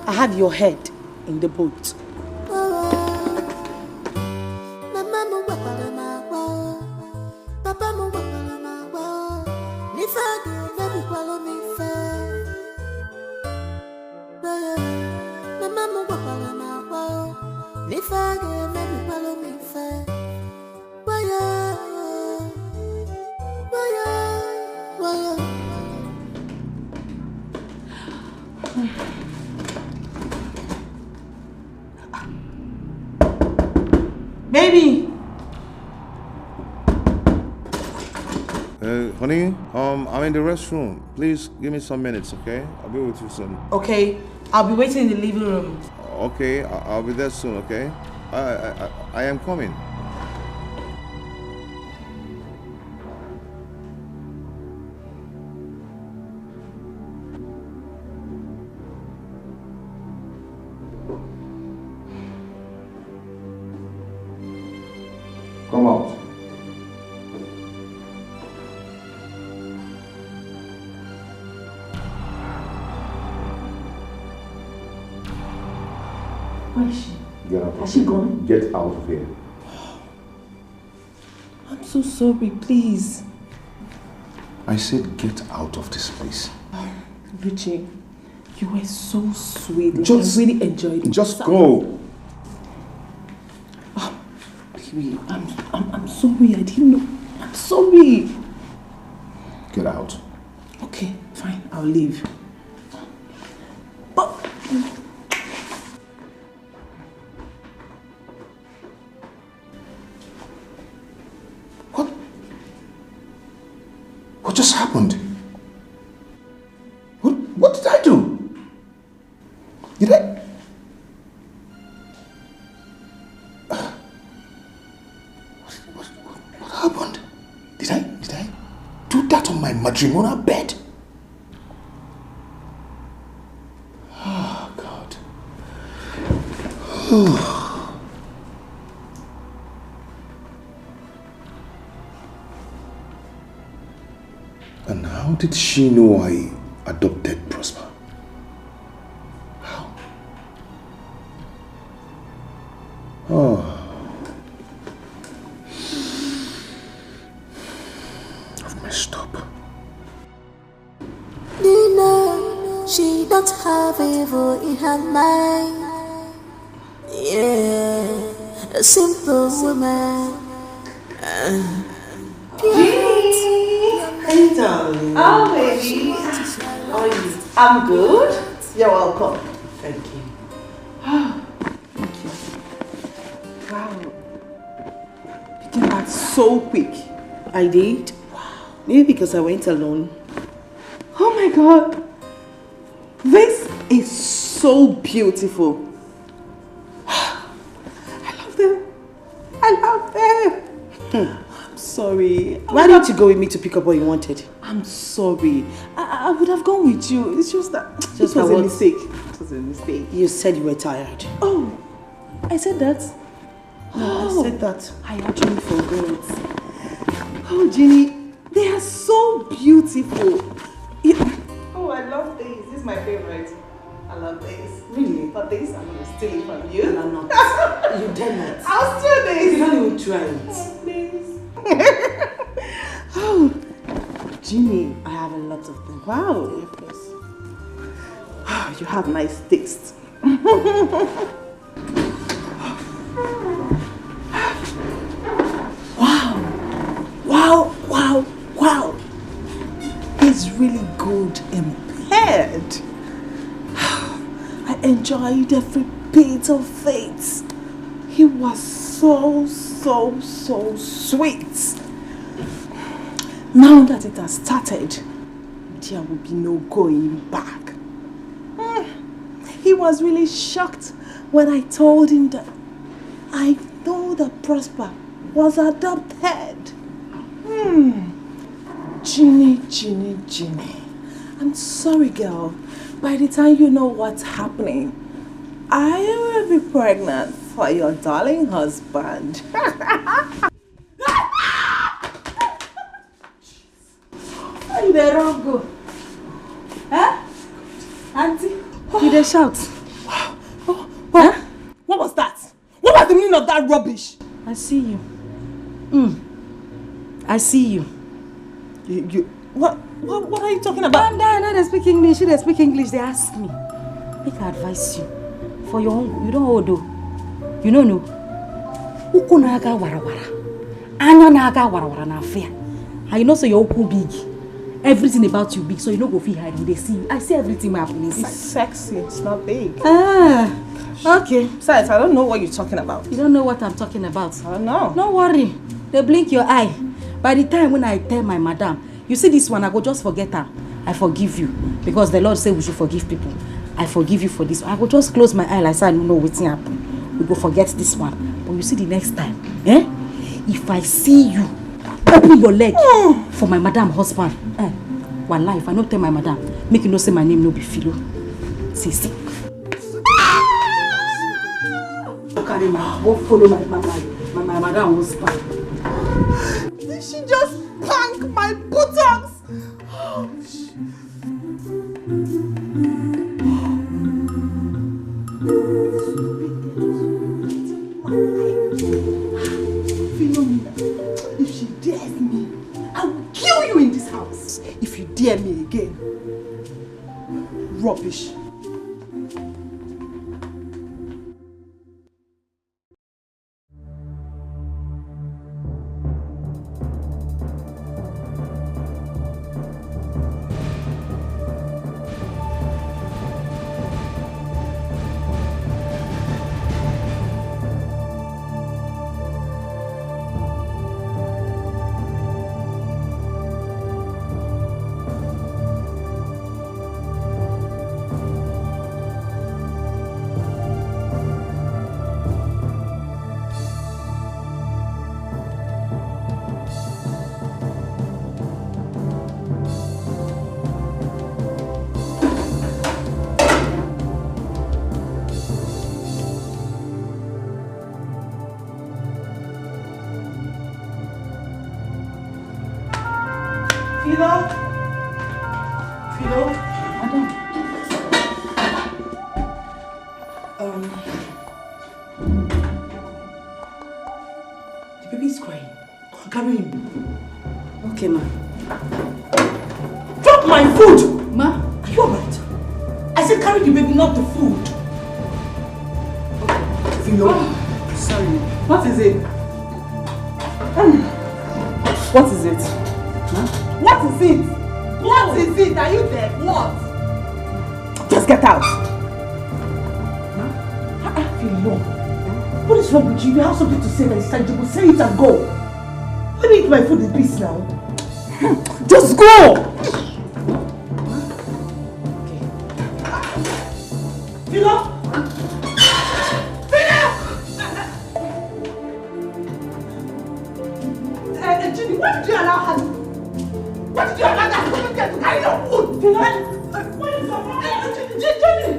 I have your head in the boat. Baby! Honey, I'm in the restroom. Please give me some minutes, okay? I'll be with you soon. Okay, I'll be waiting in the living room. Okay, I'll be there soon, okay? I am coming. Come out. Where is she? Get out. Has she gone? Get out of here. I'm so sorry, please. I said get out of this place. Richie, you were so sweet. Like, Just- I really enjoyed it. Just go. Baby, I'm sorry. I didn't know. I'm sorry. Get out. Okay, fine. I'll leave. But What just happened? What did I do? Did I? What happened? Did I do that on my matrimonial bed? Oh, God. And how did she know I adopted Prosper? How? Oh. I've messed up. Nina, she don't have evil in her mind. Yeah, a simple woman. Hey, darling. Oh, baby. How are you? I'm good. You're welcome. Thank you. Thank you. Wow. You came back so quick. I did. Wow. Maybe because I went alone. Oh my God. This is so beautiful. I love them. I love them. I'm sorry. Why didn't you go with me to pick up what you wanted? I'm sorry. I would have gone with you. It's just that it was a what? mistake. It was a mistake. You said you were tired. Oh, I said that? No, I said that. I actually forgot. Oh, Ginny, they are so beautiful. Oh, I love these. This is my favorite. I love these. Really? But these, I'm going to steal it from you. I'm not. You dare not. I'll steal this. You don't even try it. Oh, please. Oh, Ginny, I have a lot of them. wow. Yes. Oh, you have nice taste. Wow. He's really good in bed. I enjoyed every bit of it. He was so sweet. Now that it has started, there will be no going back. He was really shocked when I told him that I know that Prosper was adopted. Ginny. I'm sorry, girl. By the time you know what's happening, I will be pregnant for your darling husband. Where you dey run go? Huh? Auntie, you dey shout. Huh? What was that? What was the meaning of that rubbish? I see you. I see you. What are you talking about? I know they speak English. They speak English. They ask me. Make I advise you. For your own, you don't hold though. You know, no. Uku naga warawara. Anya naga warawara na affair. And you know, so you're uku big. Everything about you big, so you know go feel hide when they see you. I see everything happening inside. It's sexy, it's not big. Ah, okay. Besides, I don't know what you're talking about. You don't know what I'm talking about? I don't know. Don't worry. They blink your eye. By the time when I tell my madam, you see this one, I go just forget her. I forgive you. Because the Lord said we should forgive people. I forgive you for this. I go just close my eye like so I don't know what's happening. We go forget this one. But you see the next time, if I see you, open your leg for my madam husband. One life, I don't tell my madam. Make you know say my name no be Philo. See. Carry my go follow my madam husband. Did she just plank my buttocks? Philomena, if she dares me, I will kill you in this house. If you dare me again. Rubbish. Philo? Madam. The baby is crying. Carry him. Okay, ma. Drop my food! Ma? Are you alright? I said carry the baby, not the food. Philo? Sorry. What is it? What is it? Huh? What is it? What is it? Are you there? What? Just get out. Philo, what is wrong with you? You have something to say that is tangible. Say it and go. Let me eat my food in peace now. Just go! Philo? Jimmy, why did you allow her? Why did you allow that woman there to carry your food? Philo? What is your problem? Jimmy!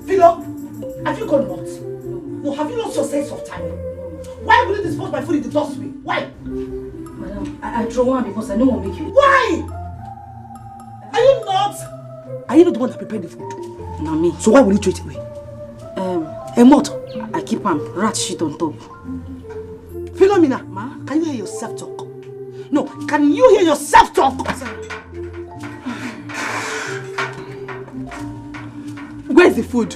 Philo, have you gone nuts? No, have you lost your sense of time? Why would you dispose my food in the dustbin? Why? Madam, I throw one because I don't want to make you. Why? Are you not? Are you not the one that prepared the food? No, me. So why will you throw it away? And what? I keep rat shit on top. Philomena, ma, can you hear yourself talk? No, can you hear yourself talk? Where's the food?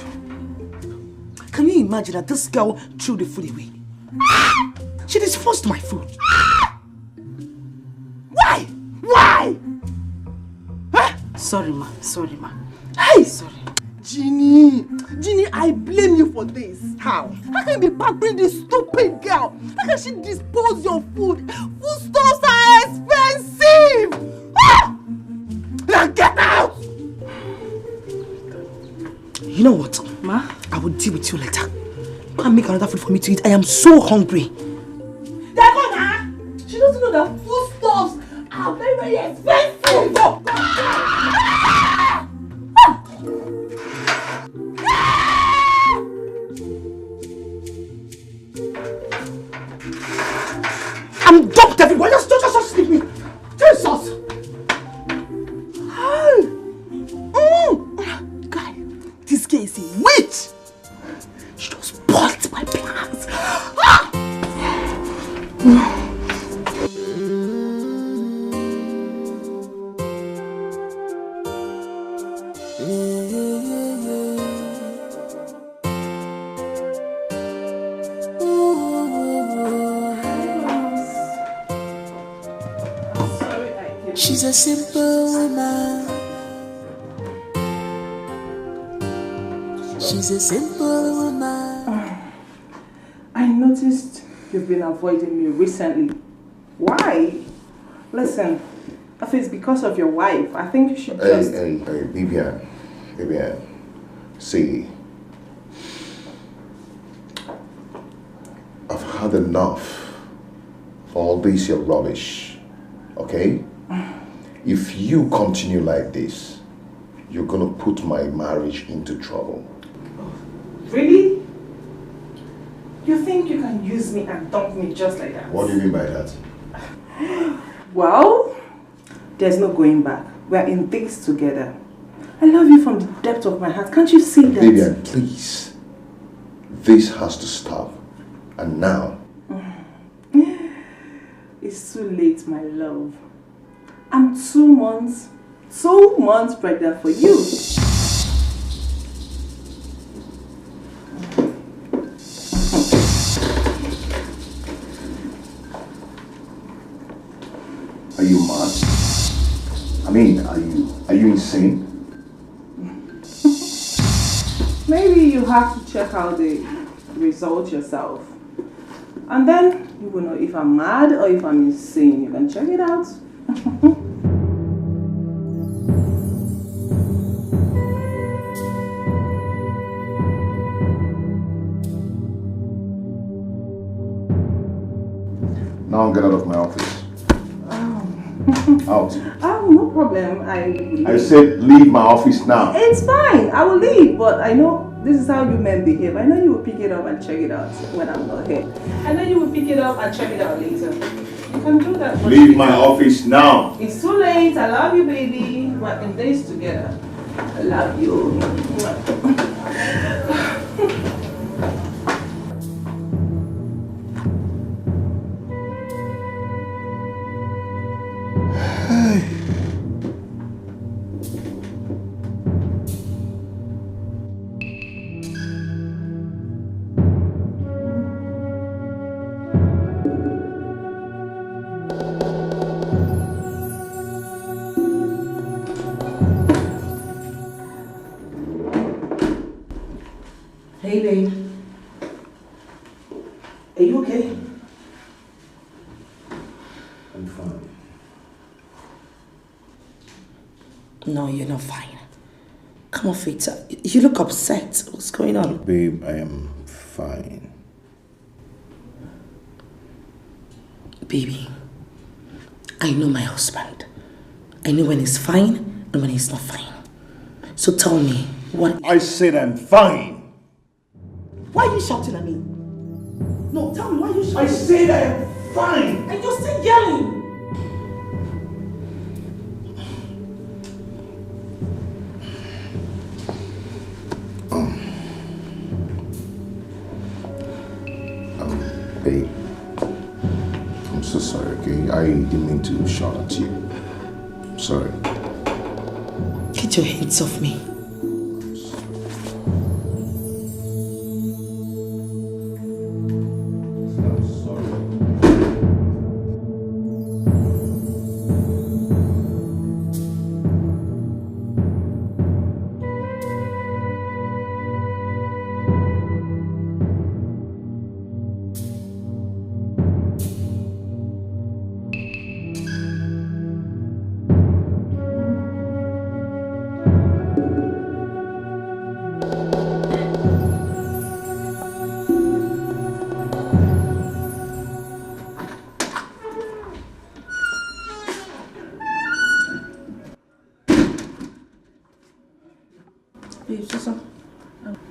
Can you imagine that this girl threw the food away? She disposed my food. Why? Why? Huh? Sorry, ma. Hey! Sorry. Ginny, I blame you for this. How? How can you be pampering this stupid girl? How can she dispose your food? Foodstuffs are expensive! Ah! Now get out! You know what? Ma? I will deal with you later. Go and make another food for me to eat. I am so hungry. Dagona! She doesn't know that foodstuffs are very, very expensive! Go! I'm dumped everywhere. Just leave me. Jesus! Guy, this girl is a witch. She just spoiled my plans. She's a simple woman. She's a simple woman. I noticed you've been avoiding me recently. Why? Listen, if it's because of your wife, I think you should just... Hey, Vivian. See, I've had enough of all this your rubbish, okay? If you continue like this, you're gonna put my marriage into trouble. Really? You think you can use me and dump me just like that? What do you mean by that? Well, there's no going back. We're in this together. I love you from the depth of my heart. Can't you see that? Vivian, please. This has to stop. And now. It's too late, my love. I'm 2 months pregnant for you. Are you mad? I mean, are you insane? Maybe you have to check out the result yourself. And then you will know if I'm mad or if I'm insane. You can check it out. Now get out of my office. Out. Oh, no problem. I said leave my office now. It's fine. I will leave, but I know this is how you men behave. I know you will pick it up and check it out when I'm not here. I know you will pick it up and check it out later. You can do that. Leave my office now. It's too late. I love you, baby. We're in this together. I love you. Hey, babe. Are you okay? I'm fine. No, you're not fine. Come off it. You look upset. What's going on? Babe, I am fine. Baby, I know my husband. I know when he's fine and when he's not fine. So tell me, what... I said I'm fine. Why are you shouting at me? No, tell me, why are you shouting? I said I am fine. And you're still yelling. Babe, I'm so sorry, okay? I didn't mean to shout at you. I'm sorry. Get your hands off me.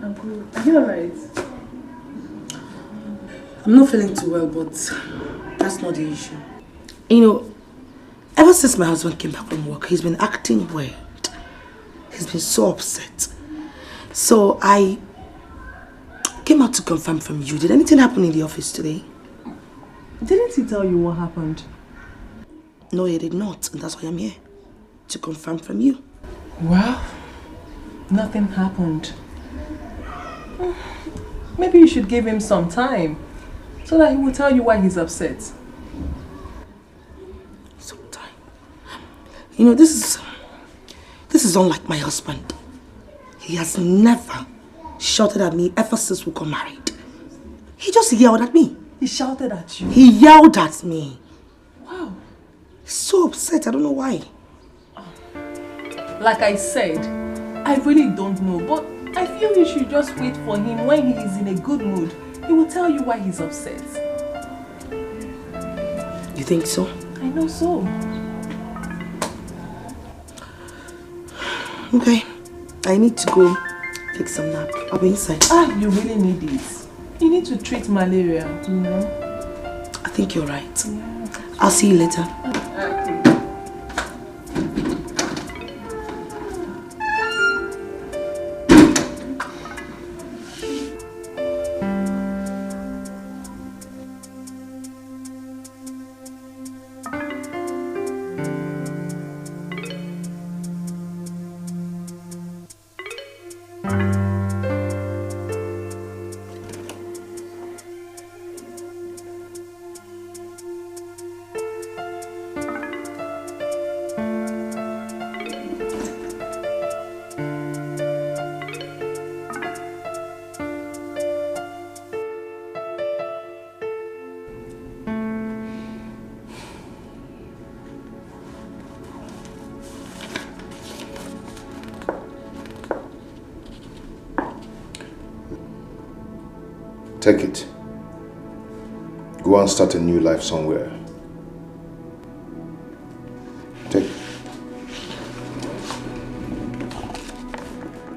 I'm good. Are you alright? I'm not feeling too well, but that's not the issue. You know, ever since my husband came back from work, he's been acting weird. He's been so upset. So I came out to confirm from you. Did anything happen in the office today? Didn't he tell you what happened? No, he did not. And that's why I'm here. To confirm from you. Well, nothing happened. Maybe you should give him some time so that he will tell you why he's upset. Some time? You know, this is unlike my husband. He has never shouted at me ever since we got married. He just yelled at me. He shouted at you? He yelled at me. Wow. He's so upset, I don't know why. Like I said, I really don't know, but I feel you should just wait for him. When he is in a good mood, he will tell you why he's upset. You think so? I know so. Okay, I need to go take some nap. I'll be inside. You really need this. You need to treat malaria, you know? I think you're right. Yeah. I'll see you later. Take it. Go and start a new life somewhere. Take it.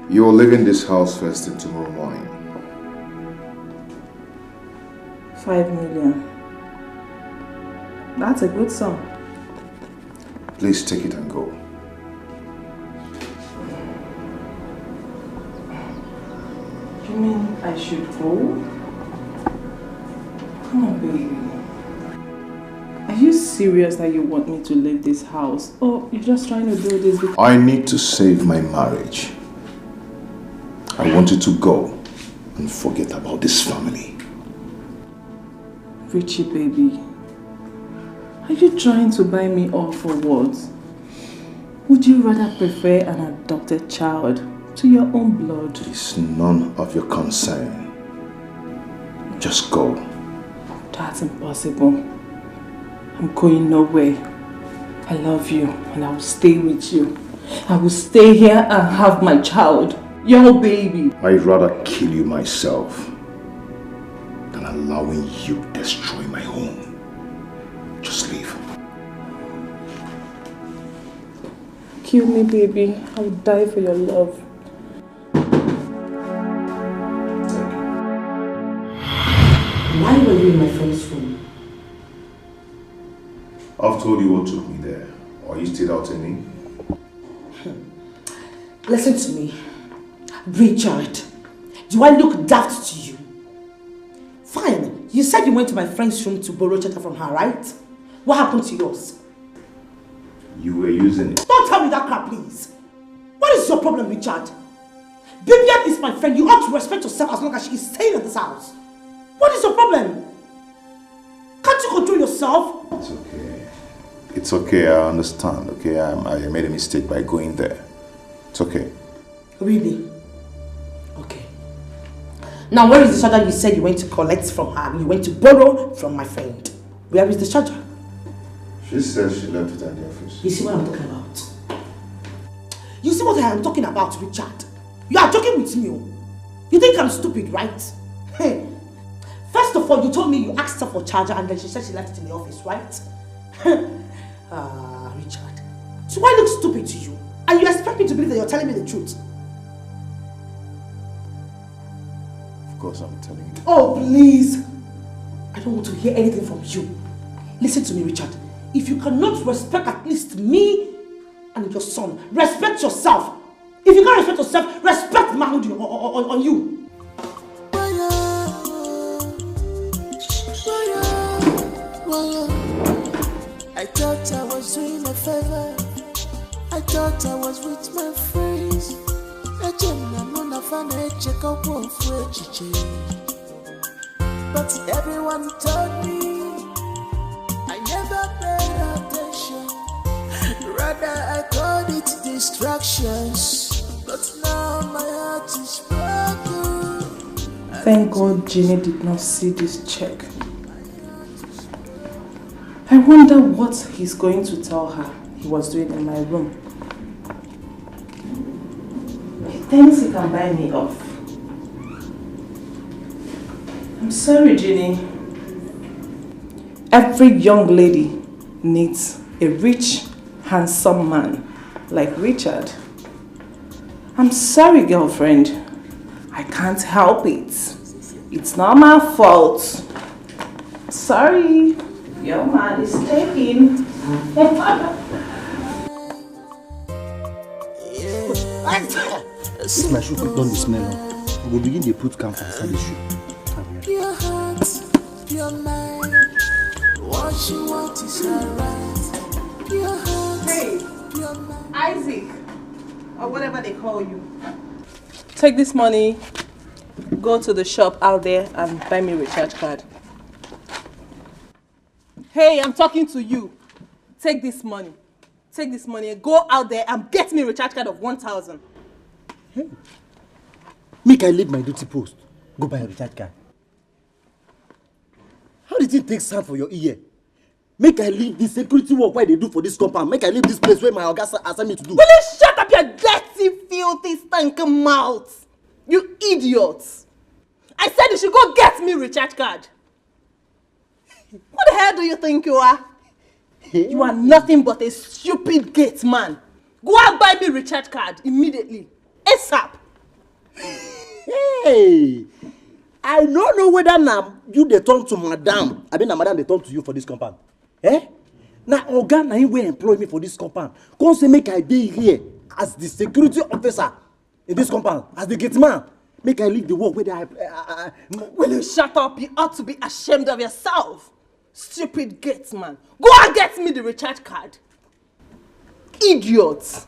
You're leaving this house first thing tomorrow morning. 5 million. That's a good sum. Please take it and go. You mean I should go? Come on, baby. Are you serious that you want me to leave this house? Or you're just trying to do this because... I need to save my marriage. I want you to go and forget about this family. Richie, baby. Are you trying to buy me off or what? Would you rather prefer an adopted child to your own blood? It's none of your concern. Just go. That's impossible. I'm going nowhere. I love you and I will stay with you. I will stay here and have my child. Your baby. I'd rather kill you myself than allowing you to destroy my home. Just leave. Kill me, baby. I will die for your love. Why were you in my friend's room? I've told you what took me there. Or you stayed out any? Listen to me. Richard, do I look daft to you? Fine, you said you went to my friend's room to borrow cheddar from her, right? What happened to yours? You were using it. Don't tell me that crap, please. What is your problem, Richard? Vivian is my friend. You ought to respect yourself as long as she is staying in this house. What is your problem? Can't you control yourself? It's okay. It's okay, I understand, okay? I made a mistake by going there. It's okay. Really? Okay. Now, where is the charger you said you went to collect from her? You went to borrow from my friend. Where is the charger? She said she left it at the office. You see what I'm talking about? You see what I am talking about, Richard? You are joking with me. You think I'm stupid, right? Hey. First of all, you told me you asked her for charger and then she said she left it in the office, right? Richard. So I look stupid to you? And you expect me to believe that you're telling me the truth? Of course I'm telling you. Oh, please. I don't want to hear anything from you. Listen to me, Richard. If you cannot respect at least me and your son, respect yourself. If you can't respect yourself, respect manhood on you. I thought I was doing a favor. I thought I was with my friends. But everyone told me I never paid attention. Rather I distractions, but now my heart is broken. Thank God Jenny did not see this check. I wonder what he's going to tell her he was doing in my room. He thinks he can buy me off. I'm sorry, Jenny. Every young lady needs a rich, handsome man like Richard. I'm sorry, girlfriend. I can't help it. It's not my fault. Sorry. Your man is taken. If my shoe put on the smell, we will begin to put camphor inside the shoe. Pure heart, pure mind. What you want is alright. Pure heart, pure mind. Isaac, or whatever they call you. Take this money, go to the shop out there and buy me a recharge card. Hey, I'm talking to you. Take this money. Take this money and go out there and get me a recharge card of 1,000. Hey. Make I leave my duty post. Go buy a recharge card. How did it take sound for your ear? Make I leave the security work where they do for this compound. Make I leave this place where my Oga asked me to do. Will you shut up your dirty, filthy, stinking mouth? You idiots! I said you should go get me a recharge card. What the hell do you think you are? You are nothing but a stupid gate man. Go and buy me a recharge card immediately. ASAP. Hey! I don't know whether now you they turn to madam. I mean, madam they turn to you for this compound. Eh? Now, Oga, now you will employ me for this compound. Come say make I be here as the security officer in this compound, as the gate man. Make I leave the work where I Will you shut up? You ought to be ashamed of yourself. Stupid gate man. Go and get me the recharge card. Idiots.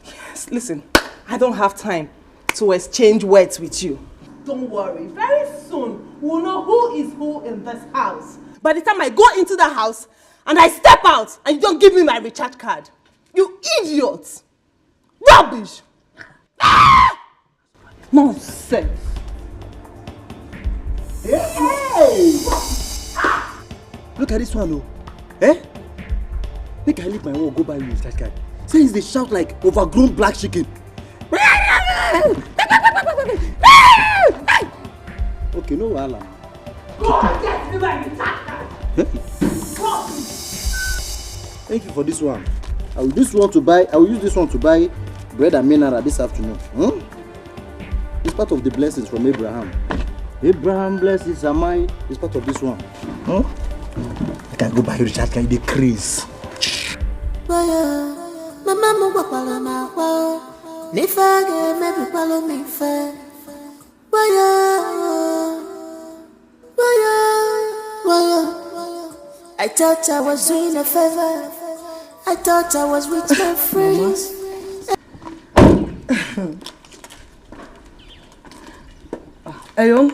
Yes, listen, I don't have time to exchange words with you. Don't worry, very soon we'll know who is who in this house. By the time I go into the house and I step out and you don't give me my recharge card. You idiots. Rubbish. Nonsense. Hey! Look at this one, oh. Eh? Make I leave my work, go buy me a recharge card. Since they shout like overgrown black chicken. Okay, no wahala. Go and get me my recharge card. Thank you for this one. I will use this one to buy bread and mineral this afternoon. It's part of the blessings from Abraham. Abraham blesses are mine. It's part of this one. I can go buy recharge card. They craze. I thought I was doing a favor. I thought I was with my friends. Hello?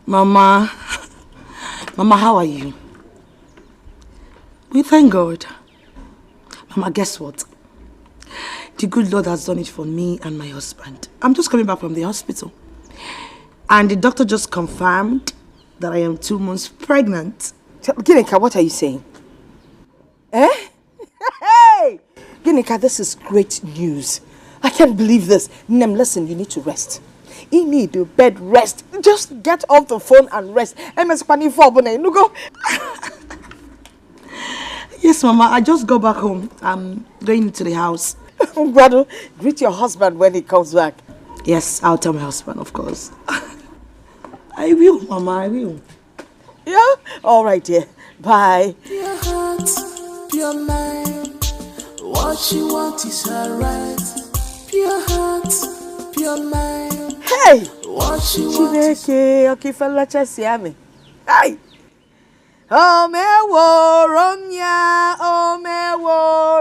Mama, how are you? We thank God. Mama, guess what? The good Lord has done it for me and my husband. I'm just coming back from the hospital. And the doctor just confirmed that I am 2 months pregnant. Ginika, what are you saying? Eh? Hey! Ginika, this is great news. I can't believe this. Nem, listen, you need to rest. You need to bed rest. Just get off the phone and rest. Yes, Mama, I just got back home. I'm going into the house. Brother, greet your husband when he comes back. Yes, I'll tell my husband, of course. I will, Mama, I will. Yeah? All right, dear. Bye. Pure heart, pure mind. What you want is alright. Pure heart, pure mind. Hey! What you want is... Okay, fella, chasiame. Hey! Oh, me wo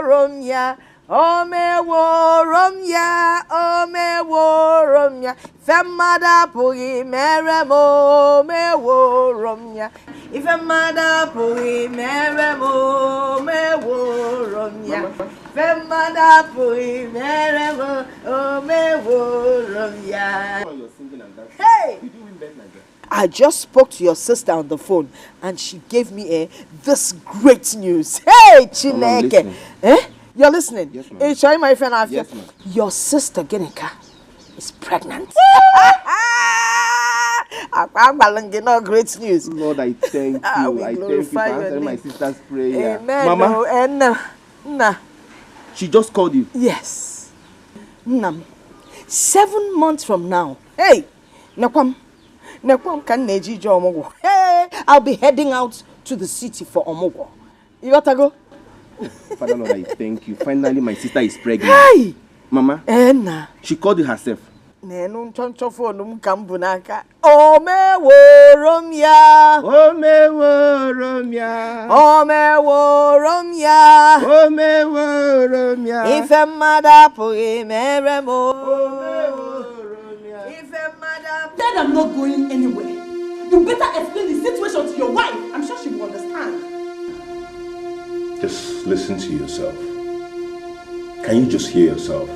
romya, Romya, Romya. Femada Puri Meremo, Romya. If a mother Puri Meremo, Romya. Femada Puri Meremo, Romya. Hey! I just spoke to your sister on the phone and she gave me this great news. Hey, Chineke. You're listening? Yes, ma'am. Hey, sorry, my friend. Yes, ma'am. Your sister, Genika, is pregnant. Great news. Lord, I thank you. I thank you for answering my sister's prayer. Amen. Mama, Nah. she just called you. Yes. 7 months from now. Hey, Nakwam can neji jo omogo. Hey, I'll be heading out to the city for omogo. You got to go? Father Lord, I thank you. Finally, my sister is pregnant. Hey! Mama, she called you herself. Nenu choncho phone kambunaka. Omewo Romya. Omewo Romya. Omewo Romya. Omewo Romya. Ife mada puri meremo. Dad, I'm not going anywhere. You better explain the situation to your wife. I'm sure she will understand. Just listen to yourself. Can you just hear yourself?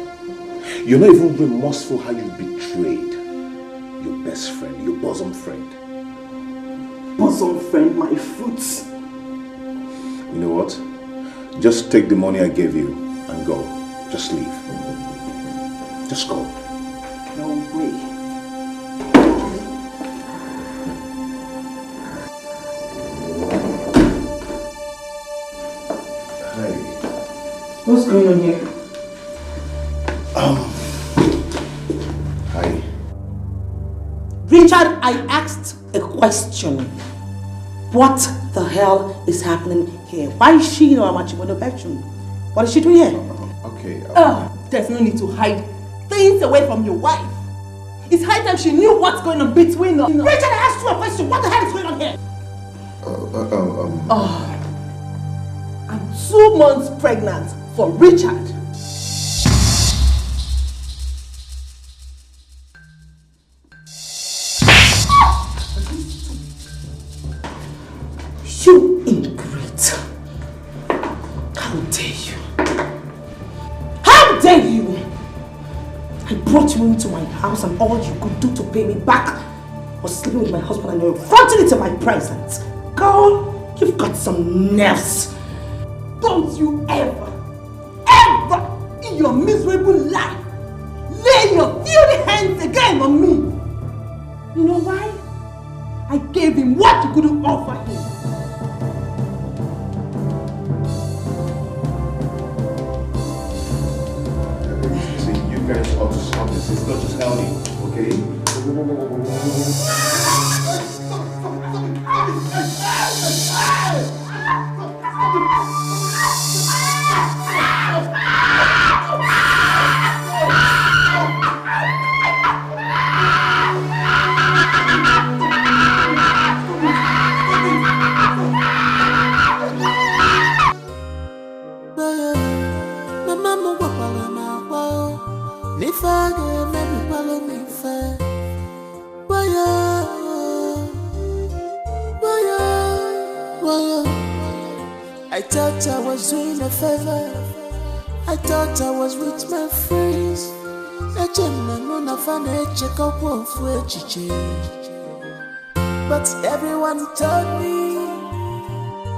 You're not even remorseful how you betrayed your best friend, your bosom friend. Bosom friend, my foot. You know what? Just take the money I gave you and go. Just leave. Just go. No way. What's going on here? Hi. Richard, I asked a question. What the hell is happening here? Why is she in our matrimonial bedroom? What is she doing here? Okay. There's no need to hide things away from your wife. It's high time she knew what's going on between us. Richard, I asked you a question. What the hell is going on here? I'm 2 months pregnant for Richard. You ingrate. How dare you? How dare you? I brought you into my house and all you could do to pay me back was sleeping with my husband and you're fronting it in my presence. Girl, you've got some nerves. Don't you ever in your miserable life lay your filthy hands again on me. You know why? I gave him what you couldn't offer him. See, you guys ought to stop this. It's not just healthy, okay? I thought I was doing a favor. I thought I was with my friends. But everyone told me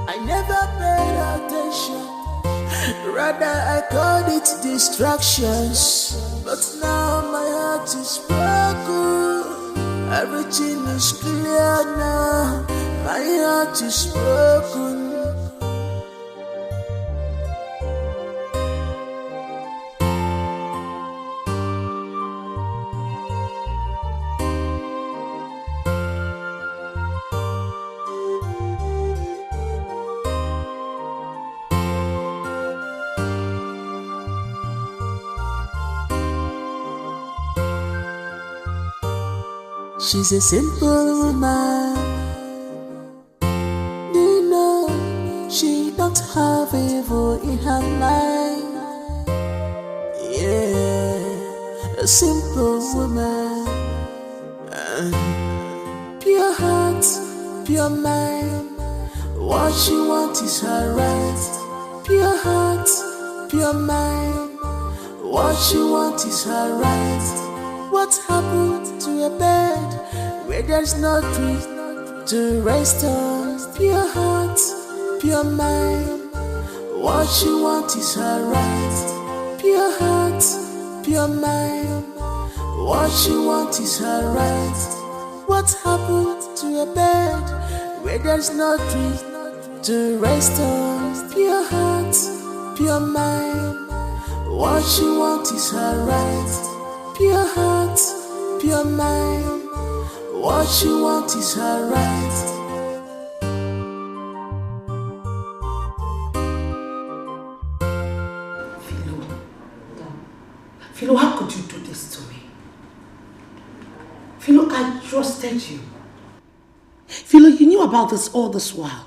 I never paid attention. Rather I called it distractions. But now my heart is broken. Everything is clear now. My heart is broken. She's a simple woman. You know, she don't have evil in her life. simple woman. Pure heart, pure mind. What she wants is her right. Pure heart, pure mind. What she wants is her right. What happened to a bed where there's no tree to rest on? Pure heart, pure mind. What she wants is her right. Pure heart, pure mind. What she wants is her right. What happened to a bed where there's no tree to rest on? Pure heart, pure mind. What she wants is her right. Pure heart, pure mind. What she wants is her right. Philo, how could you do this to me? Philo, I trusted you. Philo, you knew about this all this while.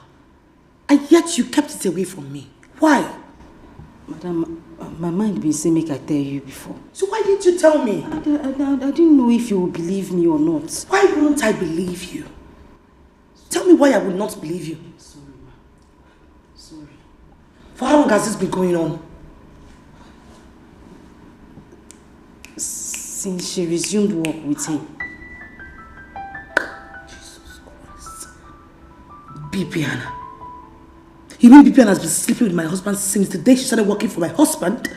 And yet you kept it away from me. Why? Madam, my mind been saying make I tell you before. So why didn't you tell me? I didn't know if you would believe me or not. Why wouldn't I believe you? Tell me why I would not believe you. Sorry, ma. Sorry. For how long has this been going on? Since she resumed work with him. Jesus Christ. Bibiana. You mean Bibiana has been sleeping with my husband since the day she started working for my husband?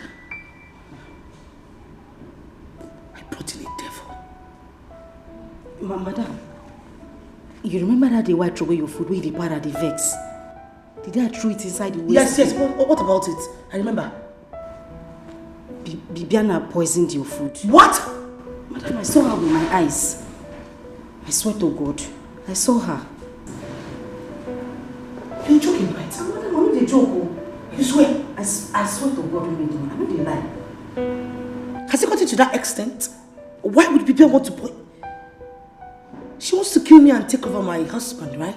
I brought in a devil. Madam, you remember that day why I threw away your food where you depart at the vex? Did I throw it inside the waste? Yes. What about it? I remember. Bibiana poisoned your food. What? Madam, I saw her with my eyes. I swear to God, I saw her. You're joking, right? Madam, I'm not a joke. You swear? I swear to God, I'm not a lie. Has it gotten to that extent? Why would Bibiana want to poison? She wants to kill me and take over my husband, right?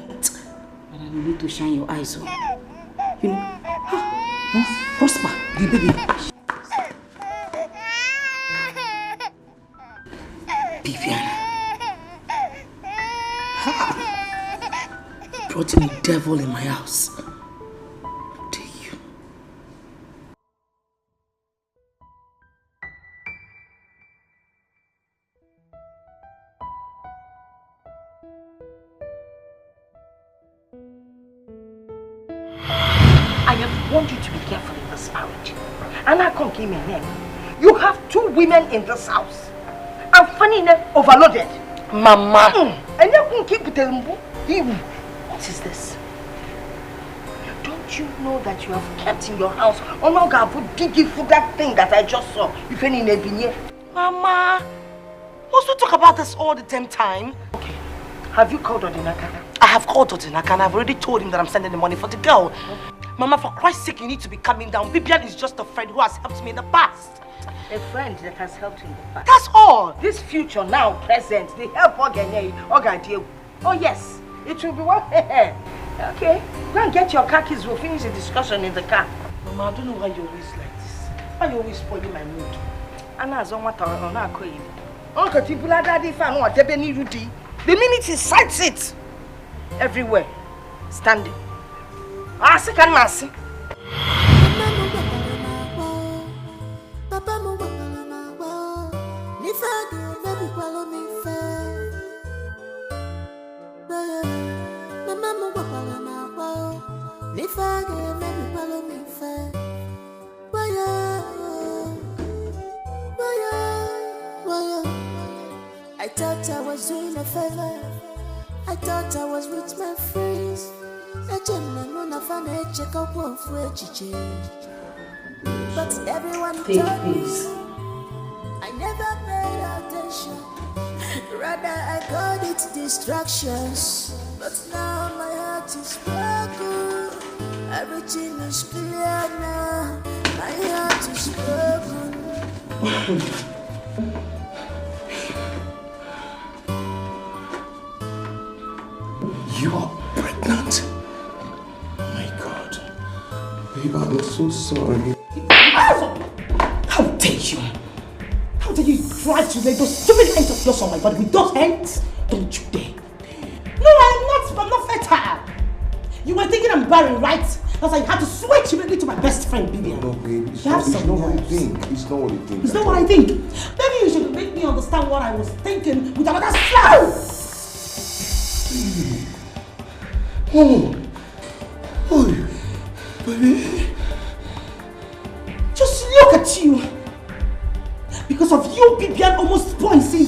Madam, you need to shine your eyes on. You know, Prosper, the baby. Bibiana. Brought in a devil in my house. How dare you? I have warned you to be careful in this marriage. And I come came in here. You have 2 women in this house. And funny enough, overloaded. Mama. And you can keep telling me. What is this? Don't you know that you have kept in your house for that thing that I just saw? If any nebinye. Mama. Must we talk about this all the damn time? Okay. Have you called Odinaka? I have called Odinaka and I've already told him that I'm sending the money for the girl. Mama, for Christ's sake, you need to be calming down. Bibiana is just a friend who has helped me in the past. A friend that has helped you in the past. That's all. This future, now, present, the help Oga. Oh yes, it will be what? Okay, go and get your car keys. We'll finish the discussion in the car. Mama, I don't know why you're always like this. Why you always spoiling my mood? The minute he sights it, everywhere, standing. Asi kan nasi. I thought I was doing a favor. I thought I was with my friends. But everyone told me I never paid attention. Rather I got it distractions. But now my heart is broken. Everything is clear now. My heart is broken. You are pregnant? My God. Babe, I'm so sorry. How dare you? How dare you try right to lay those stupid hands of yours on my body with those hands? Don't you dare. No, I'm not fertile. You were thinking I'm barren, right? That's why you had to switch immediately to my best friend, Vivian. No, babe, it's You not, have it's some not what you nerves. think. It's not what you think. It's not what I think. Maybe you should make me understand what I was thinking with another slap. Oh, baby. Just look at you. Because of you, Vivian almost poisoned me.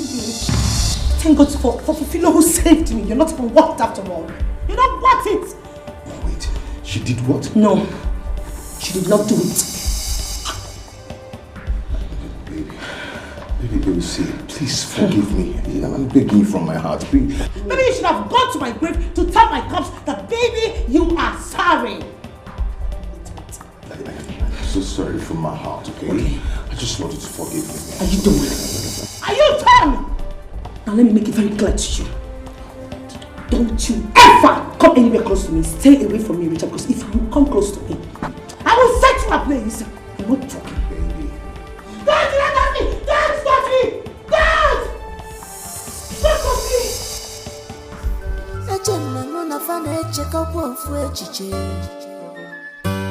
Thank God for Philo who saved me. You're not even worth after all. You're not worth it. Wait, she did what? No, she did not do it. Baby, see, please forgive me. I'm begging you from my heart. Please. Maybe you should have gone to my grave to tell my corpse that, baby, you are sorry. I'm so sorry from my heart, okay? I just want you to forgive me. Are you done? Are you done? Now let me make it very clear to you. Don't you ever come anywhere close to me. Stay away from me, Richard, because if you come close to me, I will set you ablaze. I'm not talking. Baby. Don't touch me! Don't touch me! Don't! Don't touch me!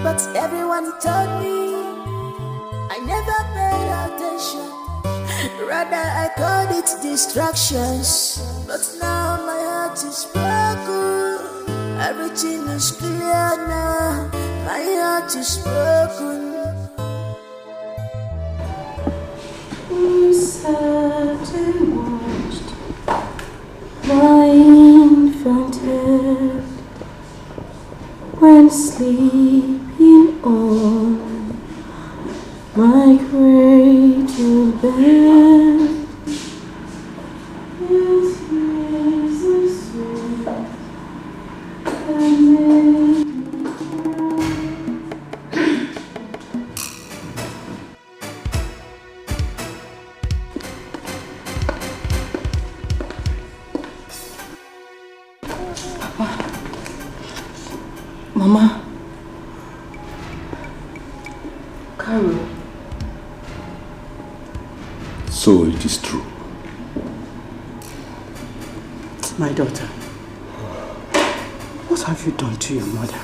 But everyone told me I never paid attention. Rather I called it distractions. But now my heart is broken. Everything is clear now. My heart is broken. We sat and watched my infant head when sleeping on my cradle bed. Yes, yes, I swear, and made Mama. Carol. So it is true. My daughter. What have you done to your mother?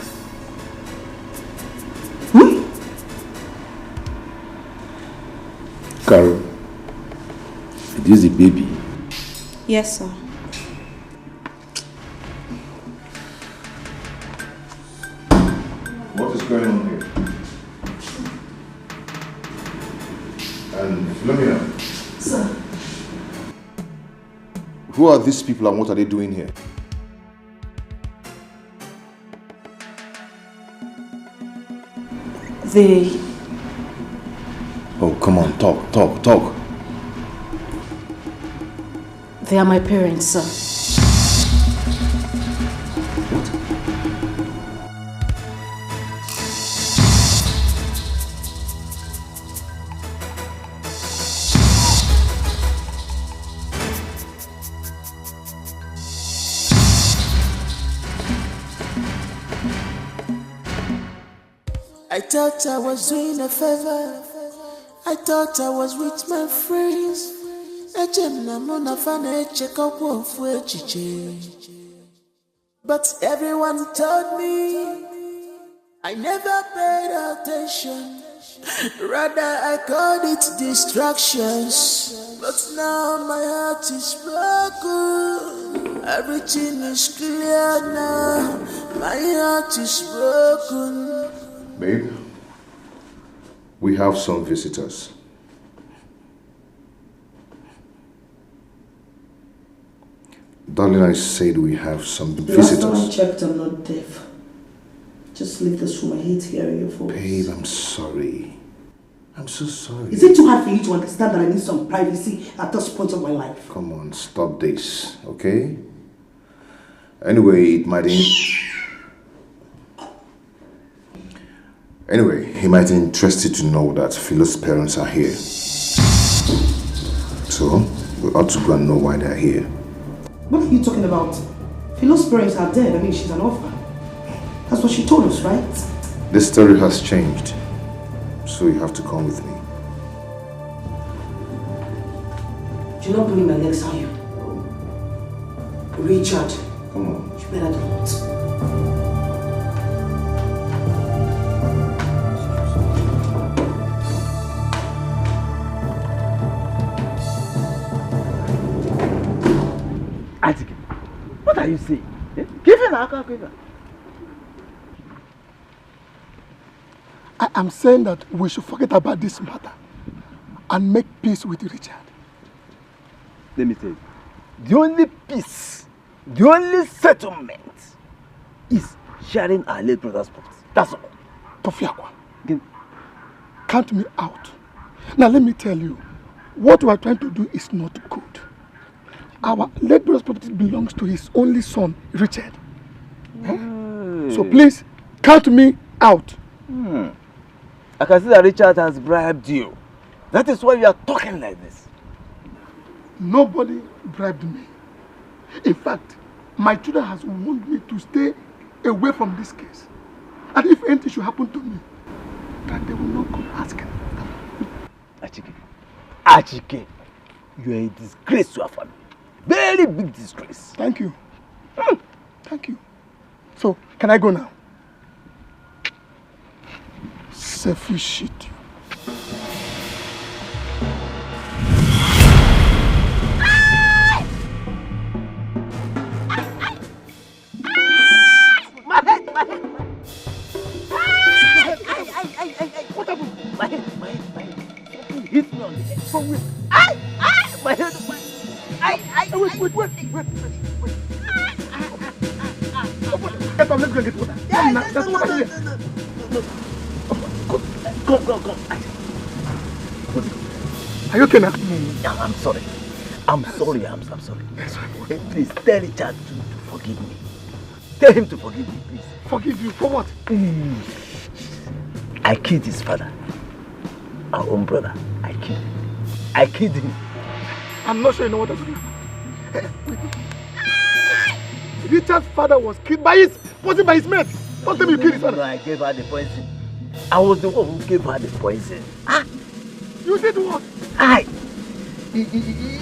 Carol, it is a baby. Yes, sir. What is going on here? And Philomena. Sir. Who are these people and what are they doing here? They... Oh, come on, talk. They are my parents, sir. I thought I was doing a favor. I thought I was with my friends. But everyone told me I never paid attention. Rather I called it distractions. But now my heart is broken. Everything is clear now. My heart is broken. Babe, we have some visitors. Darling, I said we have some visitors. Last time I checked, I'm not deaf. Just leave this room. I hate hearing your voice. Babe, I'm sorry. I'm so sorry. Is it too hard for you to understand that I need some privacy at this point of my life? Come on, stop this, okay? Anyway, it might... Anyway, he might be interested to know that Philo's parents are here. So, we ought to go and know why they're here. What are you talking about? Philo's parents are dead. I mean, she's an orphan. That's what she told us, right? The story has changed. So you have to come with me. You're not pulling my legs, are you? Richard. Come on. You better not. Atike, what are you saying? Give her now, give her. I am saying that we should forget about this matter and make peace with Richard. Let me tell you, the only peace, the only settlement is sharing our late brother's property. That's all. Tofiakwa, count me out. Now let me tell you, what we are trying to do is not good. Our late brother's property belongs to his only son, Richard. So please, count me out. I can see that Richard has bribed you. That is why you are talking like this. Nobody bribed me. In fact, my tutor has warned me to stay away from this case. And if anything should happen to me, that they will not come asking. Achike, you are a disgrace to our family. Very big disgrace. Thank you. Thank you. So, can I go now? Selfish shit. My head. What happened? My head. Something hit me on the head. From where? My head. Wait. Get up, let's go get water. There's water here. Come. Are you okay now? I'm sorry. I'm sorry. Please tell Richard to forgive me. Tell him to forgive me, please. Forgive you for what? I killed his father. Our own brother. I killed him. I'm not sure you know what I'm doing. Richard's father was killed by his mate. Don't tell me you killed his father. No, I gave her the poison. I was the one who gave her the poison. You did what?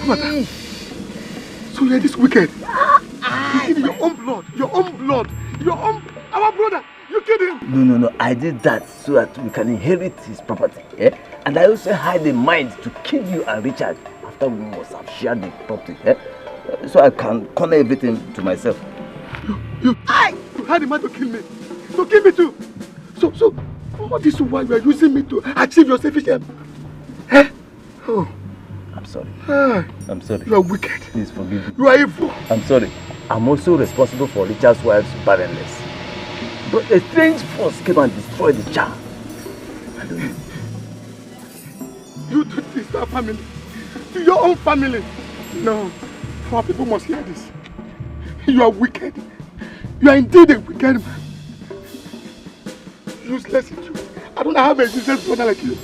Mother. So you're this wicked. You killed your own blood. Our brother. You killed him. No. I did that so that we can inherit his property. And I also had in mind to kill you and Richard after we must have shared the property. So I can corner everything to myself. You had in mind to kill me. To kill me too. So all this while you are using me to achieve your selfish aim. Oh. I'm sorry. I'm sorry. You are wicked. Please forgive me. You are evil. I'm sorry. I'm also responsible for Richard's wife's barrenness. But a strange force came and destroyed the child. I don't know. You do this to our family. To your own family. No. Our people must hear this. You are wicked. You are indeed a wicked man. Useless idiot. I don't have a useless brother like you.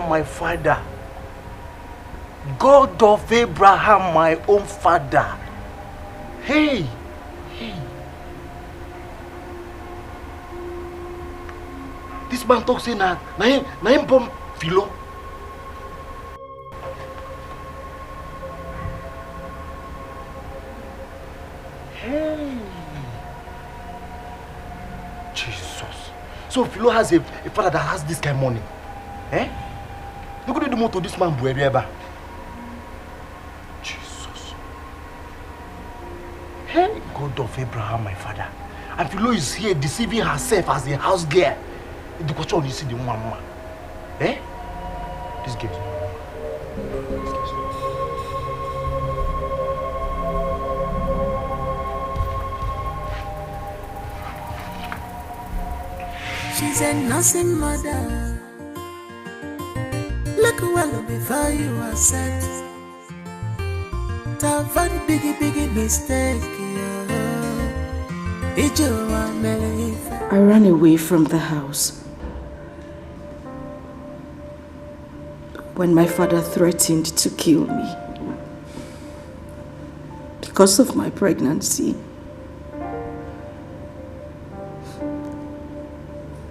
my father. God of Abraham, my own father. Hey, hey. This man talks saying na him bomb Philo. Hey. Jesus. So Philo has a father that has this kind of money. Eh? Look at the motto this man ever. Jesus. Hey, God of Abraham, my father. And Philo is here deceiving herself as a house girl. The question you see the mama. Eh? This girl. She's a nursing mother. Look well before you are set. To avoid biggie mistake. I ran away from the house when my father threatened to kill me because of my pregnancy.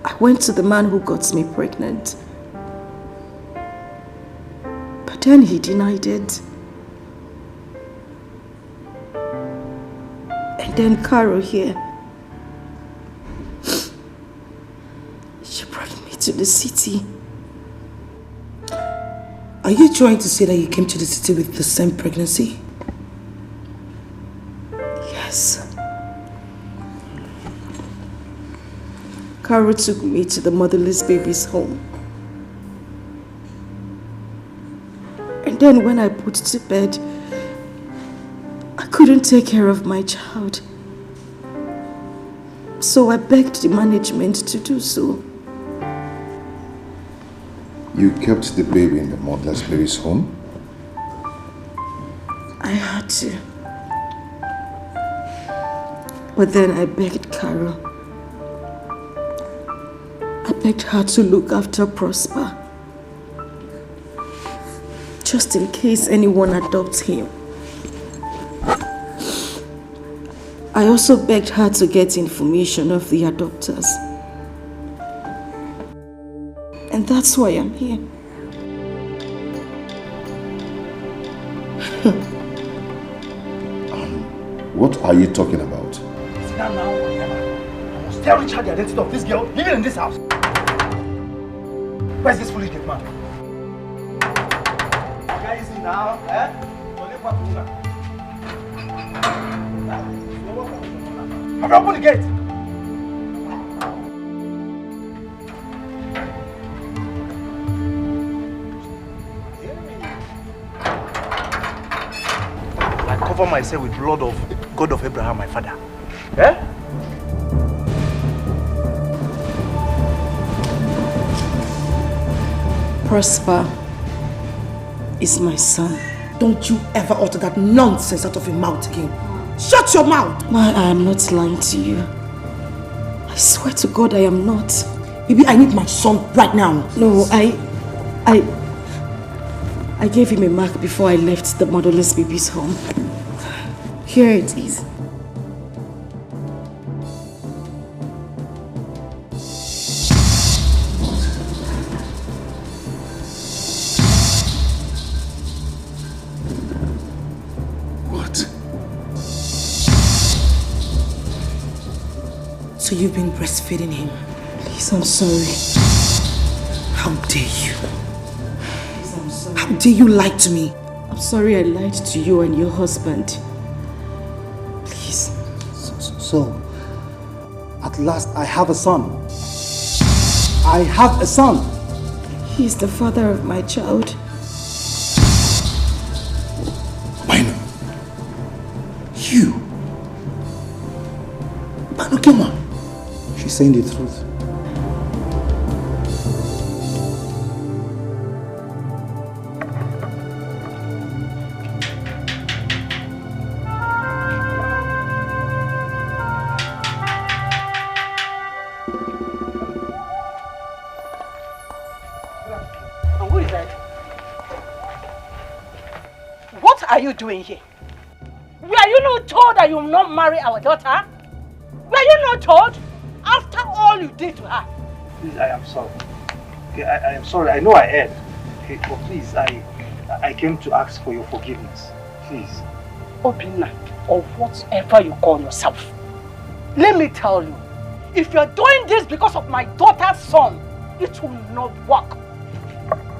I went to the man who got me pregnant, but then he denied it. And then Carol here, she brought me to the city. Are you trying to say that you came to the city with the same pregnancy? Yes. Carol took me to the motherless baby's home. And then when I put to bed, I couldn't take care of my child. So I begged the management to do so. You kept the baby in the motherless baby's home? I had to. But then I begged Carol. I begged her to look after Prosper. Just in case anyone adopts him. I also begged her to get information of the adopters. And that's why I'm here. What are you talking about? Sit down now, I must tell Richard the identity of this girl living in this house. Where's this foolish man? Guys, now, eh? Have you opened the gate? I cover myself with blood of God of Abraham, my father. Eh? Prosper is my son. Don't you ever utter that nonsense out of your mouth again. Shut your mouth! Ma, I am not lying to you. I swear to God I am not. Baby, I need my son right now. No, I gave him a mark before I left the motherless baby's home. Here it is. So you've been breastfeeding him? Please, I'm sorry. How dare you? Please, I'm sorry. How dare you lie to me? I'm sorry I lied to you and your husband. Please. So, at last I have a son. I have a son. He is the father of my child. Bino. You. Bino, come on. She's saying the truth. are you doing here? Were you not told that you will not marry our daughter? Were you not told? After all you did to her. Please, I am sorry. Okay, I am sorry. I know I erred. Okay, but please, I came to ask for your forgiveness. Please. Obinna, or whatever you call yourself. Let me tell you, if you're doing this because of my daughter's son, it will not work.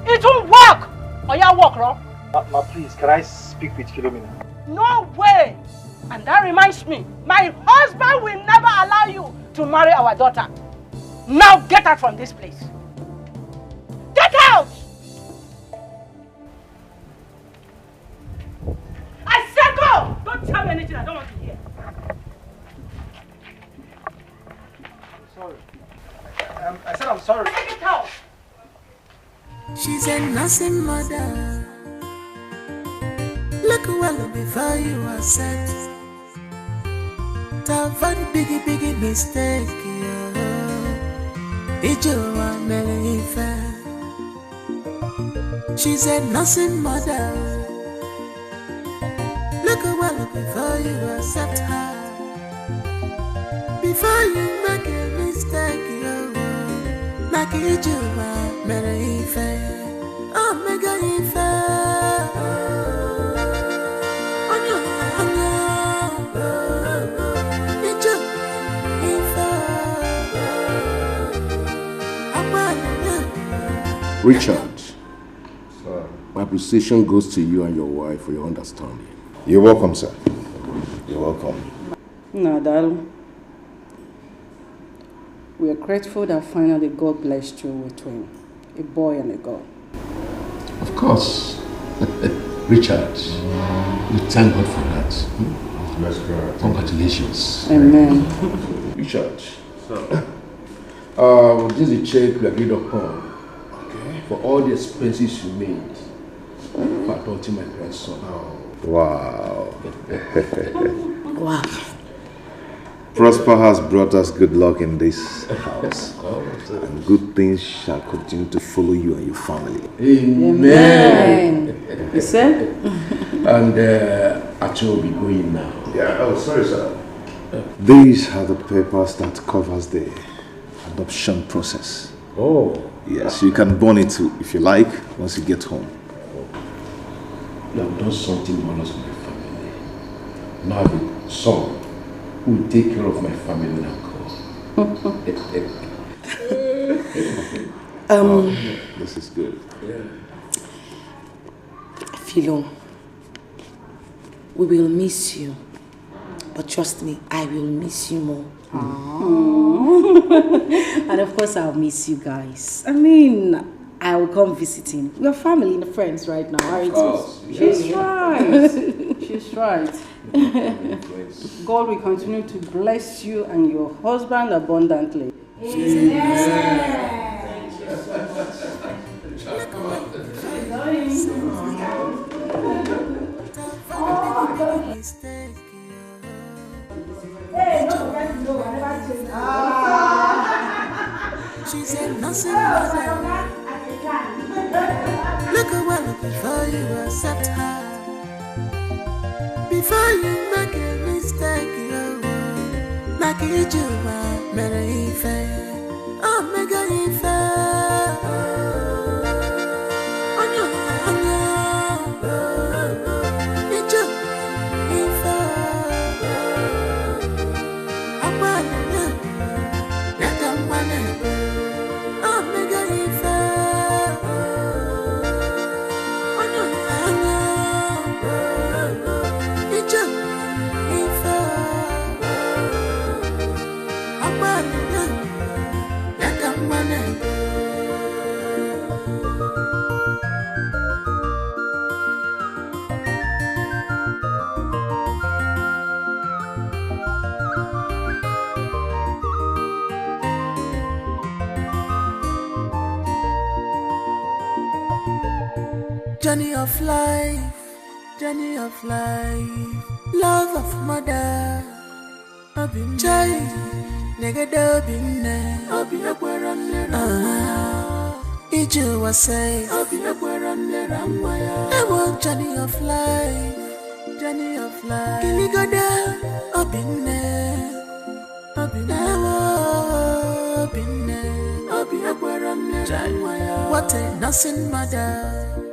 It won't work! Or you walk wrong? Ma, please, can I speak with Philomena? No way! And that reminds me, my husband will never allow you to marry our daughter. Now get out from this place. Get out! I said go! Don't tell me anything I don't want to hear. Sorry. I said I'm sorry. Take it out! She's a nursing mother. Look well before you are set. Tough and biggie mistake. It's your Melifa. She's a nursing mother. Look well before you accept her. Before you make a mistake, like it's your Melifa. Oh, mega Ifa. Richard, sir, my appreciation goes to you and your wife for your understanding. You're welcome, sir. You're welcome. No, darling. We are grateful that finally God blessed you with twin, a boy and a girl. Of course. Richard, we thank God for that. Bless God. Congratulations. Amen. Richard, sir. This is a check we agreed upon. For all the expenses you made for adopting my grandson. Wow. Wow. Prosper has brought us good luck in this house. And good things shall continue to follow you and your family. Amen. You said? And Acho will be going now. Yeah, oh, sorry, sir. These are the papers that covers the adoption process. Oh. Yes, you can burn it too, if you like, once you get home. You have done something wonders for my family. Now I have a son who will take care of my family when I go. This is good. Yeah. Philo, we will miss you. But trust me, I will miss you more. And of course I'll miss you guys. I mean, I will come visiting. We're family and friends right now, aren't we? She's right. She's right. God will continue to bless you and your husband abundantly. She's a nursing mother. Look well before you accept her. Before you make a mistake, like it's your Melifa. Oh, mega Ifa. Journey of life, love of mother. I've been child, nigga, I've been Iju was say, I've been a journey of life. Journey of life. Can you go there? Up in there. Up in there. Up in there. Up in there. What a nothing matter.